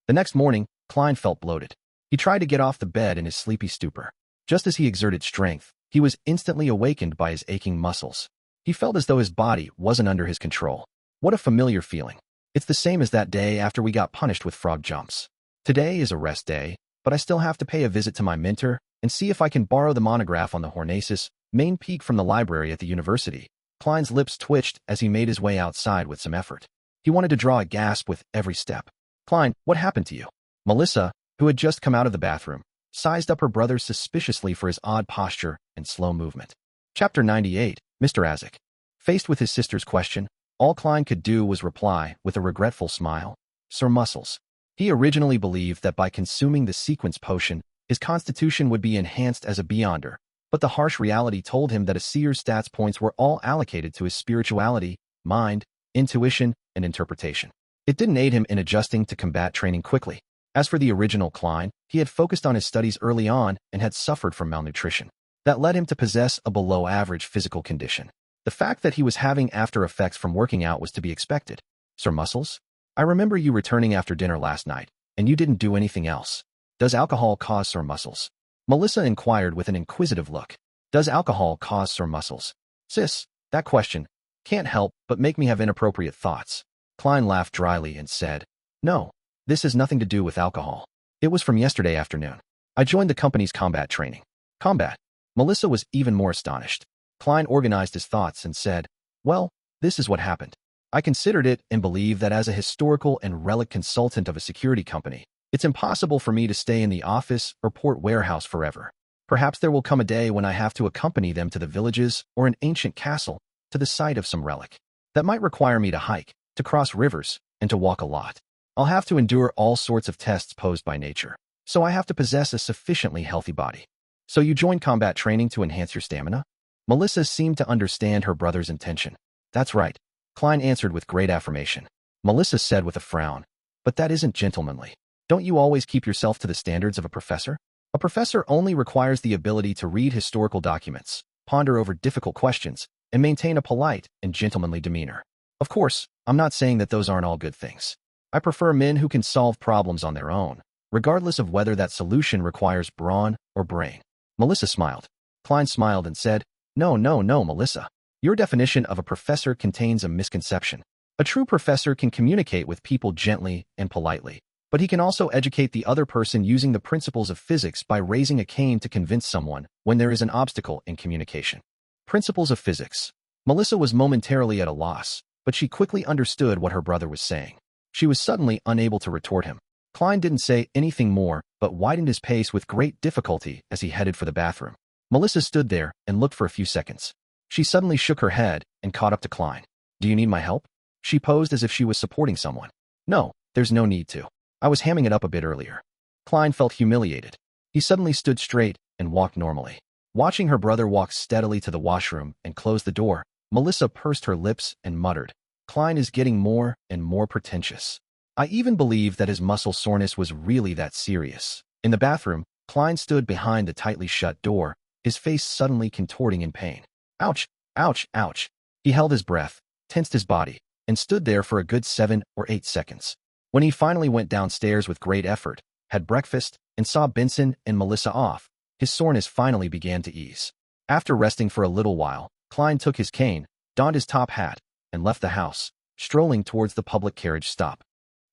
The next morning, Klein felt bloated. He tried to get off the bed in his sleepy stupor. Just as he exerted strength, he was instantly awakened by his aching muscles. He felt as though his body wasn't under his control. What a familiar feeling. It's the same as that day after we got punished with frog jumps. Today is a rest day, but I still have to pay a visit to my mentor and see if I can borrow the monograph on the Hornacius main peak from the library at the university. Klein's lips twitched as he made his way outside with some effort. He wanted to draw a gasp with every step. "Klein, what happened to you?" Melissa, who had just come out of the bathroom, sized up her brother suspiciously for his odd posture and slow movement. Chapter 98, Mr. Azik. Faced with his sister's question, all Klein could do was reply with a regretful smile. "Sir Muscles." He originally believed that by consuming the sequence potion, his constitution would be enhanced as a beyonder, but the harsh reality told him that a seer's stats points were all allocated to his spirituality, mind, intuition, and interpretation. It didn't aid him in adjusting to combat training quickly. As for the original Klein, he had focused on his studies early on and had suffered from malnutrition. That led him to possess a below-average physical condition. The fact that he was having after effects from working out was to be expected. "Sir Muscles? I remember you returning after dinner last night, and you didn't do anything else. Does alcohol cause sore muscles?" Melissa inquired with an inquisitive look. "Does alcohol cause sore muscles?" "Sis, that question can't help but make me have inappropriate thoughts." Klein laughed dryly and said, "No, this has nothing to do with alcohol. It was from yesterday afternoon. I joined the company's combat training." "Combat?" Melissa was even more astonished. Klein organized his thoughts and said, "Well, this is what happened. I considered it and believe that as a historical and relic consultant of a security company, it's impossible for me to stay in the office or port warehouse forever. Perhaps there will come a day when I have to accompany them to the villages or an ancient castle to the site of some relic. That might require me to hike, to cross rivers, and to walk a lot. I'll have to endure all sorts of tests posed by nature, so I have to possess a sufficiently healthy body." "So you joined combat training to enhance your stamina?" Melissa seemed to understand her brother's intention. "That's right," Klein answered with great affirmation. Melissa said with a frown, "But that isn't gentlemanly. Don't you always keep yourself to the standards of a professor? A professor only requires the ability to read historical documents, ponder over difficult questions, and maintain a polite and gentlemanly demeanor. Of course, I'm not saying that those aren't all good things. I prefer men who can solve problems on their own, regardless of whether that solution requires brawn or brain." Melissa smiled. Klein smiled and said, No, Melissa. Your definition of a professor contains a misconception. A true professor can communicate with people gently and politely, but he can also educate the other person using the principles of physics by raising a cane to convince someone when there is an obstacle in communication. Principles of physics. Melissa was momentarily at a loss, but she quickly understood what her brother was saying. She was suddenly unable to retort him. Klein didn't say anything more, but widened his pace with great difficulty as he headed for the bathroom. Melissa stood there and looked for a few seconds. She suddenly shook her head and caught up to Klein. "Do you need my help?" She posed as if she was supporting someone. "No, there's no need to. I was hamming it up a bit earlier." Klein felt humiliated. He suddenly stood straight and walked normally. Watching her brother walk steadily to the washroom and close the door, Melissa pursed her lips and muttered, "Klein is getting more and more pretentious. I even believe that his muscle soreness was really that serious." In the bathroom, Klein stood behind the tightly shut door, his face suddenly contorting in pain. "Ouch, ouch, ouch." He held his breath, tensed his body, and stood there for a good 7 or 8 seconds. When he finally went downstairs with great effort, had breakfast, and saw Benson and Melissa off, his soreness finally began to ease. After resting for a little while, Klein took his cane, donned his top hat, and left the house. strolling towards the public carriage stop.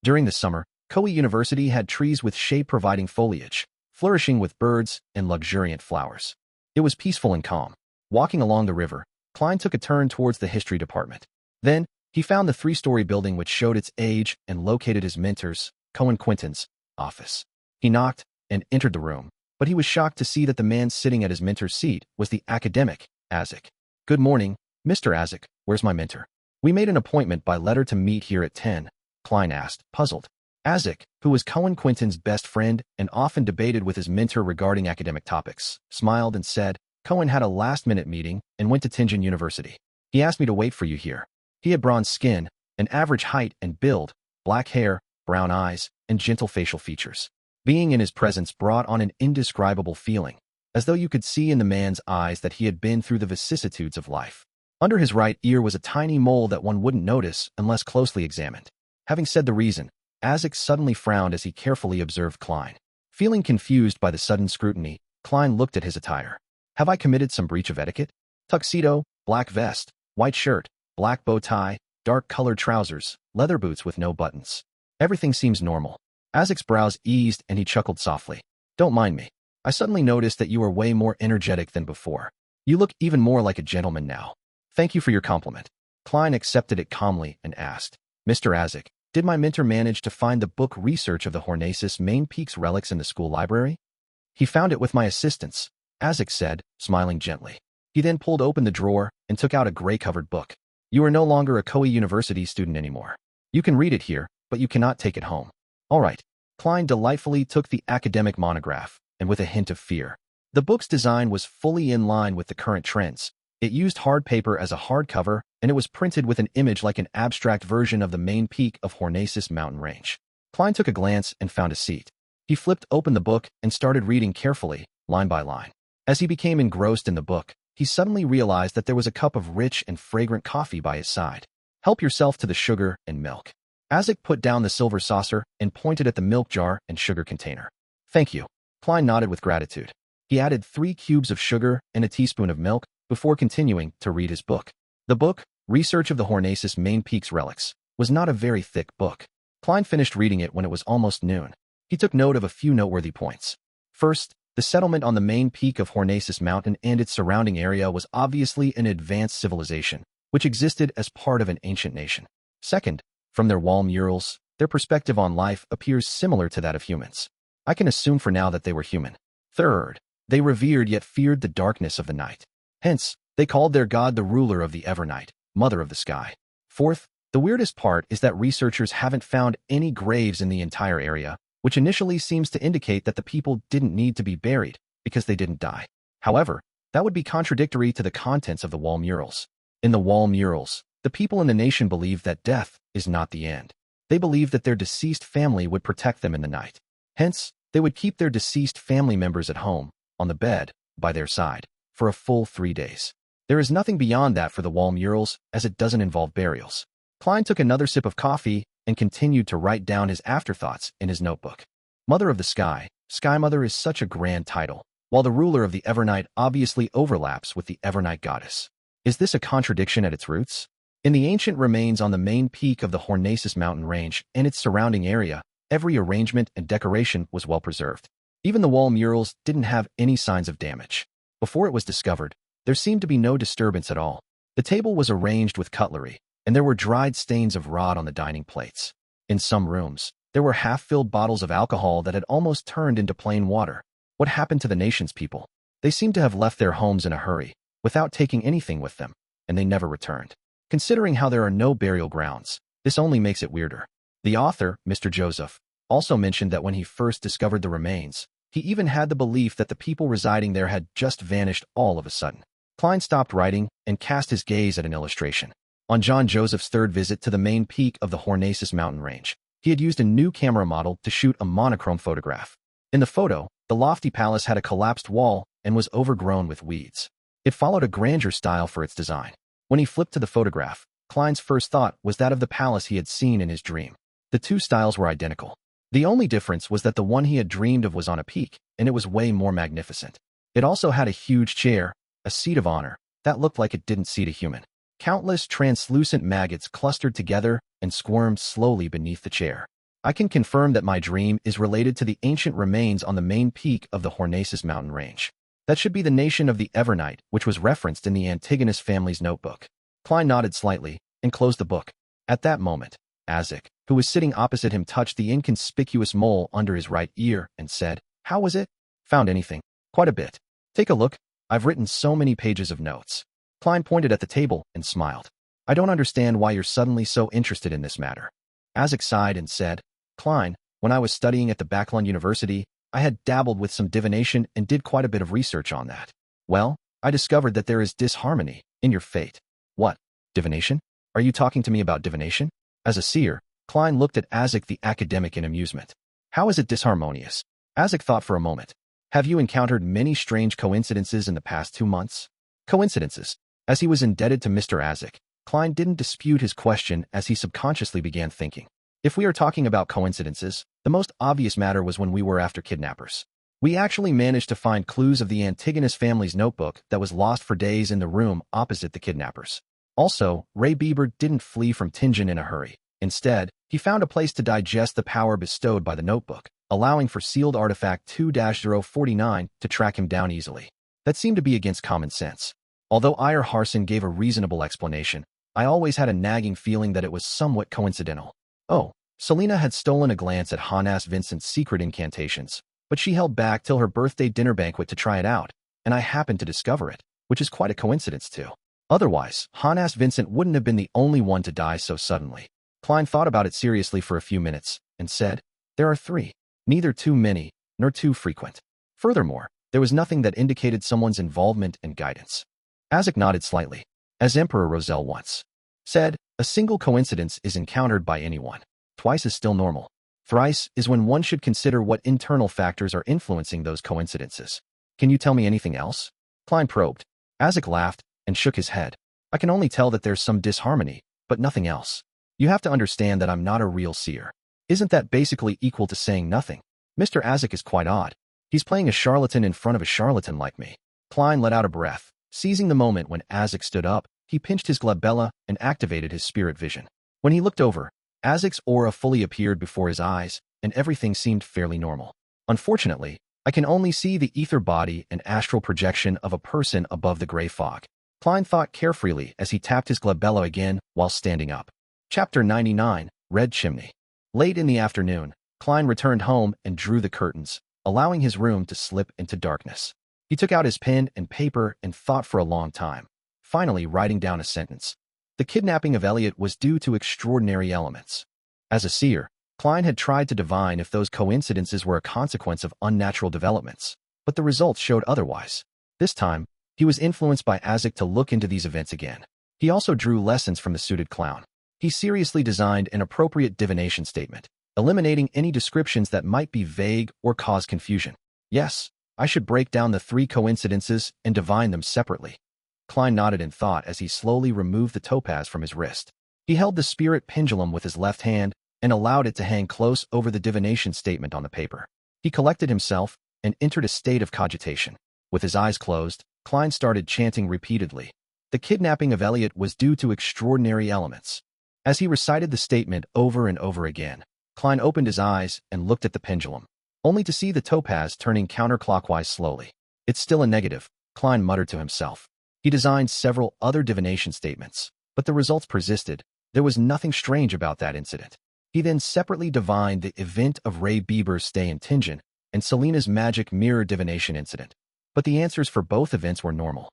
During the summer, Koei University had trees with shade-providing foliage, flourishing with birds and luxuriant flowers. It was peaceful and calm. Walking along the river, Klein took a turn towards the history department. Then, he found the three-story building which showed its age and located his mentor's, Cohen Quinton's, office. He knocked and entered the room, but he was shocked to see that the man sitting at his mentor's seat was the academic, Azik. "Good morning, Mr. Azik. Where's my mentor?" "We made an appointment by letter to meet here at 10, Klein asked, puzzled. Azik, who was Cohen Quinton's best friend and often debated with his mentor regarding academic topics, smiled and said, "Cohen had a last-minute meeting and went to Tianjin University. He asked me to wait for you here." He had bronze skin, an average height and build, black hair, brown eyes, and gentle facial features. Being in his presence brought on an indescribable feeling, as though you could see in the man's eyes that he had been through the vicissitudes of life. Under his right ear was a tiny mole that one wouldn't notice unless closely examined. Having said the reason, Azik suddenly frowned as he carefully observed Klein. Feeling confused by the sudden scrutiny, Klein looked at his attire. "Have I committed some breach of etiquette?" Tuxedo, black vest, white shirt, black bow tie, dark-colored trousers, leather boots with no buttons. Everything seems normal. Azik's brows eased and he chuckled softly. "Don't mind me. I suddenly noticed that you are way more energetic than before. You look even more like a gentleman now. Thank you for your compliment." Klein accepted it calmly and asked, "Mr. Azik, did my mentor manage to find the book Research of the Hornacis Main Peaks Relics in the school library?" "He found it with my assistance," Azik said, smiling gently. He then pulled open the drawer and took out a gray-covered book. "You are no longer a Koei University student anymore. You can read it here, but you cannot take it home." "All right." Klein delightfully took the academic monograph, and with a hint of fear. The book's design was fully in line with the current trends. It used hard paper as a hardcover, and it was printed with an image like an abstract version of the main peak of Hornacis mountain range. Klein took a glance and found a seat. He flipped open the book and started reading carefully, line by line. As he became engrossed in the book, he suddenly realized that there was a cup of rich and fragrant coffee by his side. "Help yourself to the sugar and milk." Azik put down the silver saucer and pointed at the milk jar and sugar container. "Thank you." Klein nodded with gratitude. He added 3 cubes of sugar and a teaspoon of milk before continuing to read his book. The book, Research of the Hornacis Main Peaks Relics, was not a very thick book. Klein finished reading it when it was almost noon. He took note of a few noteworthy points. First, the settlement on the main peak of Hornacis Mountain and its surrounding area was obviously an advanced civilization, which existed as part of an ancient nation. Second, from their wall murals, their perspective on life appears similar to that of humans. I can assume for now that they were human. Third, they revered yet feared the darkness of the night. Hence, they called their god the ruler of the Evernight, mother of the sky. Fourth, the weirdest part is that researchers haven't found any graves in the entire area, which initially seems to indicate that the people didn't need to be buried because they didn't die. However, that would be contradictory to the contents of the wall murals. In the wall murals, the people in the nation believe that death is not the end. They believe that their deceased family would protect them in the night. Hence, they would keep their deceased family members at home, on the bed, by their side, for a full 3 days. There is nothing beyond that for the wall murals, as it doesn't involve burials. Klein took another sip of coffee and continued to write down his afterthoughts in his notebook. Mother of the Sky, Sky Mother is such a grand title, while the ruler of the Evernight obviously overlaps with the Evernight goddess. Is this a contradiction at its roots? In the ancient remains on the main peak of the Hornacis mountain range and its surrounding area, every arrangement and decoration was well preserved. Even the wall murals didn't have any signs of damage. Before it was discovered, there seemed to be no disturbance at all. The table was arranged with cutlery, and there were dried stains of rot on the dining plates. In some rooms, there were half-filled bottles of alcohol that had almost turned into plain water. What happened to the nation's people? They seemed to have left their homes in a hurry, without taking anything with them, and they never returned. Considering how there are no burial grounds, this only makes it weirder. The author, Mr. Joseph, also mentioned that when he first discovered the remains, he even had the belief that the people residing there had just vanished all of a sudden. Klein stopped writing and cast his gaze at an illustration. On John Joseph's third visit to the main peak of the Hornacis mountain range, he had used a new camera model to shoot a monochrome photograph. In the photo, the lofty palace had a collapsed wall and was overgrown with weeds. It followed a grandeur style for its design. When he flipped to the photograph, Klein's first thought was that of the palace he had seen in his dream. The two styles were identical. The only difference was that the one he had dreamed of was on a peak, and it was way more magnificent. It also had a huge chair, a seat of honor, that looked like it didn't seat a human. Countless translucent maggots clustered together and squirmed slowly beneath the chair. I can confirm that my dream is related to the ancient remains on the main peak of the Hornaces mountain range. That should be the nation of the Evernight, which was referenced in the Antigonus family's notebook. Klein nodded slightly and closed the book. At that moment, Azik, who was sitting opposite him, touched the inconspicuous mole under his right ear and said, "How was it? Found anything?" "Quite a bit. Take a look. I've written so many pages of notes." Klein pointed at the table and smiled. "I don't understand why you're suddenly so interested in this matter." Azik sighed and said, "Klein, when I was studying at the Backlund University, I had dabbled with some divination and did quite a bit of research on that. Well, I discovered that there is disharmony in your fate." "What? Divination? Are you talking to me about divination?" As a seer, Klein looked at Azik the academic in amusement. "How is it disharmonious?" Azik thought for a moment. "Have you encountered many strange coincidences in the past 2 months?" Coincidences. As he was indebted to Mr. Azik, Klein didn't dispute his question as he subconsciously began thinking. If we are talking about coincidences, the most obvious matter was when we were after kidnappers. We actually managed to find clues of the Antigonus family's notebook that was lost for days in the room opposite the kidnappers. Also, Ray Bieber didn't flee from Tingen in a hurry. Instead, he found a place to digest the power bestowed by the notebook, allowing for sealed artifact 2-049 to track him down easily. That seemed to be against common sense. Although Iyer Harson gave a reasonable explanation, I always had a nagging feeling that it was somewhat coincidental. Oh, Selina had stolen a glance at Hannas Vincent's secret incantations, but she held back till her birthday dinner banquet to try it out, and I happened to discover it, which is quite a coincidence too. Otherwise, Hannas Vincent wouldn't have been the only one to die so suddenly. Klein thought about it seriously for a few minutes and said, "There are 3, neither too many nor too frequent. Furthermore, there was nothing that indicated someone's involvement and guidance." Azik nodded slightly. As Emperor Roselle once said, "A single coincidence is encountered by anyone. Twice is still normal. Thrice is when one should consider what internal factors are influencing those coincidences." "Can you tell me anything else?" Klein probed. Azik laughed and shook his head. "I can only tell that there's some disharmony, but nothing else. You have to understand that I'm not a real seer." "Isn't that basically equal to saying nothing?" "Mr. Azik is quite odd. He's playing a charlatan in front of a charlatan like me." Klein let out a breath. Seizing the moment when Azik stood up, he pinched his glabella and activated his spirit vision. When he looked over, Azik's aura fully appeared before his eyes, and everything seemed fairly normal. "Unfortunately, I can only see the ether body and astral projection of a person above the gray fog." Klein thought carefully as he tapped his glabella again while standing up. Chapter 99, Red Chimney. Late in the afternoon, Klein returned home and drew the curtains, allowing his room to slip into darkness. He took out his pen and paper and thought for a long time, finally writing down a sentence. The kidnapping of Elliot was due to extraordinary elements. As a seer, Klein had tried to divine if those coincidences were a consequence of unnatural developments, but the results showed otherwise. This time, he was influenced by Azik to look into these events again. He also drew lessons from the suited clown. He seriously designed an appropriate divination statement, eliminating any descriptions that might be vague or cause confusion. Yes, I should break down the 3 coincidences and divine them separately. Klein nodded in thought as he slowly removed the topaz from his wrist. He held the spirit pendulum with his left hand and allowed it to hang close over the divination statement on the paper. He collected himself and entered a state of cogitation. With his eyes closed, Klein started chanting repeatedly. The kidnapping of Elliot was due to extraordinary elements. As he recited the statement over and over again, Klein opened his eyes and looked at the pendulum, only to see the topaz turning counterclockwise slowly. "It's still a negative," Klein muttered to himself. He designed several other divination statements, but the results persisted. There was nothing strange about that incident. He then separately divined the event of Ray Bieber's stay in Tingen and Selina's magic mirror divination incident, but the answers for both events were normal.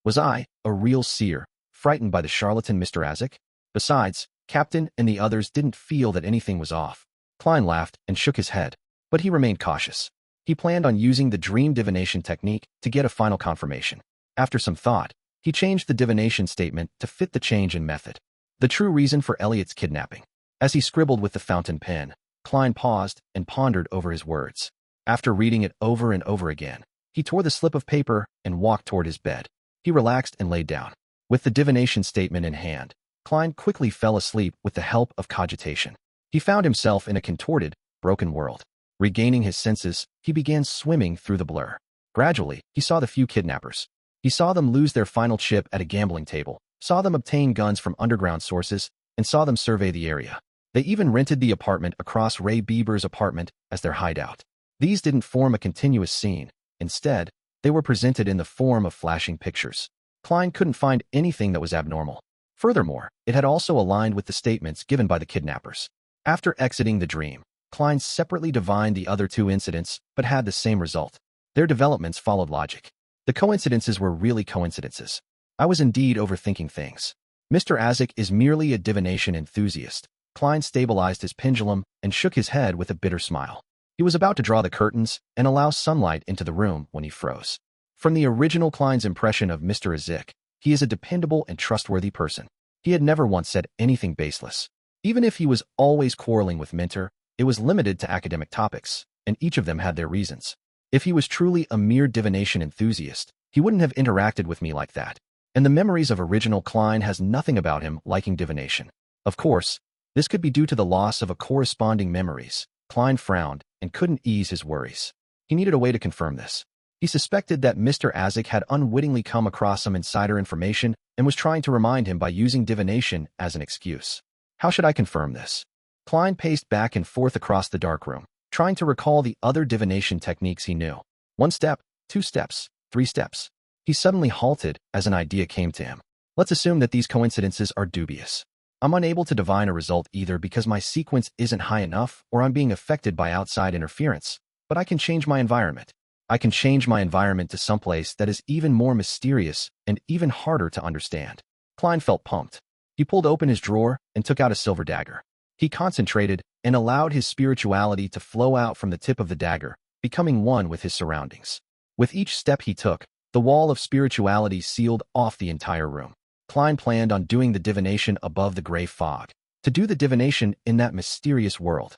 Was I, a real seer, frightened by the charlatan Mr. Azik? Besides, Captain and the others didn't feel that anything was off. Klein laughed and shook his head, but he remained cautious. He planned on using the dream divination technique to get a final confirmation. After some thought, he changed the divination statement to fit the change in method. The true reason for Elliot's kidnapping. As he scribbled with the fountain pen, Klein paused and pondered over his words. After reading it over and over again, he tore the slip of paper and walked toward his bed. He relaxed and laid down. With the divination statement in hand, Klein quickly fell asleep with the help of cogitation. He found himself in a contorted, broken world. Regaining his senses, he began swimming through the blur. Gradually, he saw the few kidnappers. He saw them lose their final chip at a gambling table, saw them obtain guns from underground sources, and saw them survey the area. They even rented the apartment across Ray Bieber's apartment as their hideout. These didn't form a continuous scene. Instead, they were presented in the form of flashing pictures. Klein couldn't find anything that was abnormal. Furthermore, it had also aligned with the statements given by the kidnappers. After exiting the dream, Klein separately divined the other two incidents but had the same result. Their developments followed logic. The coincidences were really coincidences. I was indeed overthinking things. Mr. Azik is merely a divination enthusiast. Klein stabilized his pendulum and shook his head with a bitter smile. He was about to draw the curtains and allow sunlight into the room when he froze. From the original Klein's impression of Mr. Azik, he is a dependable and trustworthy person. He had never once said anything baseless. Even if he was always quarreling with Minter, it was limited to academic topics, and each of them had their reasons. If he was truly a mere divination enthusiast, he wouldn't have interacted with me like that. And the memories of original Klein has nothing about him liking divination. Of course, this could be due to the loss of a corresponding memories. Klein frowned and couldn't ease his worries. He needed a way to confirm this. He suspected that Mr. Azik had unwittingly come across some insider information and was trying to remind him by using divination as an excuse. How should I confirm this? Klein paced back and forth across the dark room, trying to recall the other divination techniques he knew. 1 step, 2 steps, 3 steps. He suddenly halted as an idea came to him. Let's assume that these coincidences are dubious. I'm unable to divine a result either because my sequence isn't high enough or I'm being affected by outside interference, but I can change my environment. I can change my environment to someplace that is even more mysterious and even harder to understand. Klein felt pumped. He pulled open his drawer and took out a silver dagger. He concentrated and allowed his spirituality to flow out from the tip of the dagger, becoming one with his surroundings. With each step he took, the wall of spirituality sealed off the entire room. Klein planned on doing the divination above the gray fog, to do the divination in that mysterious world.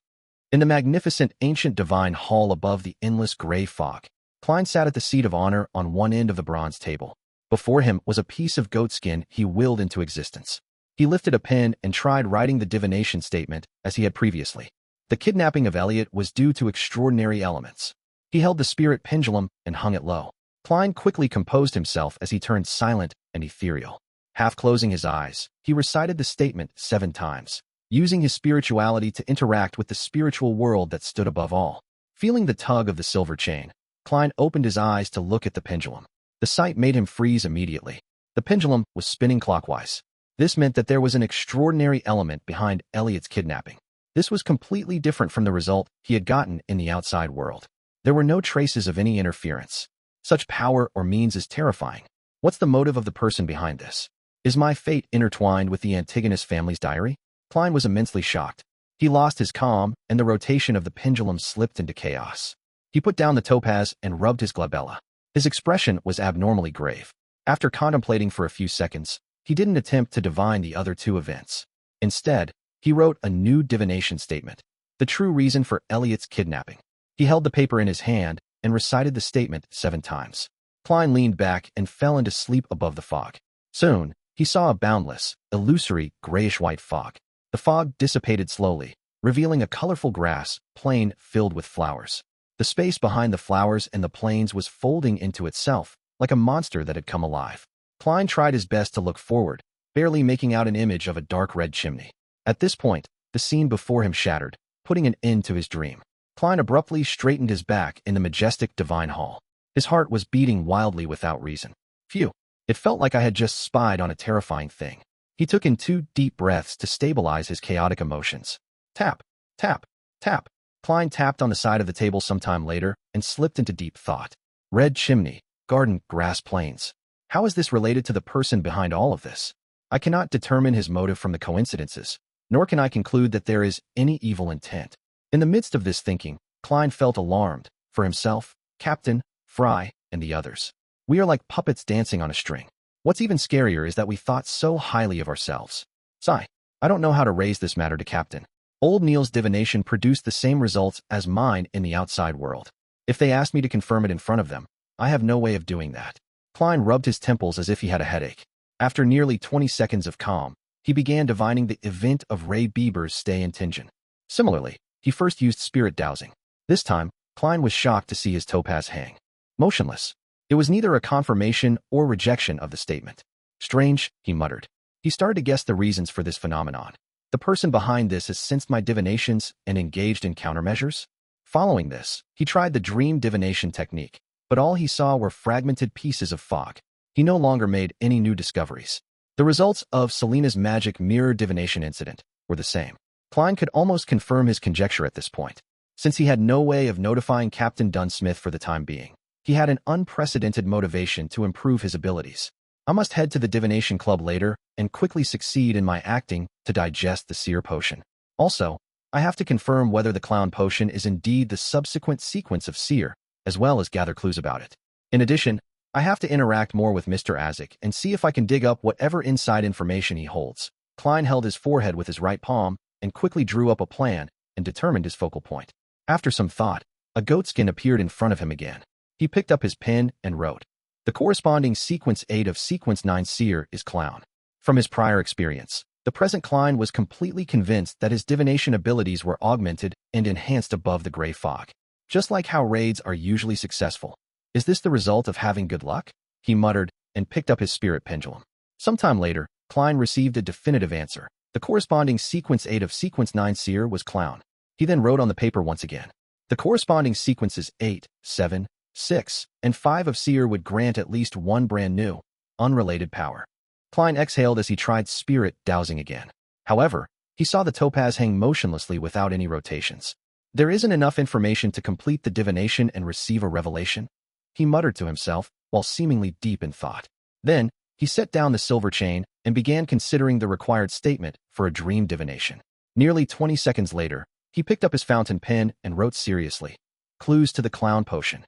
In the magnificent ancient divine hall above the endless gray fog, Klein sat at the seat of honor on one end of the bronze table. Before him was a piece of goatskin he willed into existence. He lifted a pen and tried writing the divination statement as he had previously. The kidnapping of Elliot was due to extraordinary elements. He held the spirit pendulum and hung it low. Klein quickly composed himself as he turned silent and ethereal. Half closing his eyes, he recited the statement 7 times, using his spirituality to interact with the spiritual world that stood above all. Feeling the tug of the silver chain, Klein opened his eyes to look at the pendulum. The sight made him freeze immediately. The pendulum was spinning clockwise. This meant that there was an extraordinary element behind Elliot's kidnapping. This was completely different from the result he had gotten in the outside world. There were no traces of any interference. Such power or means is terrifying. What's the motive of the person behind this? Is my fate intertwined with the Antigonus family's diary? Klein was immensely shocked. He lost his calm, and the rotation of the pendulum slipped into chaos. He put down the topaz and rubbed his glabella. His expression was abnormally grave. After contemplating for a few seconds, he didn't attempt to divine the other two events. Instead, he wrote a new divination statement, the true reason for Elliot's kidnapping. He held the paper in his hand and recited the statement 7 times. Klein leaned back and fell into sleep above the fog. Soon, he saw a boundless, illusory, grayish-white fog. The fog dissipated slowly, revealing a colorful grass plain filled with flowers. The space behind the flowers and the plains was folding into itself, like a monster that had come alive. Klein tried his best to look forward, barely making out an image of a dark red chimney. At this point, the scene before him shattered, putting an end to his dream. Klein abruptly straightened his back in the majestic divine hall. His heart was beating wildly without reason. Phew, it felt like I had just spied on a terrifying thing. He took in 2 deep breaths to stabilize his chaotic emotions. Tap, tap, tap. Klein tapped on the side of the table sometime later and slipped into deep thought. Red chimney, garden, grass plains. How is this related to the person behind all of this? I cannot determine his motive from the coincidences, nor can I conclude that there is any evil intent. In the midst of this thinking, Klein felt alarmed, for himself, Captain, Fry, and the others. We are like puppets dancing on a string. What's even scarier is that we thought so highly of ourselves. Sigh, I don't know how to raise this matter to Captain. Old Neil's divination produced the same results as mine in the outside world. If they asked me to confirm it in front of them, I have no way of doing that. Klein rubbed his temples as if he had a headache. After nearly 20 seconds of calm, he began divining the event of Ray Bieber's stay in Tingen. Similarly, he first used spirit dowsing. This time, Klein was shocked to see his topaz hang motionless. It was neither a confirmation or rejection of the statement. Strange, he muttered. He started to guess the reasons for this phenomenon. The person behind this has sensed my divinations and engaged in countermeasures? Following this, he tried the dream divination technique, but all he saw were fragmented pieces of fog. He no longer made any new discoveries. The results of Selena's magic mirror divination incident were the same. Klein could almost confirm his conjecture at this point. Since he had no way of notifying Captain Dunsmith for the time being, he had an unprecedented motivation to improve his abilities. I must head to the divination club later and quickly succeed in my acting to digest the seer potion. Also, I have to confirm whether the clown potion is indeed the subsequent sequence of seer, as well as gather clues about it. In addition, I have to interact more with Mr. Azik and see if I can dig up whatever inside information he holds. Klein held his forehead with his right palm and quickly drew up a plan and determined his focal point. After some thought, a goatskin appeared in front of him again. He picked up his pen and wrote. The corresponding sequence 8 of sequence 9 seer is clown. From his prior experience, the present Klein was completely convinced that his divination abilities were augmented and enhanced above the gray fog. Just like how raids are usually successful. Is this the result of having good luck? He muttered and picked up his spirit pendulum. Sometime later, Klein received a definitive answer. The corresponding sequence 8 of sequence 9 seer was clown. He then wrote on the paper once again. The corresponding sequences 8, 7, 6, and 5 of seer would grant at least one brand new, unrelated power. Klein exhaled as he tried spirit dowsing again. However, he saw the topaz hang motionlessly without any rotations. There isn't enough information to complete the divination and receive a revelation, he muttered to himself while seemingly deep in thought. Then, he set down the silver chain and began considering the required statement for a dream divination. Nearly 20 seconds later, he picked up his fountain pen and wrote seriously. Clues to the clown potion.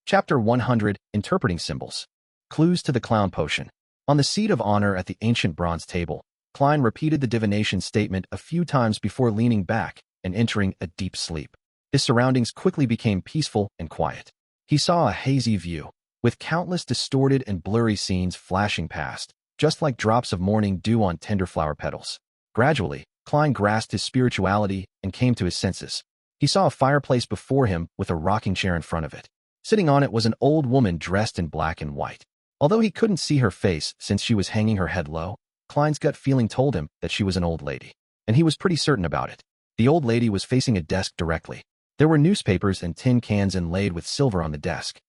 Chapter 100, Interpreting Symbols. Clues to the clown potion. On the seat of honor at the ancient bronze table, Klein repeated the divination statement a few times before leaning back and entering a deep sleep. His surroundings quickly became peaceful and quiet. He saw a hazy view, with countless distorted and blurry scenes flashing past, just like drops of morning dew on tender flower petals. Gradually, Klein grasped his spirituality and came to his senses. He saw a fireplace before him with a rocking chair in front of it. Sitting on it was an old woman dressed in black and white. Although he couldn't see her face since she was hanging her head low, Klein's gut feeling told him that she was an old lady, and he was pretty certain about it. The old lady was facing a desk directly. There were newspapers and tin cans inlaid with silver on the desk.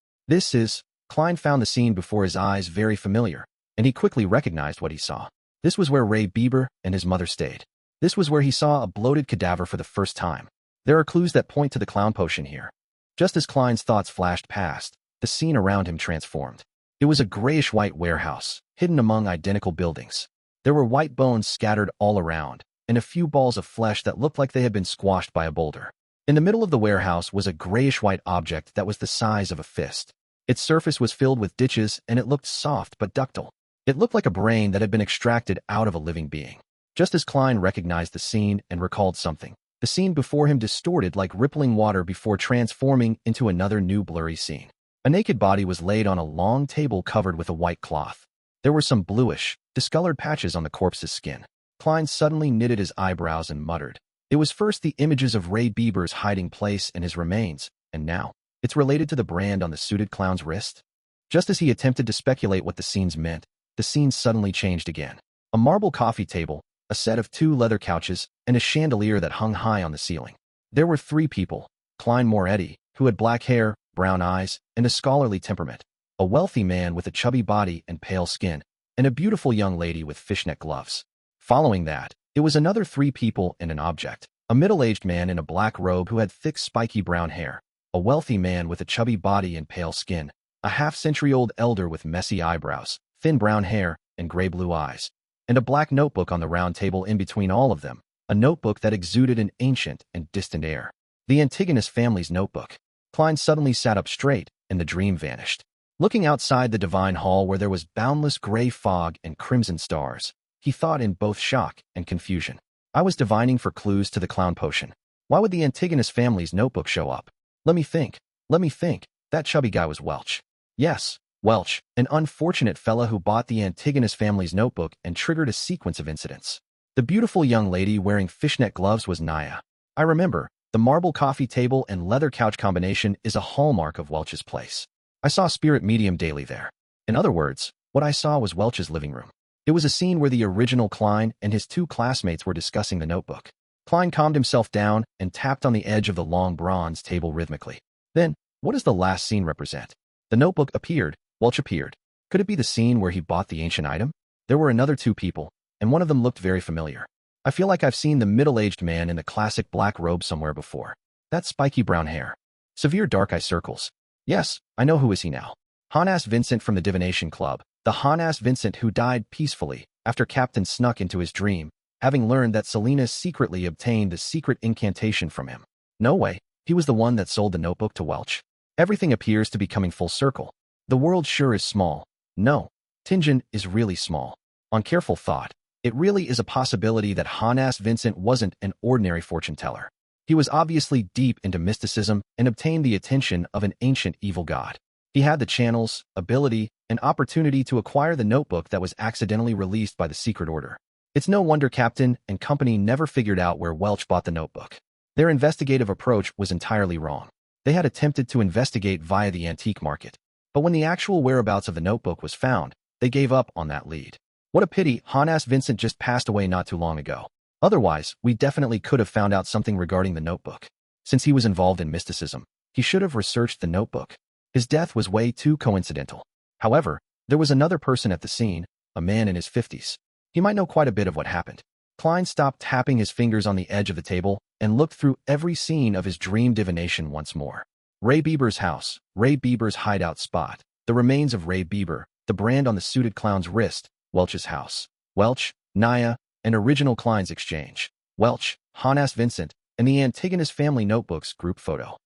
Klein found the scene before his eyes very familiar, and he quickly recognized what he saw. This was where Ray Bieber and his mother stayed. This was where he saw a bloated cadaver for the first time. There are clues that point to the clown potion here. Just as Klein's thoughts flashed past, the scene around him transformed. It was a grayish-white warehouse, hidden among identical buildings. There were white bones scattered all around, and a few balls of flesh that looked like they had been squashed by a boulder. In the middle of the warehouse was a grayish-white object that was the size of a fist. Its surface was filled with ditches, and it looked soft but ductile. It looked like a brain that had been extracted out of a living being. Just as Klein recognized the scene and recalled something, the scene before him distorted like rippling water before transforming into another new blurry scene. A naked body was laid on a long table covered with a white cloth. There were some bluish, discolored patches on the corpse's skin. Klein suddenly knitted his eyebrows and muttered. It was first the images of Ray Bieber's hiding place and his remains, and now, it's related to the brand on the suited clown's wrist? Just as he attempted to speculate what the scenes meant, the scene suddenly changed again. A marble coffee table, a set of 2 leather couches, and a chandelier that hung high on the ceiling. There were 3 people, Klein Moretti, who had black hair, brown eyes, and a scholarly temperament, a wealthy man with a chubby body and pale skin, and a beautiful young lady with fishnet gloves. Following that, it was another 3 people and an object, a middle-aged man in a black robe who had thick spiky brown hair, a wealthy man with a chubby body and pale skin, a half-century-old elder with messy eyebrows, thin brown hair, and gray-blue eyes, and a black notebook on the round table in between all of them, a notebook that exuded an ancient and distant air. The Antigonus family's notebook. Klein suddenly sat up straight, and the dream vanished. Looking outside the divine hall where there was boundless gray fog and crimson stars, he thought in both shock and confusion. I was divining for clues to the clown potion. Why would the Antigonus family's notebook show up? Let me think. That chubby guy was Welch. Yes, Welch, an unfortunate fella who bought the Antigonus family's notebook and triggered a sequence of incidents. The beautiful young lady wearing fishnet gloves was Naya. I remember, the marble coffee table and leather couch combination is a hallmark of Welch's place. I saw spirit medium Daly there. In other words, what I saw was Welch's living room. It was a scene where the original Klein and his two classmates were discussing the notebook. Klein calmed himself down and tapped on the edge of the long bronze table rhythmically. Then, what does the last scene represent? The notebook appeared. Welch appeared. Could it be the scene where he bought the ancient item? There were another two people, and one of them looked very familiar. I feel like I've seen the middle-aged man in the classic black robe somewhere before. That spiky brown hair. Severe dark eye circles. Yes, I know who is he now. Honas Vincent from the Divination Club. The Honas Vincent who died peacefully after Captain snuck into his dream, having learned that Selena secretly obtained the secret incantation from him. No way, he was the one that sold the notebook to Welch. Everything appears to be coming full circle. The world sure is small. No, Tingen is really small. On careful thought, it really is a possibility that Honas Vincent wasn't an ordinary fortune teller. He was obviously deep into mysticism and obtained the attention of an ancient evil god. He had the channels, ability, and opportunity to acquire the notebook that was accidentally released by the secret order. It's no wonder Captain and company never figured out where Welch bought the notebook. Their investigative approach was entirely wrong. They had attempted to investigate via the antique market, but when the actual whereabouts of the notebook was found, they gave up on that lead. What a pity Honas Vincent just passed away not too long ago. Otherwise, we definitely could have found out something regarding the notebook. Since he was involved in mysticism, he should have researched the notebook. His death was way too coincidental. However, there was another person at the scene, a man in his 50s. He might know quite a bit of what happened. Klein stopped tapping his fingers on the edge of the table and looked through every scene of his dream divination once more. Ray Bieber's house, Ray Bieber's hideout spot, the remains of Ray Bieber, the brand on the suited clown's wrist, Welch's house. Welch, Naya, and original Klein's exchange. Welch, Honas Vincent, and the Antigonus family notebooks group photo.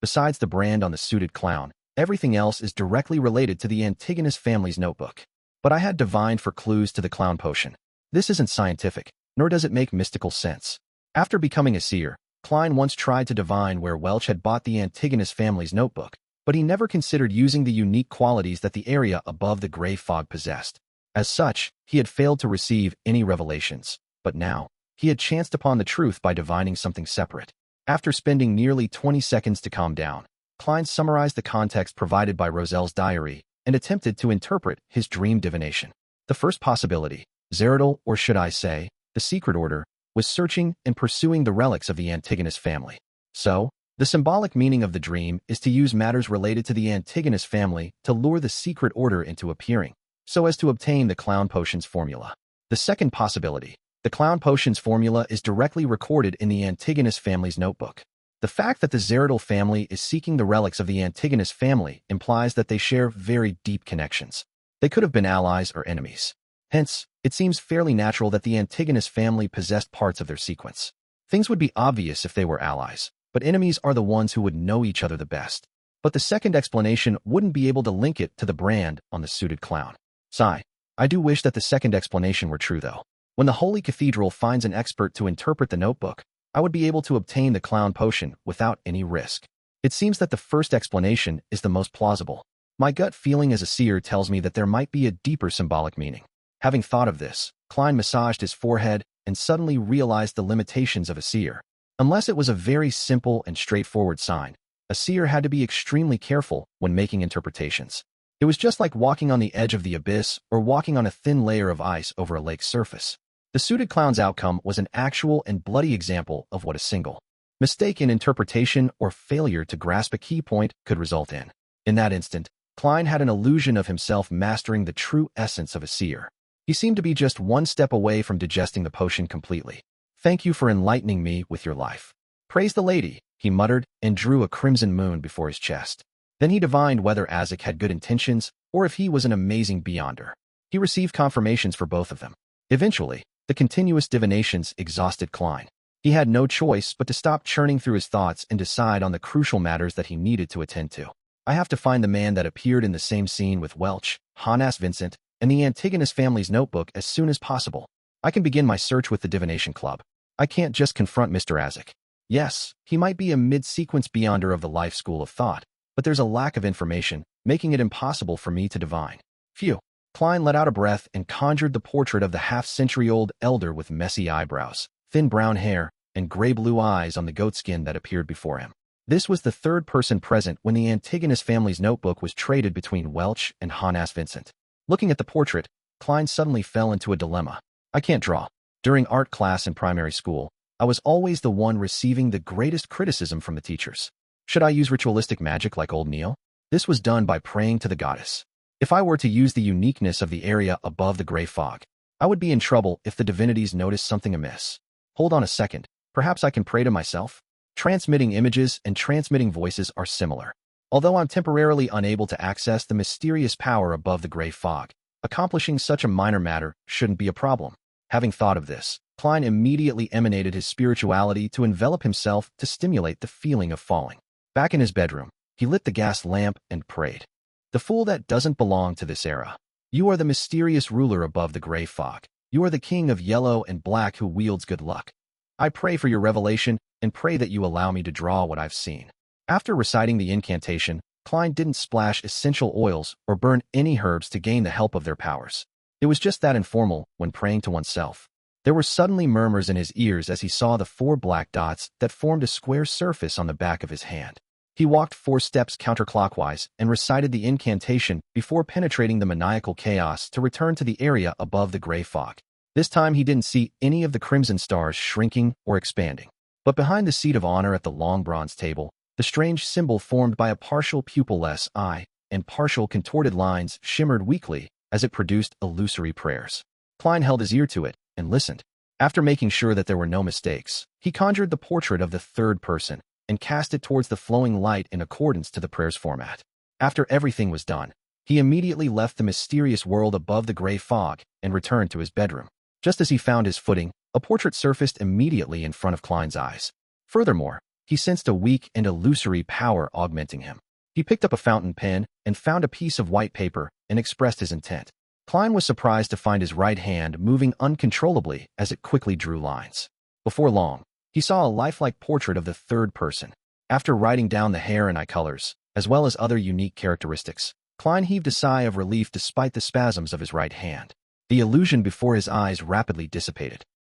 Besides the brand on the suited clown, everything else is directly related to the Antigonus family's notebook. But I had divined for clues to the clown potion. This isn't scientific, nor does it make mystical sense. After becoming a seer, Klein once tried to divine where Welch had bought the Antigonus family's notebook, but he never considered using the unique qualities that the area above the gray fog possessed. As such, he had failed to receive any revelations, but now, he had chanced upon the truth by divining something separate. After spending nearly 20 seconds to calm down, Klein summarized the context provided by Roselle's diary and attempted to interpret his dream divination. The first possibility, Zeradal, or should I say, the secret order, was searching and pursuing the relics of the Antigonus family. So, the symbolic meaning of the dream is to use matters related to the Antigonus family to lure the secret order into appearing, so as to obtain the clown potion's formula. The second possibility, the clown potion's formula is directly recorded in the Antigonus family's notebook. The fact that the Zeradal family is seeking the relics of the Antigonus family implies that they share very deep connections. They could have been allies or enemies. Hence, it seems fairly natural that the Antigonus family possessed parts of their sequence. Things would be obvious if they were allies, but enemies are the ones who would know each other the best. But the second explanation wouldn't be able to link it to the brand on the suited clown. Sigh. I do wish that the second explanation were true though. When the Holy Cathedral finds an expert to interpret the notebook, I would be able to obtain the clown potion without any risk. It seems that the first explanation is the most plausible. My gut feeling as a seer tells me that there might be a deeper symbolic meaning. Having thought of this, Klein massaged his forehead and suddenly realized the limitations of a seer. Unless it was a very simple and straightforward sign, a seer had to be extremely careful when making interpretations. It was just like walking on the edge of the abyss or walking on a thin layer of ice over a lake's surface. The suited clown's outcome was an actual and bloody example of what a single mistake in interpretation or failure to grasp a key point could result in. In that instant, Klein had an illusion of himself mastering the true essence of a seer. He seemed to be just one step away from digesting the potion completely. Thank you for enlightening me with your life. Praise the lady, he muttered and drew a crimson moon before his chest. Then he divined whether Azik had good intentions or if he was an amazing beyonder. He received confirmations for both of them. Eventually, the continuous divinations exhausted Klein. He had no choice but to stop churning through his thoughts and decide on the crucial matters that he needed to attend to. I have to find the man that appeared in the same scene with Welch, Honas Vincent, and the Antigonus family's notebook as soon as possible. I can begin my search with the Divination Club. I can't just confront Mr. Azik. Yes, he might be a mid-sequence beyonder of the life school of thought, but there's a lack of information, making it impossible for me to divine. Phew. Klein let out a breath and conjured the portrait of the half-century-old elder with messy eyebrows, thin brown hair, and gray-blue eyes on the goatskin that appeared before him. This was the third person present when the Antigonus family's notebook was traded between Welch and Honas Vincent. Looking at the portrait, Klein suddenly fell into a dilemma. I can't draw. During art class in primary school, I was always the one receiving the greatest criticism from the teachers. Should I use ritualistic magic like old Neil? This was done by praying to the goddess. If I were to use the uniqueness of the area above the gray fog, I would be in trouble if the divinities noticed something amiss. Hold on a second. Perhaps I can pray to myself? Transmitting images and transmitting voices are similar. Although I'm temporarily unable to access the mysterious power above the gray fog, accomplishing such a minor matter shouldn't be a problem. Having thought of this, Klein immediately emanated his spirituality to envelop himself to stimulate the feeling of falling. Back in his bedroom, he lit the gas lamp and prayed. The fool that doesn't belong to this era. You are the mysterious ruler above the gray fog. You are the king of yellow and black who wields good luck. I pray for your revelation and pray that you allow me to draw what I've seen. After reciting the incantation, Klein didn't splash essential oils or burn any herbs to gain the help of their powers. It was just that informal when praying to oneself. There were suddenly murmurs in his ears as he saw the 4 black dots that formed a square surface on the back of his hand. He walked 4 steps counterclockwise and recited the incantation before penetrating the maniacal chaos to return to the area above the gray fog. This time he didn't see any of the crimson stars shrinking or expanding. But behind the seat of honor at the long bronze table, the strange symbol formed by a partial pupilless eye and partial contorted lines shimmered weakly as it produced illusory prayers. Klein held his ear to it and listened. After making sure that there were no mistakes, he conjured the portrait of the third person and cast it towards the flowing light in accordance to the prayer's format. After everything was done, he immediately left the mysterious world above the gray fog and returned to his bedroom. Just as he found his footing, a portrait surfaced immediately in front of Klein's eyes. Furthermore, he sensed a weak and illusory power augmenting him. He picked up a fountain pen and found a piece of white paper and expressed his intent. Klein was surprised to find his right hand moving uncontrollably as it quickly drew lines. Before long, he saw a lifelike portrait of the third person. After writing down the hair and eye colors, as well as other unique characteristics, Klein heaved a sigh of relief despite the spasms of his right hand. The illusion before his eyes rapidly dissipated.